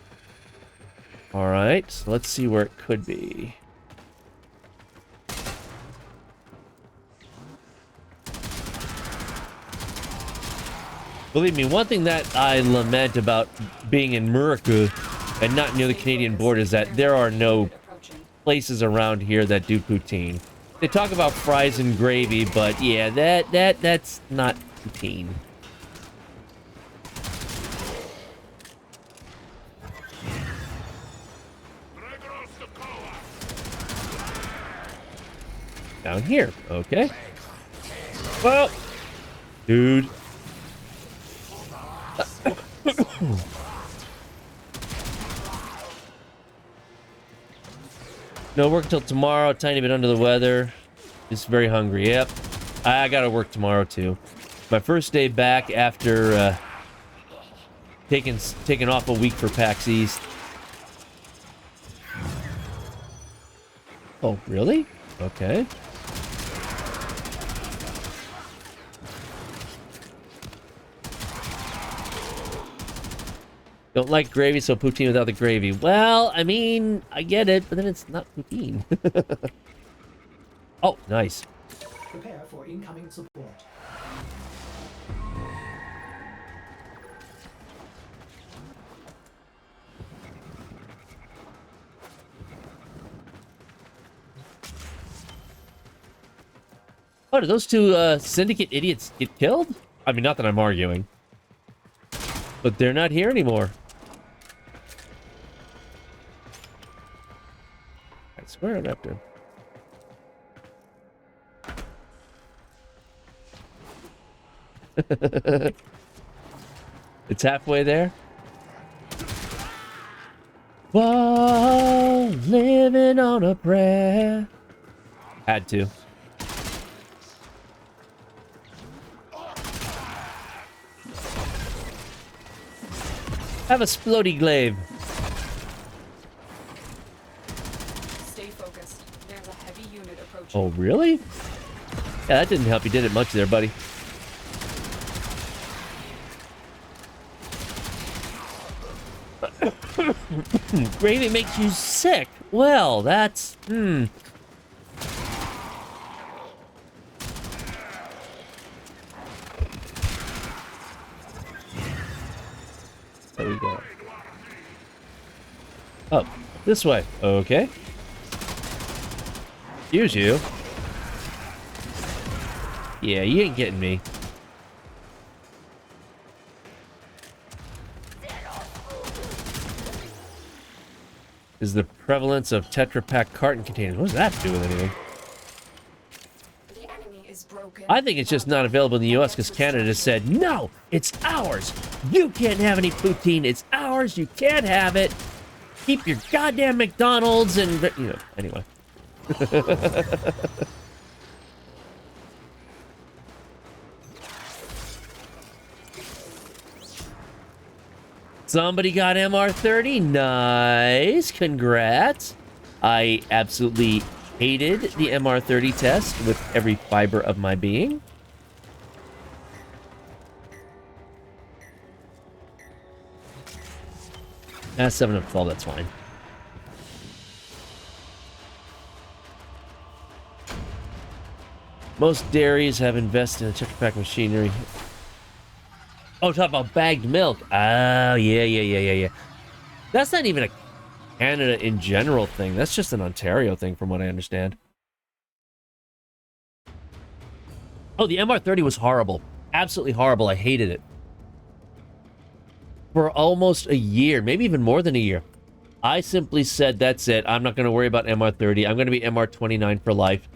All right, so let's see where it could be. Believe me, one thing that I lament about being in Murica and not near the Canadian border is that there are no places around here that do poutine. They talk about fries and gravy, but yeah, that's not poutine. Down here, okay. Well, dude. No work until tomorrow. A tiny bit under the weather. Just very hungry. Yep. I gotta work tomorrow too. My first day back after taking off a week for PAX East. Oh, really? Okay. Don't like gravy, so poutine without the gravy. Well, I mean, I get it, but then it's not poutine. Oh, nice. Prepare for incoming support. Oh, did those two Syndicate idiots get killed? I mean, not that I'm arguing. But they're not here anymore. I swear I'm after him. It's halfway there. Whoa, living on a prayer. Had to. Have a splody glaive. Stay focused. There's a heavy unit approaching. Oh, really? Yeah, that didn't help you, did it much there, buddy? Gravy makes you sick. Well, that's... There we go. Oh, this way. Okay. Excuse you. Yeah, you ain't getting me. Is the prevalence of Tetra Pak carton containers. What does that do with anything? The enemy is broken. I think it's just not available in the US because Canada said, no, it's ours. You can't have any poutine. It's ours. You can't have it. Keep your goddamn McDonald's and, you know, anyway. Somebody got MR30. Nice. Congrats. I absolutely hated the MR30 test with every fiber of my being. That's 7 of 12. That's fine. Most dairies have invested in Tetra Pak machinery. Oh, talk about bagged milk. Oh, yeah. That's not even a Canada in general thing. That's just an Ontario thing, from what I understand. Oh, the MR30 was horrible. Absolutely horrible. I hated it. For almost a year, maybe even more than a year. I simply said, that's it. I'm not going to worry about MR30. I'm going to be MR29 for life.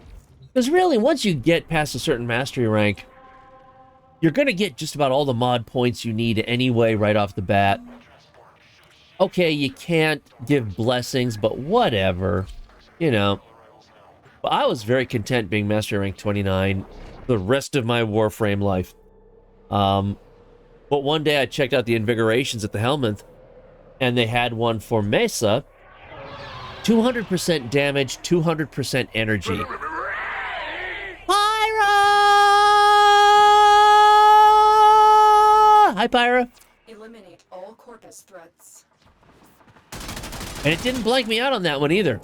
Because really, once you get past a certain mastery rank, you're going to get just about all the mod points you need anyway right off the bat. Okay, you can't give blessings, but whatever. You know. But I was very content being mastery rank 29 the rest of my Warframe life. But one day I checked out the invigorations at the Helminth, and they had one for Mesa. 200% damage, 200% energy. Hi, Pyra. Eliminate all corpus threats. And it didn't blank me out on that one either.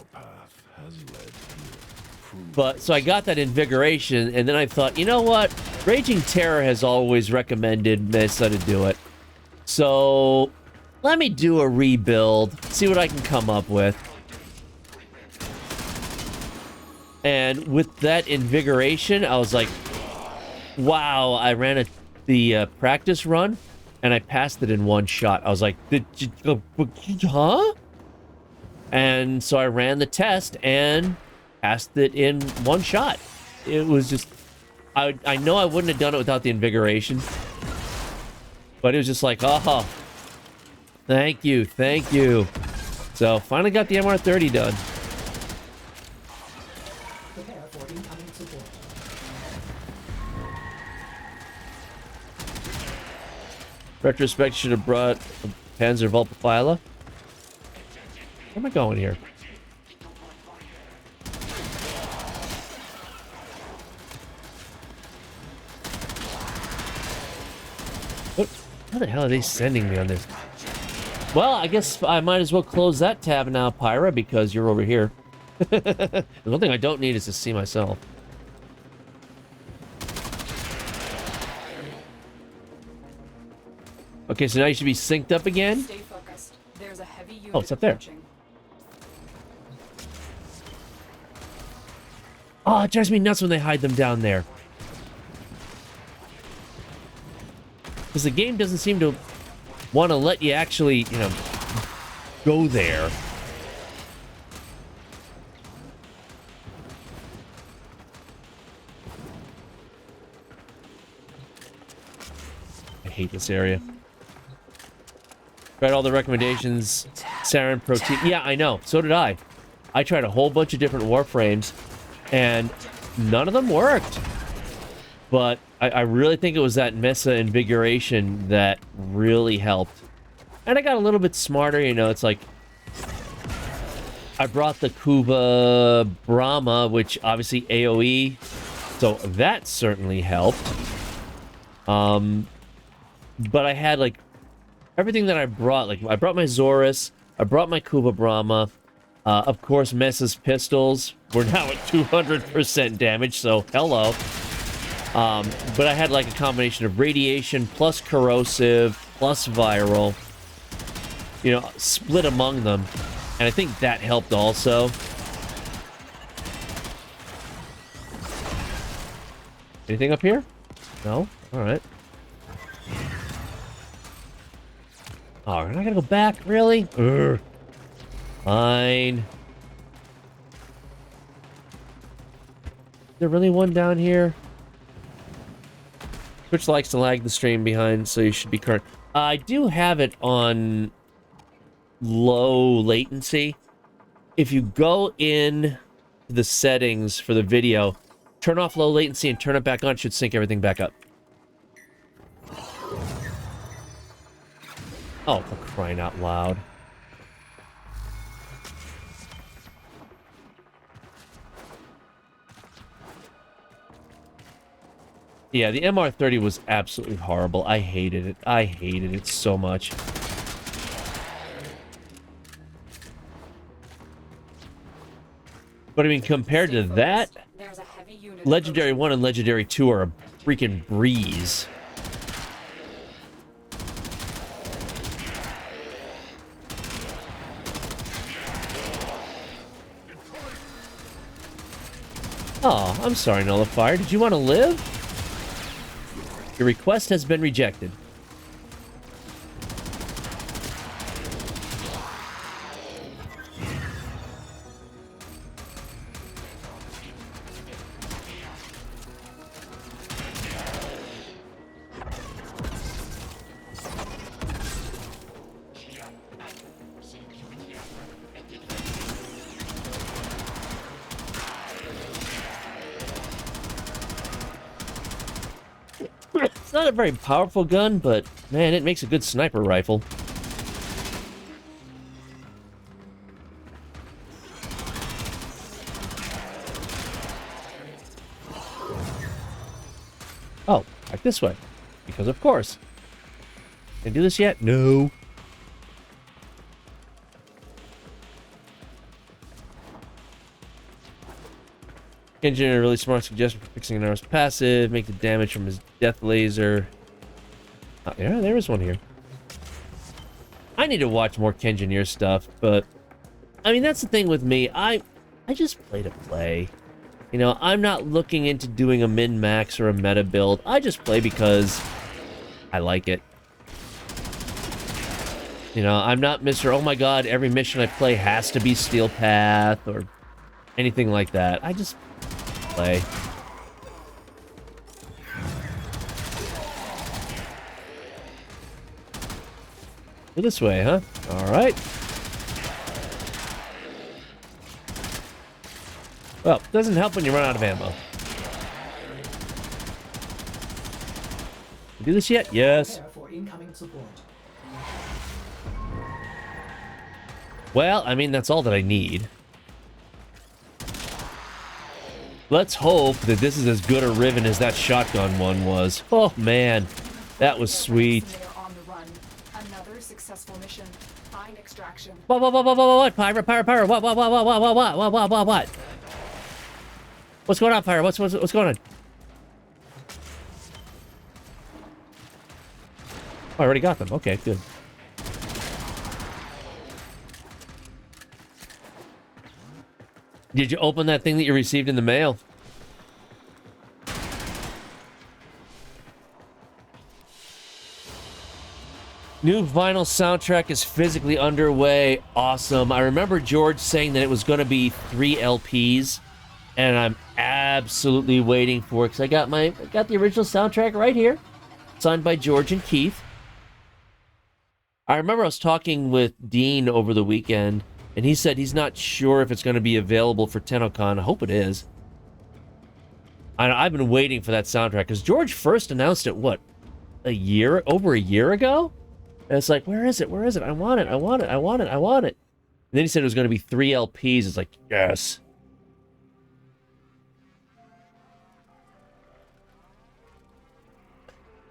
But, so I got that invigoration, and then I thought, you know what? Raging Terror has always recommended Mesa to do it. So, let me do a rebuild, see what I can come up with. And with that invigoration, I was like, wow, I ran the practice run, and I passed it in one shot. I was like, huh? And so I ran the test and passed it in one shot. It was just, I know I wouldn't have done it without the invigoration, but it was just like, oh, thank you. So finally got the MR30 done. Prepare for incoming support. Retrospect should have brought Panzer Vulpaphyla. Where am I going here? How the hell are they sending me on this? Well, I guess I might as well close that tab now, Pyra, because you're over here. The one thing I don't need is to see myself. Okay, so now you should be synced up again. Stay focused. There's a heavy unit Oh, it's up there. approaching. Oh, it drives me nuts when they hide them down there. Because the game doesn't seem to want to let you actually, you know, go there. I hate this area. Tried all the recommendations. Sarin protein. Yeah, I know. So did I. I tried a whole bunch of different Warframes, and none of them worked. But I really think it was that Mesa Invigoration that really helped. And I got a little bit smarter, you know, it's like... I brought the Kuba Brahma, which obviously AoE, so that certainly helped. But I had, like, everything that I brought. Like, I brought my Zorus, I brought my Kuba Brahma, of course, Mesa's pistols. We're now at 200% damage, so hello. But I had, like, a combination of radiation, plus corrosive, plus viral. You know, split among them. And I think that helped also. Anything up here? No? Alright. Oh, we're not gonna go back? Really? Urgh. Fine. Is there really one down here? Twitch likes to lag the stream behind, so you should be current. I do have it on low latency. If you go in the settings for the video, turn off low latency and turn it back on, it should sync everything back up. Oh, for crying out loud. Yeah, the MR30 was absolutely horrible. I hated it. I hated it so much. But I mean, compared to that, Legendary 1 and Legendary 2 are a freaking breeze. Oh, I'm sorry, Nullifier. Did you want to live? Your request has been rejected. It's not a very powerful gun, but man, it makes a good sniper rifle. Oh, back this way. Because of course. Can I do this yet? No. Engineer, a really smart suggestion for fixing an armor's passive. Make the damage from his death laser. Oh, yeah, there is one here. I need to watch more Kengineer stuff, but I mean, that's the thing with me. I just play to play. You know, I'm not looking into doing a min-max or a meta build. I just play because I like it. You know, I'm not Mr. Oh my god, every mission I play has to be Steel Path or anything like that. I just play. Go this way, huh? Alright. Well, it doesn't help when you run out of ammo. You do this yet? Yes. For incoming support. Well, I mean, that's all that I need. Let's hope that this is as good a Riven as that shotgun one was. Oh, man. That was sweet. Another successful mission. Find extraction. What? Pirate. What? What's going on, Pirate? What's going on? Oh, I already got them. Okay, good. Did you open that thing that you received in the mail? New vinyl soundtrack is physically underway. Awesome. I remember George saying that it was going to be 3 LPs, and I'm absolutely waiting for it because I got the original soundtrack right here, signed by George and Keith. I remember I was talking with Dean over the weekend, and he said he's not sure if it's going to be available for TennoCon. I hope it is. I've been waiting for that soundtrack because George first announced it, what, over a year ago? And it's like, where is it? Where is it? I want it. I want it. I want it. I want it. And then he said it was going to be 3 LPs. It's like, yes.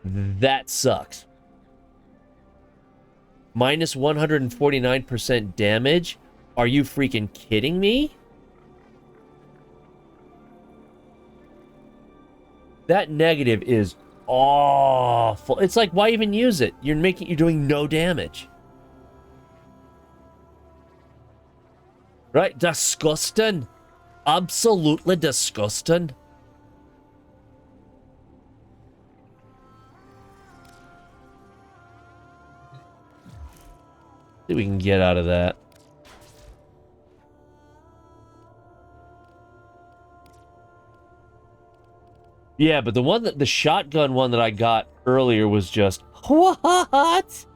That sucks. Minus 149% damage? Are you freaking kidding me? That negative is awful. It's like, why even use it? You're doing no damage. Right? Disgusting. Absolutely disgusting. See what we can get out of that. Yeah, but the shotgun one that I got earlier was just what?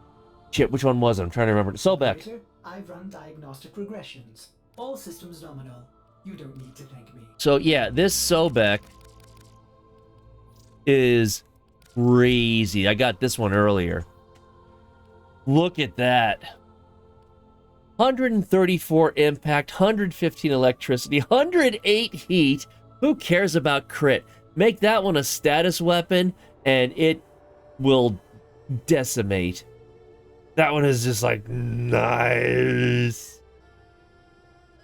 Shit, which one was it? I'm trying to remember. Sobek. I've run diagnostic regressions. All systems nominal. You don't need to thank me. So yeah, this Sobek is crazy. I got this one earlier. Look at that. 134 impact, 115 electricity, 108 heat. Who cares about crit? Make that one a status weapon, and it will decimate. That one is just like, nice.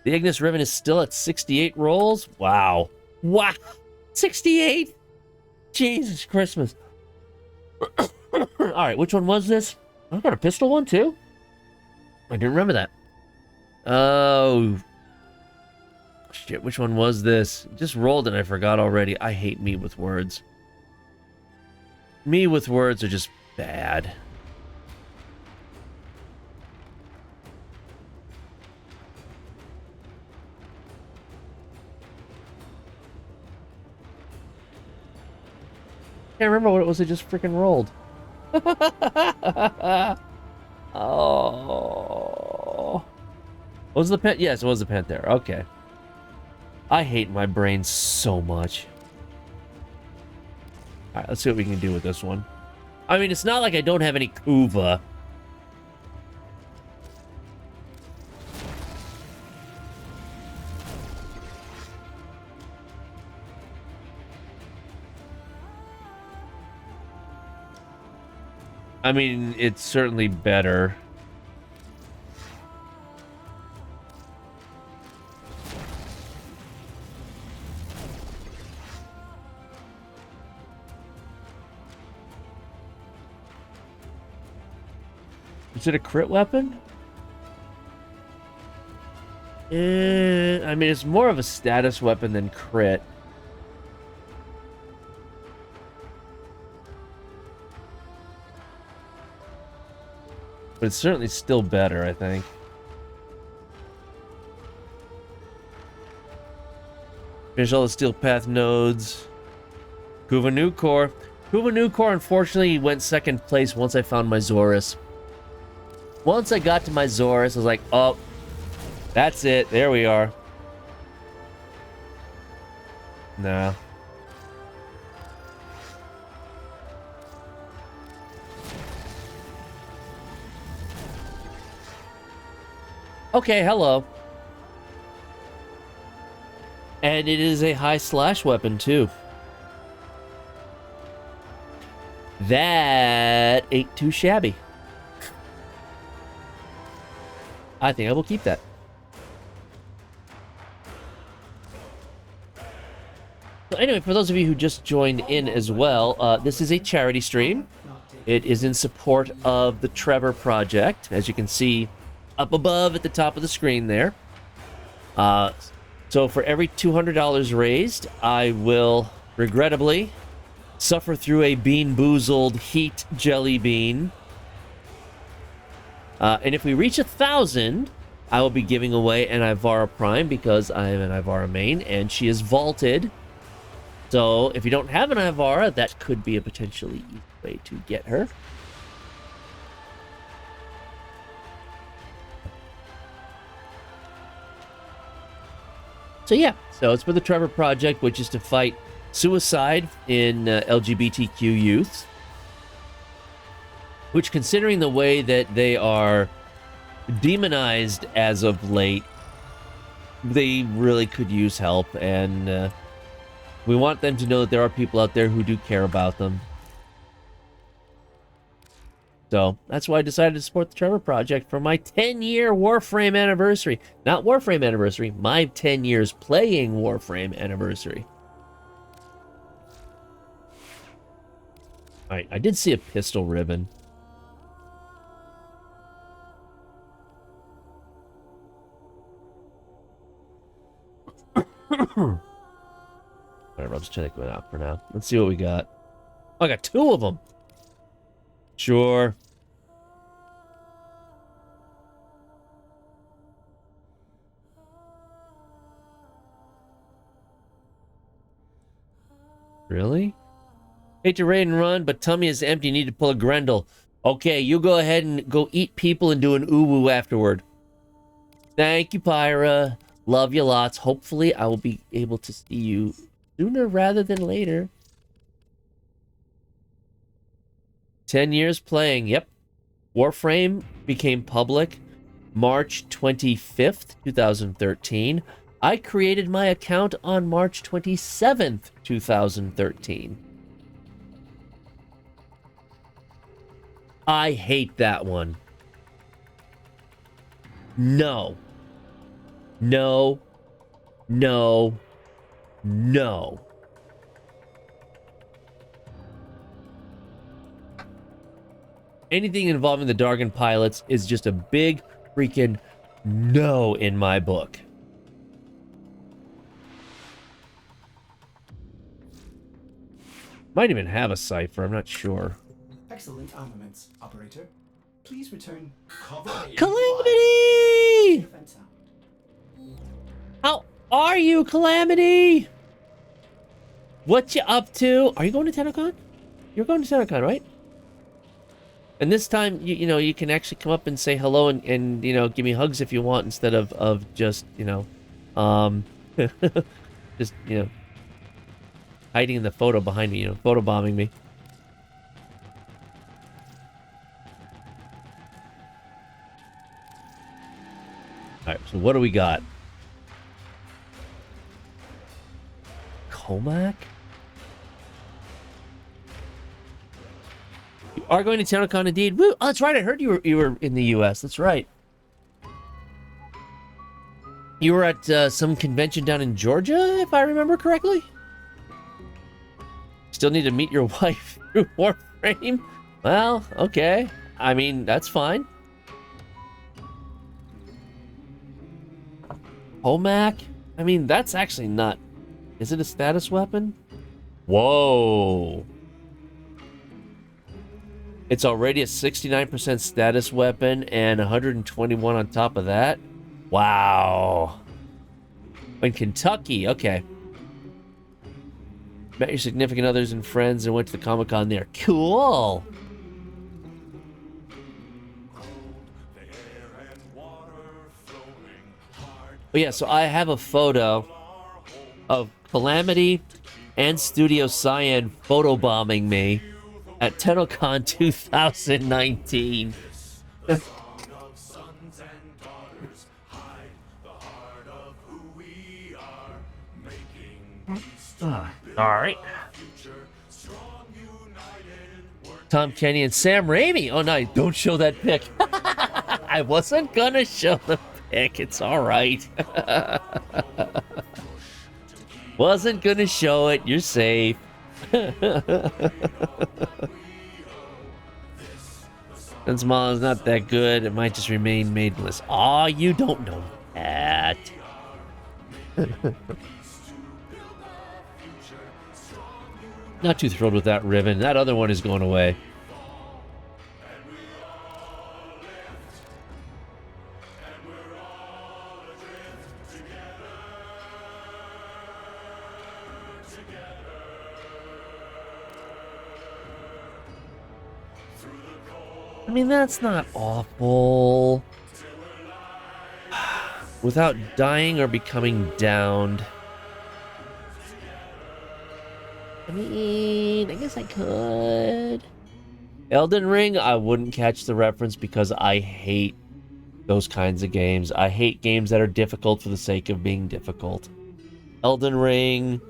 The Ignis Ribbon is still at 68 rolls? Wow. Wow. 68? Jesus Christmas. Alright, which one was this? I got a pistol one, too? I didn't remember that. Oh. Shit, which one was this? Just rolled and I forgot already. I hate me with words. Me with words are just bad. Can't remember what it was I just freaking rolled. Oh. Was the pen? Yes, it was the Panther. Okay. I hate my brain so much. Alright, let's see what we can do with this one. I mean, it's not like I don't have any Kuva. I mean, it's certainly better. Is it a crit weapon? I mean, it's more of a status weapon than crit. But it's certainly still better, I think. Finish all the Steel Path nodes. Kuva Nukor. Kuva Nukor, unfortunately, went second place once I found my Zorus. Once I got to my Zorus, I was like, oh, that's it. There we are. Nah. Okay, hello. And it is a high slash weapon, too. That ain't too shabby. I think I will keep that. So anyway, for those of you who just joined in as well, this is a charity stream. It is in support of the Trevor Project, as you can see up above at the top of the screen there. So for every $200 raised, I will regrettably suffer through a bean-boozled heat jelly bean And if we reach 1,000, I will be giving away an Ivara Prime because I am an Ivara main, and she is vaulted. So if you don't have an Ivara, that could be a potentially easy way to get her. So yeah, so it's for the Trevor Project, which is to fight suicide in LGBTQ youth. Which, considering the way that they are demonized as of late, they really could use help, and we want them to know that there are people out there who do care about them. So that's why I decided to support the Trevor Project for my 10-year Warframe Anniversary. Not Warframe Anniversary, my 10 years playing Warframe Anniversary. Alright, I did see a pistol ribbon. Alright, I'll just check it out for now. Let's see what we got. Oh, I got 2 of them. Sure. Really? Hate to raid and run, but tummy is empty. Need to pull a Grendel. Okay, you go ahead and go eat people and do an uwu afterward. Thank you, Pyra. Love you lots. Hopefully, I will be able to see you sooner rather than later. 10 years playing. Yep. Warframe became public March 25th, 2013. I created my account on March 27th, 2013. I hate that one. No. No. No. No. Anything involving the Dargon pilots is just a big freaking no in my book. Might even have a cipher, I'm not sure. Excellent armaments, operator. Please return cover. Calamity! How are you, Calamity? What you up to? Are you going to TennoCon? You're going to TennoCon, right? And this time, you know, you can actually come up and say hello and you know, give me hugs if you want instead of just, you know, just, you know, hiding in the photo behind me, you know, photobombing me. Alright, so what do we got? Comac? You are going to TennoCon indeed. Woo! Oh, that's right. I heard you were in the U.S. That's right. You were at some convention down in Georgia, if I remember correctly. Still need to meet your wife through Warframe? Well, okay. I mean, that's fine. Comac? I mean, that's actually not... Is it a status weapon? Whoa. It's already a 69% status weapon and 121 on top of that. Wow. In Kentucky, okay. Met your significant others and friends and went to the Comic-Con there. Cool. But yeah, so I have a photo of Calamity and Studio Cyan photobombing me at TennoCon 2019. Alright. Tom Kenny and Sam Raimi. Oh no, don't show that pic. I wasn't gonna show the pic. It's alright. Wasn't gonna show it. You're safe. Since Mom is not that good, it might just remain maidenless. Aw, you don't know that. Not too thrilled with that ribbon. That other one is going away. I mean, that's not awful. Without dying or becoming downed. I mean, I guess I could. Elden Ring, I wouldn't catch the reference because I hate those kinds of games. I hate games that are difficult for the sake of being difficult. Elden Ring,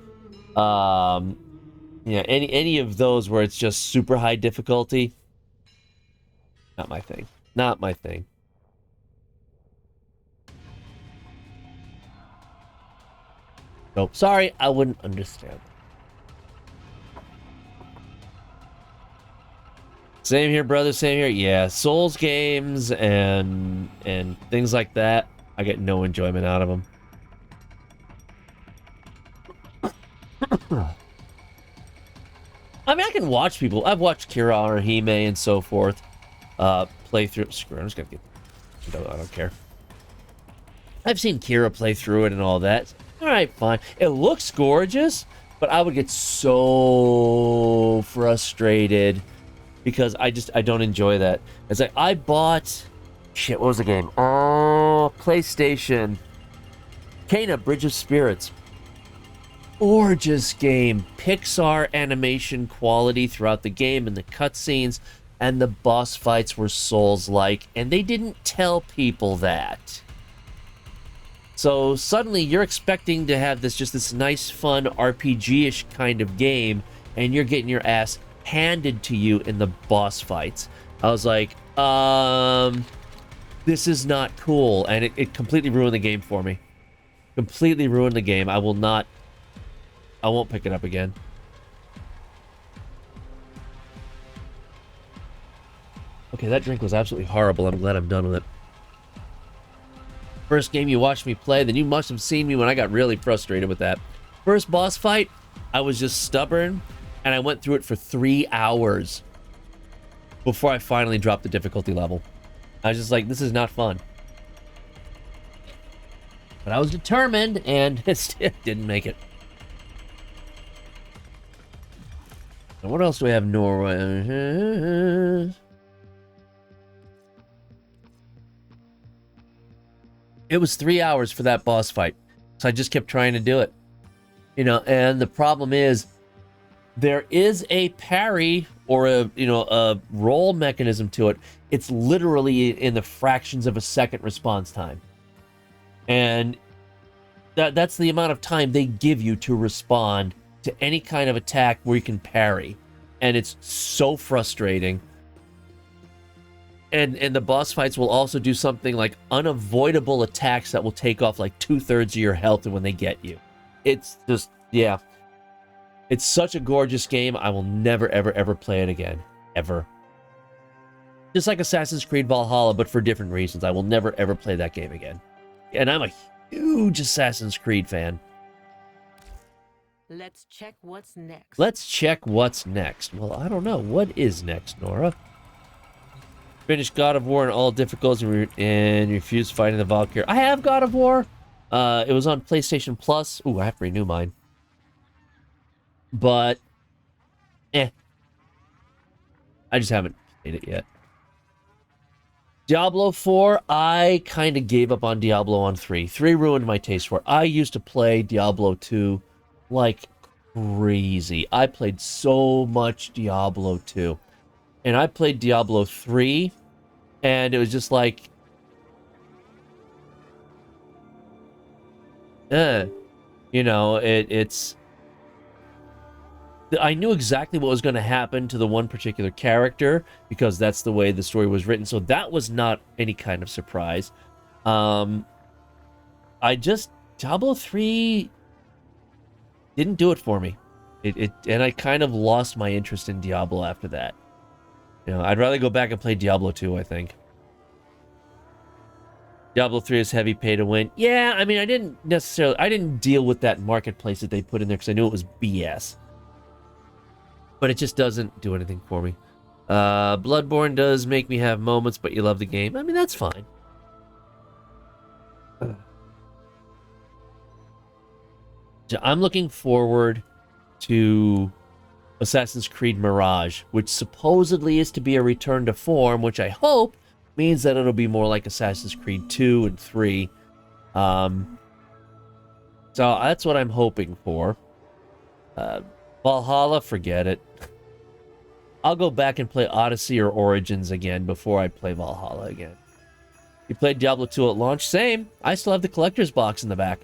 yeah, any of those where it's just super high difficulty, not my thing. Not my thing. Nope, sorry, I wouldn't understand. Same here, brother, same here. Yeah, Souls games and things like that, I get no enjoyment out of them. I mean, I can watch people. I've watched Kira or Hime and so forth play through. Screw it, I'm just gonna get... I don't care. I've seen Kira play through it and all that. Alright, fine. It looks gorgeous, but I would get so frustrated because I don't enjoy that. It's like, I bought... Shit, what was the game? Oh, PlayStation. Kena, Bridge of Spirits. Gorgeous game. Pixar animation quality throughout the game and the cutscenes, and the boss fights were Souls-like, and they didn't tell people that. So suddenly you're expecting to have this nice, fun, RPG-ish kind of game, and you're getting your ass handed to you in the boss fights. I was like, this is not cool, and it completely ruined the game for me. Completely ruined the game. I won't pick it up again. Okay, that drink was absolutely horrible. I'm glad I'm done with it. First game you watched me play, then you must have seen me when I got really frustrated with that. First boss fight, I was just stubborn, and I went through it for 3 hours before I finally dropped the difficulty level. I was just like, this is not fun. But I was determined, and it didn't make it. And what else do we have? Norway. It was 3 hours for that boss fight. So I just kept trying to do it. You know, and the problem is there is a parry or a roll mechanism to it. It's literally in the fractions of a second response time. And that's the amount of time they give you to respond to any kind of attack where you can parry. And it's so frustrating. And the boss fights will also do something like unavoidable attacks that will take off like 2/3 of your health when they get you. It's just, yeah. It's such a gorgeous game. I will never, ever, ever play it again. Ever. Just like Assassin's Creed Valhalla, but for different reasons. I will never, ever play that game again. And I'm a huge Assassin's Creed fan. Let's check what's next. Let's check what's next. Well, I don't know. What is next, Nora? Finish God of War in all difficulties and refuse fighting the Valkyrie. I have God of War. It was on PlayStation Plus. Ooh, I have to renew mine. But, I just haven't played it yet. Diablo 4, I kind of gave up on Diablo on 3. 3 ruined my taste for it. I used to play Diablo 2 like crazy. I played so much Diablo 2. And I played Diablo 3, and it was just like... You know, it's... I knew exactly what was going to happen to the one particular character, because that's the way the story was written, so that was not any kind of surprise. Diablo 3 didn't do it for me. And I kind of lost my interest in Diablo after that. You know, I'd rather go back and play Diablo 2, I think. Diablo 3 is heavy pay to win. Yeah, I mean, I didn't deal with that marketplace that they put in there because I knew it was BS. But it just doesn't do anything for me. Bloodborne does make me have moments, but you love the game. I mean, that's fine. I'm looking forward to Assassin's Creed Mirage, which supposedly is to be a return to form, which I hope means that it'll be more like Assassin's Creed 2 and 3. So that's what I'm hoping for. Valhalla, forget it. I'll go back and play Odyssey or Origins again before I play Valhalla again. You played Diablo 2 at launch? Same. I still have the collector's box in the back.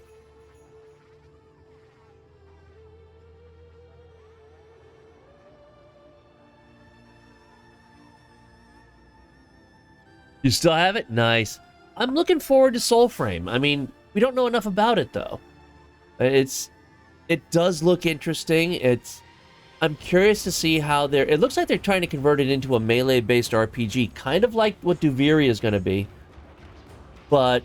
You still have it? Nice. I'm looking forward to Soulframe. I mean, we don't know enough about it, though. It does look interesting. I'm curious to see how it looks like they're trying to convert it into a melee-based RPG, kind of like what Duviri is going to be. But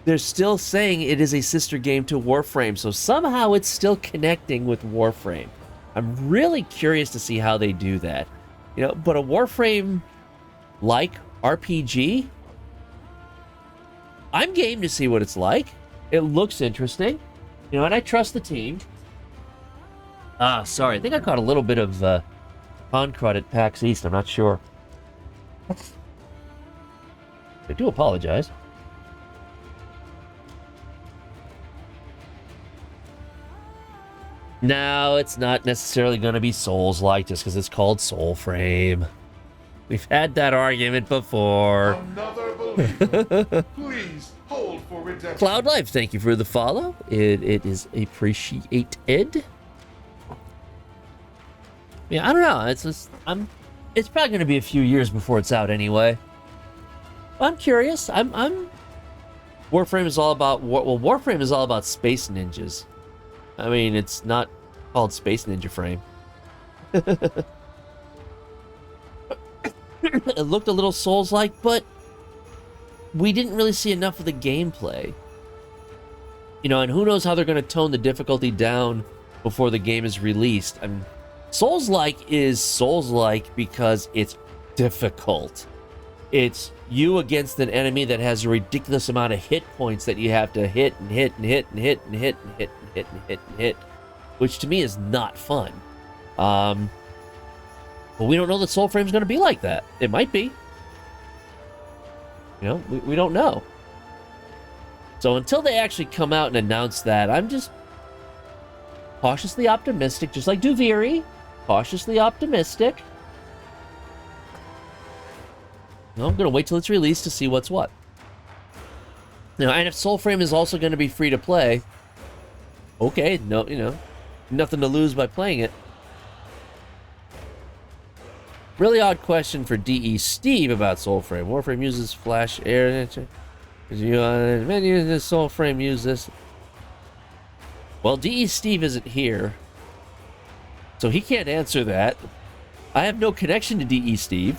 they're still saying it is a sister game to Warframe, so somehow it's still connecting with Warframe. I'm really curious to see how they do that. You know, but a Warframe-like RPG, I'm game to see what it's like. It looks interesting. You know, and I trust the team. Sorry. I think I caught a little bit of con crud at PAX East. I'm not sure. I do apologize. No, it's not necessarily going to be Souls-like just because it's called Soulframe. We've had that argument before. Another believer. Please hold for redemption. Cloud Life, thank you for the follow. It is appreciated. Yeah, I don't know. It's probably going to be a few years before it's out anyway. I'm curious. Warframe is all about Warframe is all about space ninjas. I mean, it's not called Space Ninja Frame. It looked a little Souls-like, but we didn't really see enough of the gameplay. You know, and who knows how they're going to tone the difficulty down before the game is released. I mean, Souls-like is Souls-like because it's difficult. It's you against an enemy that has a ridiculous amount of hit points that you have to hit and hit and hit and hit and hit and hit and hit and hit and hit, which to me is not fun. But we don't know that Soulframe's going to be like that. It might be. You know, we don't know. So until they actually come out and announce that, I'm just cautiously optimistic, just like Duviri. Cautiously optimistic. No, I'm going to wait till it's released to see what's what. Now, and if Soulframe is also going to be free to play, okay, no, you know, nothing to lose by playing it. Really odd question for DE Steve about Soulframe. Warframe uses Flash Air. Menu this Soulframe use this. Well, DE Steve isn't here, so he can't answer that. I have no connection to DE Steve.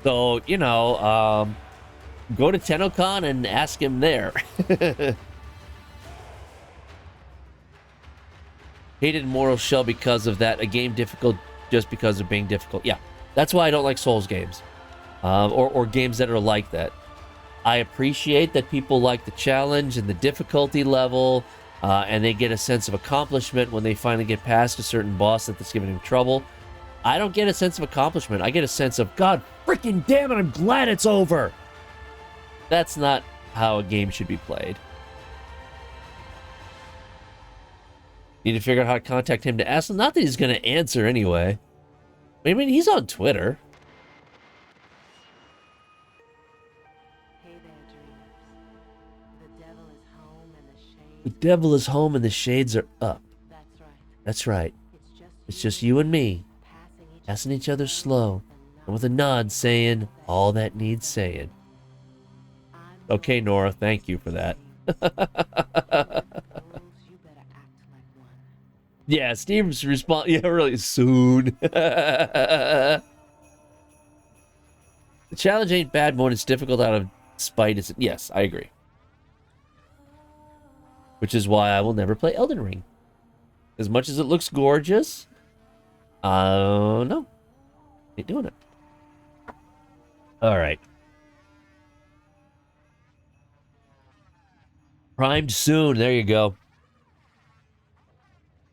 So, you know, go to TennoCon and ask him there. Hated Immortal Shell because of that. A game difficult just because of being difficult. Yeah, that's why I don't like Souls games. Or games that are like that. I appreciate that people like the challenge and the difficulty level, and they get a sense of accomplishment when they finally get past a certain boss that's giving them trouble. I don't get a sense of accomplishment. I get a sense of, God freaking damn it, I'm glad it's over. That's not how a game should be played. Need to figure out how to contact him to ask him. Not that he's going to answer anyway. I mean, he's on Twitter. Hey there, dreamers. The devil is home and the shades. The devil is home and the shades are up. That's right. That's right. It's just you and me. Passing each other slow. And with a nod saying all that needs saying. Okay, Nora, thank you for that. Yeah, Steve's response. Yeah, really soon. The challenge ain't bad when it's difficult out of spite. Yes, I agree. Which is why I will never play Elden Ring. As much as it looks gorgeous, no, ain't doing it. All right. Primed soon. There you go.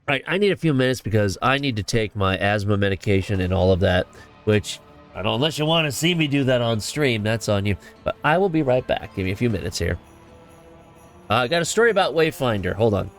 All right, I need a few minutes because I need to take my asthma medication and all of that, which, I don't, unless you want to see me do that on stream, that's on you. But I will be right back. Give me a few minutes here. I got a story about Wayfinder. Hold on.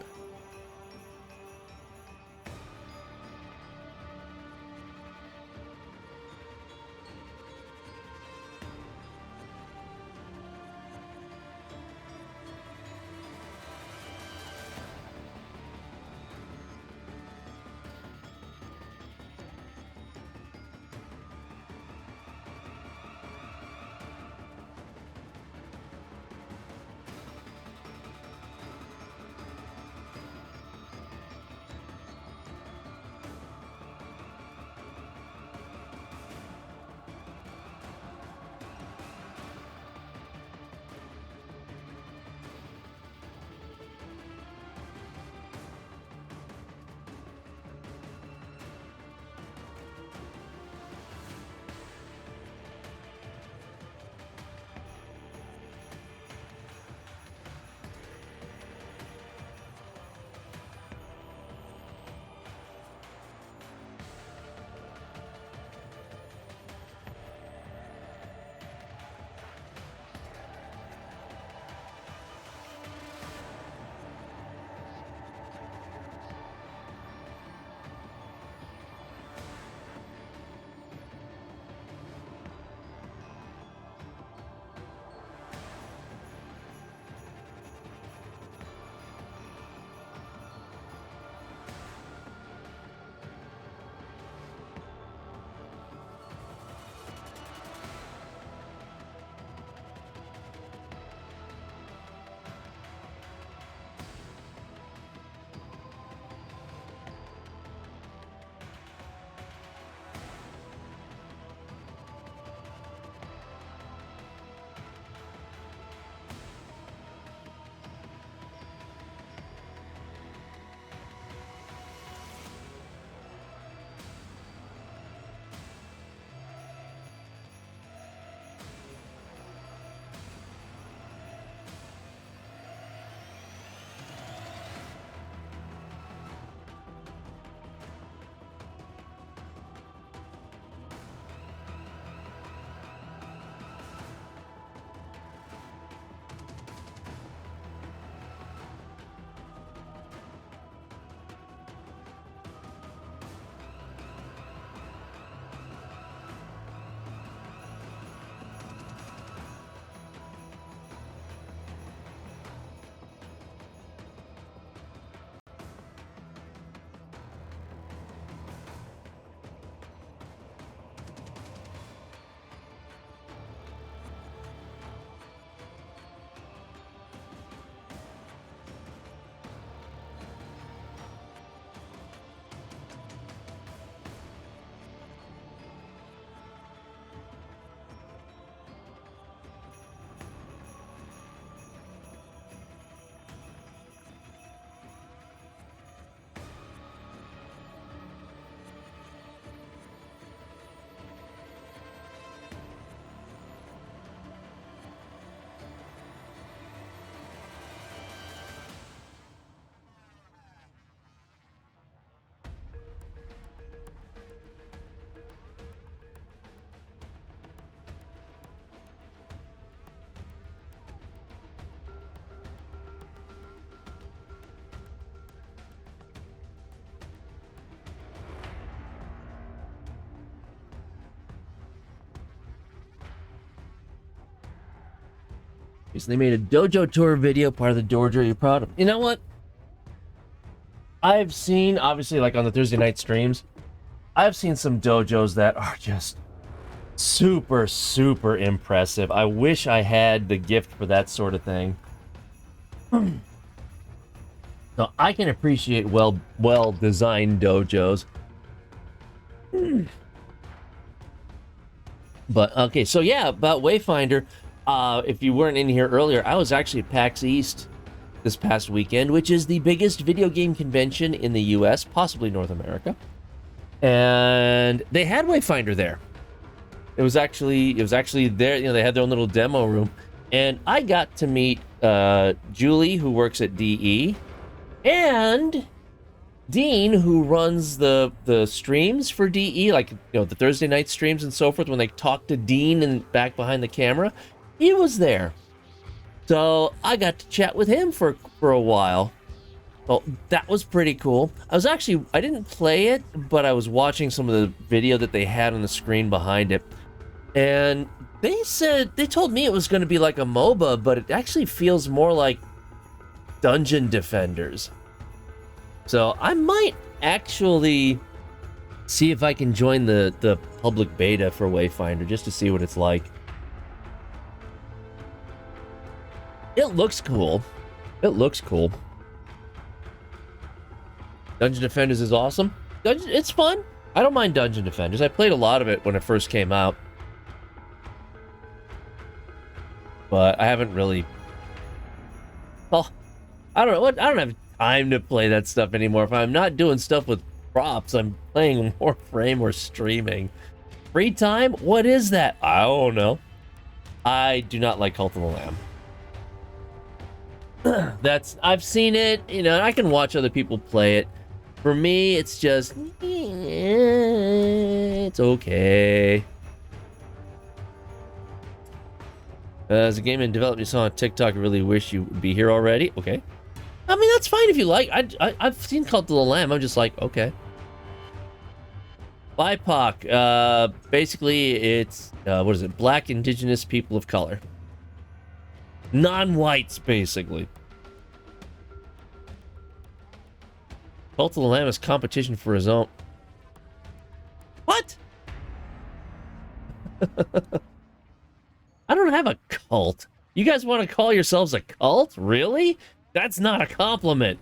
So they made a dojo tour video, part of the dojo you're proud of. You know what? I've seen, obviously, like on the Thursday night streams, I've seen some dojos that are just super, super impressive. I wish I had the gift for that sort of thing. So I can appreciate well-designed dojos. But, okay, so yeah, about Wayfinder. If you weren't in here earlier, I was actually at PAX East this past weekend, which is the biggest video game convention in the US, possibly North America. And they had Wayfinder there. It was actually there, you know, they had their own little demo room. And I got to meet Julie, who works at DE, and Dean, who runs the streams for DE, like, you know, the Thursday night streams and so forth, when they talk to Dean and back behind the camera, he was there. So I got to chat with him for a while. Well, that was pretty cool. I didn't play it, but I was watching some of the video that they had on the screen behind it. And they told me it was going to be like a MOBA, but it actually feels more like Dungeon Defenders. So I might actually see if I can join the public beta for Wayfinder just to see what it's like. It looks cool. It looks cool. Dungeon Defenders is awesome. It's fun. I don't mind Dungeon Defenders. I played a lot of it when it first came out. But I haven't really... Well, I don't know. I don't have time to play that stuff anymore. If I'm not doing stuff with props, I'm playing Warframe or streaming. Free time? What is that? I don't know. I do not like Cult of the Lamb. I've seen it, you know, I can watch other people play it. For me, it's just, it's okay. As a game in development you saw on TikTok, I really wish you would be here already. Okay. I mean, that's fine if you like. I've seen Cult of the Lamb. I'm just like, okay. BIPOC. Basically, it's, what is it? Black, indigenous, people of color. Non-whites, basically. Cult of the Lamb is competition for his own. What? I don't have a cult. You guys want to call yourselves a cult? Really? That's not a compliment.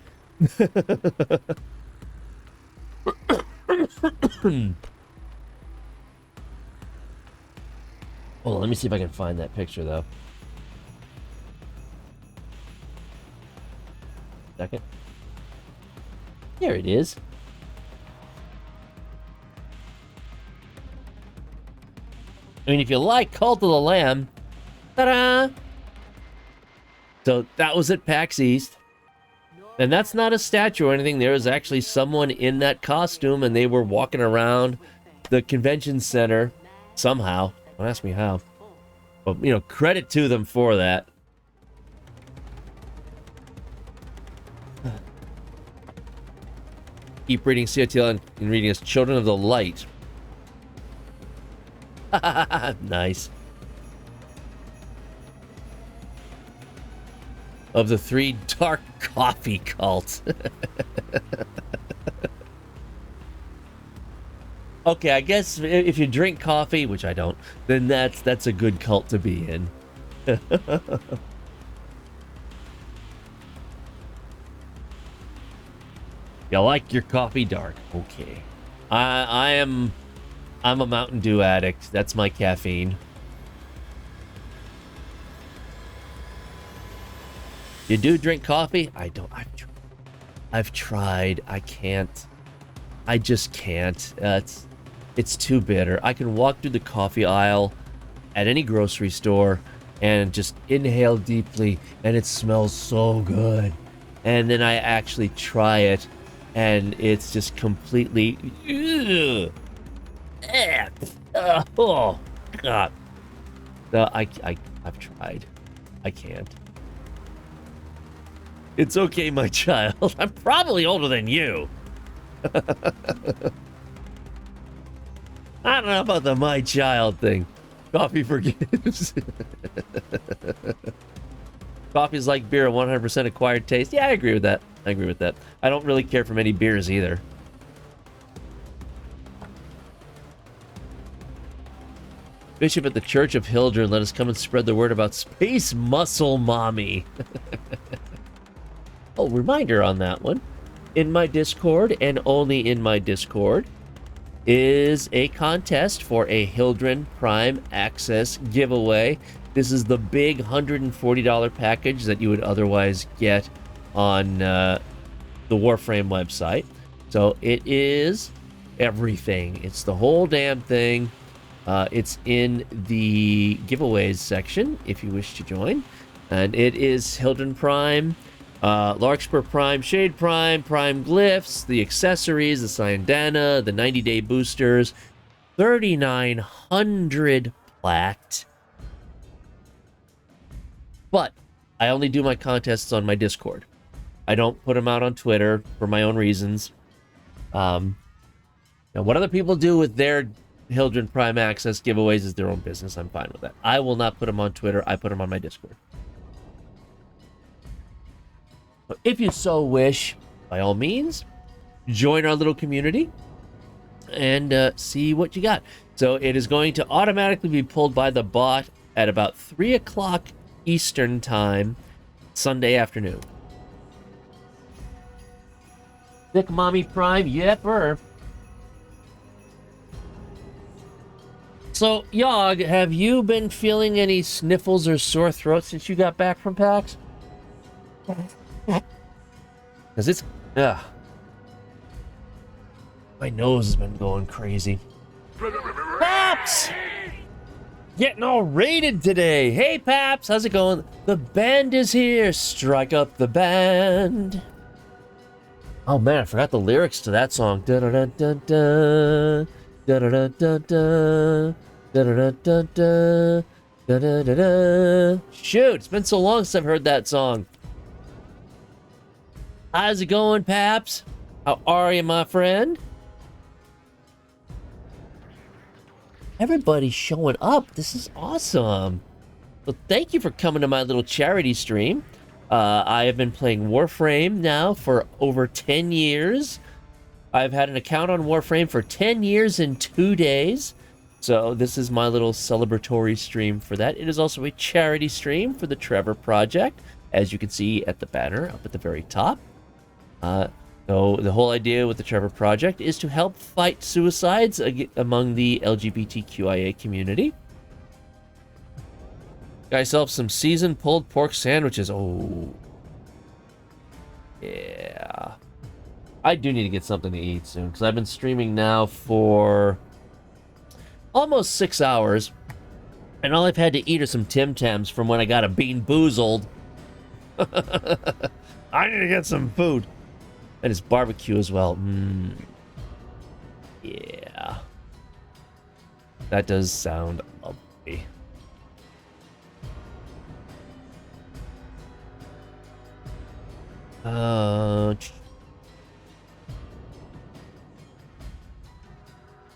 Hold on, let me see if I can find that picture, though. Second. There it is. I mean, if you like Cult of the Lamb, ta-da! So that was at PAX East. And that's not a statue or anything. There was actually someone in that costume, and they were walking around the convention center somehow. Don't ask me how. But, you know, credit to them for that. Keep reading COTL and reading as Children of the Light. Nice. Of the 3 dark coffee cults. Okay, I guess if you drink coffee, which I don't, then that's a good cult to be in. You like your coffee dark? Okay. I'm a Mountain Dew addict. That's my caffeine. You do drink coffee? I don't. I've tried. I can't. I just can't. It's too bitter. I can walk through the coffee aisle at any grocery store and just inhale deeply, and it smells so good. And then I actually try it, and it's just completely... oh, God. I've tried. I can't. It's okay, my child. I'm probably older than you. I don't know about the my child thing. Coffee forgives. Coffee's like beer, 100% acquired taste. Yeah, I agree with that. I agree with that. I don't really care for many beers either. Bishop at the Church of Hildren, let us come and spread the word about Space Muscle Mommy. Oh, reminder on that one. In my Discord, and only in my Discord, is a contest for a Hildren Prime Access giveaway. This is the big $140 package that you would otherwise get on the Warframe website. So it is everything. It's the whole damn thing. It's in the giveaways section if you wish to join. And it is Hildren Prime, Larkspur Prime, Shade Prime, Prime Glyphs, the accessories, the Syandana, the 90-day boosters, 3,900 placked. But I only do my contests on my Discord. I don't put them out on Twitter for my own reasons. Now, what other people do with their Hildren Prime Access giveaways is their own business. I'm fine with that. I will not put them on Twitter. I put them on my Discord. But if you so wish, by all means, join our little community and see what you got. So it is going to automatically be pulled by the bot at about 3 o'clock Eastern time, Sunday afternoon. Thick Mommy Prime, yepper. So, Yogg, have you been feeling any sniffles or sore throat since you got back from PAX? Because it's... my nose has been going crazy. Paps! Getting all raided today. Hey, Paps, how's it going? The band is here. Strike up the band. Oh, man, I forgot the lyrics to that song. Da-da-da-da-da. Da-da-da-da-da. Da-da-da-da-da. Da-da-da-da. Shoot, it's been so long since I've heard that song. How's it going, Paps? How are you, my friend? Everybody's showing up. This is awesome. Well, thank you for coming to my little charity stream. I have been playing Warframe now for over 10 years. I've had an account on Warframe for 10 years and 2 days. So this is my little celebratory stream for that. It is also a charity stream for the Trevor Project, as you can see at the banner up at the very top. So the whole idea with the Trevor Project is to help fight suicides among the LGBTQIA community. Got yourself some seasoned pulled pork sandwiches. Oh. Yeah. I do need to get something to eat soon, because I've been streaming now for almost 6 hours, and all I've had to eat are some Tim Tams from when I got a Bean Boozled. I need to get some food. And it's barbecue as well. Yeah. That does sound lovely.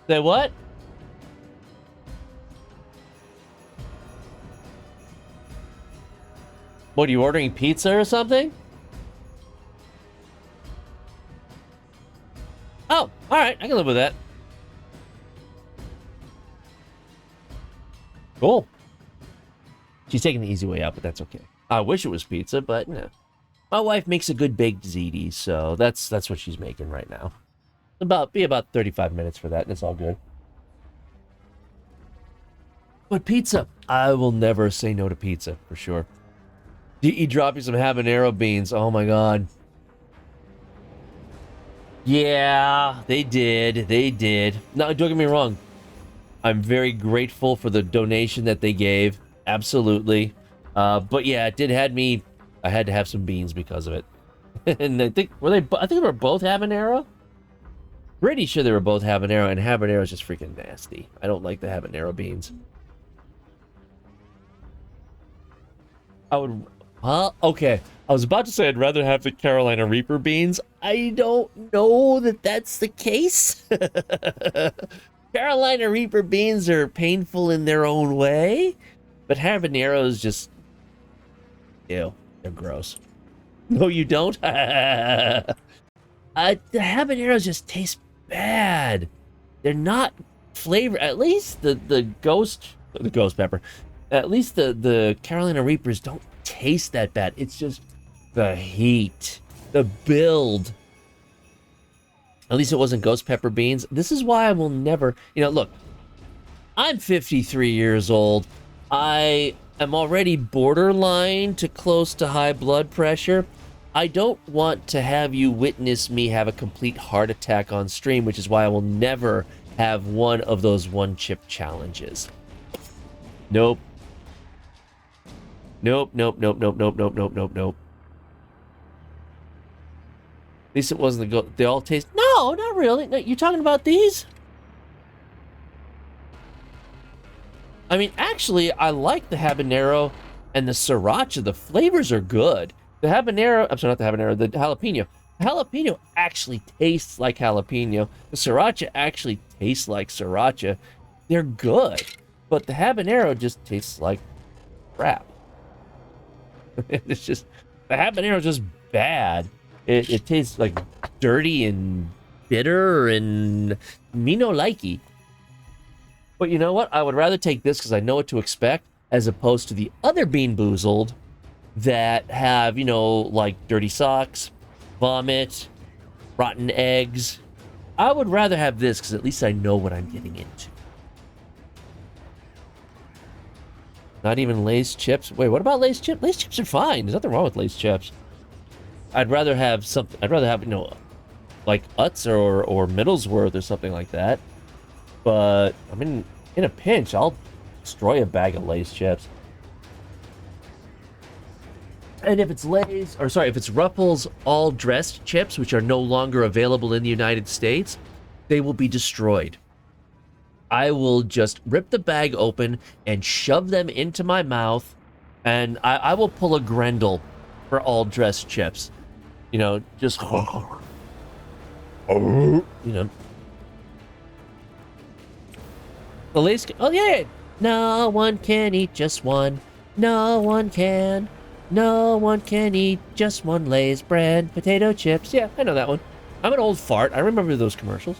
Say what? What, are you ordering pizza or something? Oh, alright, I can live with that. Cool. She's taking the easy way out, but that's okay. I wish it was pizza, but no. My wife makes a good baked ziti, so that's what she's making right now. Be about 35 minutes for that, and it's all good. But pizza, I will never say no to pizza, for sure. DE dropped me some habanero beans. Oh my god. Yeah, they did. They did. No, don't get me wrong. I'm very grateful for the donation that they gave. Absolutely. But yeah, it did had me... I had to have some beans because of it. And I think they were both habanero? Pretty sure they were both habanero, and habanero is just freaking nasty. I don't like the habanero beans. Well, okay. I was about to say I'd rather have the Carolina Reaper beans. I don't know that that's the case. Carolina Reaper beans are painful in their own way, but habaneros just... Ew, they're gross. No, you don't? The habaneros just taste bad. They're not flavored. At least the ghost pepper. At least the Carolina Reapers don't taste that bad. It's just the heat, the build. At least it wasn't ghost pepper beans. This is why I will never, look, I'm 53 years old. I am already borderline to close to high blood pressure. I don't want to have you witness me have a complete heart attack on stream, which is why I will never have one of those one chip challenges. Nope. Nope. At least it wasn't the they all taste. No, not really. No, you're talking about these? I mean, actually, I like the habanero and the sriracha. The flavors are good. The habanero, I'm sorry, not the habanero, the jalapeno. The jalapeno actually tastes like jalapeno. The sriracha actually tastes like sriracha. They're good, but the habanero just tastes like crap. It's just, the habanero is just bad. It tastes like dirty and bitter and me no likey. But you know what? I would rather take this because I know what to expect as opposed to the other Bean Boozled that have, you know, like dirty socks, vomit, rotten eggs. I would rather have this because at least I know what I'm getting into. Not even Lay's chips. Wait, what about Lay's chips? Lay's chips are fine. There's nothing wrong with Lay's chips. I'd rather have something. I'd rather have, you know, like Utz or Middlesworth or something like that. But I mean, in a pinch, I'll destroy a bag of Lay's chips. And if it's Lay's, or sorry, if it's Ruffles all dressed chips, which are no longer available in the United States, they will be destroyed. I will just rip the bag open and shove them into my mouth, and I will pull a Grendel for all dressed chips. You know, just you know. The Lay's, oh yeah, no one can eat just one. No one can. No one can eat just one Lay's brand potato chips. Yeah, I know that one. I'm an old fart. I remember those commercials.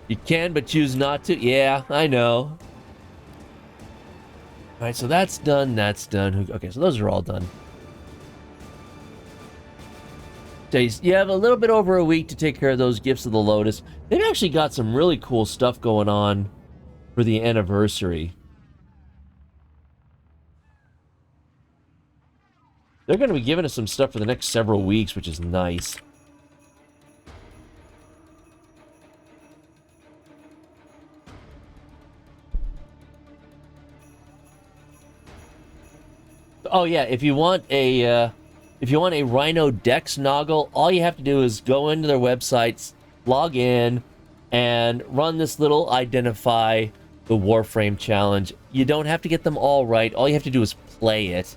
You can, but choose not to. Yeah, I know. All right, so that's done. That's done. Okay, so those are all done. So you have a little bit over a week to take care of those Gifts of the Lotus. They've actually got some really cool stuff going on for the anniversary. They're going to be giving us some stuff for the next several weeks, which is nice. Oh yeah, if you want a Rhino Dex Noggle, all you have to do is go into their websites, log in, and run this little identify the Warframe challenge. You don't have to get them all right. All you have to do is play it,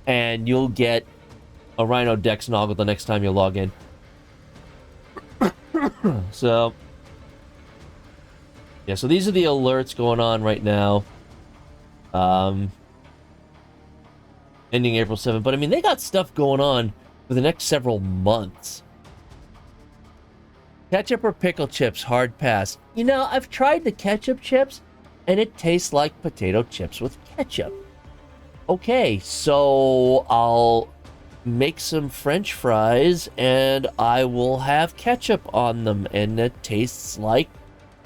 and you'll get a Rhino Dex Noggle the next time you log in. So, yeah, so these are the alerts going on right now. Ending April 7th. But, I mean, they got stuff going on for the next several months. Ketchup or pickle chips, hard pass. You know, I've tried the ketchup chips, and it tastes like potato chips with ketchup. Okay, so I'll make some French fries, and I will have ketchup on them, and it tastes like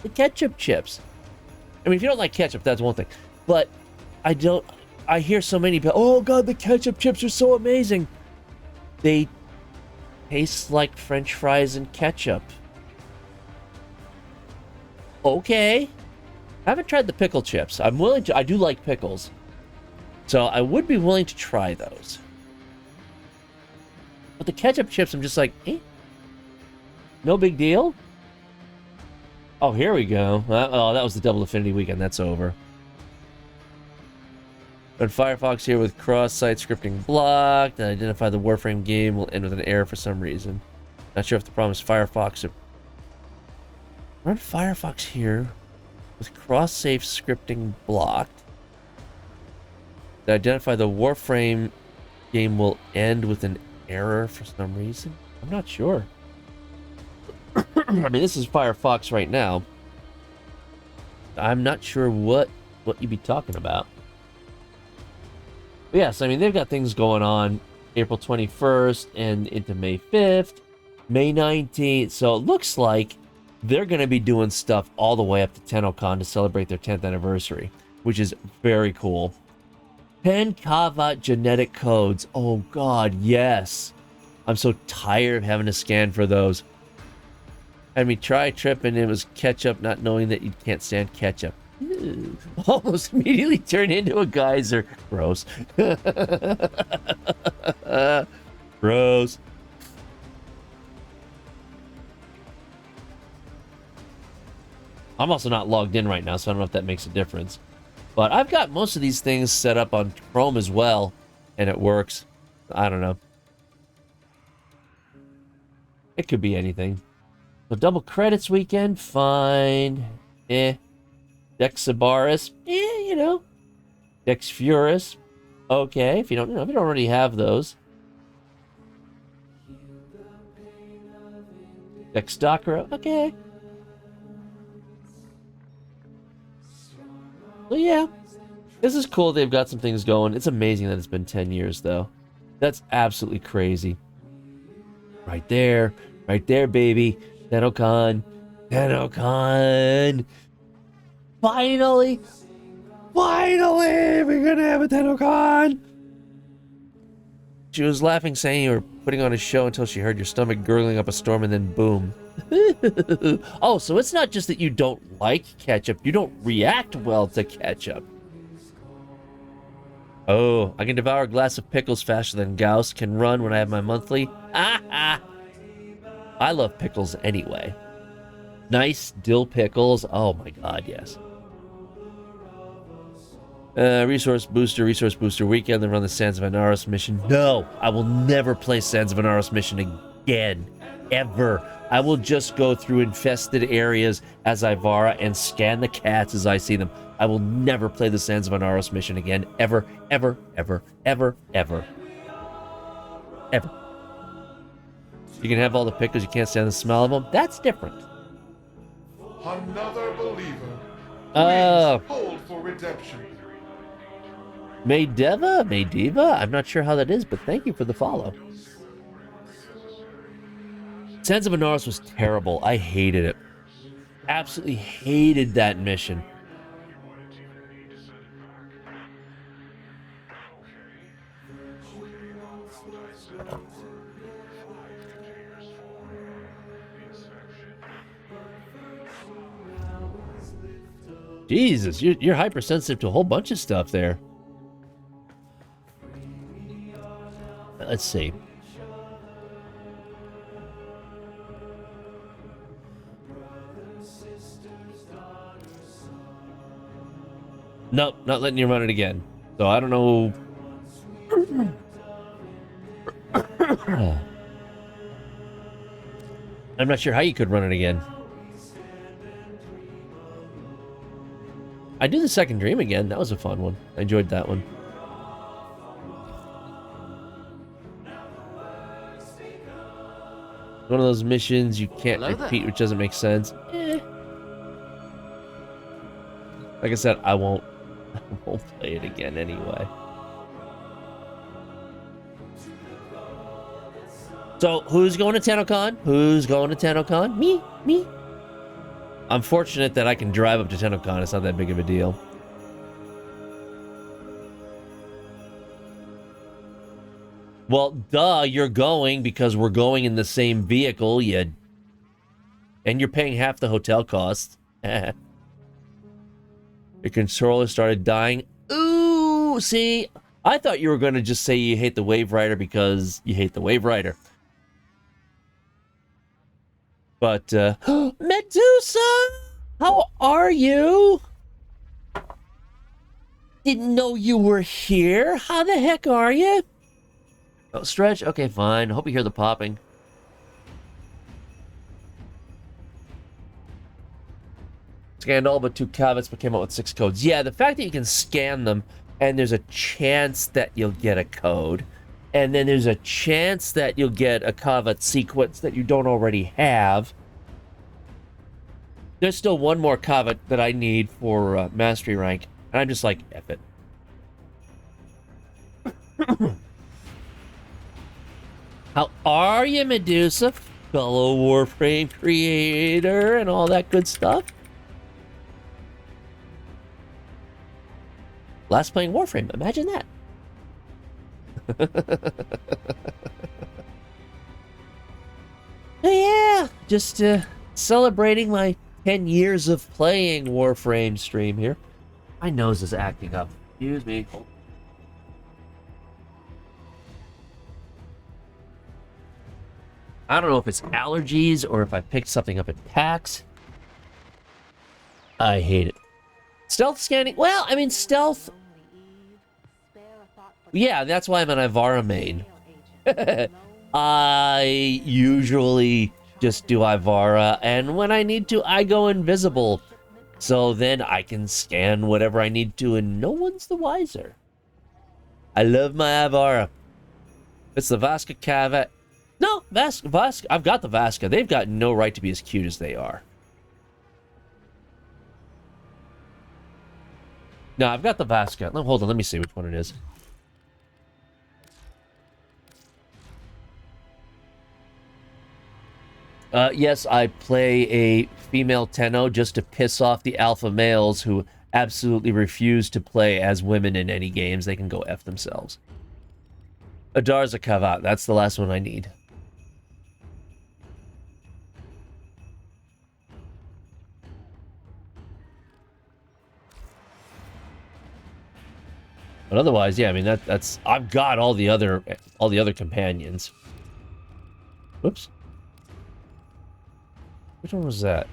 the ketchup chips. I mean, if you don't like ketchup, that's one thing. But I hear so many people, oh god, the ketchup chips are so amazing. They taste like French fries and ketchup. Okay. I haven't tried the pickle chips. I'm willing to, I do like pickles. So I would be willing to try those. But the ketchup chips, I'm just like, eh? No big deal? Oh, here we go. Oh, that was the Double Affinity weekend. That's over. But Firefox here with cross-site scripting blocked, and identify the Warframe game will end with an error for some reason. Not sure if the problem is Firefox or... Run Firefox here with cross-save scripting blocked. To identify the Warframe game will end with an error for some reason. I'm not sure. I mean, this is Firefox right now. I'm not sure what you'd be talking about. But yes, I mean, they've got things going on April 21st and into May 5th, May 19th. So it looks like they're going to be doing stuff all the way up to TennoCon to celebrate their 10th anniversary, which is very cool. 10 Kavat genetic codes. Oh, God, yes. I'm so tired of having to scan for those. I mean, try tripping. It was ketchup, not knowing that you can't stand ketchup. Ew. Almost immediately turned into a geyser. Gross. Gross. I'm also not logged in right now, so I don't know if that makes a difference. But I've got most of these things set up on Chrome as well, and it works. I don't know. It could be anything. So double credits weekend, fine. Dexibaris, you know. Dexfurus, okay. If you don't already have those. Dexdocra, okay. So yeah, this is cool. They've got some things going. It's amazing that it's been 10 years, though. That's absolutely crazy. Right there, baby. TennoCon. Finally, we're gonna have a TennoCon. She was laughing, saying you were putting on a show until she heard your stomach gurgling up a storm, and then boom. Oh, so it's not just that you don't like ketchup, you don't react well to ketchup. Oh, I can devour a glass of pickles faster than Gauss can run when I have my monthly. I love pickles anyway. Nice dill pickles. Oh my god, yes. Resource booster weekend, then run the Sands of Anaros mission. No, I will never play Sands of Anaros mission again. Ever. I will just go through infested areas as Ivara and scan the cats as I see them. I will never play the Sands of Anaros mission again. Ever, ever, ever, ever, ever. Ever. You can have all the pickles, you can't stand the smell of them. That's different. Another believer. Hold for redemption. Maydeva? I'm not sure how that is, but thank you for the follow. Sands of Anaros was terrible. I hated it. Absolutely hated that mission. Jesus, you're hypersensitive to a whole bunch of stuff there. Let's see. Nope, not letting you run it again. So I don't know. I'm not sure how you could run it again. I do the second dream again. That was a fun one. I enjoyed that one. One of those missions you can't repeat, which doesn't make sense. Like I said, I won't play it again anyway. So, who's going to TennoCon? Who's going to TennoCon? Me. I'm fortunate that I can drive up to TennoCon. It's not that big of a deal. Well, duh, you're going because we're going in the same vehicle, and you're paying half the hotel cost. Your controller started dying. Ooh, see, I thought you were going to just say you hate the Wave Rider because you hate the Wave Rider. But, Medusa! How are you? Didn't know you were here. How the heck are you? Oh, Stretch? Okay, fine. Hope you hear the popping. Scanned all but 2 cavets, but came out with 6 codes. Yeah, the fact that you can scan them, and there's a chance that you'll get a code, and then there's a chance that you'll get a cavet sequence that you don't already have. There's still one more cavet that I need for mastery rank, and I'm just like, F it. How are you, Medusa? Fellow Warframe creator and all that good stuff. Last playing Warframe, imagine that. Yeah, just celebrating my 10 years of playing Warframe stream here. My nose is acting up. Excuse me. I don't know if it's allergies or if I picked something up at PAX. I hate it. Stealth scanning? Well, I mean, stealth... Yeah, that's why I'm an Ivara main. I usually just do Ivara, and when I need to, I go invisible. So then I can scan whatever I need to, and no one's the wiser. I love my Ivara. It's the Vaska Cavat. No, Vaska. I've got the Vaska. They've got no right to be as cute as they are. No, I've got the Vaska. No, hold on, let me see which one it is. Yes, I play a female Tenno just to piss off the alpha males who absolutely refuse to play as women in any games. They can go F themselves. Adarza Kavat, that's the last one I need. But otherwise, yeah, I mean that's I've got all the other companions. Whoops. Which one was that?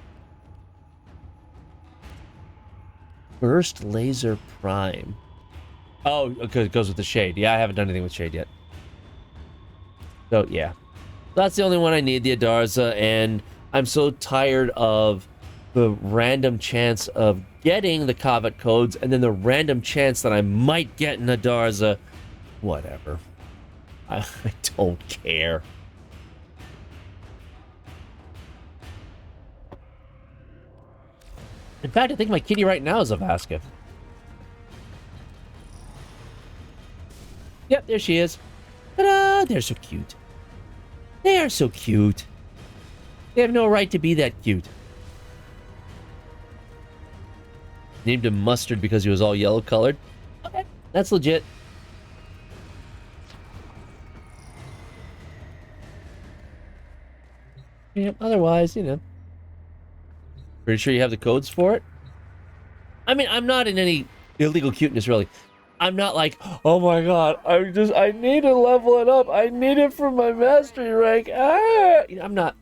Burst Laser Prime. Oh, okay, it goes with the Shade. Yeah, I haven't done anything with Shade yet. So, yeah. That's the only one I need, the Adarza, and I'm so tired of the random chance of getting the Kavat codes and then the random chance that I might get an Adarza. Whatever. I don't care. In fact, I think my kitty right now is a Vaska. Yep, there she is. Ta-da! They're so cute. They are so cute. They have no right to be that cute. Named him Mustard because he was all yellow colored. Okay, that's legit. Yeah, otherwise, you know. Pretty sure you have the codes for it? I mean, I'm not in any illegal cuteness, really. I'm not like, oh my god, I need to level it up. I need it for my mastery rank. Ah! You know, I'm not.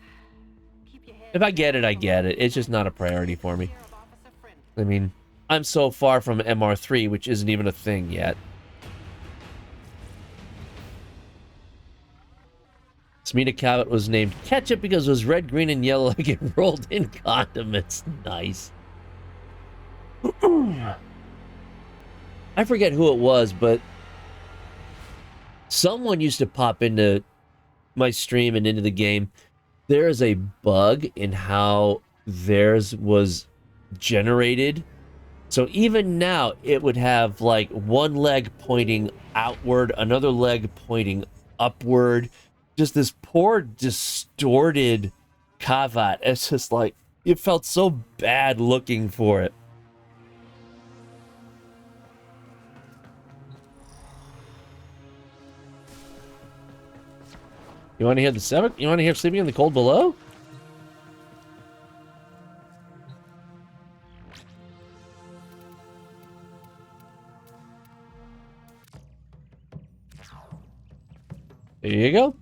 If I get it, I get it. It's just not a priority for me. I mean, I'm so far from MR3, which isn't even a thing yet. Smita Cabot was named Ketchup because it was red, green, and yellow like it rolled in condiments. Nice. I forget who it was, but someone used to pop into my stream and into the game. There is a bug in how theirs was generated. So even now, it would have like one leg pointing outward, another leg pointing upward. Just this poor, distorted Kavat. It's just like, it felt so bad looking for it. You want to hear the 7th? You want to hear Sleeping in the Cold Below? There you go.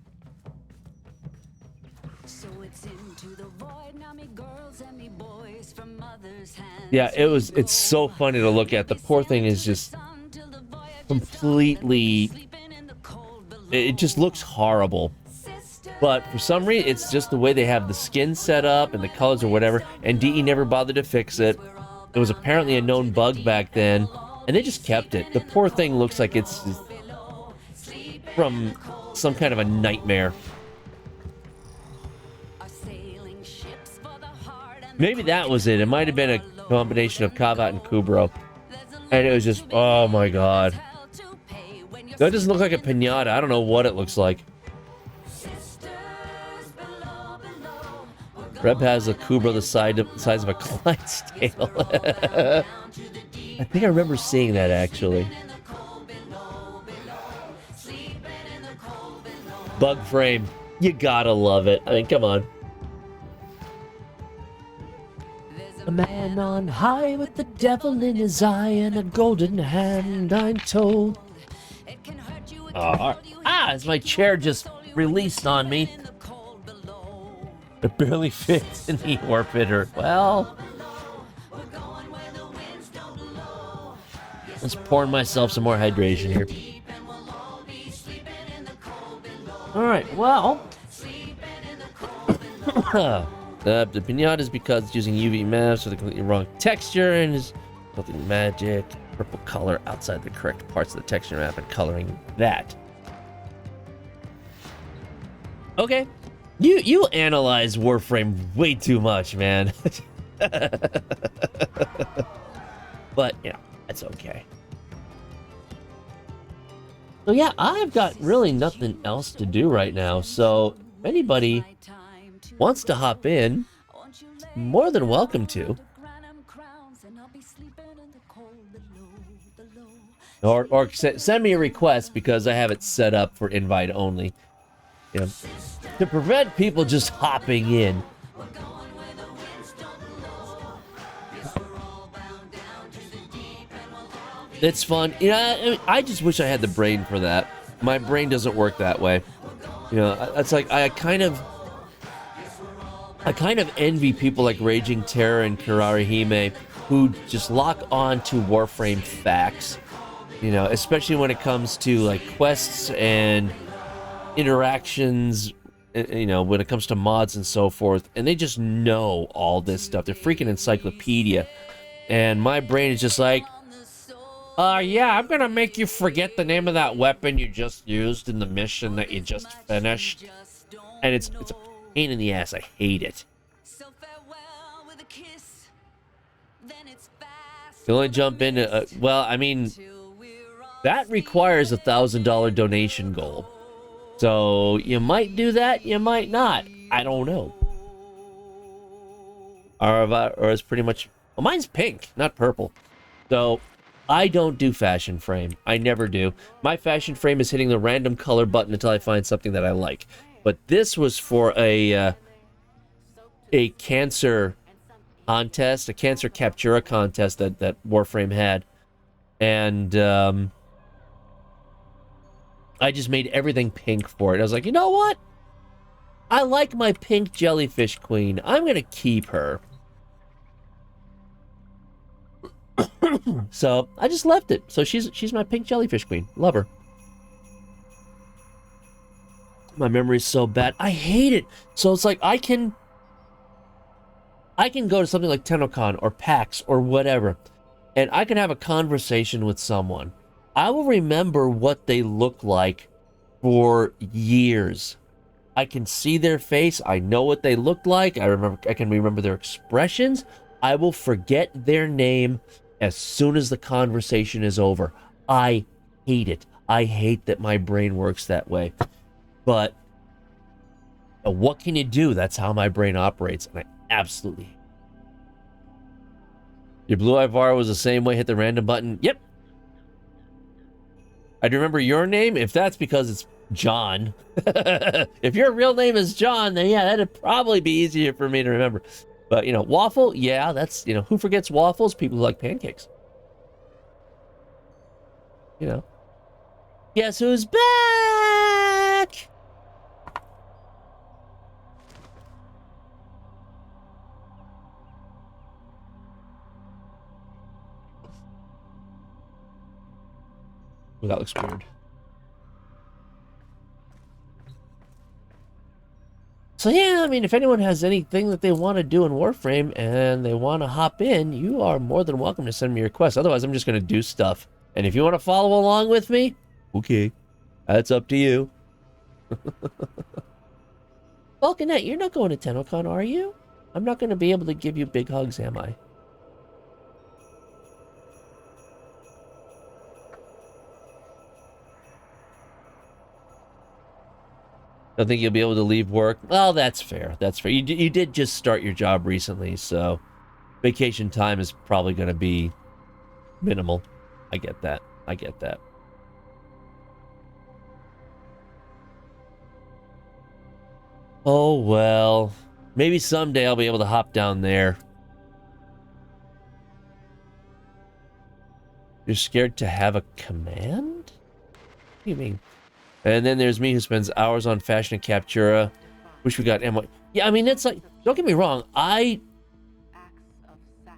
Yeah, it's so funny to look at. The poor thing is just completely, it just looks horrible. But for some reason, it's just the way they have the skin set up and the colors or whatever, and DE never bothered to fix it. It was apparently a known bug back then, and they just kept it. The poor thing looks like it's from some kind of a nightmare. Maybe that was it. It might have been a combination of Kavat and Kubro. And it was just, oh my god. That doesn't look like a pinata. I don't know what it looks like. Reb has a Kubro the size of a Clydesdale. I think I remember seeing that, actually. Bug frame. You gotta love it. I mean, come on. A man on high with the devil in his eye and a golden hand, I'm told. As my chair just released on me. It barely fits in the orbiter. Well, let's pour myself some more hydration here. All right, well, the pinata is because it's using UV maps with a completely wrong texture and is building magic purple color outside the correct parts of the texture map and coloring that. Okay. You analyze Warframe way too much, man. But, yeah, that's okay. So, yeah, I've got really nothing else to do right now. So, if anybody wants to hop in, more than welcome to. Or send me a request because I have it set up for invite only. You know, to prevent people just hopping in. It's fun. You know, I just wish I had the brain for that. My brain doesn't work that way. You know, it's like I kind of envy people like Raging Terror and Kurarahime who just lock on to Warframe facts. You know, especially when it comes to like quests and interactions, you know, when it comes to mods and so forth, and they just know all this stuff. They're freaking encyclopedia. And my brain is just like, yeah, I'm gonna make you forget the name of that weapon you just used in the mission that you just finished. And it's a pain in the ass. I hate it. You only jump into, well, I mean, that requires a $1,000 donation goal. So, you might do that, you might not. I don't know. Or it's pretty much... Well, mine's pink, not purple. So, I don't do fashion frame. I never do. My fashion frame is hitting the random color button until I find something that I like. But this was for a cancer contest, a cancer Captura contest that Warframe had. And, I just made everything pink for it. I was like, you know what? I like my pink jellyfish queen. I'm going to keep her. So, I just left it. So, she's my pink jellyfish queen. Love her. My memory's so bad. I hate it. So, it's like I can go to something like TennoCon or PAX or whatever, and I can have a conversation with someone. I will remember what they look like for years. I can see their face. I know what they look like. I can remember their expressions. I will forget their name as soon as the conversation is over. I hate it. I hate that my brain works that way. But what can you do? That's how my brain operates, and I absolutely hate it. Your Blue Ivar was the same way. Hit the random button. Yep. I'd remember your name if that's because it's John. If your real name is John, then yeah, that'd probably be easier for me to remember. But, you know, waffle, yeah, that's, you know, who forgets waffles? People who like pancakes. You know. Guess who's back? Well, that looks weird. So yeah, I mean, if anyone has anything that they want to do in Warframe and they want to hop in, you are more than welcome to send me a request. Otherwise, I'm just going to do stuff. And if you want to follow along with me, okay. That's up to you. Vulcanet, you're not going to TennoCon, are you? I'm not going to be able to give you big hugs, am I? Don't think you'll be able to leave work? Well, that's fair. That's fair. You did just start your job recently, so vacation time is probably going to be minimal. I get that. I get that. Oh, well. Maybe someday I'll be able to hop down there. You're scared to have a command? What do you mean? And then there's me who spends hours on fashion and Captura. Wish we got ammo. Yeah, I mean, it's like, don't get me wrong. I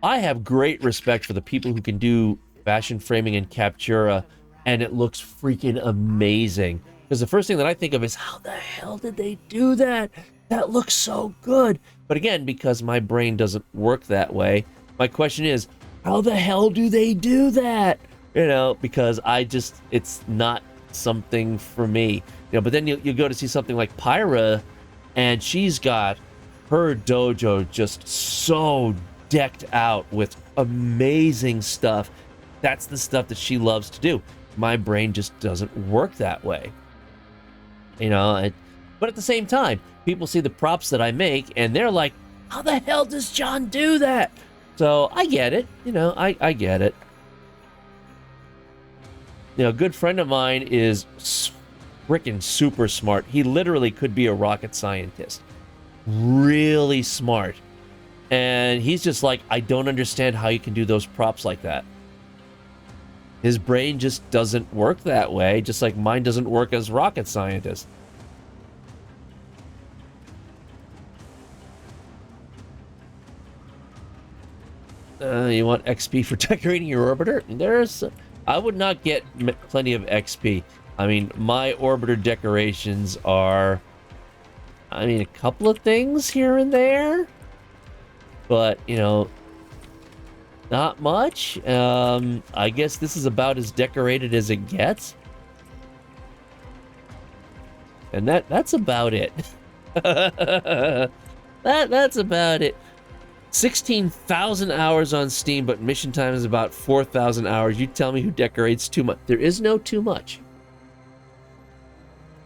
have great respect for the people who can do fashion framing and Captura, and it looks freaking amazing. Because the first thing that I think of is, how the hell did they do that? That looks so good. But again, because my brain doesn't work that way, my question is, how the hell do they do that? You know, because it's not something for me. You know, but then you go to see something like Pyra, and she's got her dojo just so decked out with amazing stuff. That's the stuff that she loves to do. My brain just doesn't work that way. You know, but at the same time, people see the props that I make, and they're like, how the hell does John do that? So I get it. You know, I get it. You know, a good friend of mine is freaking super smart. He literally could be a rocket scientist. Really smart. And he's just like, I don't understand how you can do those props like that. His brain just doesn't work that way, just like mine doesn't work as rocket scientist. You want XP for decorating your orbiter? I would not get plenty of XP. I mean, my orbiter decorations are, a couple of things here and there. But, you know, not much. I guess this is about as decorated as it gets. And that's about it. That's about it. 16,000 hours on Steam, but mission time is about 4,000 hours. You tell me who decorates too much. There is no too much.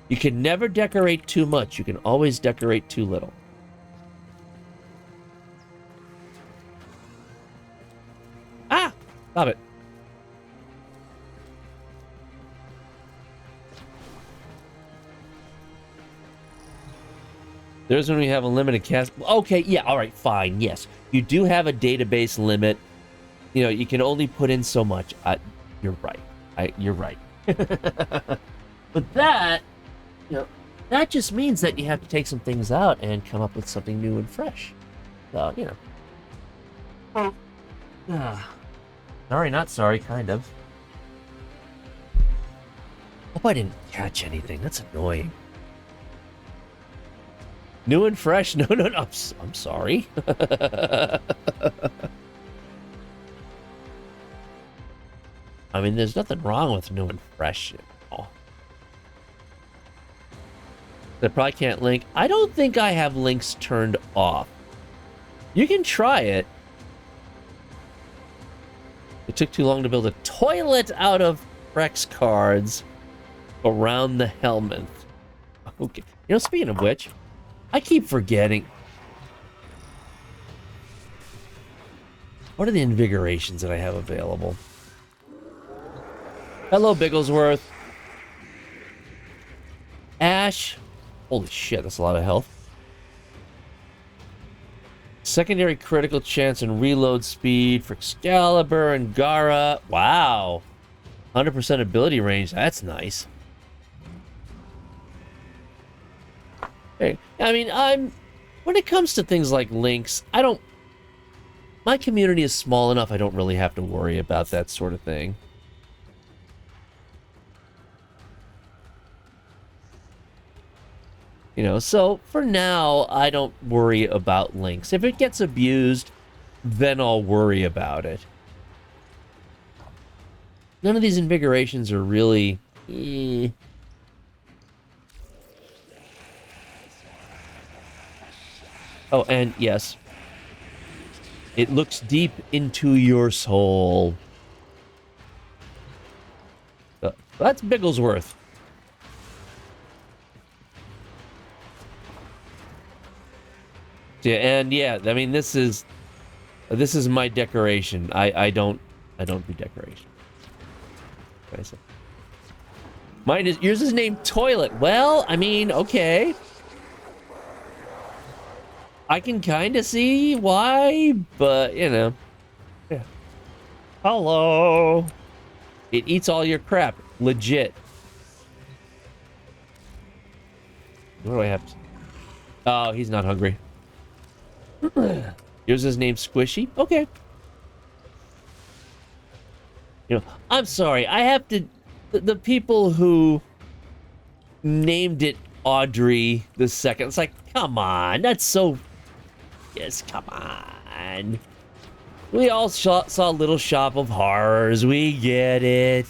You can never decorate too much. You can always decorate too little. Ah! Stop it. There's when we have a limited cast. Okay, yeah, all right, fine, yes. You do have a database limit. You know, you can only put in so much. You're right. You're right. But that, you know, that just means that you have to take some things out and come up with something new and fresh. So, you know. Sorry, not sorry, kind of. Hope I didn't catch anything. That's annoying. New and fresh? No. I'm sorry. I mean, there's nothing wrong with new and fresh at all. They probably can't link. I don't think I have links turned off. You can try it. It took too long to build a toilet out of Rex cards around the helmet. Okay. You know, speaking of which, I keep forgetting. What are the invigorations that I have available? Hello, Bigglesworth. Ash. Holy shit, that's a lot of health. Secondary critical chance and reload speed for Excalibur and Gara. Wow. 100% ability range. That's nice. Hey, I mean, when it comes to things like links, my community is small enough I don't really have to worry about that sort of thing. You know, so for now, I don't worry about links. If it gets abused, then I'll worry about it. None of these invigorations are really... Oh, and yes. It looks deep into your soul. That's Bigglesworth. Yeah, and yeah, I mean, this is my decoration. I don't do decoration. What did I say? Yours is named Toilet. Well, I mean, okay. I can kind of see why, but, you know. Yeah. Hello. It eats all your crap. Legit. What do I have? Oh, he's not hungry. Yours is named Squishy? Okay. You know, I'm sorry. I have to... The people who named it Audrey the Second, it's like, come on. That's so... Yes, come on. We all saw Little Shop of Horrors. We get it.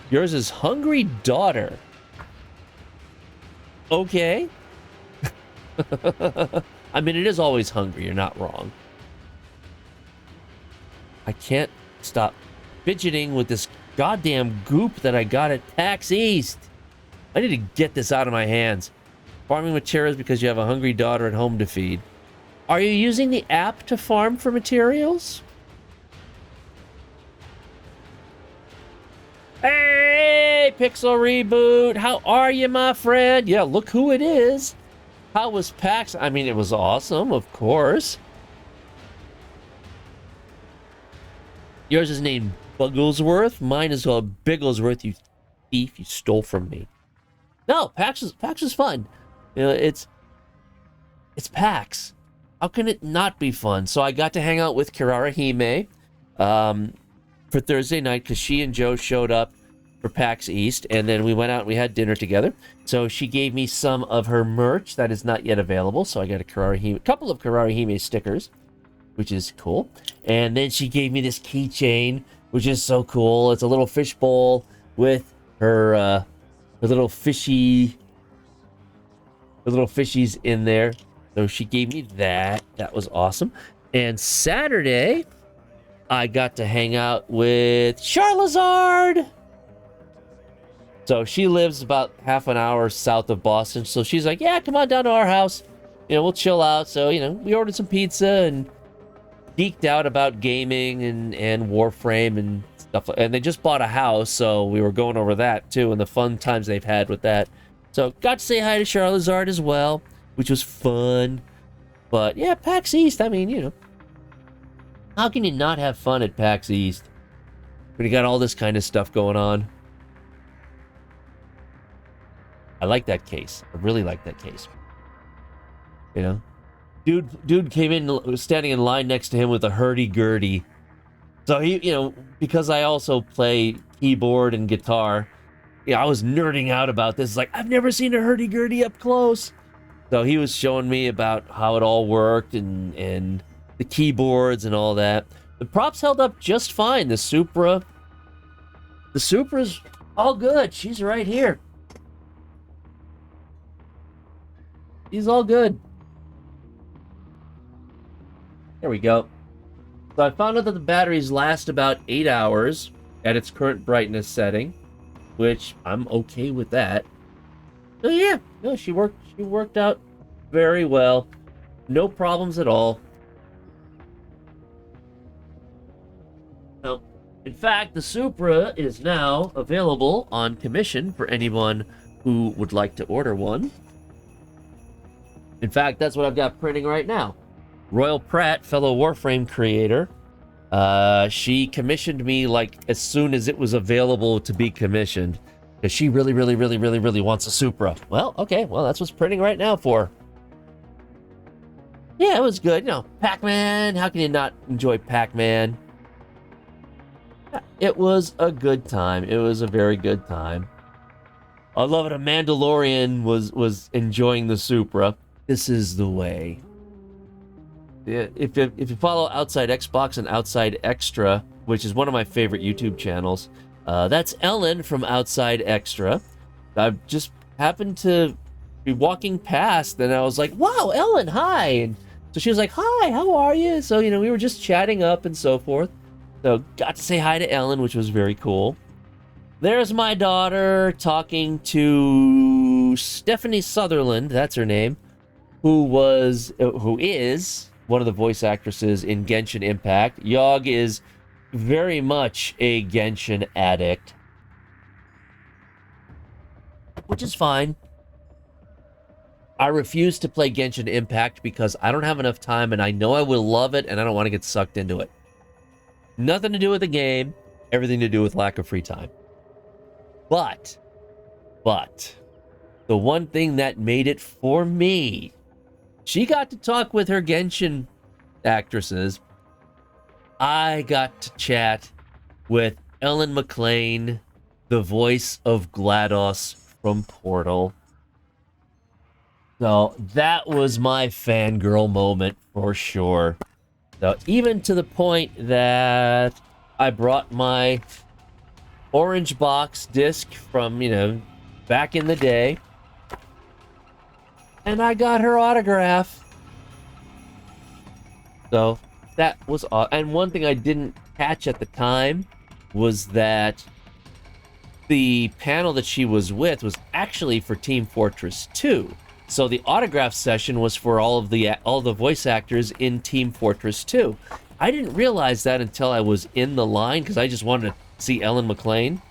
Yours is Hungry Daughter. Okay. I mean, it is always hungry. You're not wrong. I can't stop fidgeting with this goddamn goop that I got at PAX East. I need to get this out of my hands. Farming materials because you have a hungry daughter at home to feed. Are you using the app to farm for materials? Hey, Pixel Reboot. How are you, my friend? Yeah, look who it is. How was PAX? I mean, it was awesome, of course. Yours is named Bugglesworth. Mine is called Bigglesworth, you thief. You stole from me. No, PAX is fun. You know, it's PAX. How can it not be fun? So I got to hang out with Kirara Hime for Thursday night because she and Joe showed up for PAX East, and then we went out and we had dinner together. So she gave me some of her merch that is not yet available. So I got a couple of Kirara Hime stickers, which is cool. And then she gave me this keychain, which is so cool. It's a little fish bowl with her little fishies in there. So she gave me that. That was awesome. And Saturday, I got to hang out with Charlazard. So she lives about half an hour south of Boston. So she's like, yeah, come on down to our house. You know, we'll chill out. So, you know, we ordered some pizza and geeked out about gaming and Warframe and stuff. And they just bought a house, so we were going over that too and the fun times they've had with that. So got to say hi to Charlazard as well, which was fun. But yeah, PAX East, I mean, you know, how can you not have fun at PAX East when you got all this kind of stuff going on? I like that case. I really like that case. You know? Dude came in, was standing in line next to him with a hurdy-gurdy. So he, you know, because I also play keyboard and guitar, yeah, I was nerding out about this. Like, I've never seen a hurdy-gurdy up close. So he was showing me about how it all worked and the keyboards and all that. The props held up just fine. The Supra's all good. She's right here. She's all good. There we go. So I found out that the batteries last about 8 hours at its current brightness setting, which I'm okay with that. So yeah, no, she worked out very well. No problems at all. Now, in fact, the Supra is now available on commission for anyone who would like to order one. In fact, that's what I've got printing right now. Royal Pratt, fellow Warframe creator, she commissioned me like as soon as it was available to be commissioned, because she really wants a Supra. Well, okay, well, that's what's printing right now for. Yeah, it was good. You know, Pac-Man, how can you not enjoy Pac-Man? It was a good time. It was a very good time. I love it. A Mandalorian was enjoying the Supra. This is the way. Yeah, if you follow Outside Xbox and Outside Extra, which is one of my favorite YouTube channels, that's Ellen from Outside Extra. I just happened to be walking past, and I was like, "Wow, Ellen, hi!" And so she was like, "Hi, how are you?" So you know, we were just chatting up and so forth. So got to say hi to Ellen, which was very cool. There's my daughter talking to Stephanie Sutherland. That's her name. Who is one of the voice actresses in Genshin Impact. Yog is very much a Genshin addict, which is fine. I refuse to play Genshin Impact because I don't have enough time and I know I will love it and I don't want to get sucked into it. Nothing to do with the game, everything to do with lack of free time. But, the one thing that made it for me, she got to talk with her Genshin actresses. I got to chat with Ellen McLean, the voice of GLaDOS from Portal. So that was my fangirl moment for sure. So even to the point that I brought my orange box disc from, back in the day. And I got her autograph. So that was and one thing I didn't catch at the time was that the panel that she was with was actually for Team Fortress 2. So the autograph session was for all the voice actors in Team Fortress 2. I didn't realize that until I was in the line because I just wanted to see Ellen McLean.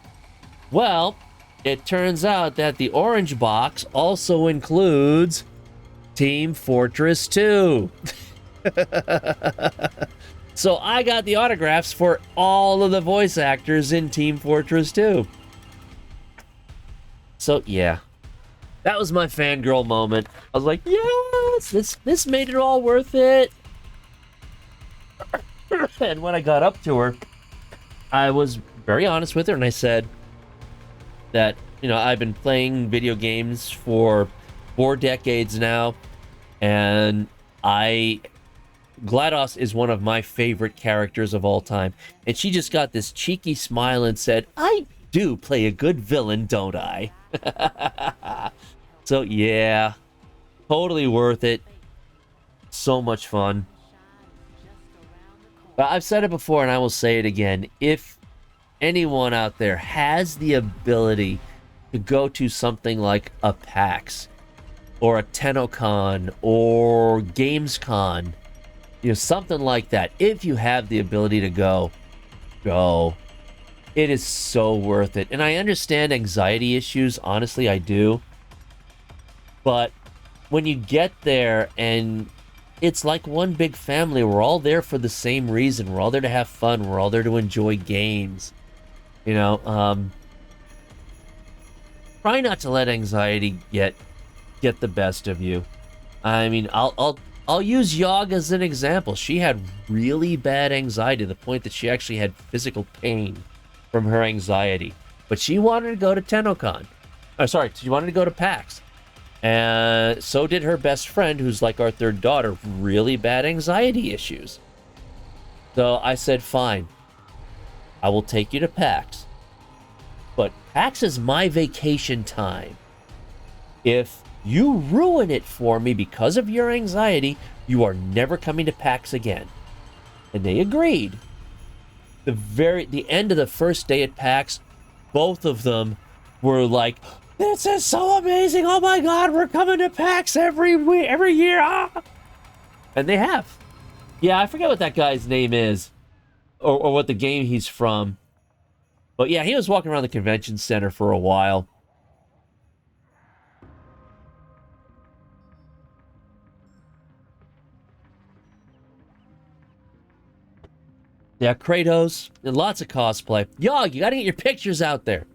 Well, it turns out that the orange box also includes Team Fortress 2. So I got the autographs for all of the voice actors in Team Fortress 2. So yeah, that was my fangirl moment. I was like, yes, this made it all worth it. And when I got up to her, I was very honest with her and I said that, I've been playing video games for 4 decades now, and GLaDOS is one of my favorite characters of all time. And she just got this cheeky smile and said, I do play a good villain, don't I? So yeah, totally worth it. So much fun. But I've said it before and I will say it again. If anyone out there has the ability to go to something like a PAX or a TennoCon or GamesCon, something like that, if you have the ability to go. It is so worth it. And I understand anxiety issues, honestly, I do. But when you get there and it's like one big family, we're all there for the same reason. We're all there to have fun. We're all there to enjoy games. Try not to let anxiety get the best of you. I mean, I'll use Yog as an example. She had really bad anxiety to the point that she actually had physical pain from her anxiety. But she wanted to go to TennoCon. She wanted to go to PAX. And so did her best friend, who's like our third daughter, really bad anxiety issues. So I said, fine, I will take you to PAX. But PAX is my vacation time. If you ruin it for me because of your anxiety, you are never coming to PAX again. And they agreed. The end of the first day at PAX, both of them were like, this is so amazing. Oh my God, we're coming to PAX every year. Ah! And they have. Yeah, I forget what that guy's name is or what the game he's from. But yeah, he was walking around the convention center for a while. Yeah, Kratos, and lots of cosplay. Yog, you gotta get your pictures out there.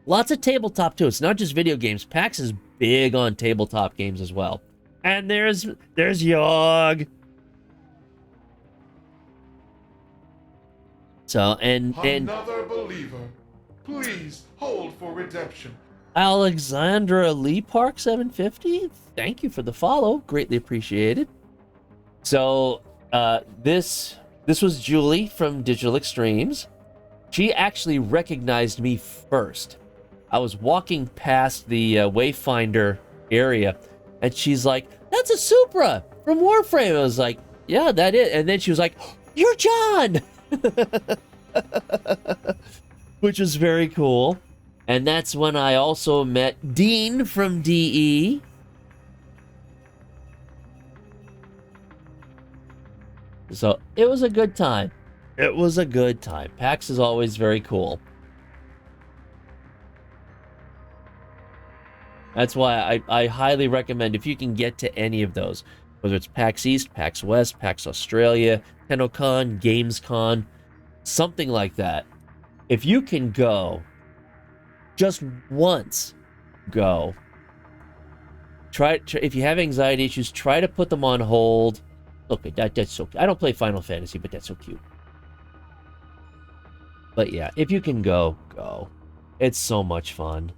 Lots of tabletop too. It's not just video games. PAX is big on tabletop games as well. And there's Yog. So and another believer. Please hold for redemption. Alexandra Lee Park 750. Thank you for the follow. Greatly appreciated. So this was Julie from Digital Extremes. She actually recognized me first. I was walking past the Wayfinder area, and she's like, that's a Supra from Warframe. I was like, yeah, that is. And then she was like, you're John! Which was very cool. And that's when I also met Dean from DE. So it was a good time. It was a good time. PAX is always very cool. That's why I highly recommend, if you can get to any of those, Whether it's PAX East, PAX West, PAX Australia, TennoCon, GamesCon, something like that. If you can go, just once, go. Try if you have anxiety issues, try to put them on hold. Okay, that's so cute. I don't play Final Fantasy, but that's so cute. But yeah, if you can go, go. It's so much fun.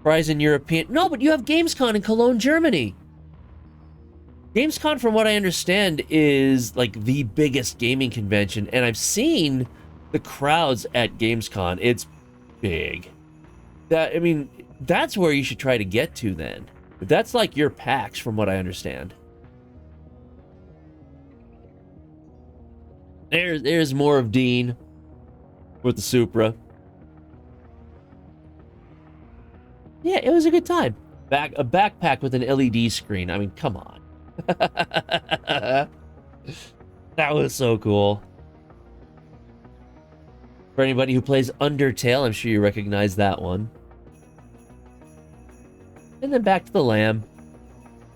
Prize in European... No, but you have Gamescom in Cologne, Germany. Gamescom, from what I understand, is like the biggest gaming convention, and I've seen the crowds at Gamescom. It's big. I mean, that's where you should try to get to then. That's like your PAX, from what I understand. There's more of Dean with the Supra. Yeah, it was a good time. A backpack with an LED screen. I mean, come on. That was so cool. For anybody who plays Undertale, I'm sure you recognize that one. And then back to the Lamb.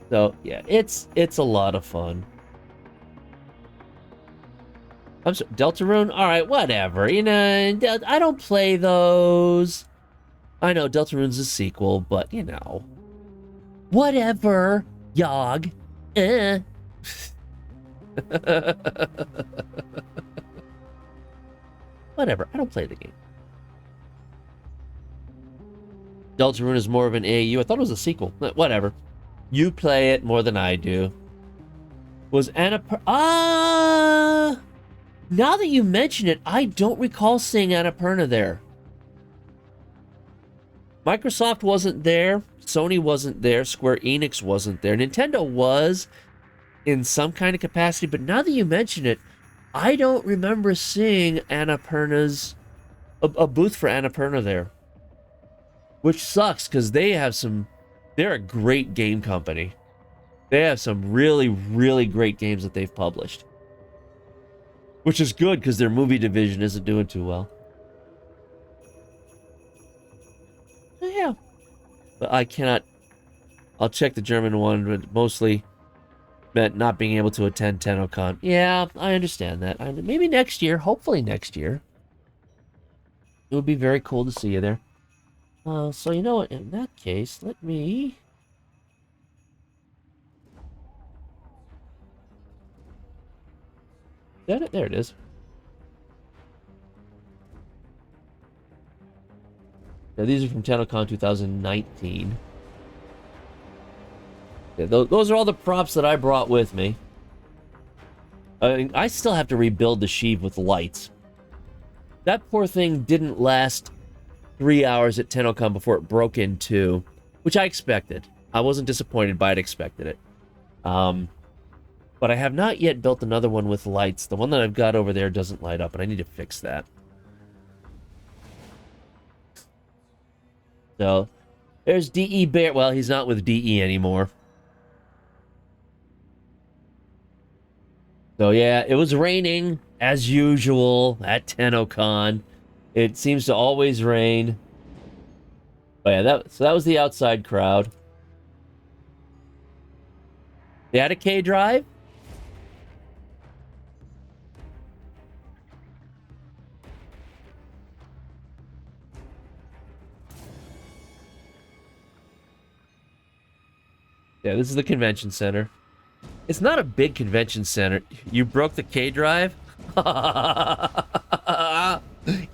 So, yeah, it's a lot of fun. I'm sorry, Deltarune? Alright, whatever. You know, I don't play those. I know Deltarune's a sequel, but, you know. Whatever, Yog. Whatever, I don't play the game. Deltarune is more of an AU. I thought it was a sequel. Whatever. You play it more than I do. Was Annapurna... Now that you mention it, I don't recall seeing Annapurna there. Microsoft wasn't there. Sony wasn't there. Square Enix wasn't there. Nintendo was in some kind of capacity, but now that you mention it, I don't remember seeing Annapurna's... a booth for Annapurna there. Which sucks, because they have some... They're a great game company. They have some really, really great games that they've published. Which is good, because their movie division isn't doing too well. Yeah. But I cannot... I'll check the German one, but mostly meant not being able to attend TennoCon. Yeah, I understand that. Maybe next year. Hopefully next year. It would be very cool to see you there. So you know what? In that case, let me... Is that it? There it is. Yeah, these are from TennoCon 2019. Yeah, those are all the props that I brought with me. I still have to rebuild the sheave with lights. That poor thing didn't last 3 hours at TennoCon before it broke in two, which I expected. I wasn't disappointed by it, expected it. But I have not yet built another one with lights. The one that I've got over there doesn't light up, and I need to fix that. So, there's D.E. Bear. Well, he's not with D.E. anymore. So, yeah, it was raining, as usual, at TennoCon. It seems to always rain. But yeah, so that was the outside crowd. They had a K-Drive. Yeah, this is the convention center. It's not a big convention center. You broke the K-Drive?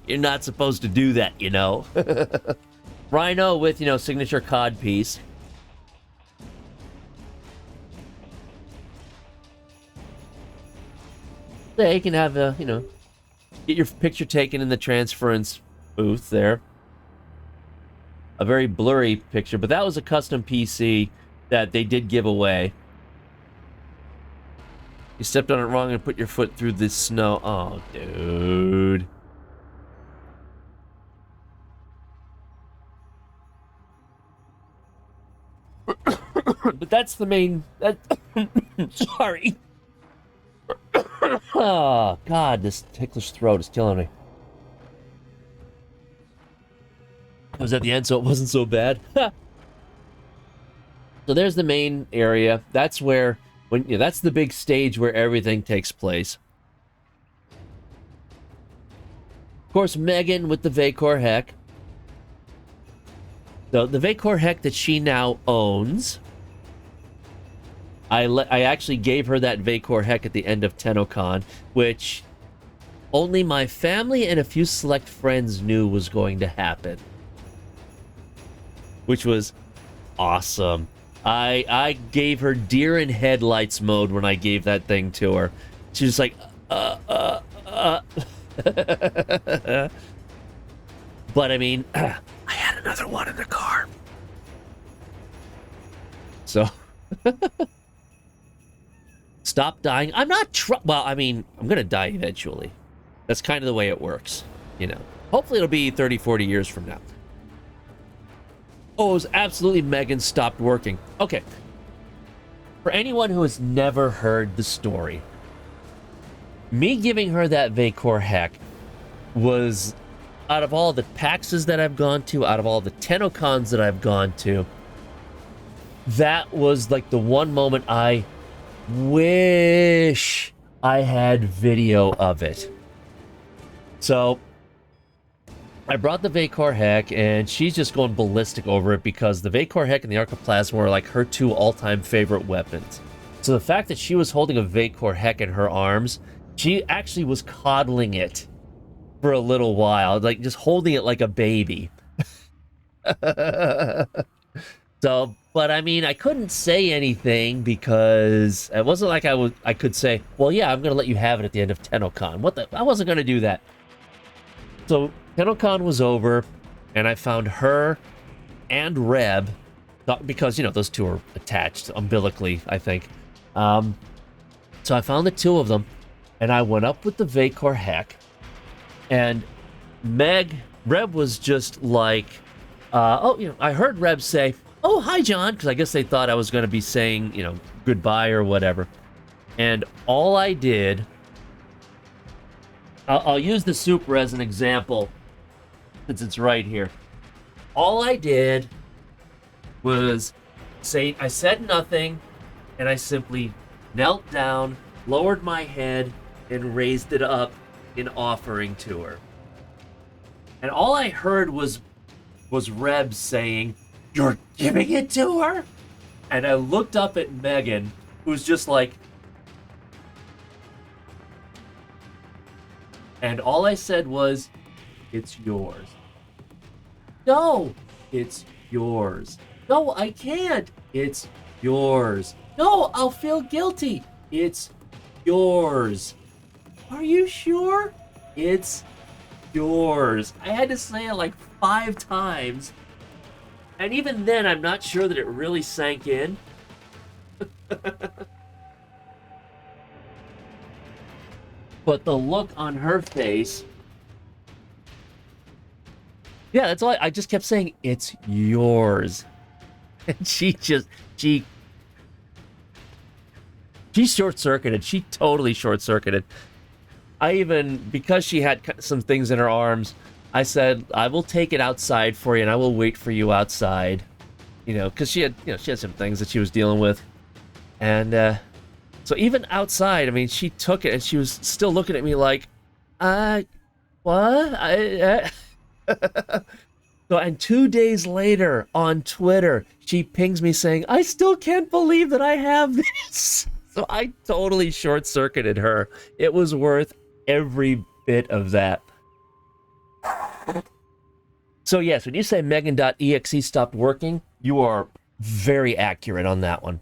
You're not supposed to do that, you know. Rhino with, you know, signature cod piece. Yeah, you can have a, you know, get your picture taken in the transference booth there. A very blurry picture, but that was a custom PC that they did give away. You stepped on it wrong and put your foot through the snow. Oh, dude. But that's the main... Sorry. Oh, God, this ticklish throat is killing me. I was at the end, so it wasn't so bad. So So there's the main area. That's where, that's the big stage where everything takes place. Of course, Megan with the Vacor Heck. So the Vacor Heck that she now owns, I actually gave her that Vacor Heck at the end of TennoCon, which only my family and a few select friends knew was going to happen. Which was awesome. I gave her deer in headlights mode when I gave that thing to her. She was like, But I mean, I had another one in the car. So, stop dying. I'm not well, I mean, I'm going to die eventually. That's kind of the way it works, you know. Hopefully it'll be 30, 40 years from now. Oh, it was absolutely Megan stopped working. Okay. For anyone who has never heard the story, me giving her that Vacor Heck was, out of all the PAXs that I've gone to, out of all the TennoCons that I've gone to, that was like the one moment I wish I had video of it. So I brought the Vacor Heck, and she's just going ballistic over it because the Vacor Heck and the Arcoplasma were like her two all-time favorite weapons. So the fact that she was holding a Vacor Heck in her arms, she actually was coddling it for a little while, like just holding it like a baby. So, but I mean, I couldn't say anything because it wasn't like I could say, well, yeah, I'm going to let you have it at the end of TennoCon. I wasn't going to do that. So TennoCon was over, and I found her and Reb, because, you know, those two are attached umbilically, I think. So I found the two of them, and I went up with the Vacor Heck, and Reb was just like, I heard Reb say, oh, hi, John, because I guess they thought I was going to be saying, you know, goodbye or whatever. And all I did, I'll use the Super as an example, since it's right here. All I did was say, I said nothing, and I simply knelt down, lowered my head, and raised it up in offering to her. And all I heard was Reb saying, "You're giving it to her?" And I looked up at Megan, who's just like, and all I said was, "It's yours." No, it's yours. No, I can't. It's yours. No, I'll feel guilty. It's yours. Are you sure? It's yours. I had to say it like 5 times. And even then, I'm not sure that it really sank in. But the look on her face... Yeah, that's all I just kept saying, it's yours. And she short-circuited. She totally short-circuited. I even, because she had some things in her arms, I said, I will take it outside for you, and I will wait for you outside. You know, because she had some things that she was dealing with. And, so even outside, I mean, she took it, and she was still looking at me like, what? So, and 2 days later on Twitter, she pings me saying, I still can't believe that I have this. So I totally short-circuited her. It was worth every bit of that. So yes, when you say Megan.exe stopped working, you are very accurate on that one.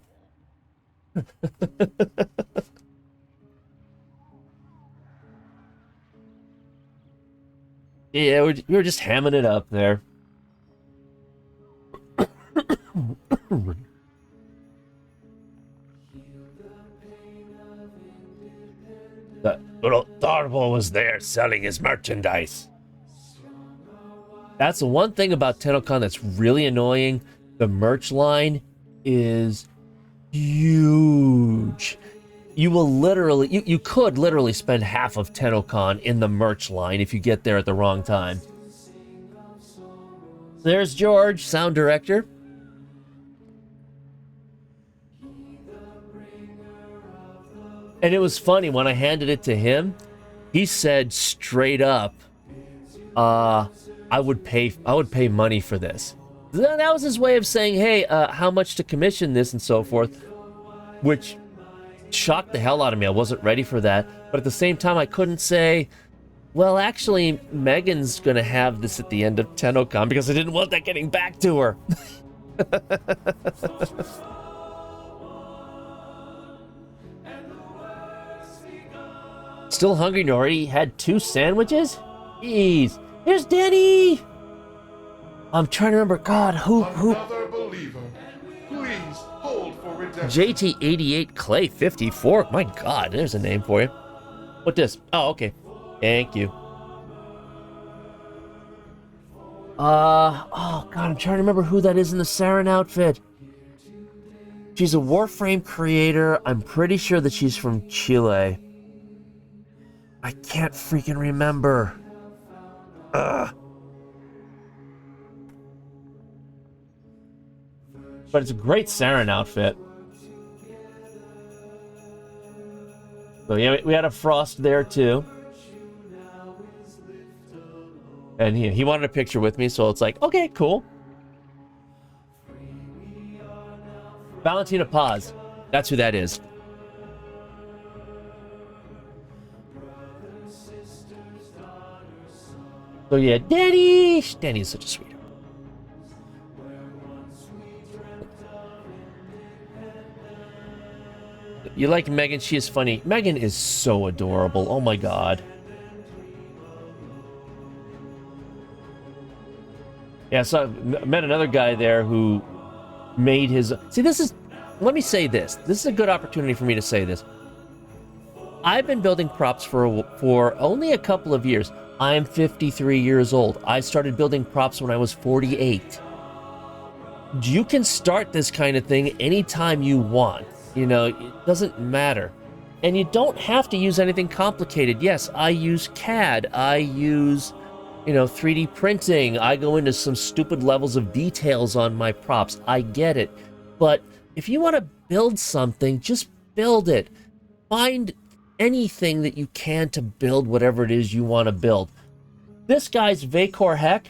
Yeah, we were just hamming it up there. The little Darbo was there selling his merchandise. That's the one thing about TennoCon that's really annoying. The merch line is huge. You will literally, you could literally spend half of TennoCon in the merch line if you get there at the wrong time. There's George, sound director. And it was funny when I handed it to him, he said straight up, I would pay money for this. That was his way of saying, hey, how much to commission this and so forth, which shocked the hell out of me. I wasn't ready for that. But at the same time, I couldn't say, well, actually, Megan's going to have this at the end of TennoCon because I didn't want that getting back to her. Still hungry and already had 2 sandwiches? Jeez. Here's Danny! I'm trying to remember, God, who... Another believer. Please hold for redemption. JT88 Clay 54. My God, there's a name for you. What this? Oh, okay. Thank you. Oh God, I'm trying to remember who that is in the Saren outfit. She's a Warframe creator. I'm pretty sure that she's from Chile. I can't freaking remember. Ugh. But it's a great Saren outfit. So yeah, we had a Frost there too. And he wanted a picture with me, so it's like, okay, cool. Valentina Paz. That's who that is. So yeah, Danny! Danny's such a sweetheart. You like Megan? She is funny. Megan is so adorable. Oh my God. Yeah, so I met another guy there who made his... See, this is... Let me say this. This is a good opportunity for me to say this. I've been building props for only a couple of years. I'm 53 years old. I started building props when I was 48. You can start this kind of thing anytime you want. You know, it doesn't matter. And you don't have to use anything complicated. Yes, I use CAD. I use... 3D printing. I go into some stupid levels of details on my props. I get it. But if you want to build something, just build it. Find anything that you can to build whatever it is you want to build. This guy's Vacor Heck,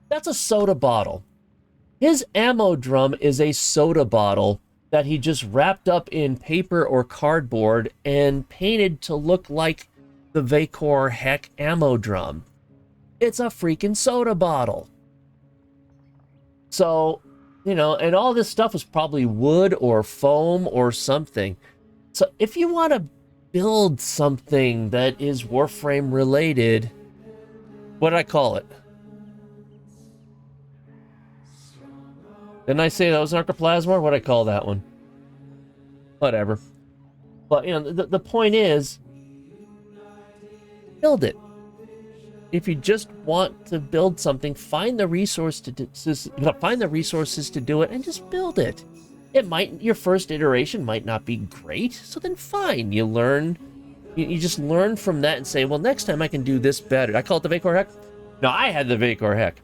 that's a soda bottle. His ammo drum is a soda bottle that he just wrapped up in paper or cardboard and painted to look like the Vacor Heck ammo drum. It's a freaking soda bottle. So, and all this stuff is probably wood or foam or something. So if you want to build something that is Warframe related, what did I call it? Didn't I say that was an Archoplasma? What did I call that one? Whatever. But, the point is, build it. If you just want to build something, find the resources to do it and just build it. Your first iteration might not be great, so then fine. You learn. You just learn from that and say, well, next time I can do this better. I call it the Vacor Heck? No, I had the Vacor Heck.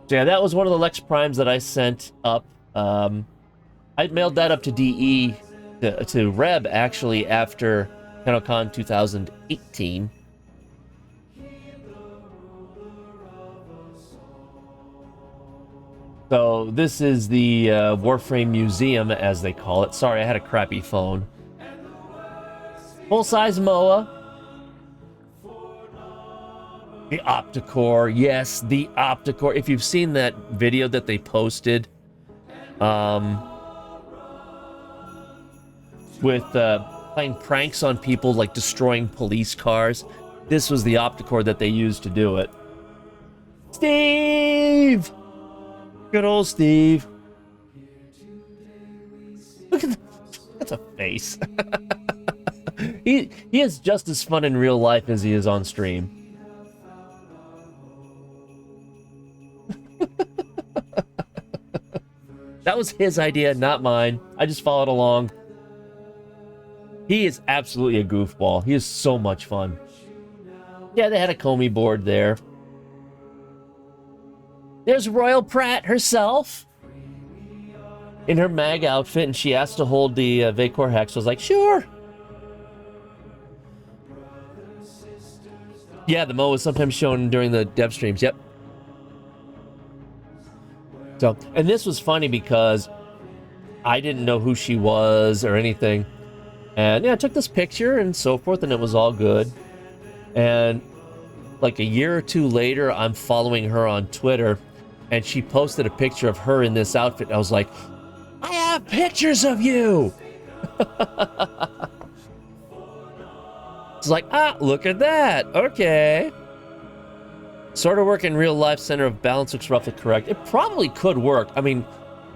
So yeah, that was one of the Lex Primes that I sent up. I mailed that up to DE, to Reb, actually, after TennoCon 2018. So this is the Warframe Museum, as they call it. Sorry, I had a crappy phone. Full-size MOA. The Opticore. Yes, the Opticore. If you've seen that video that they posted, with playing pranks on people, like destroying police cars, this was the Opticore that they used to do it. Steve! Good old Steve. Look at that's a face. He is just as fun in real life as he is on stream. That was his idea, not mine. I just followed along. He is absolutely a goofball. He is so much fun. Yeah, they had a Comey board there. There's Royal Pratt herself. in her mag outfit, and she asked to hold the Vacor hex. I was like, sure. Yeah, the Mo was sometimes shown during the dev streams. Yep. So, and this was funny because I didn't know who she was or anything. And yeah, I took this picture and so forth, and it was all good. And like a year or two later, I'm following her on Twitter, and she posted a picture of her in this outfit. I was like, I have pictures of you! It's like, ah, look at that. Okay. Sort of work in real life, center of balance looks roughly correct. It probably could work. I mean,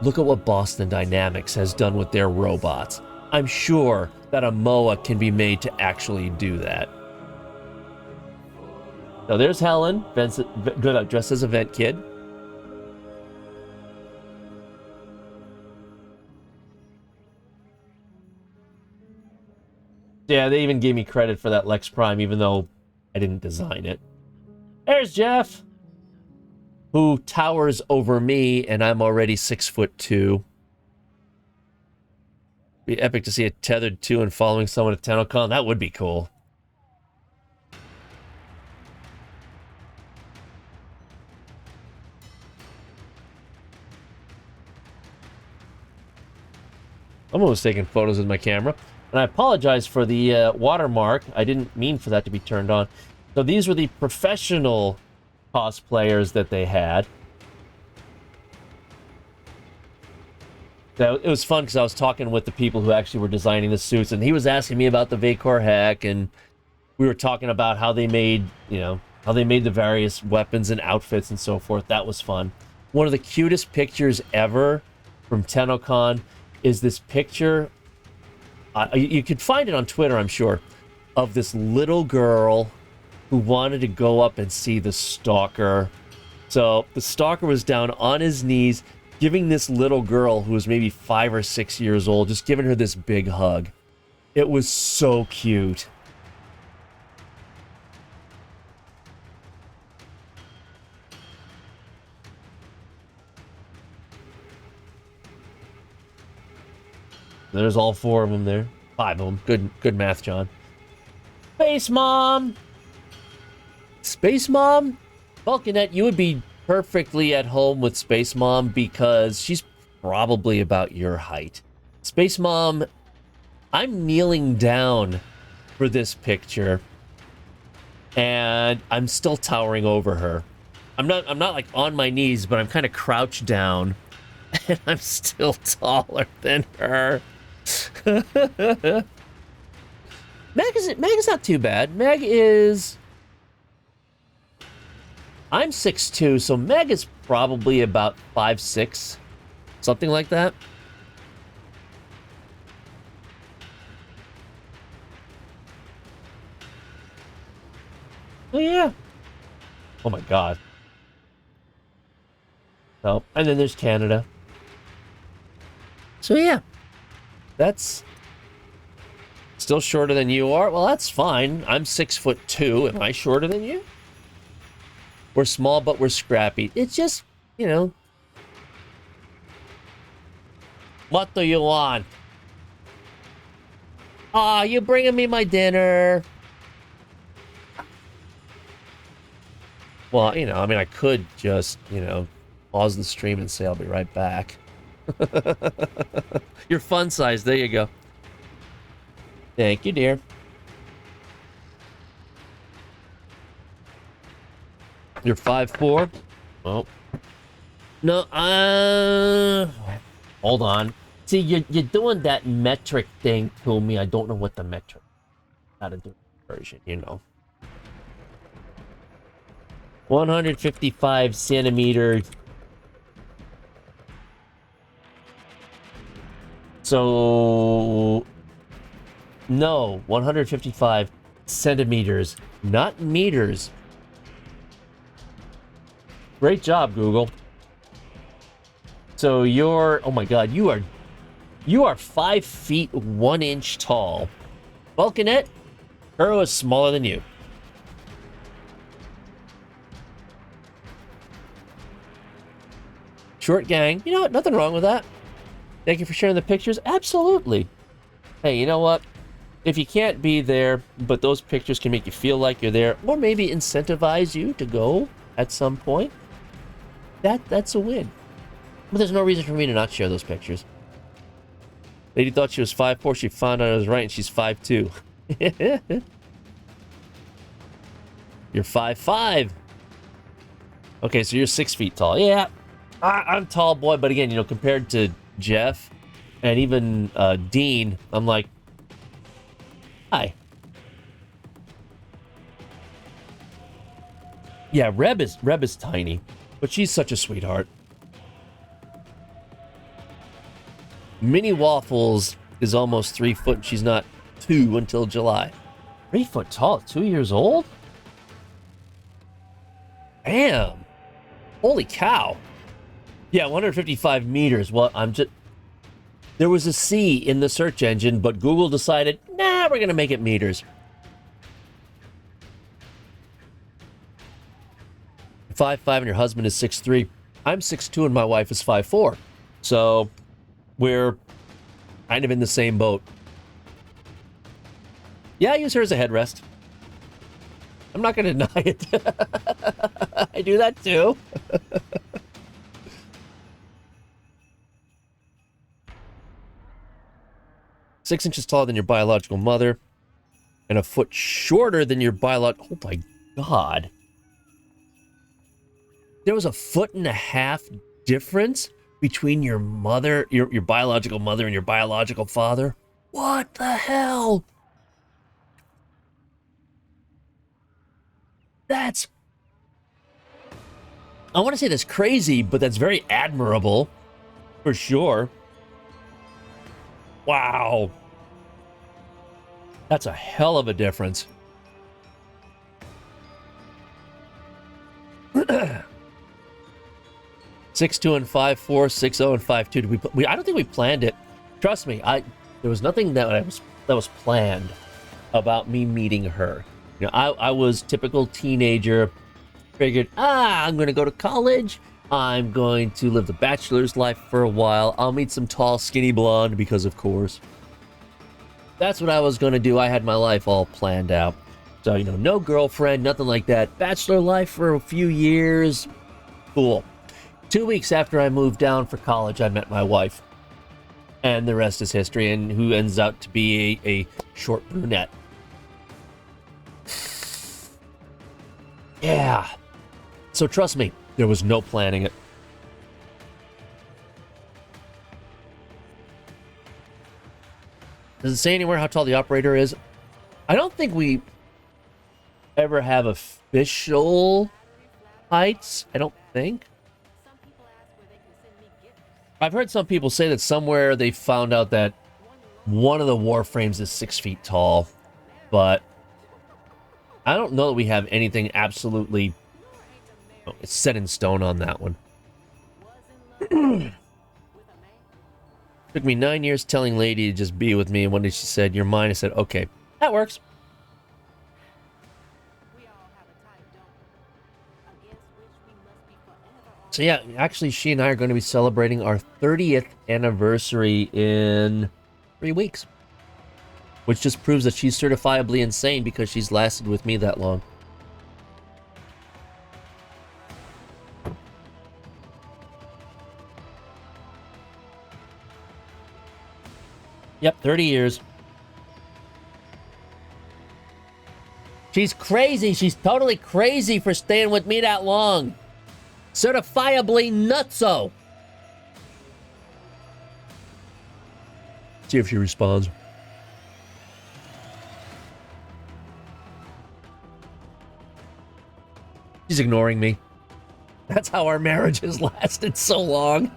look at what Boston Dynamics has done with their robots. I'm sure that a MOA can be made to actually do that. So there's Helen, dressed as a vent kid. Yeah, they even gave me credit for that Lex Prime, even though I didn't design it. There's Jeff, who towers over me, and I'm already 6'2". Be epic to see it tethered to and following someone at TennoCon. That would be cool. I'm almost taking photos with my camera. And I apologize for the watermark. I didn't mean for that to be turned on. So these were the professional cosplayers that they had. So it was fun because I was talking with the people who actually were designing the suits, and he was asking me about the Vacor hack, and we were talking about how they made, you know, how they made the various weapons and outfits and so forth. That was fun. One of the cutest pictures ever from TennoCon is this picture. You could find it on Twitter, I'm sure, of this little girl who wanted to go up and see the stalker. So the stalker was down on his knees, giving this little girl, who was maybe 5 or 6 years old, just giving her this big hug. It was so cute. There's all 4 of them there. 5 of them. Good math, John. Space Mom! Space Mom? Vulcanet, you would be perfectly at home with Space Mom because she's probably about your height. Space Mom, I'm kneeling down for this picture, and I'm still towering over her. I'm not like on my knees, but I'm kind of crouched down, and I'm still taller than her. Meg is not too bad. Meg is... I'm 6'2", so Meg is probably about 5'6", something like that. Oh, yeah. Oh, my God. Oh, and then there's Canada. So, yeah. That's still shorter than you are. Well, that's fine. I'm 6'2". Am I shorter than you? We're small, but we're scrappy. It's just, you know. What do you want? Aw, you bringing me my dinner. Well, you know, I mean, I could just, you know, pause the stream and say I'll be right back. Your fun size. There you go. Thank you, dear. You're 5'4". Oh. No, hold on. See, you're doing that metric thing to me. I don't know what the metric. How to do version, you know. 155 centimeters. So, no, 155 centimeters, not meters. Great job, Google. So you're, oh my God, you are 5 feet 1 inch tall. Vulcanet, Kuro is smaller than you. Short gang, you know what? Nothing wrong with that. Thank you for sharing the pictures. Absolutely. Hey, you know what? If you can't be there, but those pictures can make you feel like you're there, or maybe incentivize you to go at some point, that's a win. But there's no reason for me to not share those pictures. Lady thought she was 5'4". She found out I was right, and she's 5'2". You're 5'5". Okay, so you're 6 feet tall. Yeah, I'm tall, boy. But again, you know, compared to Jeff and even Dean, I'm like, hi. Yeah, Reb is tiny, but she's such a sweetheart. Minnie Waffles is almost 3 foot. She's not 2 until July. 3 foot tall, 2 years old? Damn. Holy cow. Yeah, 155 meters. Well, there was a C in the search engine, but Google decided, nah, we're going to make it meters. 5'5", and your husband is 6'3". I'm 6'2", and my wife is 5'4". So we're kind of in the same boat. Yeah, I use her as a headrest. I'm not going to deny it. I do that too. 6 inches taller than your biological mother, and a foot shorter than your biological... Oh my God. There was a 1.5 foot difference between your mother, your biological mother, and your biological father? What the hell? That's... I want to say that's crazy, but that's very admirable. For sure. Wow. That's a hell of a difference. 6'2" and 5'4", 6'0" and 5'2". I don't think we planned it. Trust me, there was nothing that was planned about me meeting her. You know, I was typical teenager. Figured, I'm going to go to college. I'm going to live the bachelor's life for a while. I'll meet some tall, skinny blonde because, of course. That's what I was going to do. I had my life all planned out. So, you know, no girlfriend, nothing like that. Bachelor life for a few years. Cool. 2 weeks after I moved down for college, I met my wife. And the rest is history, and who ends up to be a short brunette. Yeah. So trust me, there was no planning it. Does it say anywhere how tall the operator is? I don't think we ever have official heights. I don't think. I've heard some people say that somewhere they found out that one of the Warframes is 6 feet tall, but I don't know that we have anything absolutely... It's set in stone on that one. Took me 9 years telling Lady to just be with me, and one day she said, "You're mine." I said, "Okay, that works." So yeah, actually she and I are going to be celebrating our 30th anniversary in 3 weeks. Which just proves that she's certifiably insane because she's lasted with me that long. Yep, 30 years. She's crazy. She's totally crazy for staying with me that long. Certifiably nutso. See if she responds. She's ignoring me. That's how our marriage has lasted so long.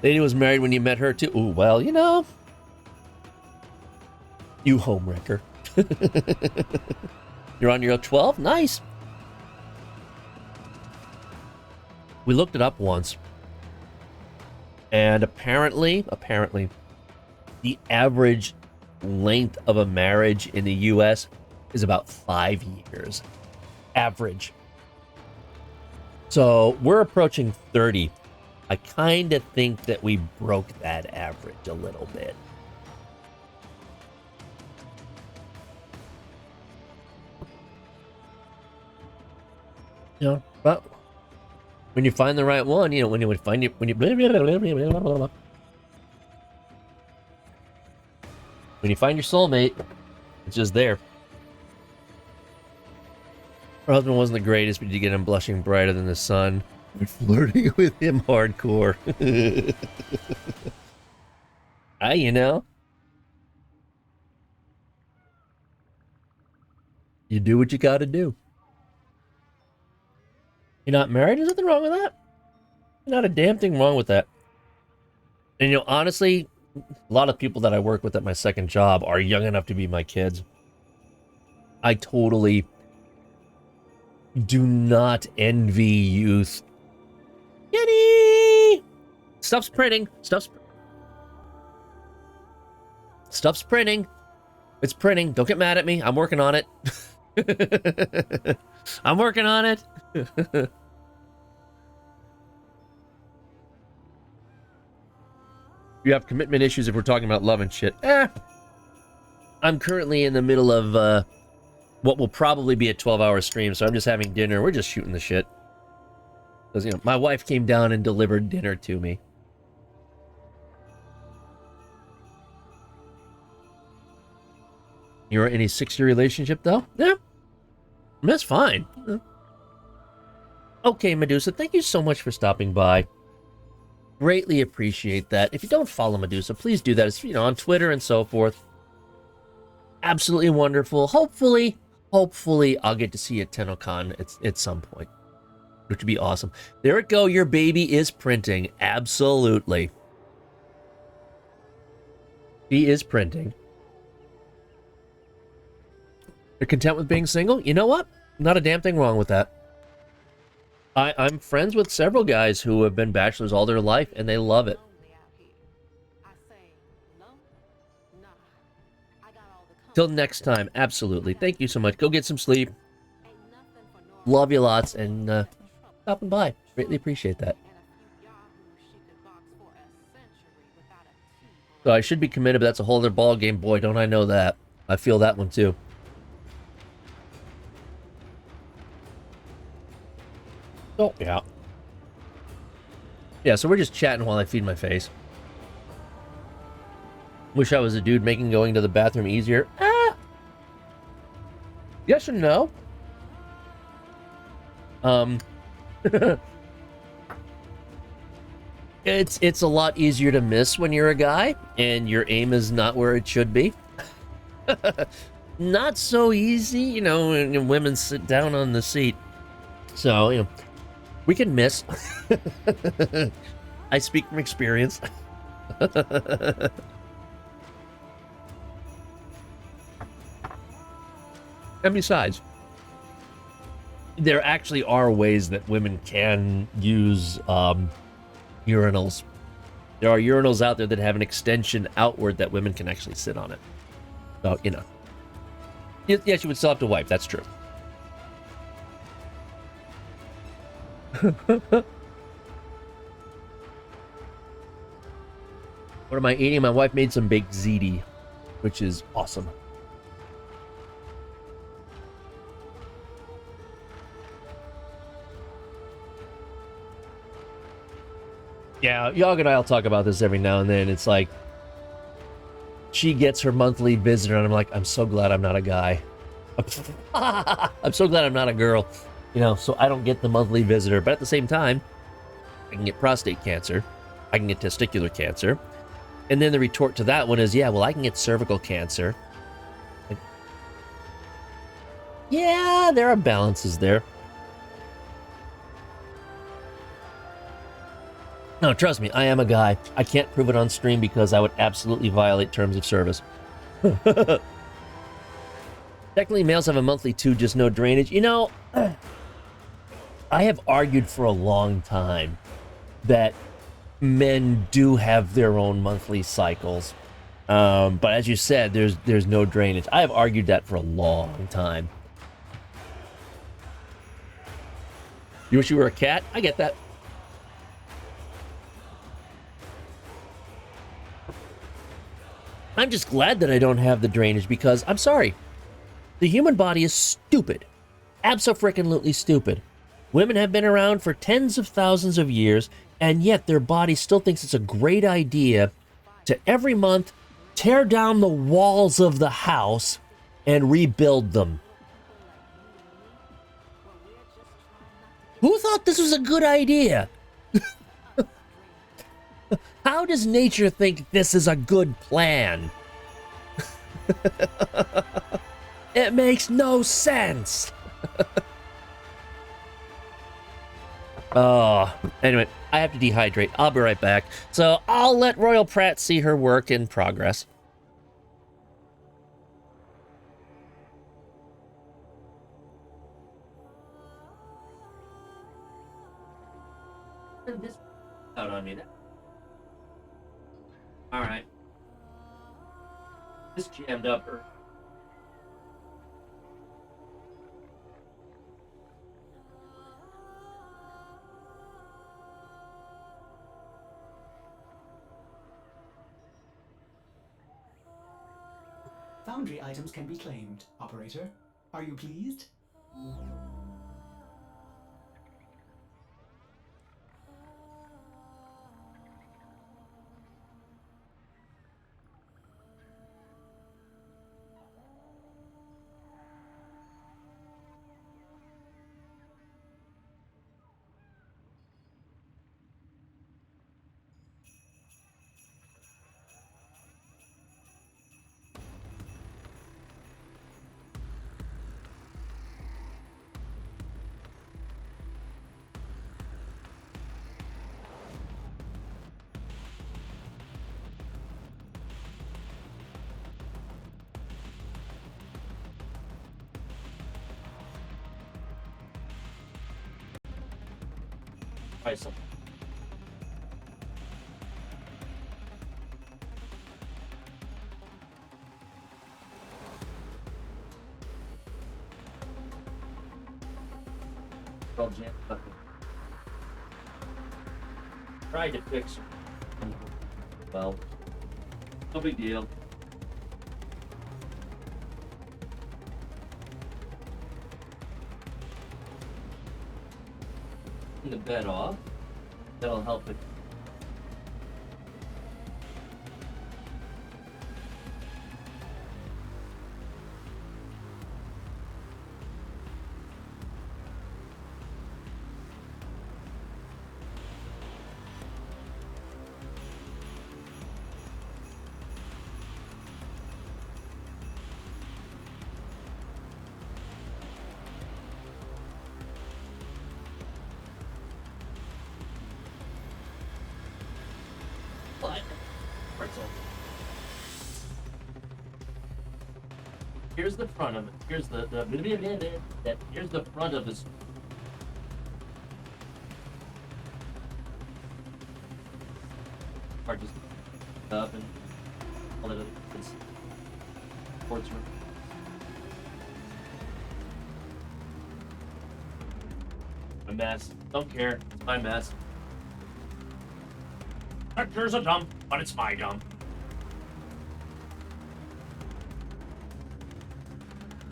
Lady was married when you met her too. Ooh, well, you know. You homewrecker. You're on your 12? Nice. We looked it up once. And apparently, the average length of a marriage in the U.S. is about 5 years. Average. So we're approaching 30. I kind of think that we broke that average a little bit. You know, but when you find the right one, you know, when you find it, when you find your soulmate, it's just there. Her husband wasn't the greatest, but you get him blushing brighter than the sun. We're flirting with him hardcore. You know. You do what you gotta do. You're not married? There's nothing wrong with that. Not a damn thing wrong with that. And you know, honestly, a lot of people that I work with at my second job are young enough to be my kids. I totally do not envy youth. Kitty! Stuff's printing. Stuff's printing. It's printing. Don't get mad at me. I'm working on it. I'm working on it. You have commitment issues if we're talking about love and shit. I'm currently in the middle of what will probably be a 12-hour stream, so I'm just having dinner. We're just shooting the shit. Because, you know, my wife came down and delivered dinner to me. You're in a 6-year relationship, though? Yeah. That's fine. Okay, Medusa, thank you so much for stopping by. Greatly appreciate that. If you don't follow Medusa, please do that. It's, you know, on Twitter and so forth. Absolutely wonderful. Hopefully, I'll get to see you at TennoCon at some point, which would be awesome. There it go. Your baby is printing. Absolutely. She is printing. You're content with being single? You know what? Not a damn thing wrong with that. I'm friends with several guys who have been bachelors all their life, and they love it. Till next time, absolutely. Thank you so much. Go get some sleep. Love you lots, and stopping by. Greatly appreciate that. So I should be committed, but that's a whole other ball game. Boy, don't I know that. I feel that one too. Oh, yeah. Yeah, so we're just chatting while I feed my face. Wish I was a dude making going to the bathroom easier. Yes and no. It's a lot easier to miss when you're a guy and your aim is not where it should be. Not so easy, you know, when women sit down on the seat. So, you know, we can miss. I speak from experience. And besides, there actually are ways that women can use urinals. There are urinals out there that have an extension outward that women can actually sit on it. So, you know. Yes, you would still have to wipe. That's true. What am I eating? My wife made some baked ziti, which is awesome. Yeah, Yog and I will talk about this every now and then. It's like, she gets her monthly visitor, and I'm like, I'm so glad I'm not a guy. I'm so glad I'm not a girl. You know, so I don't get the monthly visitor. But at the same time, I can get prostate cancer. I can get testicular cancer. And then the retort to that one is, yeah, well, I can get cervical cancer. Like, yeah, there are balances there. No, trust me, I am a guy. I can't prove it on stream because I would absolutely violate terms of service. Technically, males have a monthly too, just no drainage. You know, I have argued for a long time that men do have their own monthly cycles. But as you said, there's no drainage. I have argued that for a long time. You wish you were a cat? I get that. I'm just glad that I don't have the drainage because, I'm sorry, the human body is stupid. Abso-frickin-lutely stupid. Women have been around for tens of thousands of years, and yet their body still thinks it's a great idea to every month tear down the walls of the house and rebuild them. Who thought this was a good idea? How does nature think this is a good plan? It makes no sense. Oh, anyway, I have to dehydrate. I'll be right back. So I'll let Royal Pratt see her work in progress. This out on me. All right. This jammed up her. Foundry items can be claimed, operator. Are you pleased? Try something. Well, jam. Tried to fix it. Well, no big deal. The bed off. That'll help it. Here's the front of it. Here's the here's the front of this. Or just up and all that other sports room. A mess. Don't care. It's my mess. There's a dump, but it's my dump.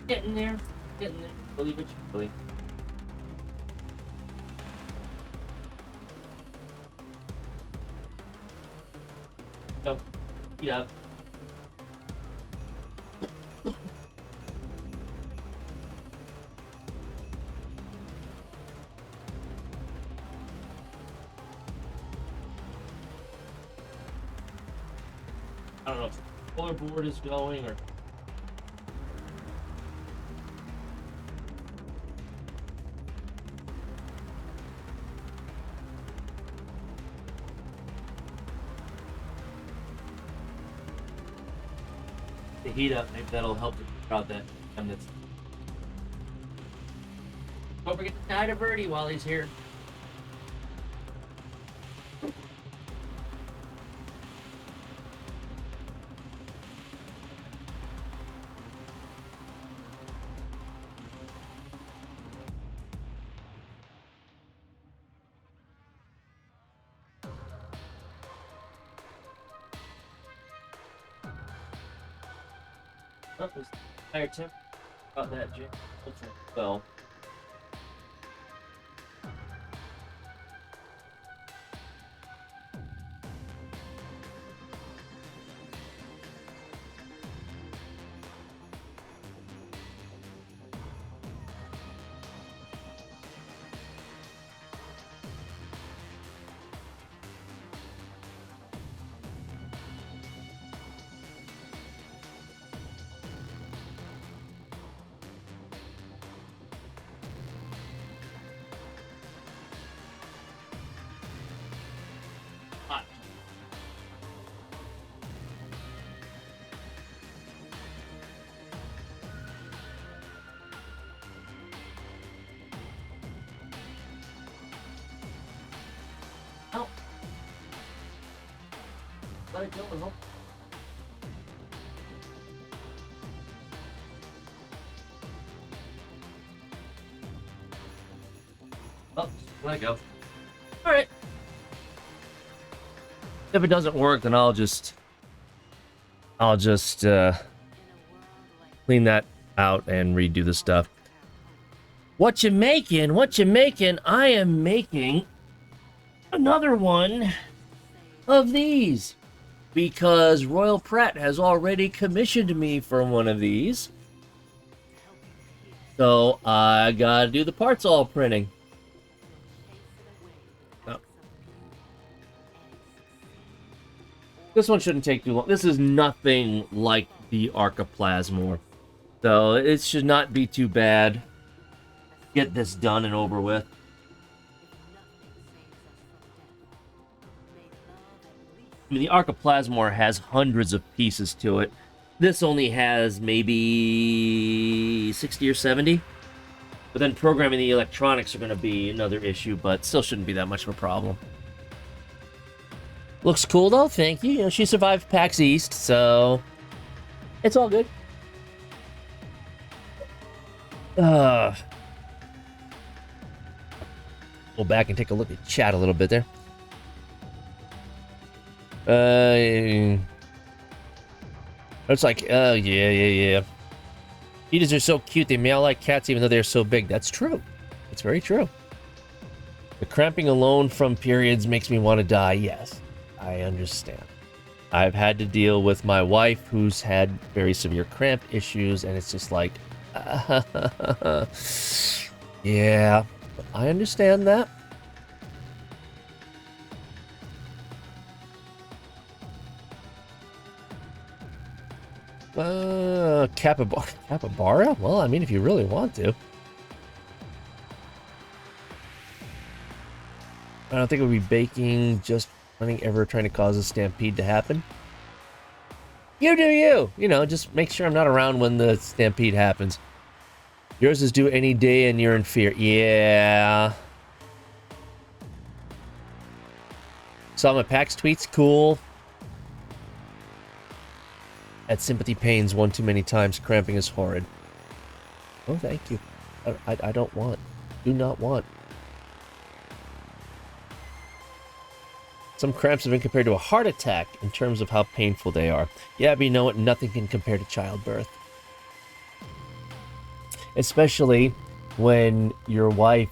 Getting there. Getting there. Believe it, believe. Go. Eat up. I don't know if the color board is going or. The heat up, maybe that'll help to out that that's. Don't forget to tie to Birdie while he's here. That was higher temp about that, Jim. Well. Let it go, Will. Oh, let it go. Alright. If it doesn't work, then I'll just clean that out and redo the stuff. What you making? What you making? I am making another one of these because Royal Pratt has already commissioned me for one of these. So I gotta do the parts all printing. Oh. This one shouldn't take too long. This is nothing like the Archiplasmor. So it should not be too bad. Get this done and over with. I mean, the Archiplasmor has hundreds of pieces to it. This only has maybe 60 or 70. But then programming the electronics are going to be another issue, but still shouldn't be that much of a problem. Looks cool, though. Thank you. You know, she survived PAX East, so it's all good. Go back and take a look at chat a little bit there. It's like, oh, yeah. Cheetahs are so cute, they meow like cats even though they're so big. That's true. It's very true. The cramping alone from periods makes me want to die. Yes, I understand. I've had to deal with my wife who's had very severe cramp issues, and it's just like, yeah, I understand that. Capybara? Well, I mean, if you really want to. I don't think it would be baking, just running ever trying to cause a stampede to happen. You do you! You know, just make sure I'm not around when the stampede happens. Yours is due any day and you're in fear. Yeah. Saw my PAX tweets, cool. At sympathy pains one too many times, cramping is horrid. Oh, thank you. I don't want. Do not want. Some cramps have been compared to a heart attack in terms of how painful they are. Yeah, but you know what? Nothing can compare to childbirth. Especially when your wife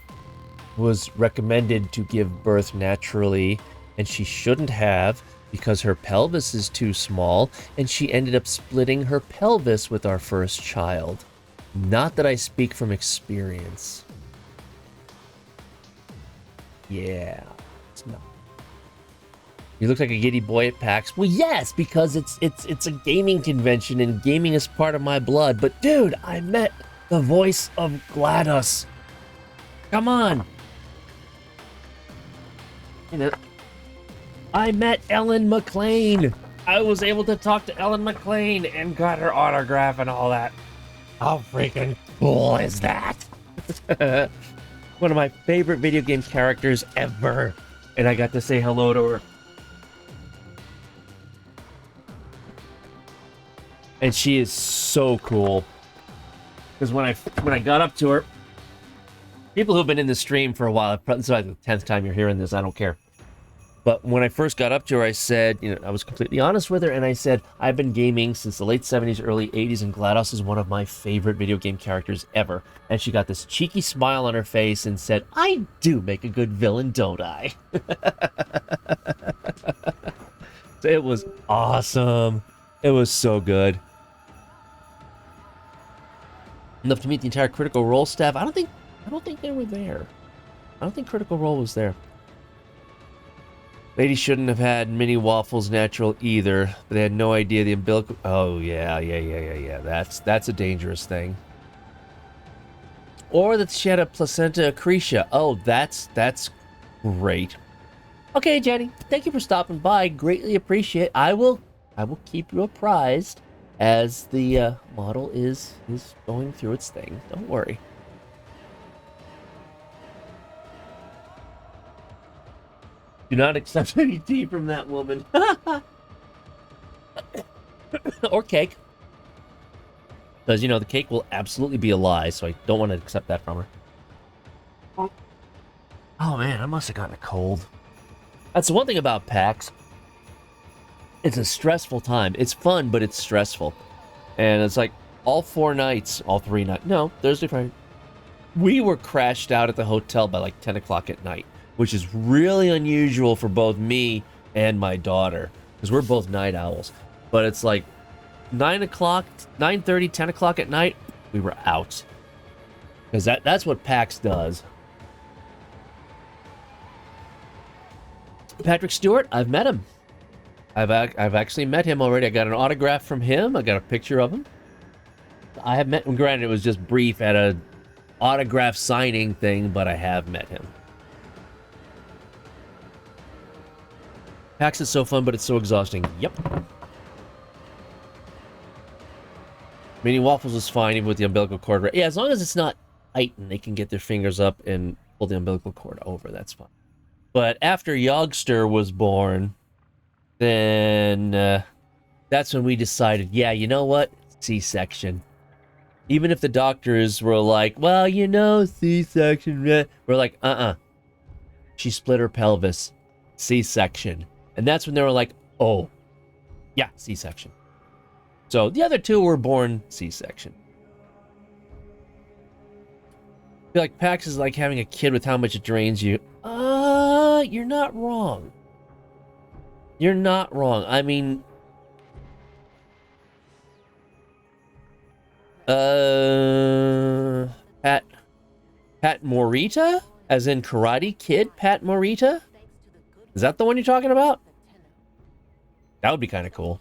was recommended to give birth naturally, and she shouldn't have because her pelvis is too small, and she ended up splitting her pelvis with our first child. Not that I speak from experience. Yeah, it's not. You look like a giddy boy at PAX. Well, yes, because it's a gaming convention, and gaming is part of my blood. But dude, I met the voice of GLaDOS. Come on. You know, I met Ellen McLean. I was able to talk to Ellen McLean and got her autograph and all that. How freaking cool is that? One of my favorite video game characters ever. And I got to say hello to her. And she is so cool. Because when I got up to her, people who've been in the stream for a while, this is like the 10th time you're hearing this, I don't care. But when I first got up to her, I said, I was completely honest with her, and I said, I've been gaming since the late 70s, early 80s, and GLaDOS is one of my favorite video game characters ever. And she got this cheeky smile on her face and said, I do make a good villain, don't I? It was awesome. It was so good. Enough to meet the entire Critical Role staff. I don't think they were there. I don't think Critical Role was there. Lady shouldn't have had mini waffles natural either, but they had no idea the umbilical. Oh yeah. That's a dangerous thing. Or that she had a placenta accretia. Oh, that's great. Okay, Jenny, thank you for stopping by. Greatly appreciate. I will keep you apprised as the model is going through its thing. Don't worry. Do not accept any tea from that woman. Or cake. Because, the cake will absolutely be a lie, so I don't want to accept that from her. Oh, man, I must have gotten a cold. That's the one thing about PAX. It's a stressful time. It's fun, but it's stressful. And it's like all 3 nights. No, Thursday, Friday. We were crashed out at the hotel by like 10 o'clock at night, which is really unusual for both me and my daughter, because we're both night owls. But it's like 9 o'clock, 9:30, 10 o'clock at night, we were out. Because that's what PAX does. Patrick Stewart, I've met him. I've actually met him already. I got an autograph from him. I got a picture of him. I have met him. Granted, it was just brief at a autograph signing thing, but I have met him. PAX is so fun, but it's so exhausting. Yep. Mini waffles is fine, even with the umbilical cord. Yeah, as long as it's not tight and they can get their fingers up and pull the umbilical cord over, that's fine. But after Youngster was born, then that's when we decided, yeah, you know what? C-section. Even if the doctors were like, well, C-section. We're like, She split her pelvis. C-section. And that's when they were like, oh, yeah, C-section. So the other 2 were born C-section. I feel like PAX is like having a kid with how much it drains you. You're not wrong. You're not wrong. I mean, Pat Morita? As in Karate Kid Pat Morita? Is that the one you're talking about? That would be kind of cool.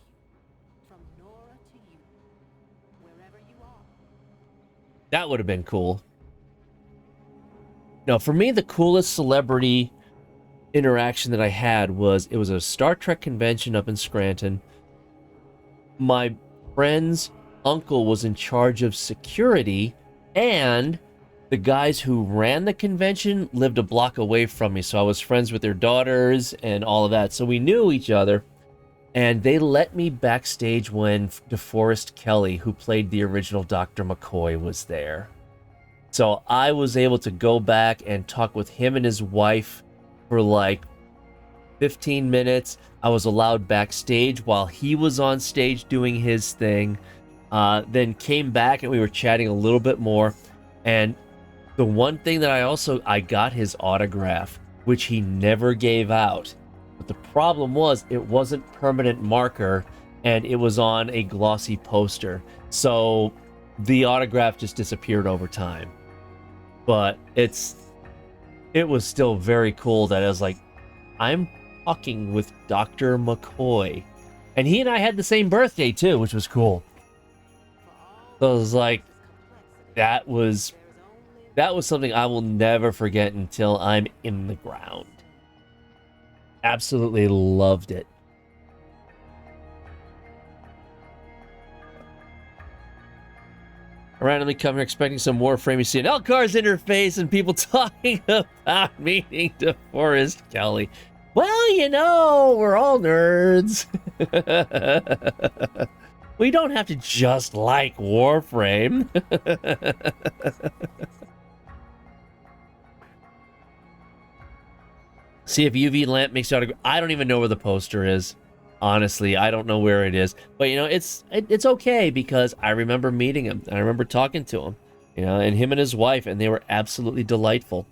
That would have been cool. No, for me, the coolest celebrity interaction that I had was, it was a Star Trek convention up in Scranton. My friend's uncle was in charge of security, and the guys who ran the convention lived a block away from me, so I was friends with their daughters and all of that, so we knew each other. And they let me backstage when DeForest Kelley, who played the original Dr. McCoy, was there. So I was able to go back and talk with him and his wife for like 15 minutes. I was allowed backstage while he was on stage doing his thing. Then came back and we were chatting a little bit more. And the one thing that I got his autograph, which he never gave out. But the problem was, it wasn't permanent marker, and it was on a glossy poster. So the autograph just disappeared over time. But it was still very cool that I was like, I'm talking with Dr. McCoy. And he and I had the same birthday too, which was cool. So I was like, that was something I will never forget until I'm in the ground. Absolutely loved it. I randomly come here expecting some Warframe. You see an Elcar's interface and people talking about meeting DeForest Kelley. Well, we're all nerds. We don't have to just like Warframe. See if UV lamp makes you autograph. I don't even know where the poster is. Honestly, I don't know where it is. But, you know, it's okay because I remember meeting him. I remember talking to him, you know, and him and his wife, and they were absolutely delightful.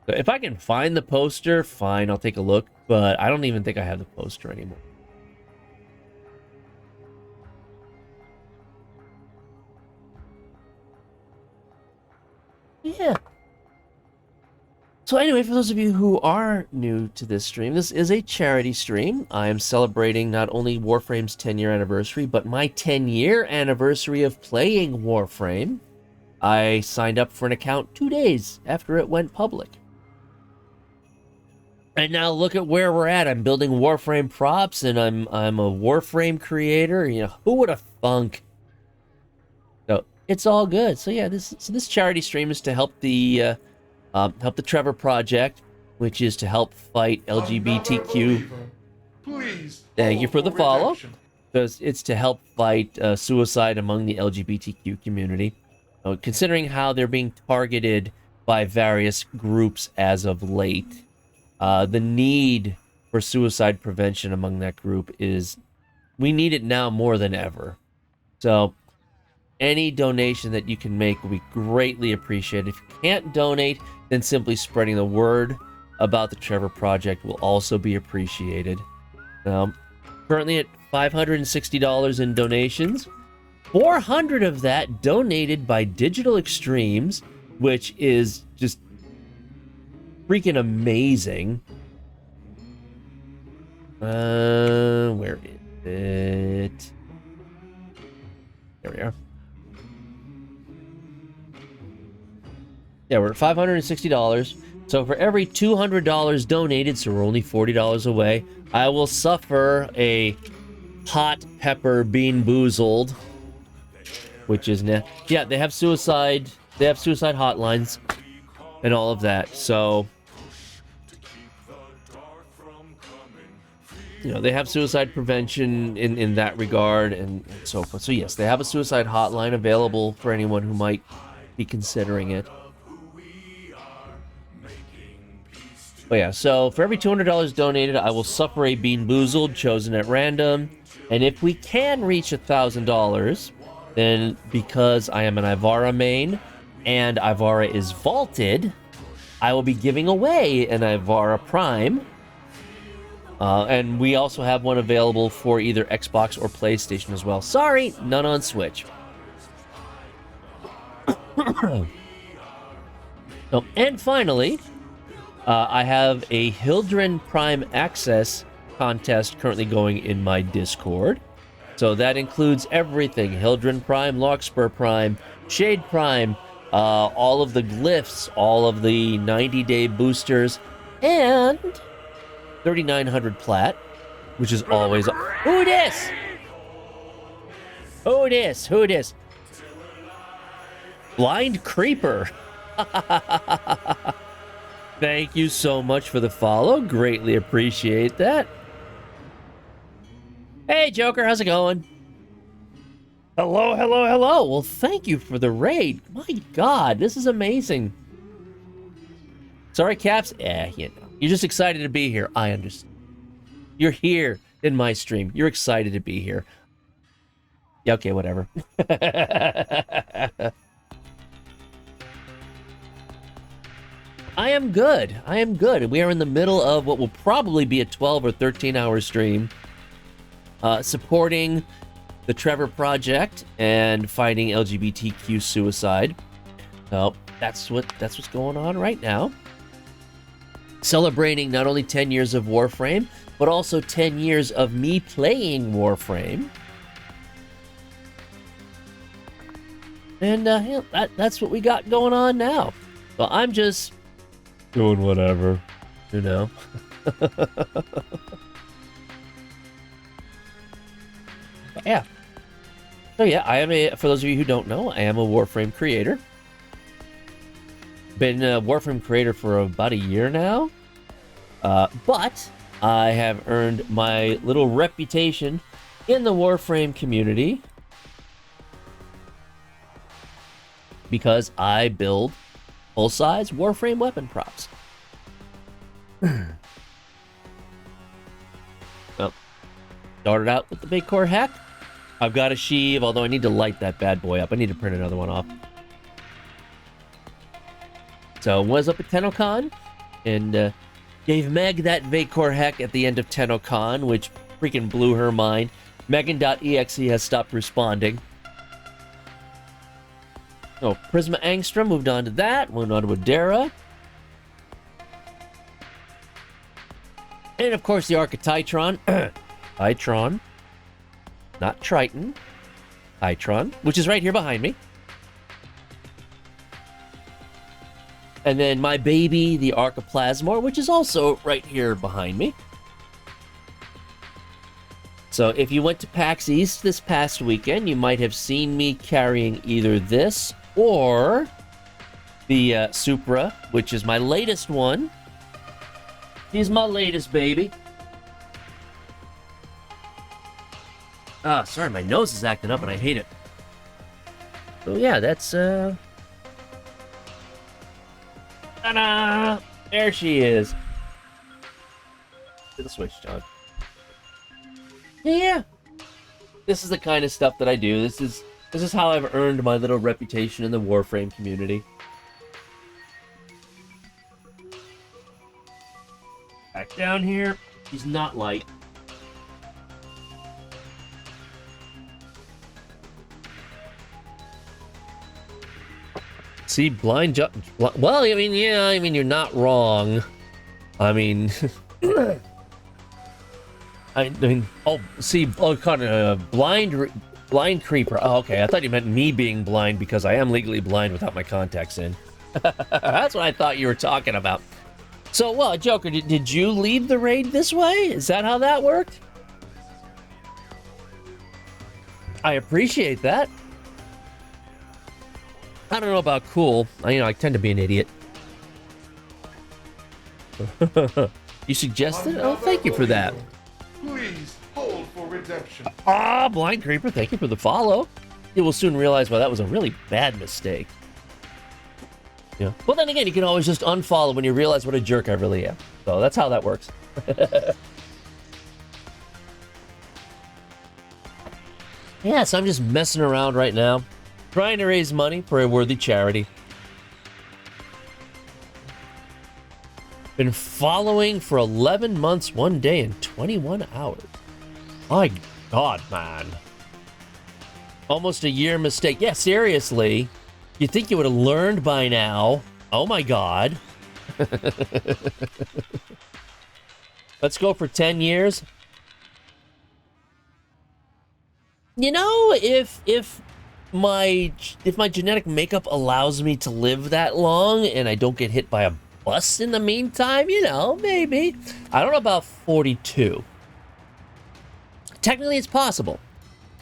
So if I can find the poster, fine, I'll take a look. But I don't even think I have the poster anymore. Yeah. So anyway, for those of you who are new to this stream, this is a charity stream. I am celebrating not only Warframe's 10-year anniversary, but my 10-year anniversary of playing Warframe. I signed up for an account 2 days after it went public. And now look at where we're at. I'm building Warframe props, and I'm a Warframe creator. You know, who would have thunk? So it's all good. So yeah, this charity stream is to help the Trevor Project, which is to help fight LGBTQ. Please. Thank you for the follow. Because it's to help fight suicide among the LGBTQ community. Considering how they're being targeted by various groups as of late, the need for suicide prevention among that group we need it now more than ever. So any donation that you can make will be greatly appreciated. If you can't donate, then simply spreading the word about the Trevor Project will also be appreciated. Currently at $560 in donations, 400 of that donated by Digital Extremes, which is just freaking amazing. Where is it? There we are. Yeah, we're at $560. So for every $200 donated, so we're only $40 away, I will suffer a hot pepper bean boozled, which is yeah, they have suicide hotlines and all of that. So you know, they have suicide prevention in that regard and so forth. So yes, they have a suicide hotline available for anyone who might be considering it. But yeah, so for every $200 donated, I will suffer a bean boozled chosen at random. And if we can reach $1,000, then because I am an Ivara main and Ivara is vaulted, I will be giving away an Ivara Prime. And we also have one available for either Xbox or PlayStation as well. Sorry, none on Switch. And finally, I have a Hildren Prime Access contest currently going in my Discord. So that includes everything. Hildren Prime, Larkspur Prime, Shade Prime, all of the glyphs, all of the 90-day boosters, and 3,900 plat, which is always... Who dis? Who dis? Who dis? Blind Creeper. Thank you so much for the follow. Greatly appreciate that. Hey, Joker, how's it going? Hello, hello, hello. Well, thank you for the raid. My God, this is amazing. Sorry, Caps. You know, you're just excited to be here. I understand. You're here in my stream. You're excited to be here. Yeah, okay, whatever. I am good. I am good. We are in the middle of what will probably be a 12 or 13-hour stream, supporting the Trevor Project and fighting LGBTQ suicide. So that's what's going on right now. Celebrating not only 10 years of Warframe, but also 10 years of me playing Warframe. And yeah, that's what we got going on now. So I'm just doing whatever, you know. Yeah. So yeah, for those of you who don't know, I am a Warframe creator. Been a Warframe creator for about a year now. But I have earned my little reputation in the Warframe community because I build full-size Warframe weapon props. Well, started out with the big core hack. I've got a sheave, although I need to light that bad boy up. I need to print another one off. So was up at TennoCon and gave Meg that Vacor hack at the end of TennoCon, which freaking blew her mind. Megan.exe has stopped responding. Oh, Prisma Angstrom moved on to that. Moved on to Adara. And of course the Arc of Titron. Titron. Not Triton. Titron, which is right here behind me. And then my baby, the Arc of Plasmor, which is also right here behind me. So if you went to PAX East this past weekend, you might have seen me carrying either this or the Supra, which is my latest one. He's my latest baby. Ah, sorry, my nose is acting up and I hate it. So yeah, that's ta-da! There she is. Get the switch, John. Yeah. This is the kind of stuff that I do. This is how I've earned my little reputation in the Warframe community. Back down here. He's not light. See, blind jump. Well, I mean, yeah, I mean, you're not wrong. I mean, I mean, oh, see, oh, kind of blind creeper. Oh, okay, I thought you meant me being blind because I am legally blind without my contacts in. That's what I thought you were talking about. So, well, Joker, did you leave the raid this way? Is that how that worked? I appreciate that. I don't know about cool. I tend to be an idiot. You suggested? Oh, thank you for that. Please hold for redemption. Ah, Blind Creeper, thank you for the follow. You will soon realize why that was a really bad mistake. Yeah. Well, then again, you can always just unfollow when you realize what a jerk I really am. So that's how that works. Yeah, so I'm just messing around right now, trying to raise money for a worthy charity. Been following for 11 months, 1 day, and 21 hours. My God, man. Almost a year mistake. Yeah, seriously. You'd think you would have learned by now. Oh my God. Let's go for 10 years. You know, if my genetic makeup allows me to live that long and I don't get hit by a bus in the meantime, you know, maybe. I don't know about 42. Technically, it's possible.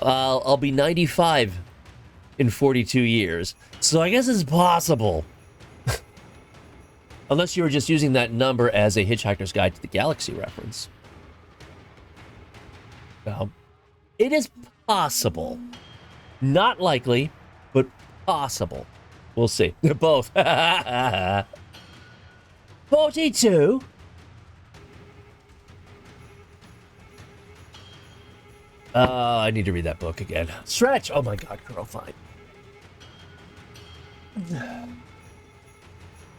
I'll be 95 in 42 years. So I guess it's possible. Unless you were just using that number as a Hitchhiker's Guide to the Galaxy reference. Well, it is possible. Not likely, but possible. We'll see. Both. 42? I need to read that book again. Stretch! Oh my God, girl, fine.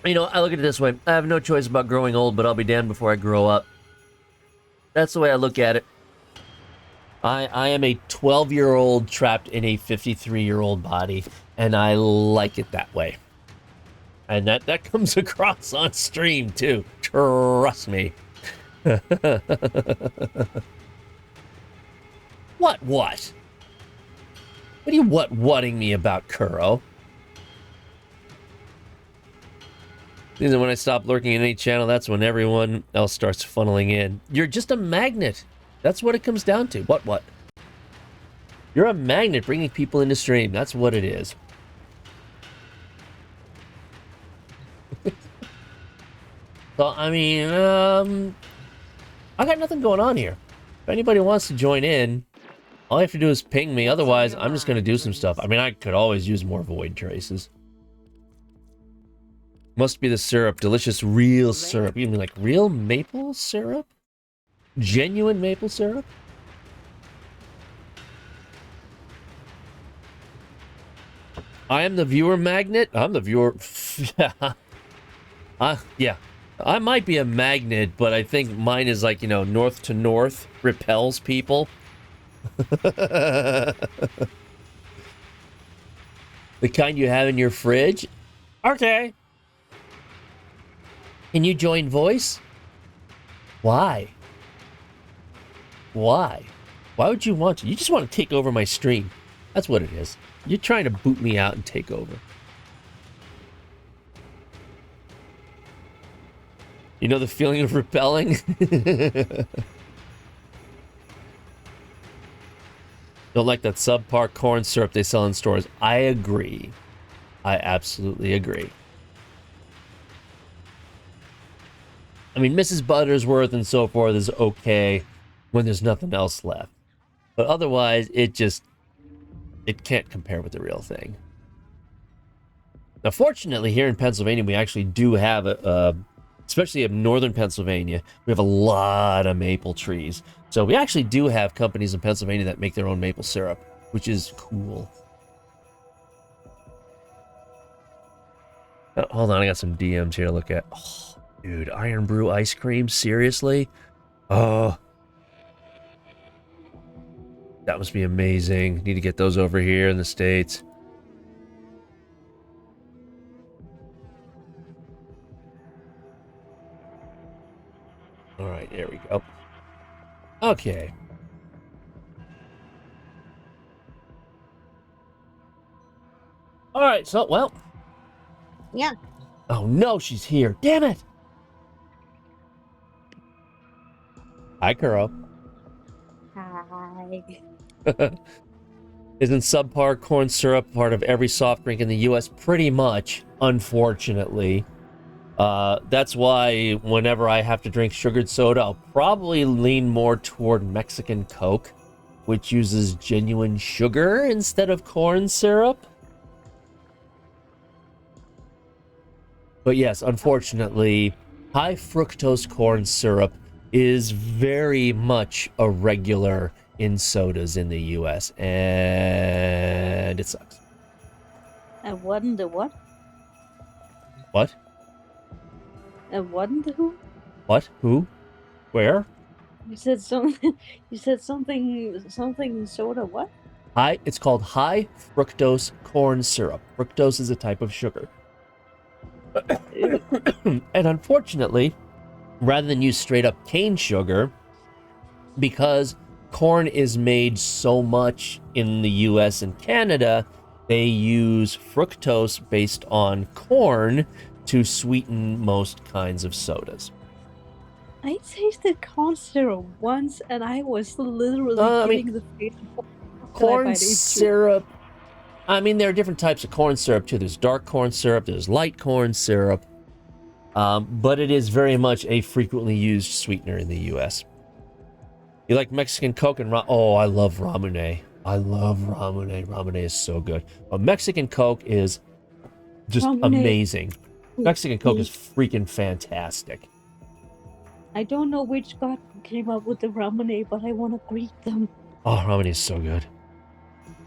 You know, I look at it this way. I have no choice about growing old, but I'll be damned before I grow up. That's the way I look at it. I am a 12-year-old trapped in a 53-year-old body, and I like it that way. And that comes across on stream, too. Trust me. What? What are you whatting me about, Kuro? When I stop lurking in any channel, that's when everyone else starts funneling in. You're just a magnet. That's what it comes down to. What? You're a magnet bringing people into stream. That's what it is. So, I mean, I got nothing going on here. If anybody wants to join in, all you have to do is ping me. Otherwise, I'm just going to do some stuff. I mean, I could always use more void traces. Must be the syrup. Delicious real syrup. You mean like real maple syrup? Genuine maple syrup? I am the viewer magnet. I'm the viewer. Yeah. I might be a magnet, but I think mine is like, north to north, repels people. The kind you have in your fridge? Okay. Can you join voice? Why? Why? Why would you want to? You just want to take over my stream. That's what it is. You're trying to boot me out and take over. You know the feeling of repelling? Don't like that subpar corn syrup they sell in stores. I agree. I absolutely agree. I mean, Mrs. Buttersworth and so forth is okay when there's nothing else left. But otherwise, it can't compare with the real thing. Now, fortunately, here in Pennsylvania, we actually do have especially in northern Pennsylvania, we have a lot of maple trees. So we actually do have companies in Pennsylvania that make their own maple syrup, which is cool. Oh, hold on, I got some DMs here to look at. Oh, dude, Iron Brew ice cream? Seriously? Oh. That must be amazing. Need to get those over here in the States. All right, there we go. Okay. All right, so, well. Yeah. Oh, no, she's here. Damn it. Hi, Kuro. Hi. Isn't subpar corn syrup part of every soft drink in the U.S.? Pretty much, unfortunately. That's why whenever I have to drink sugared soda, I'll probably lean more toward Mexican Coke, which uses genuine sugar instead of corn syrup. But yes, unfortunately, high fructose corn syrup is very much a regular in sodas in the U.S., and it sucks. And wasn't the what? What? And wasn't the who? What? Who? Where? You said something. You said something soda. What? It's called high fructose corn syrup. Fructose is a type of sugar. And unfortunately, rather than use straight up cane sugar, because corn is made so much in the US and Canada, they use fructose based on corn to sweeten most kinds of sodas. I tasted corn syrup once, and I was literally getting the face. Corn syrup. I mean, there are different types of corn syrup too. There's dark corn syrup. There's light corn syrup. But it is very much a frequently used sweetener in the U.S. You like Mexican Coke and oh, I love Ramune. I love Ramune. Ramune is so good. But Mexican Coke is just amazing. Mexican Coke is freaking fantastic. I don't know which god came up with the Ramune, but I want to greet them. Oh, Ramune is so good.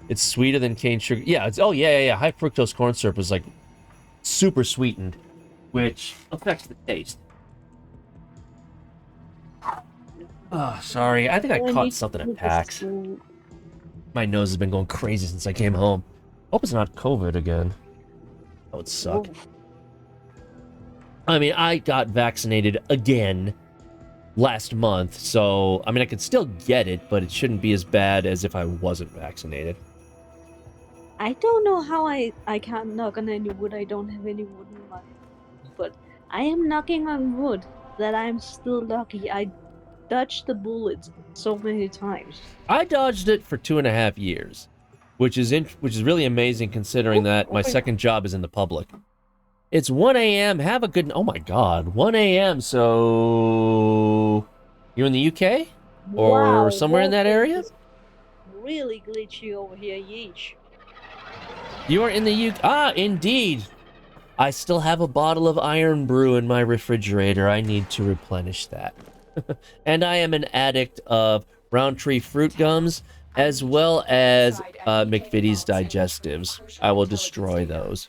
It's sweeter than cane sugar. Yeah, yeah. High fructose corn syrup is like super sweetened, which affects the taste. Oh, sorry. I think I caught something at PAX. My nose has been going crazy since I came home. Hope it's not COVID again. That would suck. I mean, I got vaccinated again last month, so, I mean, I could still get it, but it shouldn't be as bad as if I wasn't vaccinated. I don't know how I can't knock on any wood. I don't have any wood in my... But I am knocking on wood that I'm still lucky. I dodged the bullets so many times. I dodged it for 2.5 years, which is really amazing considering that my second job is in the public. It's 1 a.m. Have a good... Oh my god, 1 a.m. So... You're in the UK? Or somewhere in that area? Really glitchy over here, yeesh. You are in the UK. Ah, indeed. I still have a bottle of Iron Brew in my refrigerator. I need to replenish that. And I am an addict of Roundtree fruit gums, as well as McVitie's digestives. I will destroy those.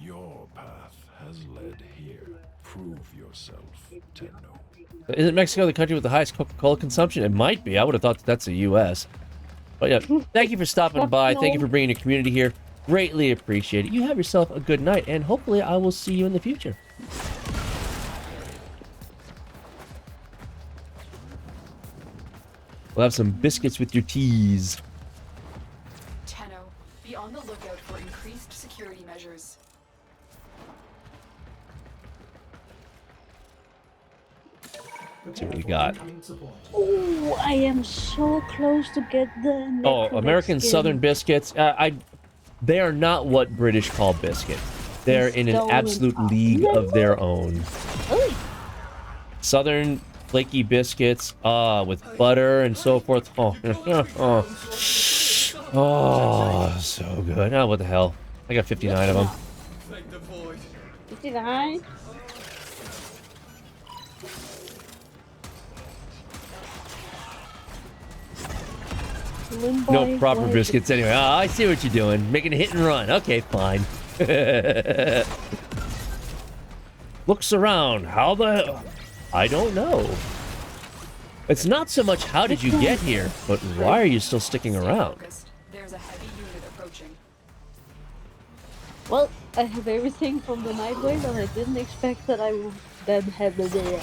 Your path has led here. Prove yourself, Tenno. Isn't Mexico the country with the highest Coca-Cola consumption? It might be. I would have thought that's the U.S. But yeah, thank you for stopping by. Thank you for bringing your community here. Greatly appreciate it. You have yourself a good night, and hopefully I will see you in the future. We'll have some biscuits with your teas. Tenno, be on the lookout for increased security measures. Let's see what we got. Oh, I am so close to get the. Oh, American Southern biscuits. They are not what British call biscuit. They're in an absolute league of their own. Southern flaky biscuits, with butter and so forth. Oh, oh, so good. Oh, what the hell? I got 59 of them. 59? No proper biscuits anyway. Oh, I see what you're doing. Making a hit and run. Okay, fine. Looks around. How the... I don't know. It's not so much how did you get here, but why are you still sticking around? There's a heavy unit approaching. Well, I have everything from the Nightwave, and I didn't expect that I would then have the day.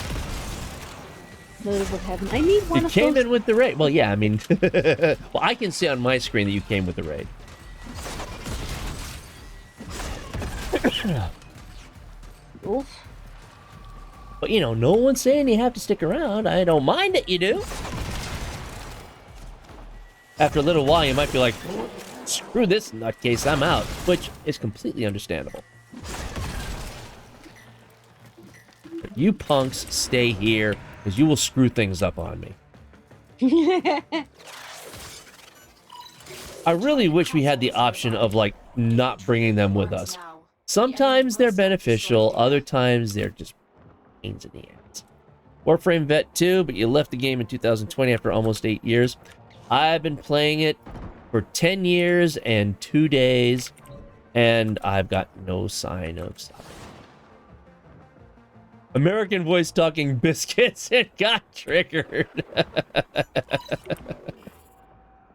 That would happen. I need one you of came those... in with the raid. Well, yeah, I mean... well, I can see on my screen that you came with the raid. Oof. But, you know, no one's saying you have to stick around. I don't mind that you do. After a little while, you might be like, screw this nutcase, I'm out. Which is completely understandable. But you punks stay here, because you will screw things up on me. I really wish we had the option of, like, not bringing them with us. Sometimes they're beneficial, other times they're just pains in the ass. Warframe Vet 2, but you left the game in 2020 after almost 8 years. I've been playing it for 10 years and 2 days, and I've got no sign of stopping. American voice talking biscuits and got triggered.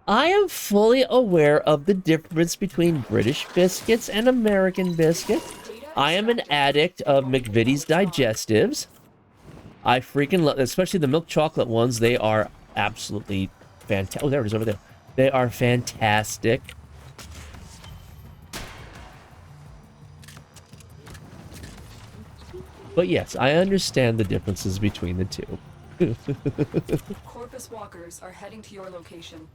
I am fully aware of the difference between British biscuits and American biscuits. I am an addict of McVitie's digestives. I freaking love, especially the milk chocolate ones. They are absolutely fantastic. Oh, there it is over there. They are fantastic. But yes, I understand the differences between the two. Corpus walkers are heading to your location.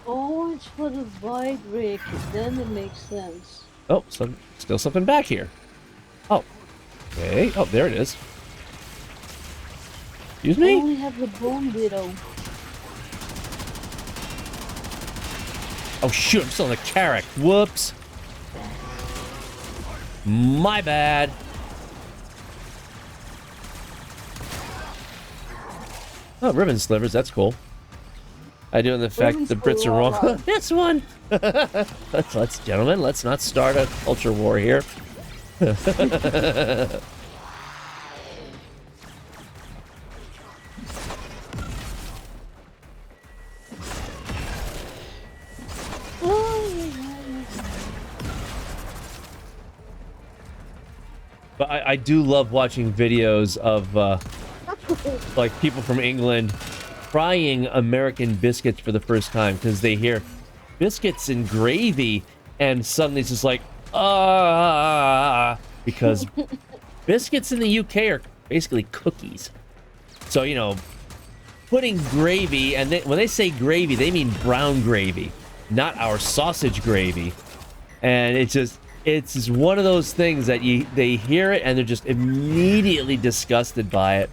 Oh, it's for the void rig. Then it makes sense. Oh, still something back here. Oh. Okay. Oh, there it is. Excuse me? I only have the Bone Widow. Oh, shoot. I'm still in the Carrack. Whoops. My bad. Oh, ribbon slivers. That's cool. I do in the fact the Brits are wrong. This one. let's, gentlemen, let's not start a culture war here. But I do love watching videos of like people from England trying American biscuits for the first time because they hear biscuits and gravy and suddenly it's just like because biscuits in the UK are basically cookies. So, you know, putting gravy, and when they say gravy, they mean brown gravy, not our sausage gravy. And it's just one of those things that they hear it and they're just immediately disgusted by it.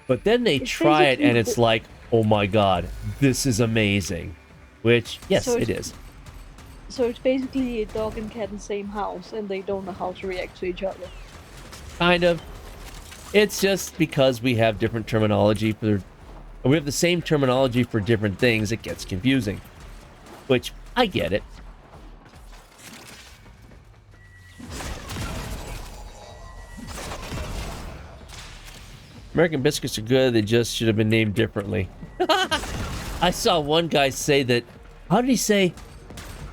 But then they try it and it's like, oh my god, this is amazing. Which, yes, So it is. So it's basically a dog and cat in the same house, and they don't know how to react to each other. Kind of. It's just because we have different terminology for... We have the same terminology for different things, it gets confusing. Which, I get it. American biscuits are good, they just should have been named differently. I saw one guy say that... How did he say?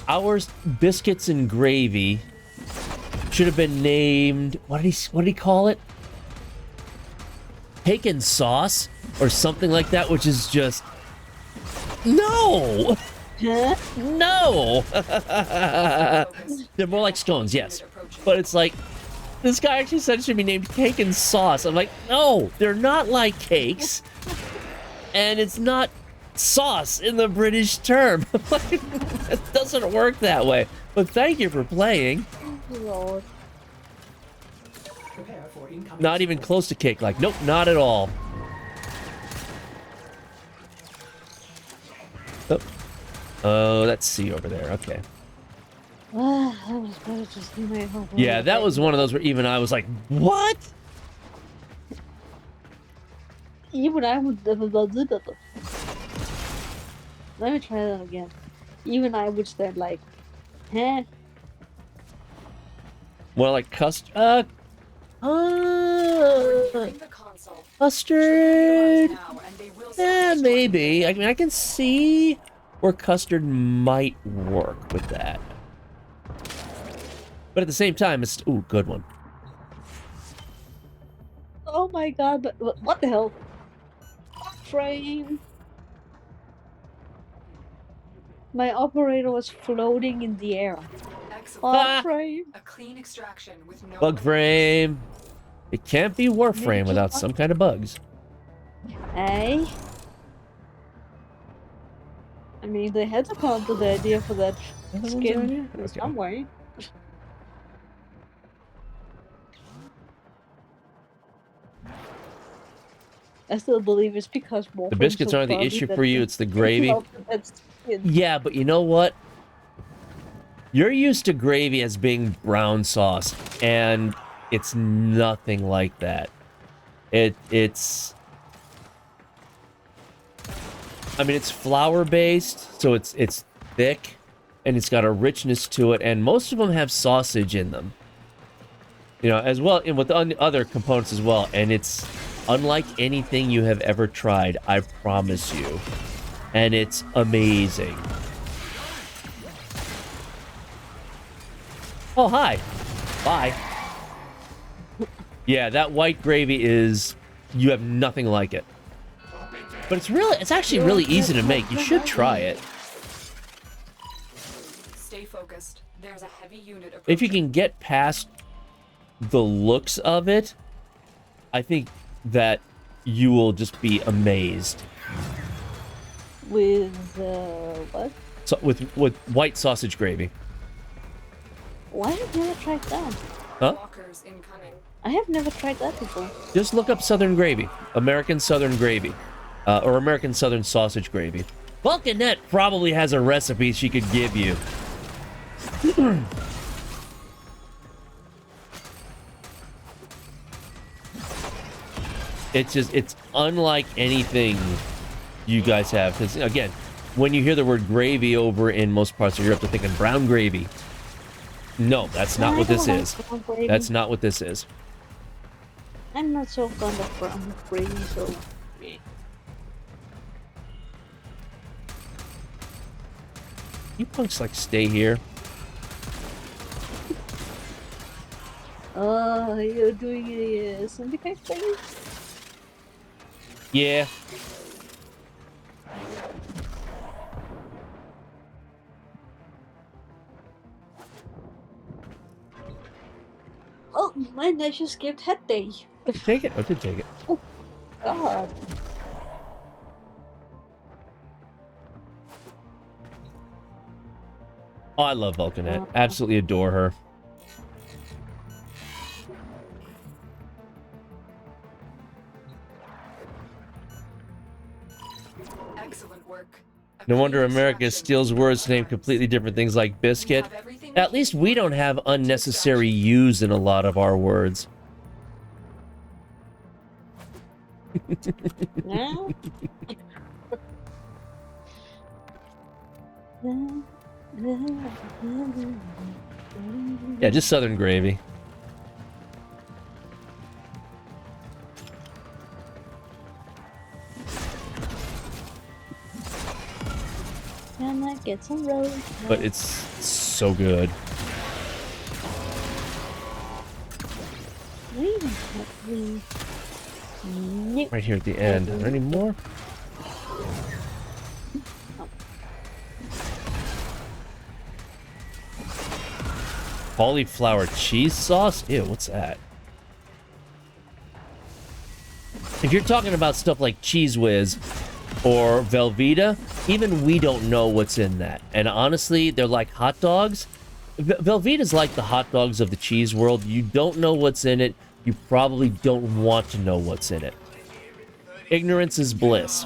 Ours biscuits and gravy should have been named... What did he call it? Cake and sauce? Or something like that, which is just... No! No! They're more like scones, yes. But it's like... This guy actually said it should be named cake and sauce. I'm like, no, they're not like cakes. And it's not sauce in the British term. It doesn't work that way. But thank you for playing. Lord. Not even close to cake like. Nope, not at all. Oh, that's C over there. Okay. That was better just do my whole Yeah, that was one of those where even I was like, what? Even I would... Let me try that again. Even I would stand like, huh? More like custard. Custard. Yeah, maybe. I mean, I can see where custard might work with that. But at the same time, it's... Ooh, good one. Oh my god, but what the hell? Frame. My operator was floating in the air. Excellent. Frame. A clean extraction with no Bug frame. It can't be Warframe without some kind of bugs. Eh? I mean, they had to come up with the idea for that skin in some way. I still believe it's because Warframe's The biscuits so aren't the buggy issue that for you, they it's the gravy. help with that skin. Yeah, but you know what? You're used to gravy as being brown sauce, and it's nothing like that. It's... I mean, it's flour-based, so it's thick, and it's got a richness to it, and most of them have sausage in them. You know, as well, and with other components as well, and it's unlike anything you have ever tried, I promise you. And it's amazing. Oh, hi. Bye. Yeah, that white gravy is... You have nothing like it. But it's actually really easy to make. You should try it. Stay focused. There's a heavy unit approaching. If you can get past the looks of it, I think that you will just be amazed. With, what? So, with white sausage gravy. Why have I never tried that? Huh? I have never tried that before. Just look up Southern gravy. American Southern gravy. Or American Southern sausage gravy. Vulcanette probably has a recipe she could give you. It's unlike anything you guys have. Because, again, when you hear the word gravy over in most parts of Europe, they're thinking brown gravy. No, that's not what this is. That's not what this is. I'm not so fond of brown gravy, so... You punks, like, stay here. You're doing a syndicate thing? Yeah. Oh, mine, I just skipped head day. Take it. I did take it. Oh, God. Oh, I love Vulcanette. Absolutely adore her. Excellent work. No wonder America steals words to name completely different things like biscuit. At least we don't have unnecessary U's in a lot of our words. Yeah, just Southern gravy. And that gets a road. But it's so good. Right here at the end. Are there any more? Cauliflower cheese sauce? Ew, what's that? If you're talking about stuff like Cheese Whiz or Velveeta, even we don't know what's in that. And honestly, they're like hot dogs. Velveeta's like the hot dogs of the cheese world. You don't know what's in it. You probably don't want to know what's in it. Ignorance is bliss.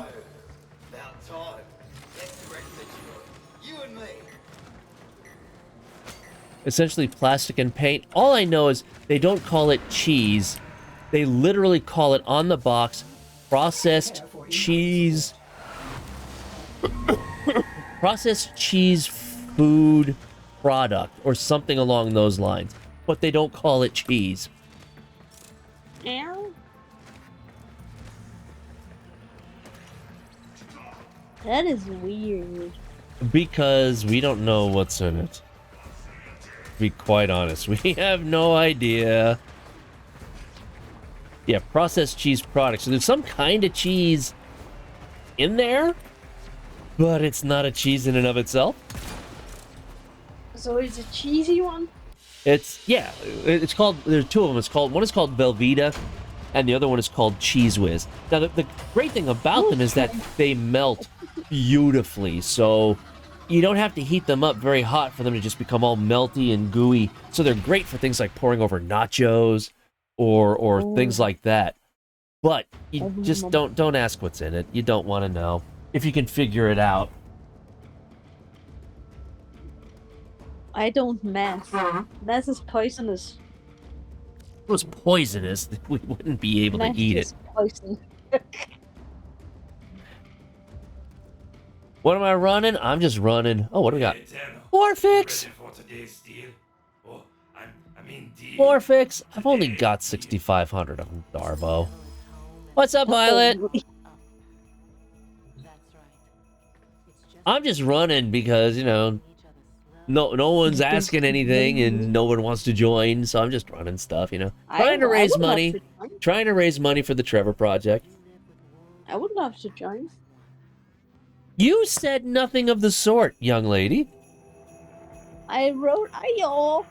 Essentially plastic and paint. All I know is they don't call it cheese. They literally call it on the box processed cheese. Processed cheese food product or something along those lines. But they don't call it cheese. Ow. That is weird. Because we don't know what's in it. To be quite honest, we have no idea. Yeah, processed cheese products. So there's some kind of cheese in there, but it's not a cheese in and of itself. So it's a cheesy one? It's, yeah, it's called, there's two of them. It's called, one is called Velveeta, and the other one is called Cheese Whiz. Now, the great thing about them is that they melt beautifully, so you don't have to heat them up very hot for them to just become all melty and gooey. So they're great for things like pouring over nachos or things like that. But you just don't ask what's in it. You don't want to know. If you can figure it out. I don't mess. Mess is poisonous. If it was poisonous, we wouldn't be able to eat it. Poison. What am I running? I'm just running. Oh, what do we got? Warfix! Warfix! I've only got 6,500 of them, Darbo. What's up, Violet? I'm just running because, you know, no one's asking anything and no one wants to join, so I'm just running stuff, you know. Trying to raise money. Trying to raise money for the Trevor Project. I would love to join. You said nothing of the sort, young lady. I wrote Ayo.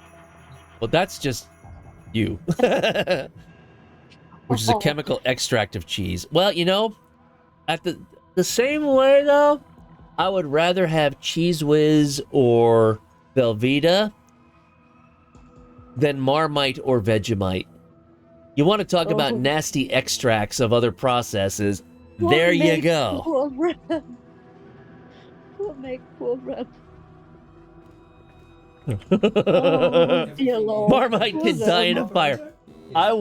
Well, that's just you. Which is a chemical extract of cheese. Well, you know, at the same way, though, I would rather have Cheese Whiz or Velveeta than Marmite or Vegemite. You want to talk about nasty extracts of other processes, there you go. What makes poor bread? Marmite can die in a fire. I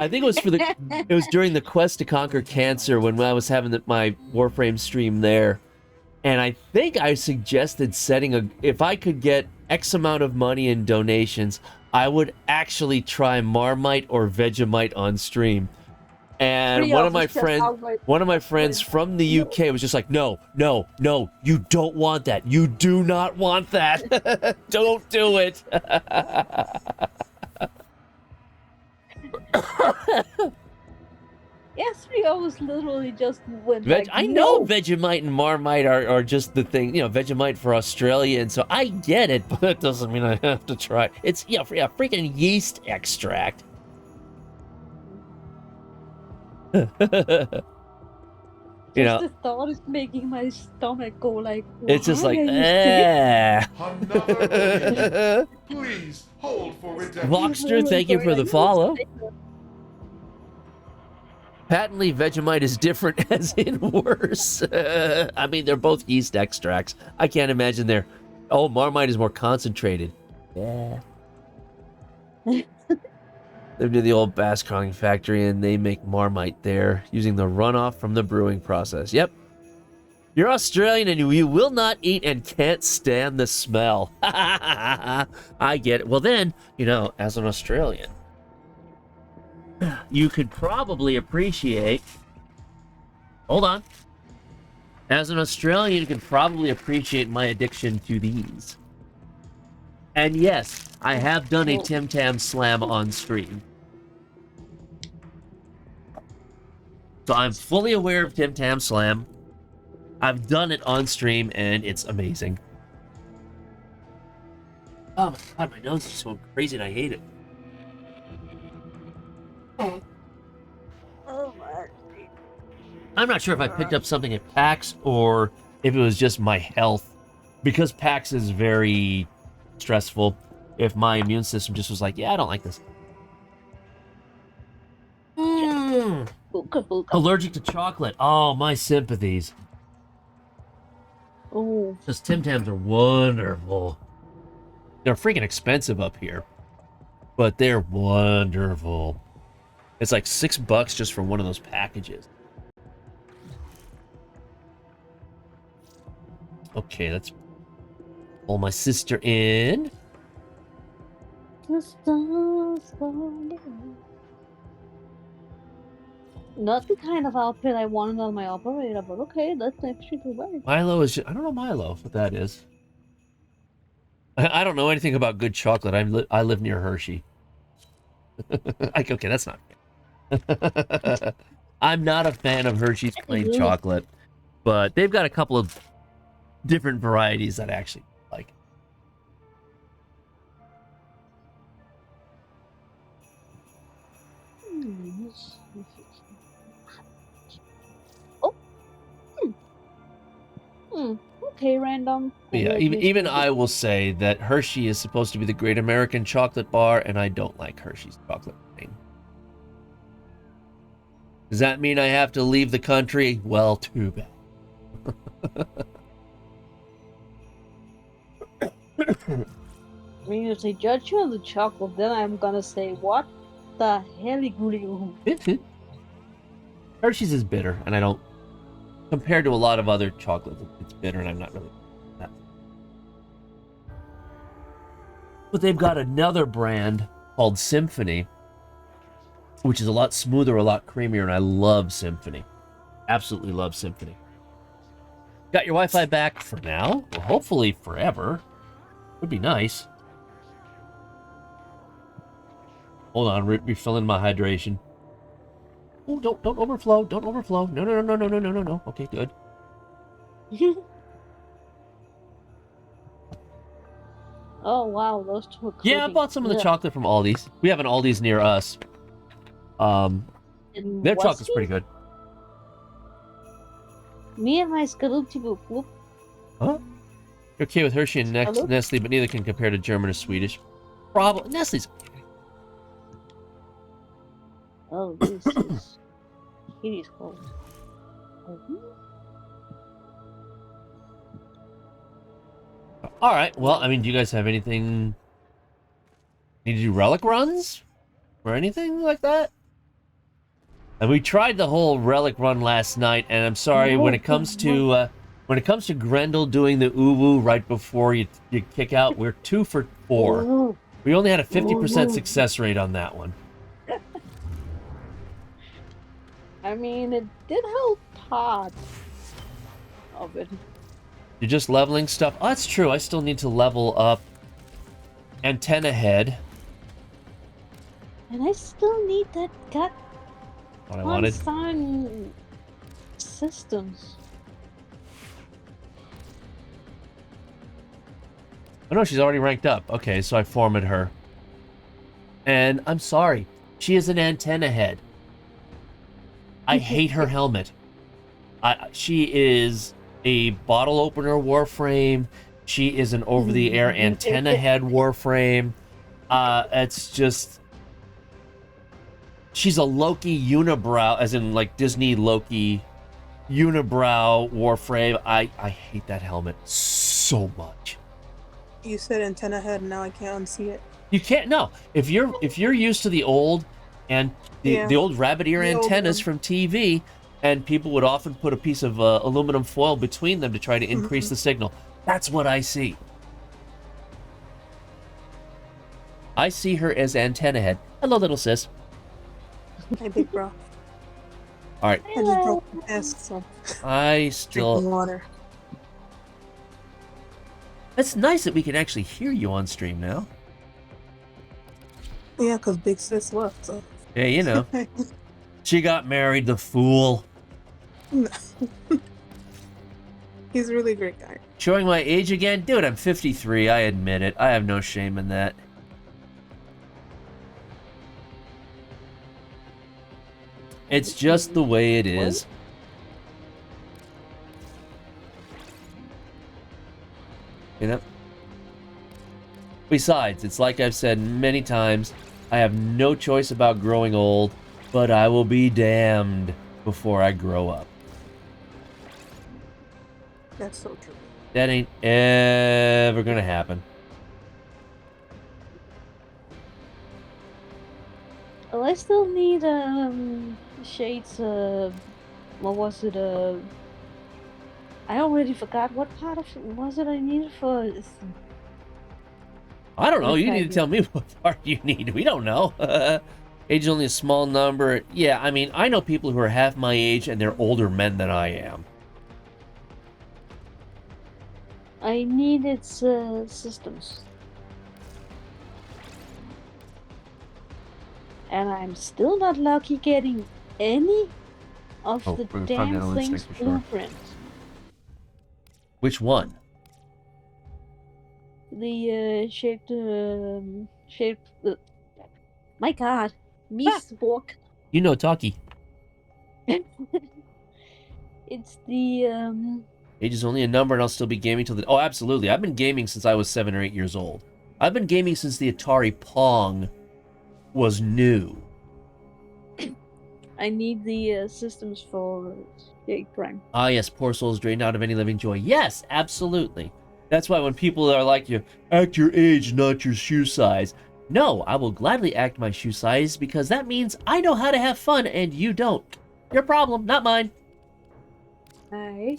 think it was it was during the quest to conquer cancer when I was having my Warframe stream there. And I think I suggested setting if I could get X amount of money in donations, I would actually try Marmite or Vegemite on stream. And one of my friends from the UK was just like, no, you don't want that. You do not want that. Don't do it. Yes, we always literally just went I know Vegemite and Marmite are just the thing, you know, Vegemite for Australia, and so I get it, but that doesn't mean I have to try. It's, yeah, freaking yeast extract. You know, the thought is making my stomach go like, it's just like, Please hold for redemption. Voxter, thank you for the follow. Patently, Vegemite is different, as in worse. I mean, they're both yeast extracts. I can't imagine they're... Oh, Marmite is more concentrated. Yeah. They're near the old Bascrong factory, and they make Marmite there, using the runoff from the brewing process. Yep. You're Australian, and you will not eat and can't stand the smell. I get it. Well, then, you know, as an Australian, you could probably appreciate... Hold on. As an Australian, you can probably appreciate my addiction to these. And yes, I have done a Tim Tam Slam on stream. So I'm fully aware of Tim Tam Slam. I've done it on stream, and it's amazing. Oh my god, my nose is so crazy and I hate it. I'm not sure if I picked up something at PAX or if it was just my health. Because PAX is very stressful. If my immune system just was like, yeah, I don't like this. Allergic to chocolate. Oh, my sympathies. Oh. Those Tim Tams are wonderful. They're freaking expensive up here. But they're wonderful. It's like $6 just for one of those packages. Okay, let's pull my sister in. Not the kind of outfit I wanted on my operator, but okay, that's actually too bad. Milo is just, I don't know Milo, what that is. I don't know anything about good chocolate. I live near Hershey. Okay, that's not fair. I'm not a fan of Hershey's plain chocolate, but they've got a couple of different varieties that I actually like. Okay, random. Yeah, even I will say that Hershey is supposed to be the great American chocolate bar, and I don't like Hershey's chocolate plain. Does that mean I have to leave the country? Well, too bad. I mean, if they judge you on the chocolate, then I'm gonna say, what the hell are you? Hershey's is bitter, and I don't... Compared to a lot of other chocolates, it's bitter, and I'm not really... That. But they've got another brand called Symphony, which is a lot smoother, a lot creamier, and I love Symphony. Absolutely love Symphony. Got your Wi-Fi back for now? Well, hopefully forever. Would be nice. Hold on, refilling my hydration. Oh, don't overflow. Don't overflow. No. Okay, good. Oh, wow, those two are Yeah, I bought some of the chocolate from Aldi's. We have an Aldi's near us. Their chocolate's pretty good. Me and my Skaluti Boop. Huh? You're okay with Hershey and Nestle, but neither can compare to German or Swedish. Probably. Nestle's okay. Oh, this is... It is cold. Alright, well, I mean, do you guys have anything... Need to do relic runs? Or anything like that? And we tried the whole relic run last night, and I'm sorry, when it comes to Grendel doing the uwu right before you kick out, we're 2 for 4. We only had a 50% success rate on that one. I mean, it did help parts of it. You're just leveling stuff? Oh, that's true. I still need to level up Antenna Head. And I still need that What I wanted. Systems. Oh no, she's already ranked up. Okay, so I formed her. And I'm sorry, she is an Antenna Head. I hate her helmet. She is a bottle opener Warframe. She is an over-the-air Antenna Head Warframe. It's just... she's a Loki unibrow, as in like Disney Loki unibrow Warframe. I hate that helmet so much. You said antenna head, and now I can't unsee it. You can't. No, if you're used to the old and the old rabbit ear antennas from TV, and people would often put a piece of aluminum foil between them to try to increase the signal. That's what I see. I see her as antenna head. Hello, little sis. Hey, big bro. All right. I just broke my desk, so I still. drinking water. It's nice that we can actually hear you on stream now. Yeah, because big sis left. So. Yeah, you know. She got married, the fool. He's a really great guy. Showing my age again? Dude, I'm 53. I admit it. I have no shame in that. It's just the way it is. You know? Besides, it's like I've said many times, I have no choice about growing old, but I will be damned before I grow up. That's so true. That ain't ever gonna happen. Well, I still need shades. What was it? I already forgot what part of it was it I needed for. I don't know. You need to tell me what part you need. We don't know. Age is only a small number. Yeah, I mean, I know people who are half my age and they're older men than I am. I needed systems. And I'm still not lucky getting any of the damn thing's blueprints. Which one? The shaped. My God, Mistwalk. You know, talkie. It's the Age is only a number, and I'll still be gaming till the. Oh, absolutely! I've been gaming since I was 7 or 8 years old. I've been gaming since the Atari Pong was new. I need the systems for Jade Prime. Ah, yes, poor souls drained out of any living joy. Yes, absolutely. That's why when people are like, you act your age, not your shoe size. No, I will gladly act my shoe size because that means I know how to have fun and you don't. Your problem, not mine. Hi.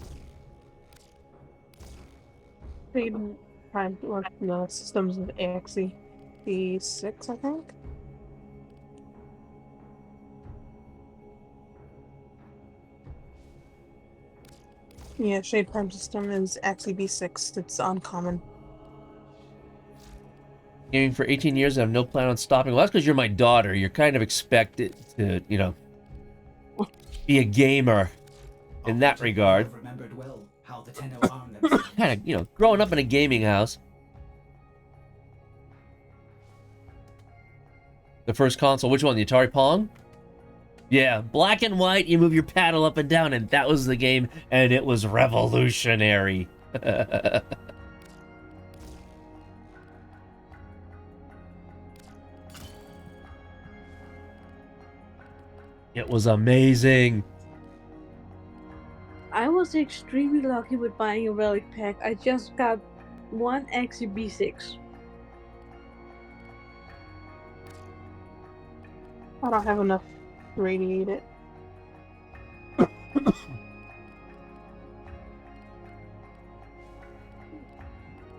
Prime or the systems of AXE B6, I think. Yeah, Shade Prime system is AXE B6. It's uncommon. Gaming for 18 years, I have no plan on stopping. Well, that's because you're my daughter. You're kind of expected to, you know, be a gamer in that regard. Remembered well how the Tenno armed themselves. Kind of, you know, growing up in a gaming house. The first console, which one? The Atari Pong? Yeah, black and white, you move your paddle up and down, and that was the game, and it was revolutionary. It was amazing. I was extremely lucky with buying a relic pack. I just got one AXE B6. I don't have enough to radiate it.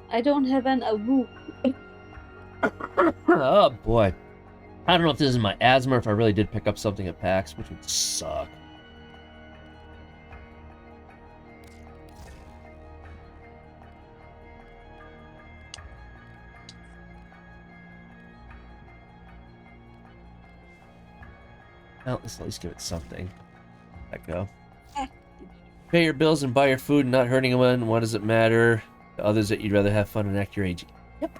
I don't have an Awu. Oh boy. I don't know if this is my asthma or if I really did pick up something at PAX, which would suck. Well, let's at least give it something. Let go. Pay your bills and buy your food and not hurting anyone. What does it matter to others that you'd rather have fun and act your age? Yep.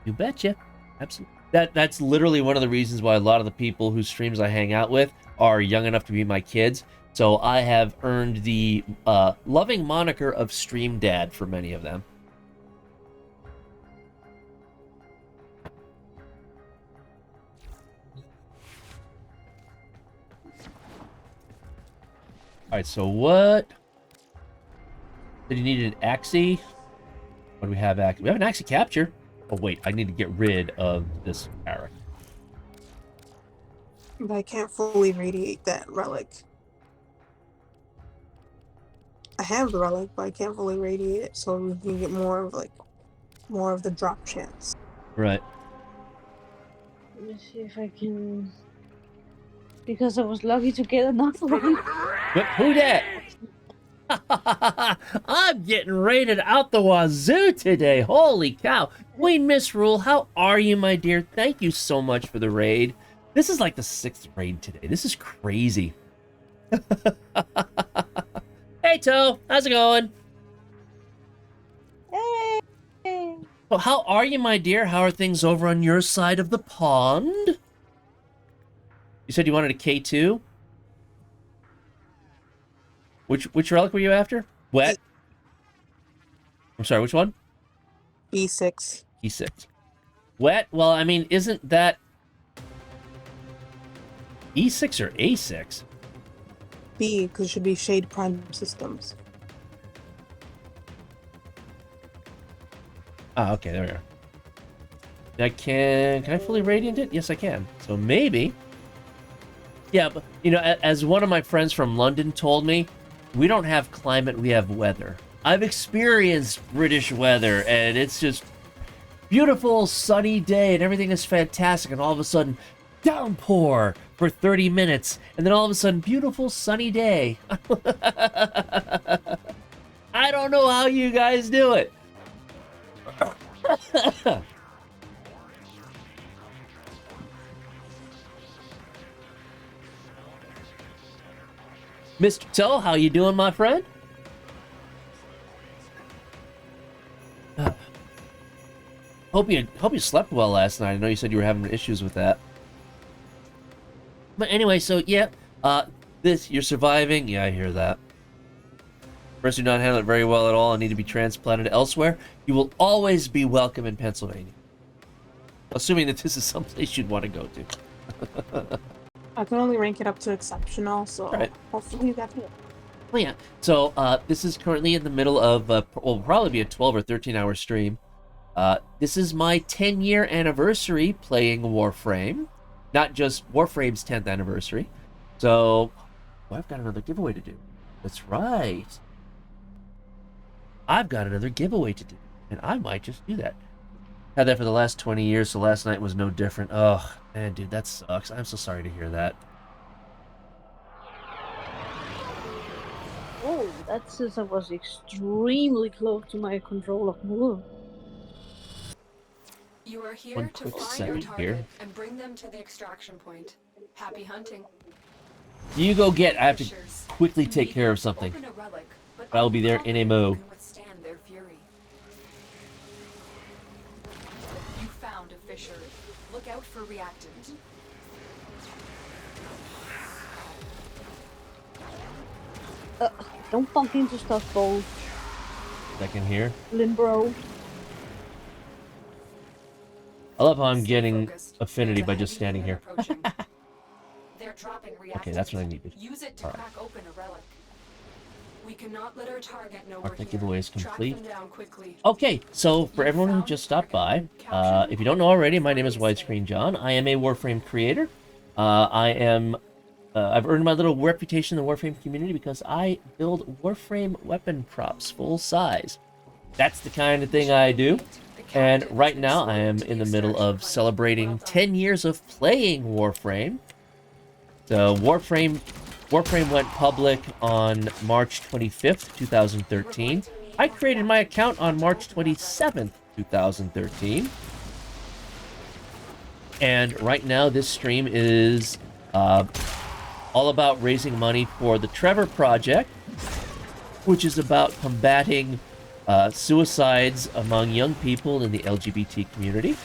You betcha. Absolutely. That's literally one of the reasons why a lot of the people whose streams I hang out with are young enough to be my kids. So I have earned the loving moniker of Stream Dad for many of them. Alright, so what? Did you need an Axie? What do we have? We have an Axie capture. Oh, wait. I need to get rid of this barrack. But I can't fully radiate that relic. I have the relic, but I can't fully radiate it, so we can get more of the drop chance. Right. Let me see if I can. Because I was lucky to get another one. Who dat? I'm getting raided out the wazoo today. Holy cow. Queen Misrule, how are you, my dear? Thank you so much for the raid. This is like the 6th raid today. This is crazy. Hey, Toe. How's it going? Hey. Well, how are you, my dear? How are things over on your side of the pond? You said you wanted a K2? Which relic were you after? Wet? I'm sorry, which one? B6. E6. Wet? Well, I mean, isn't that E6 or A6? B, because it should be Shade Prime Systems. Ah, okay, there we are. Can I fully radiant it? Yes, I can. So maybe. Yeah, but, you know, as one of my friends from London told me, we don't have climate, we have weather. I've experienced British weather, and it's just beautiful, sunny day, and everything is fantastic, and all of a sudden, downpour for 30 minutes, and then all of a sudden, beautiful, sunny day. I don't know how you guys do it. Mr. Toe, how you doing, my friend? Hope you slept well last night. I know you said you were having issues with that. But anyway, so yeah, you're surviving. Yeah, I hear that. First, do not handle it very well at all and need to be transplanted elsewhere. You will always be welcome in Pennsylvania. Assuming that this is someplace you'd want to go to. I can only rank it up to exceptional, so right. Hopefully that's it. Well, yeah. So this is currently in the middle of, will probably be a 12 or 13-hour stream. This is my 10-year anniversary playing Warframe. Not just Warframe's 10th anniversary. So, I've got another giveaway to do. That's right. I've got another giveaway to do. And I might just do that. Had that for the last 20 years, so last night was no different. Oh, man, dude, that sucks. I'm so sorry to hear that. Oh, that says I was extremely close to my control of Moore. You are here One to quick find second your target here. and bring them to the extraction point. Happy hunting. You go get. I have to quickly take care of something. Open a relic, but I'll be there in a mo. can withstand their fury. You found a fissure. Look out for reactant. Don't bump into stuff, Bold. Second here. Limbro. I love how I'm getting affinity by just standing here. They're dropping Okay, that's what I needed. Use it to crack open a relic. We cannot let our target know Mark we're that here. giveaway is Track complete. them down quickly. Okay, so for everyone who just stopped by, if you don't know already, my name is Widescreen John. I am a Warframe creator. I've earned my little reputation in the Warframe community because I build Warframe weapon props full size. That's the kind of thing I do. And right now I am in the middle of celebrating 10 years of playing Warframe. So Warframe went public on March 25th, 2013. I created my account on March 27th, 2013. And right now this stream is all about raising money for the Trevor Project, which is about combating suicides among young people in the LGBT community.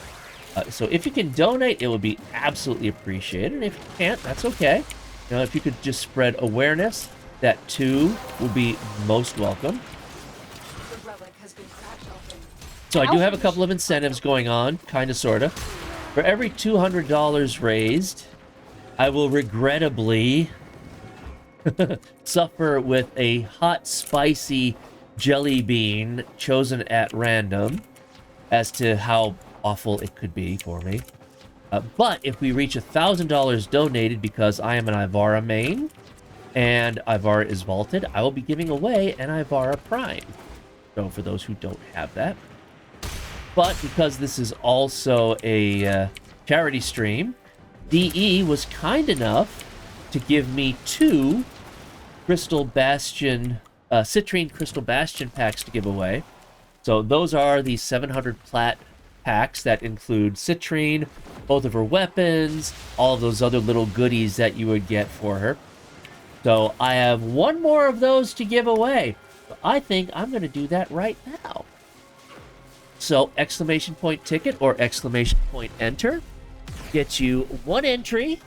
So if you can donate, it would be absolutely appreciated. And if you can't, that's okay. You know, if you could just spread awareness, that too would be most welcome. So I do have a couple of incentives going on, kind of, sort of. For every $200 raised, I will regrettably suffer with a hot, spicy jelly bean chosen at random as to how awful it could be for me. But if we reach $1,000 donated because I am an Ivara main and Ivara is vaulted, I will be giving away an Ivara Prime. So for those who don't have that. But because this is also a charity stream, DE was kind enough to give me 2 Crystal Bastion, Citrine Crystal Bastion packs to give away. So those are the 700 plat packs that include Citrine, both of her weapons, all of those other little goodies that you would get for her. So I have 1 more of those to give away. I think I'm going to do that right now. So exclamation point ticket or exclamation point enter gets you 1 entry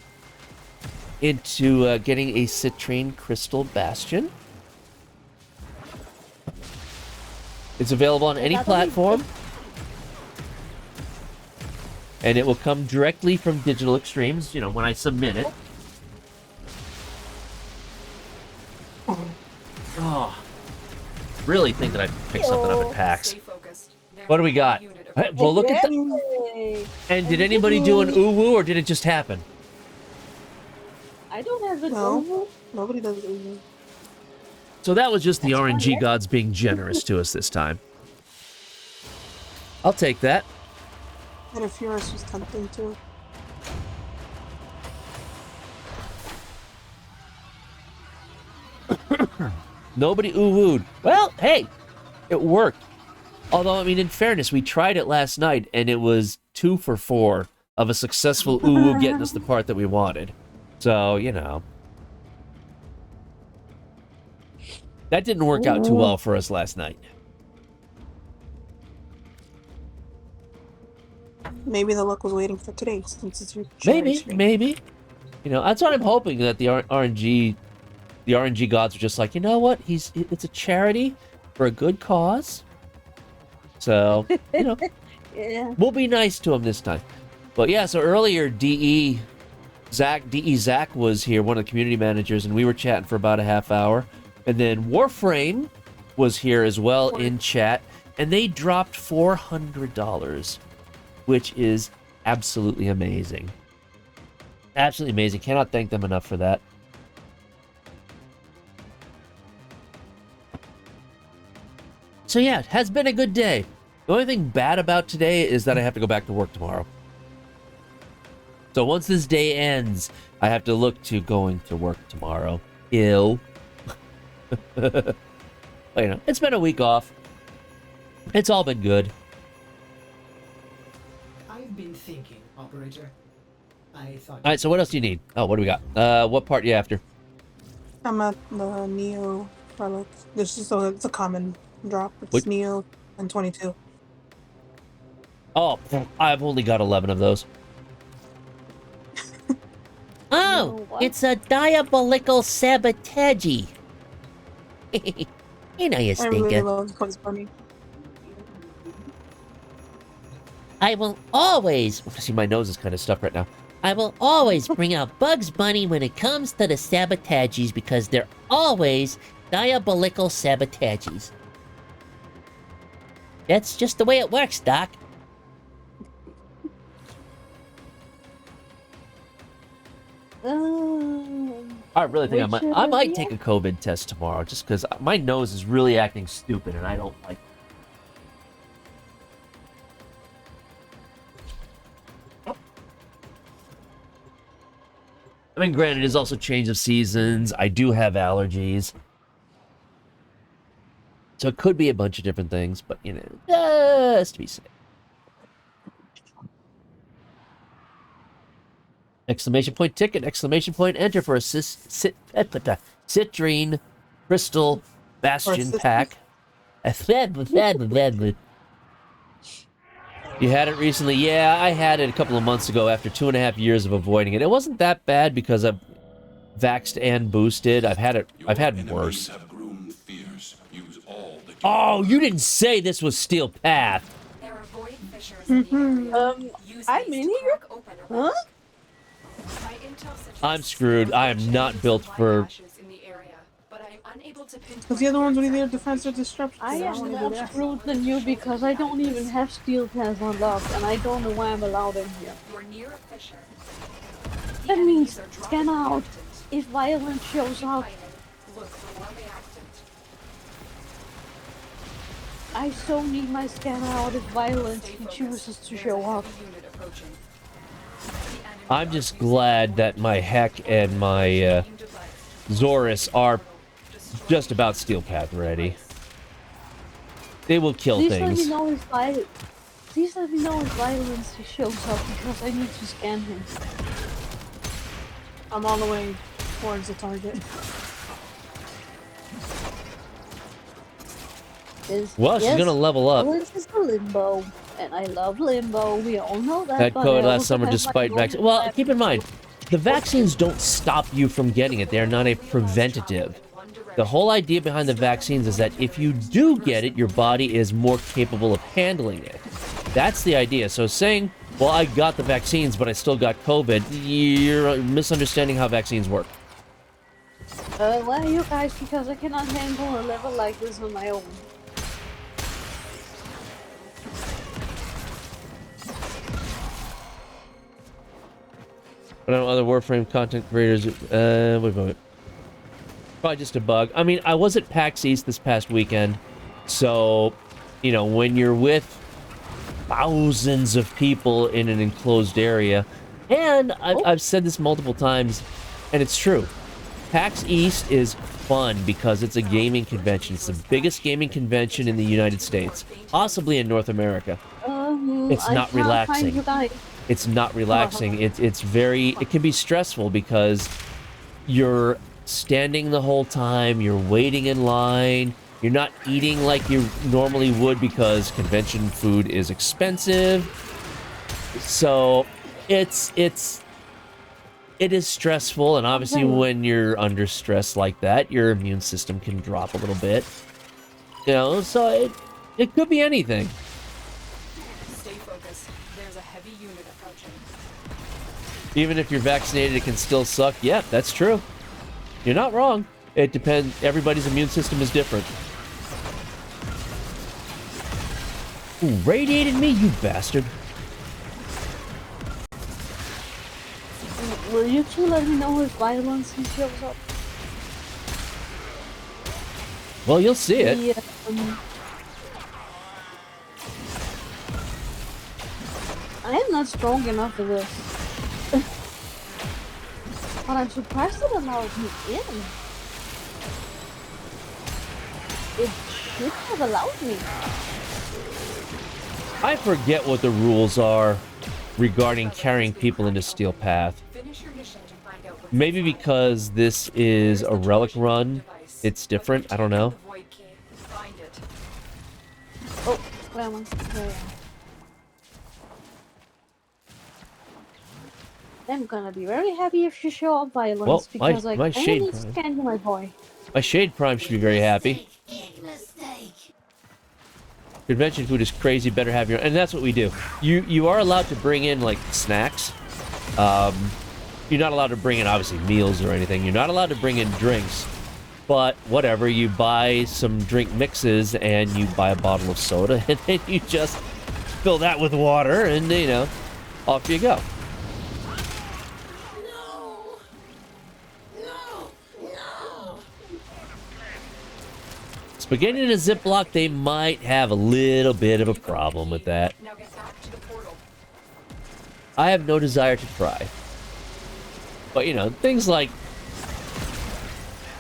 into getting a Citrine Crystal Bastion. It's available on any platform. And it will come directly from Digital Extremes, you know, when I submit it. Oh, really think that I picked something up at PAX. What do we got? Well, look at that. And did anybody do an uwu or did it just happen? I don't have an No, nobody does uwu. So that was just the RNG gods being generous to us this time. I'll take that. And if yours was tempting too. Nobody uwu'd. Well, hey, it worked. Although, I mean, in fairness, we tried it last night, and it was 2 for 4 of a successful uwu getting us the part that we wanted. So, you know. That didn't work out too well for us last night. Maybe the luck was waiting for today, since it's your charity stream. Maybe. You know, that's what I'm hoping, that the RNG gods are just like, you know what? It's a charity for a good cause. So, you know, Yeah. we'll be nice to him this time. But yeah, so earlier, DE Zach was here, one of the community managers, and we were chatting for about a half hour. And then Warframe was here as well in chat, and they dropped $400, which is absolutely amazing. Absolutely amazing. Cannot thank them enough for that. So yeah, it has been a good day. The only thing bad about today is that I have to go back to work tomorrow. So once this day ends, I have to look to going to work tomorrow. Ew. But, you know, it's been a week off. It's all been good. I've been thinking, operator. I thought. All right, so what else do you need? Oh, what do we got? What part are you after? I'm at the Neo relic. This is it's a common drop. It's Neo and 22. Oh, I've only got 11 of those. Oh, it's a diabolical sabotage. You know you I stinker. really love Bugs Bunny. I will always... See, my nose is kind of stuffed right now. I will always bring out Bugs Bunny when it comes to the sabotages because they're always diabolical sabotages. That's just the way it works, Doc. I really think I might take a COVID test tomorrow just because my nose is really acting stupid and I don't like it. I mean, granted, it is also change of seasons. I do have allergies. So it could be a bunch of different things, but, you know, just to be safe. Exclamation point ticket, exclamation point enter for a Citrine Crystal Bastion pack. You had it recently? Yeah, I had it a couple of months ago after 2.5 years of avoiding it. It wasn't that bad because I've vaxxed and boosted. I've had worse. Oh, you didn't say this was Steel Path. I'm in here? Huh? I'm screwed. I am not built for unable to pinpoint. Because the other ones would either defense or disruption. I don't am wanna do more that. screwed than you because I don't even have steel pads unlocked, and I don't know why I'm allowed in here. You're near a fissure. That means scan out if violence shows up. Look for one reactant. I so need my scan out if violence chooses to show up. I'm just glad that my Heck and my Zorus are just about steel path ready. They will kill Please things. let me know if violence shows up because I need to scan him. I'm all the way towards the target. Well, she's gonna level up. Violence is a limbo, and I love limbo. We all know that. That but COVID I last also summer have despite my vaccine. own Well, lab. keep in mind, the vaccines don't stop you from getting it. They're not a preventative. The whole idea behind the vaccines is that if you do get it, your body is more capable of handling it. That's the idea. So saying, well, I got the vaccines, but I still got COVID, you're misunderstanding how vaccines work. Why are you guys? Because I cannot handle a level like this on my own. I know other Warframe content creators, wait a moment. Probably just a bug. I mean, I was at PAX East this past weekend, so, you know, when you're with thousands of people in an enclosed area, and I've said this multiple times, and it's true. PAX East is fun because it's a gaming convention. It's the biggest gaming convention in the United States, possibly in North America. It's not relaxing. It's not relaxing. It can be stressful because you're standing the whole time, you're waiting in line, you're not eating like you normally would because convention food is expensive. So it is stressful, and obviously when you're under stress like that, your immune system can drop a little bit. You know, so it could be anything. Stay focused. There's a heavy unit approaching. Even if you're vaccinated, it can still suck. Yeah, that's true. You're not wrong. It depends. Everybody's immune system is different. Ooh, radiated me, you bastard. Will you two let me know if violence shows up? Well, you'll see it. Yeah, I am not strong enough for this. But I'm surprised it allowed me in. It should have allowed me. I forget what the rules are regarding carrying people into Steel Path. Maybe because this is a relic run, it's different. I don't know. Oh, grandma. There. I'm gonna be very happy if you show up violence Well, because my I Shade need to Prime. scan you, my boy. My Shade Prime should be very happy. Convention food is crazy. Better have your, and that's what we do. You are allowed to bring in like snacks. You're not allowed to bring in obviously meals or anything. You're not allowed to bring in drinks. But whatever, you buy some drink mixes and you buy a bottle of soda, and then you just fill that with water, and you know, off you go. Spaghetti in a Ziploc, they might have a little bit of a problem with that. I have no desire to try. But, you know, things like,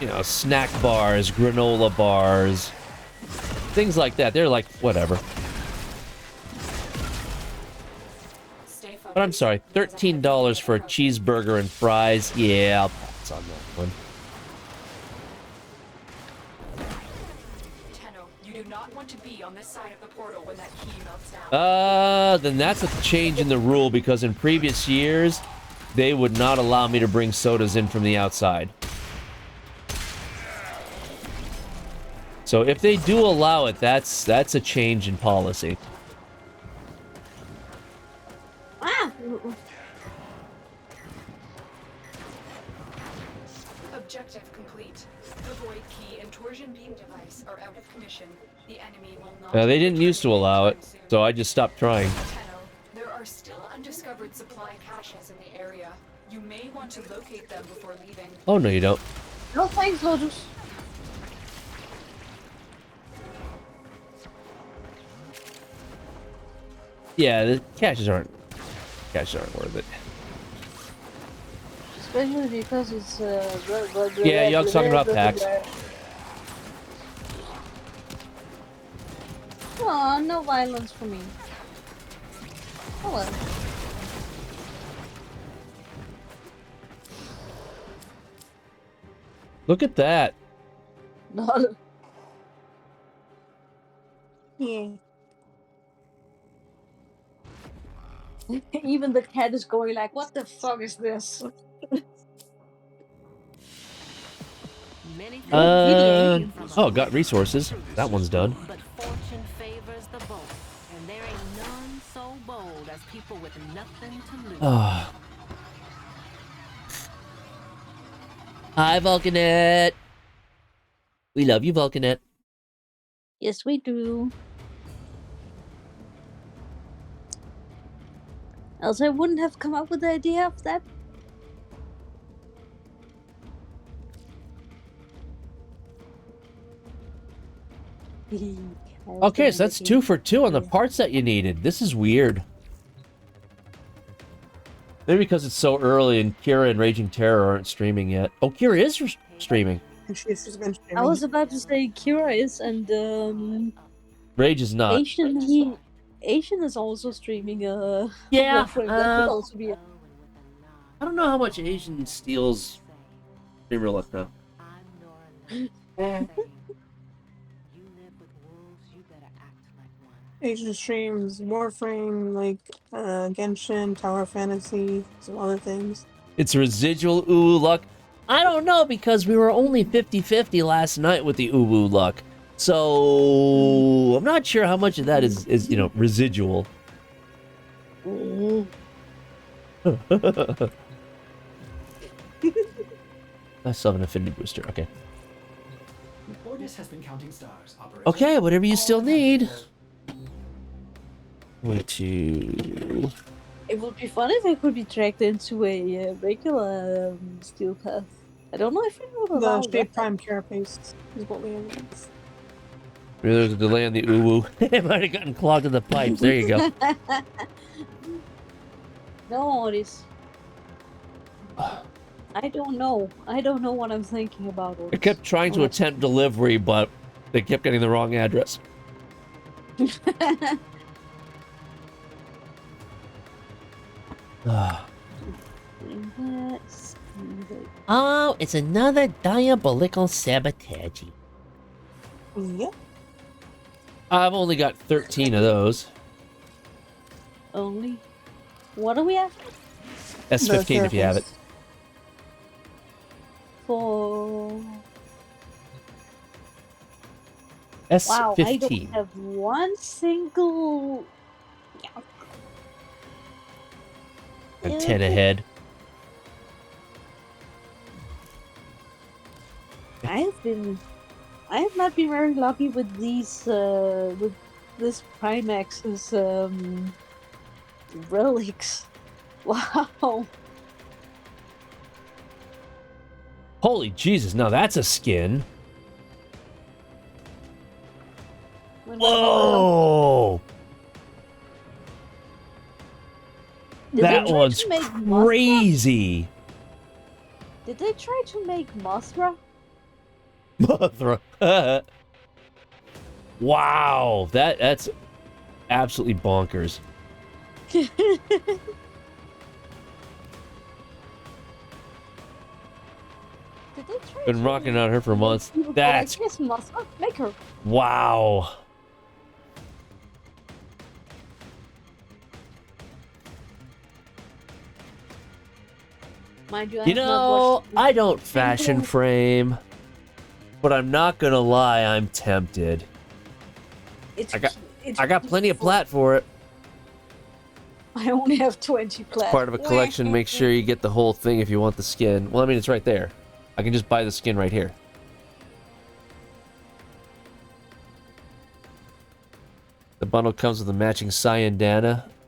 you know, snack bars, granola bars, things like that, they're like, whatever. But I'm sorry, $13 for a cheeseburger and fries. Yeah, I'll pass on that one. You do not want to be on this side of the portal when that key melts down. Then that's a change in the rule, because in previous years, they would not allow me to bring sodas in from the outside. So if they do allow it, that's a change in policy. Ah! Objective complete. The Void Key and Torsion Beam device are out of commission. The enemy will not... They didn't used to allow it, so I just stopped trying. There are still undiscovered supply caches in the area. You may want to locate them before leaving. Oh, no, you don't. No thanks, Lotus. Yeah, the caches aren't worth it. Especially because it's Yeah, y'all talking about packs. Aw, no violence for me. Oh well. Look at that. No. Yeah. Even the cat is going like, what the fuck is this? Oh, got resources. That one's done. But fortune favors the bold, and there ain't none so bold as people with nothing to lose. Oh. Hi, Vulcanet. We love you, Vulcanet. Yes, we do. Else I wouldn't have come up with the idea of that. Okay, so that's 2 for 2 on the parts that you needed. This is weird. Maybe because it's so early and Kira and Raging Terror aren't streaming yet. Oh, Kira is streaming. She's been streaming. I was about to say Kira is, and Rage is not. Asian is also streaming. Yeah, Warframe. That could also be. I don't know how much Asian steals streamer left now. Asian streams, Warframe, like Genshin, Tower Fantasy, some other things. It's residual uwu luck. I don't know, because we were only 50-50 last night with the uwu luck. So I'm not sure how much of that is you know, residual. I still have an affinity booster. Okay. Ordis has been counting stars. Operator. Okay, whatever you still need. 1, 2. It would be fun if I could be dragged into a regular steel path. I don't know if I would allow The State Prime Carapace is what we have. There's a delay on the uwu. It might have gotten clogged in the pipes. There you go. No, it is. I don't know. I don't know what I'm thinking about. I kept trying to attempt delivery, but they kept getting the wrong address. Oh, it's another diabolical sabotage. Yep. I've only got 13 of those. Only? What do we have? S15 if you have it. For... S15. Wow, I don't have one single... I'm 10 ahead. I have not been very lucky with these, with this Primax's, relics. Wow. Holy Jesus, now that's a skin. Whoa! That one's crazy. Did they try to make Mothra? Mothra. Wow, that's absolutely bonkers. Did they try Been rocking on her for months. That's yes, Mothra. Make her. wow. Mind you, You know, I don't fashion frame, but I'm not gonna lie, I'm tempted. I got plenty of plat for it. I only have 20 plat. Part of a collection. Make sure you get the whole thing if you want the skin. Well, I mean, it's right there. I can just buy the skin right here. The bundle comes with a matching cyan.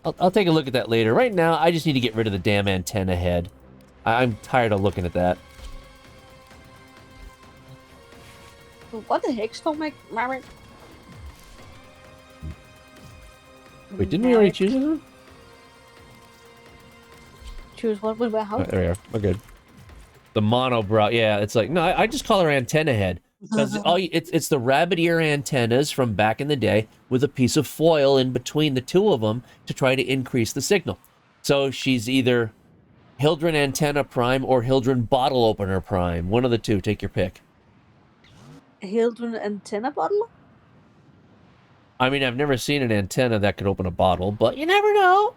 I'll take a look at that later. Right now, I just need to get rid of the damn antenna head. I'm tired of looking at that. What the heck's stomach? Wait, didn't we already choose it? Choose what with my house? There we are. We're good. The monobrow. Yeah, it's like, no, I just call her antenna head. Because it's the rabbit ear antennas from back in the day with a piece of foil in between the two of them to try to increase the signal. So she's either Hildren Antenna Prime or Hildren Bottle Opener Prime. One of the two. Take your pick. Hildren Antenna Bottle? I mean, I've never seen an antenna that could open a bottle, but you never know.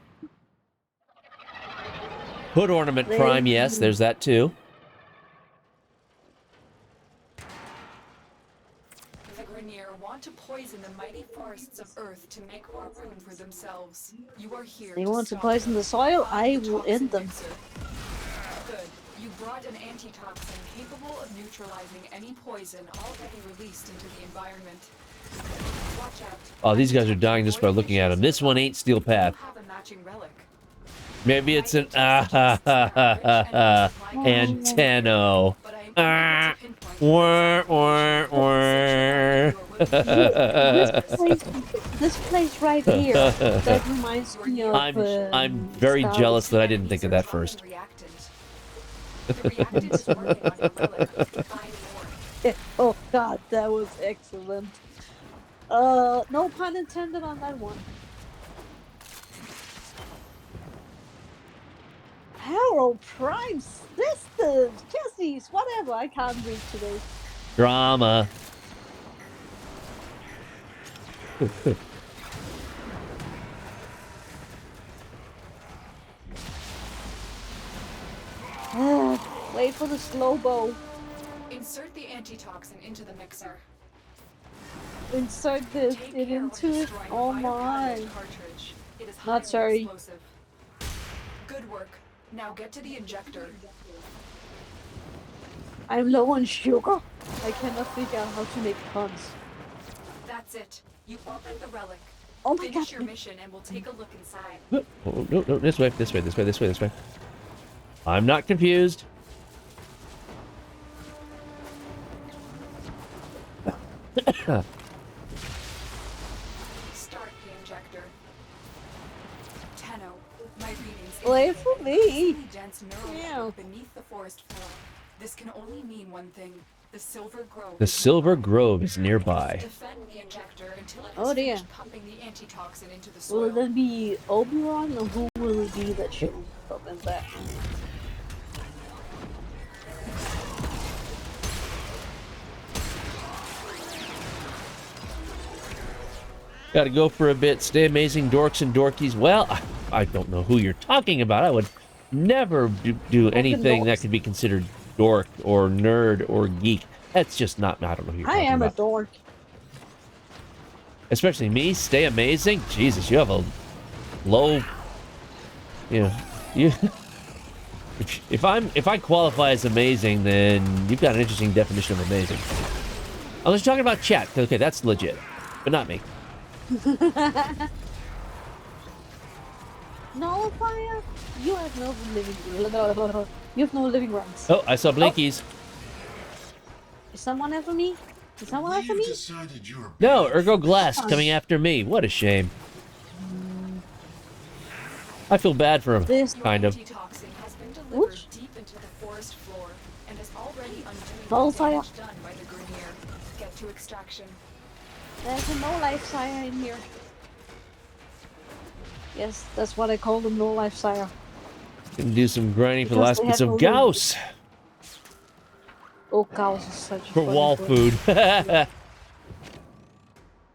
Hood Ornament Prime, yes, there's that too. To poison the mighty forests of Earth to make more room for themselves. You are here. They want to poison the soil, I will end them. Good. You brought an antitoxin capable of neutralizing any poison already released into the environment. Watch out. Oh, these guys are dying just by looking at them. This one ain't Steel Path. Have a matching relic. Maybe it's an antenno. This place right here, that reminds me of... I'm very jealous that I didn't think of that first. Oh god, that was excellent. No pun intended on that one. Harold Prime Sisters, Jessies, whatever. I can't read today. Drama. Wait for the slow bow. Insert the antitoxin into the mixer. Insert it into it. Oh my. Not sorry. Explosive. Good work. Now get to the injector. I'm low on sugar. I cannot figure out how to make puns. That's it. You open the relic. Oh my Finish god. your mission and we'll take a look inside. Oh, no, this way. I'm not confused. Start the injector. Tenno, my readings. Wait for me. Dense neural network beneath the forest floor. This can only mean one thing. The Silver Grove. The Silver Grove is nearby. Defend the injector until it Oh dear. pumping the antitoxin into the soil. Will it then be Oberon or who will it be that shows up in that? Gotta go for a bit. Stay amazing, dorks and dorkies. Well, I don't know who you're talking about. I would never do anything that could be considered dork or nerd or geek. That's just not, I don't know who you're talking about. I am a dork. Especially me, stay amazing. Jesus, you have a low, you if I qualify as amazing, then you've got an interesting definition of amazing. Unless you're talking about chat, okay, that's legit, but not me. No fire. You have no living. You have no living rights. Oh, I saw blinkies. Is someone after me? Is someone after me? No, Ergo Glass coming after me. What a shame. I feel bad for him, kind of. Antitoxin has been delivered deep into the forest floor and is already undoing No the fire. damage done by the Grenier. Get to extraction. There's a no-life sire in here. Yes, that's what I call them, no-life sire. Can do some grinding for the Because last they bits have of no Gauss. Oh, Gauss is such a For funny wall word. food.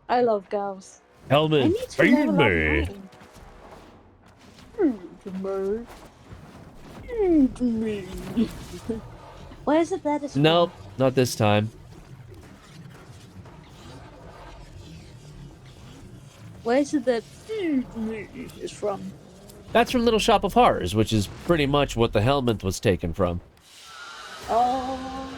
I love Gauss. I Helmet, need to feed level up me. mine. Feed me. Where is it that is from? Nope, not this time. Where is it that feed me is from? That's from Little Shop of Horrors, which is pretty much what the helmet was taken from. Oh.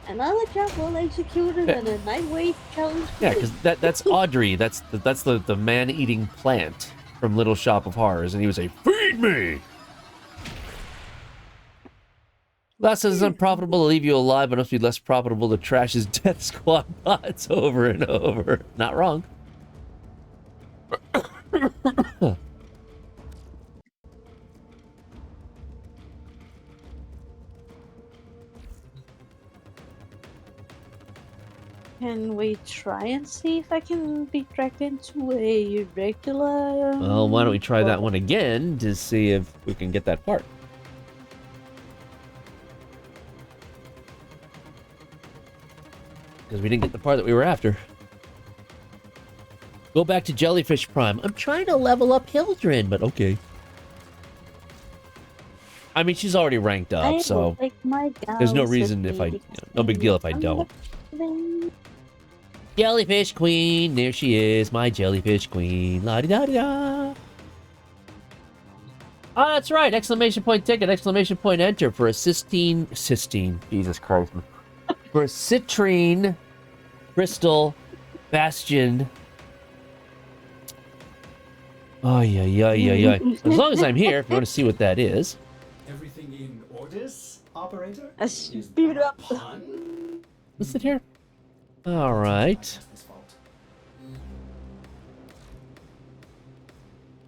Another job well executed and a nightweight challenge. Yeah, because that's Audrey. That's the man-eating plant from Little Shop of Horrors, and he was a feed me. Last says it's unprofitable to leave you alive, but it must be less profitable to trash his Death Squad bots over and over. Not wrong. Can we try and see if I can be dragged into a regular... Well, why don't we try that one again to see if we can get that part. Because we didn't get the part that we were after. Go back to Jellyfish Prime. I'm trying to level up Hildren, but okay. I mean, she's already ranked up, so there's no reason if I... no big deal if I don't. Jellyfish Queen, there she is, my Jellyfish Queen. La-di-da-di-da. Oh, that's right, exclamation point ticket, exclamation point enter for a cysteine, Jesus Christ. For a citrine crystal bastion. Oh, yeah. As long as I'm here, if you want to see what that is. Everything in orders, operator? Speed up. What's it here? All right.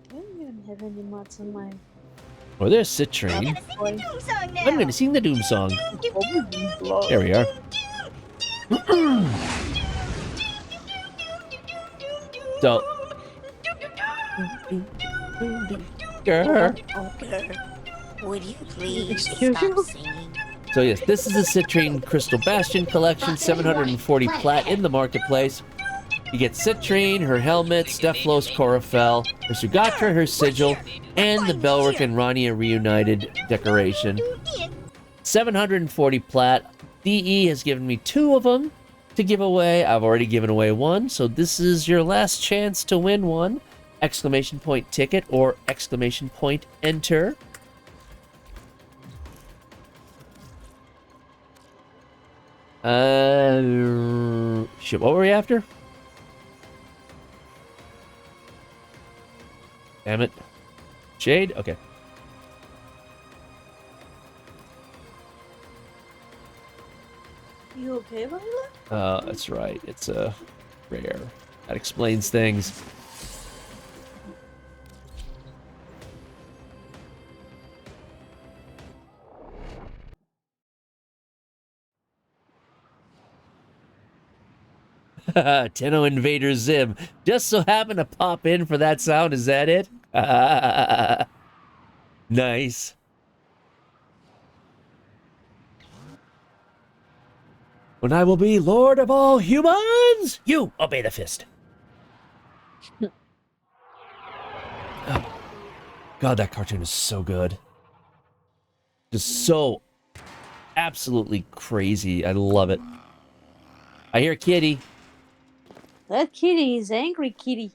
I don't even have any mods on my... Oh, there's Citrine. I'm gonna sing the Doom song. There we are. So... Girl. Would you please stop singing? So yes, this is a Citrine Crystal Bastion collection, 740 plat in the marketplace. You get Citrine, her helmet, Stephlos Corafel, her Sugatra, her sigil, and the Belric and Rania reunited decoration. 740 plat. DE has given me 2 of them to give away. I've already given away 1, so this is your last chance to win one. Exclamation point ticket or exclamation point enter. Shit, what were we after? Damn it. Shade? Okay. You okay, Viola? That's right. It's a rare. That explains things. Tenno Invader Zim. Just so happened to pop in for that sound. Is that it? Nice. When I will be Lord of all humans, you obey the fist. Oh. God, that cartoon is so good. Just so absolutely crazy. I love it. I hear Kitty. That kitty is angry kitty.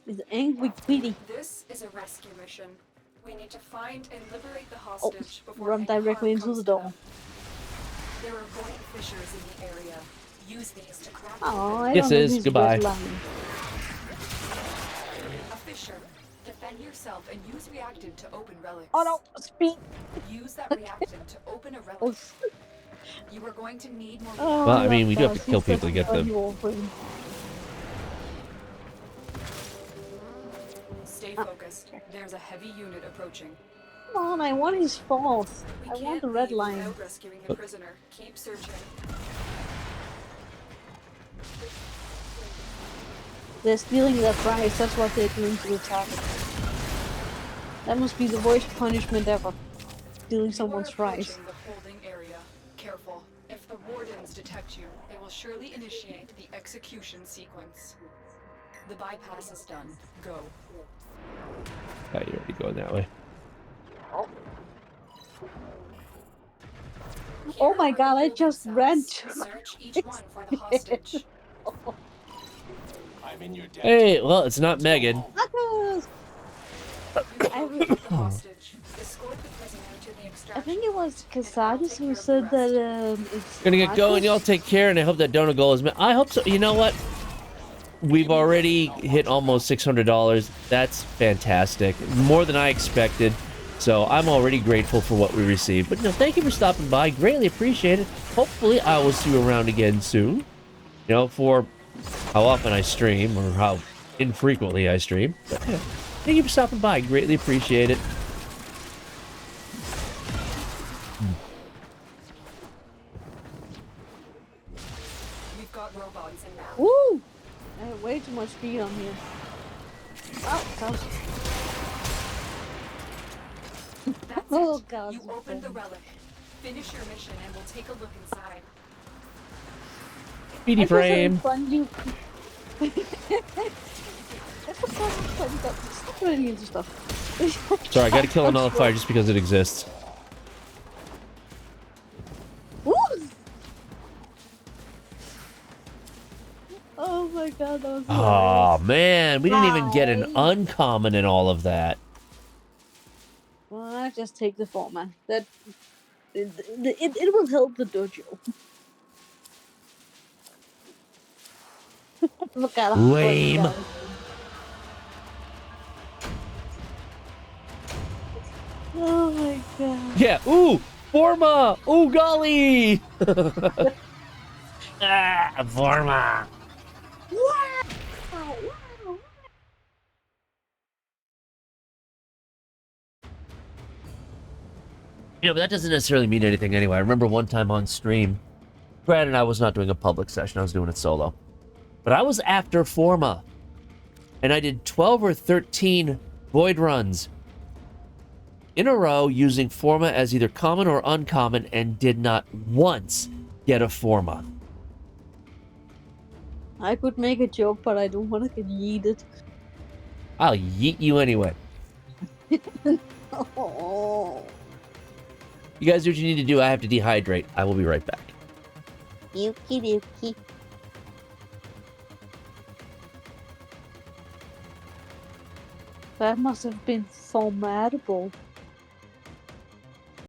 Is angry kitty. This is a rescue mission. We need to find and liberate the hostage before Run directly into the door. There are void fissures in the area. Use these to crack. Oh, I Yes, don't is. Goodbye. A fissure. Defend yourself and use reactant to open relics. Oh no, speed. Use that reactant to open a relic. You are going to need more. Well, I mean, we do have to kill people to get them. Stay focused. There's a heavy unit approaching. Come on, I want his fault. I want the red line. Without rescuing a prisoner. Keep searching. They're stealing their prize, that's what they're doing to the target. That must be the worst punishment ever. Stealing someone's prize. The holding area. Careful. If the wardens detect you, they will surely initiate the execution sequence. The bypass is done. Go. Oh, you're already going that way. Oh my god, I just ran to Search each one for the hostage. I'm in your debt. Hey, well, it's not Megan. The hostage. Escort the prisoner to the I think it was Casadus who said that it's Gonna get going. Y'all take care, and I hope that donor goal is met. I hope so. You know what? We've already hit almost $600. That's fantastic. More than I expected. So I'm already grateful for what we received. But no, thank you for stopping by. Greatly appreciate it. Hopefully I will see you around again soon. You know, for how often I stream or how infrequently I stream. But yeah, thank you for stopping by. Greatly appreciate it. We've got robots in now. Woo! I have way too much speed on here. Oh, God. That's Oh, it. God. You opened the relic. Finish your mission and we'll take a look inside. Speedy frame. Fun you. Stop running into stuff. Sorry, I gotta kill a nullifier just because it exists. Woo! Oh my God, that was Oh man, we didn't even get an uncommon in all of that. Well, I just take the format. That it will help the dojo. Look at him. Lame. Oh my God. Yeah. Ooh, Forma. Ooh, golly. Forma. Wow. You know, but that doesn't necessarily mean anything anyway. I remember one time on stream, granted I was not doing a public session, I was doing it solo. But I was after Forma. And I did 12 or 13 void runs in a row using Forma as either common or uncommon and did not once get a Forma. I could make a joke, but I don't want to get yeeted. I'll yeet you anyway. Oh. You guys do what you need to do. I have to dehydrate. I will be right back. Yuki dookie. That must have been formidable.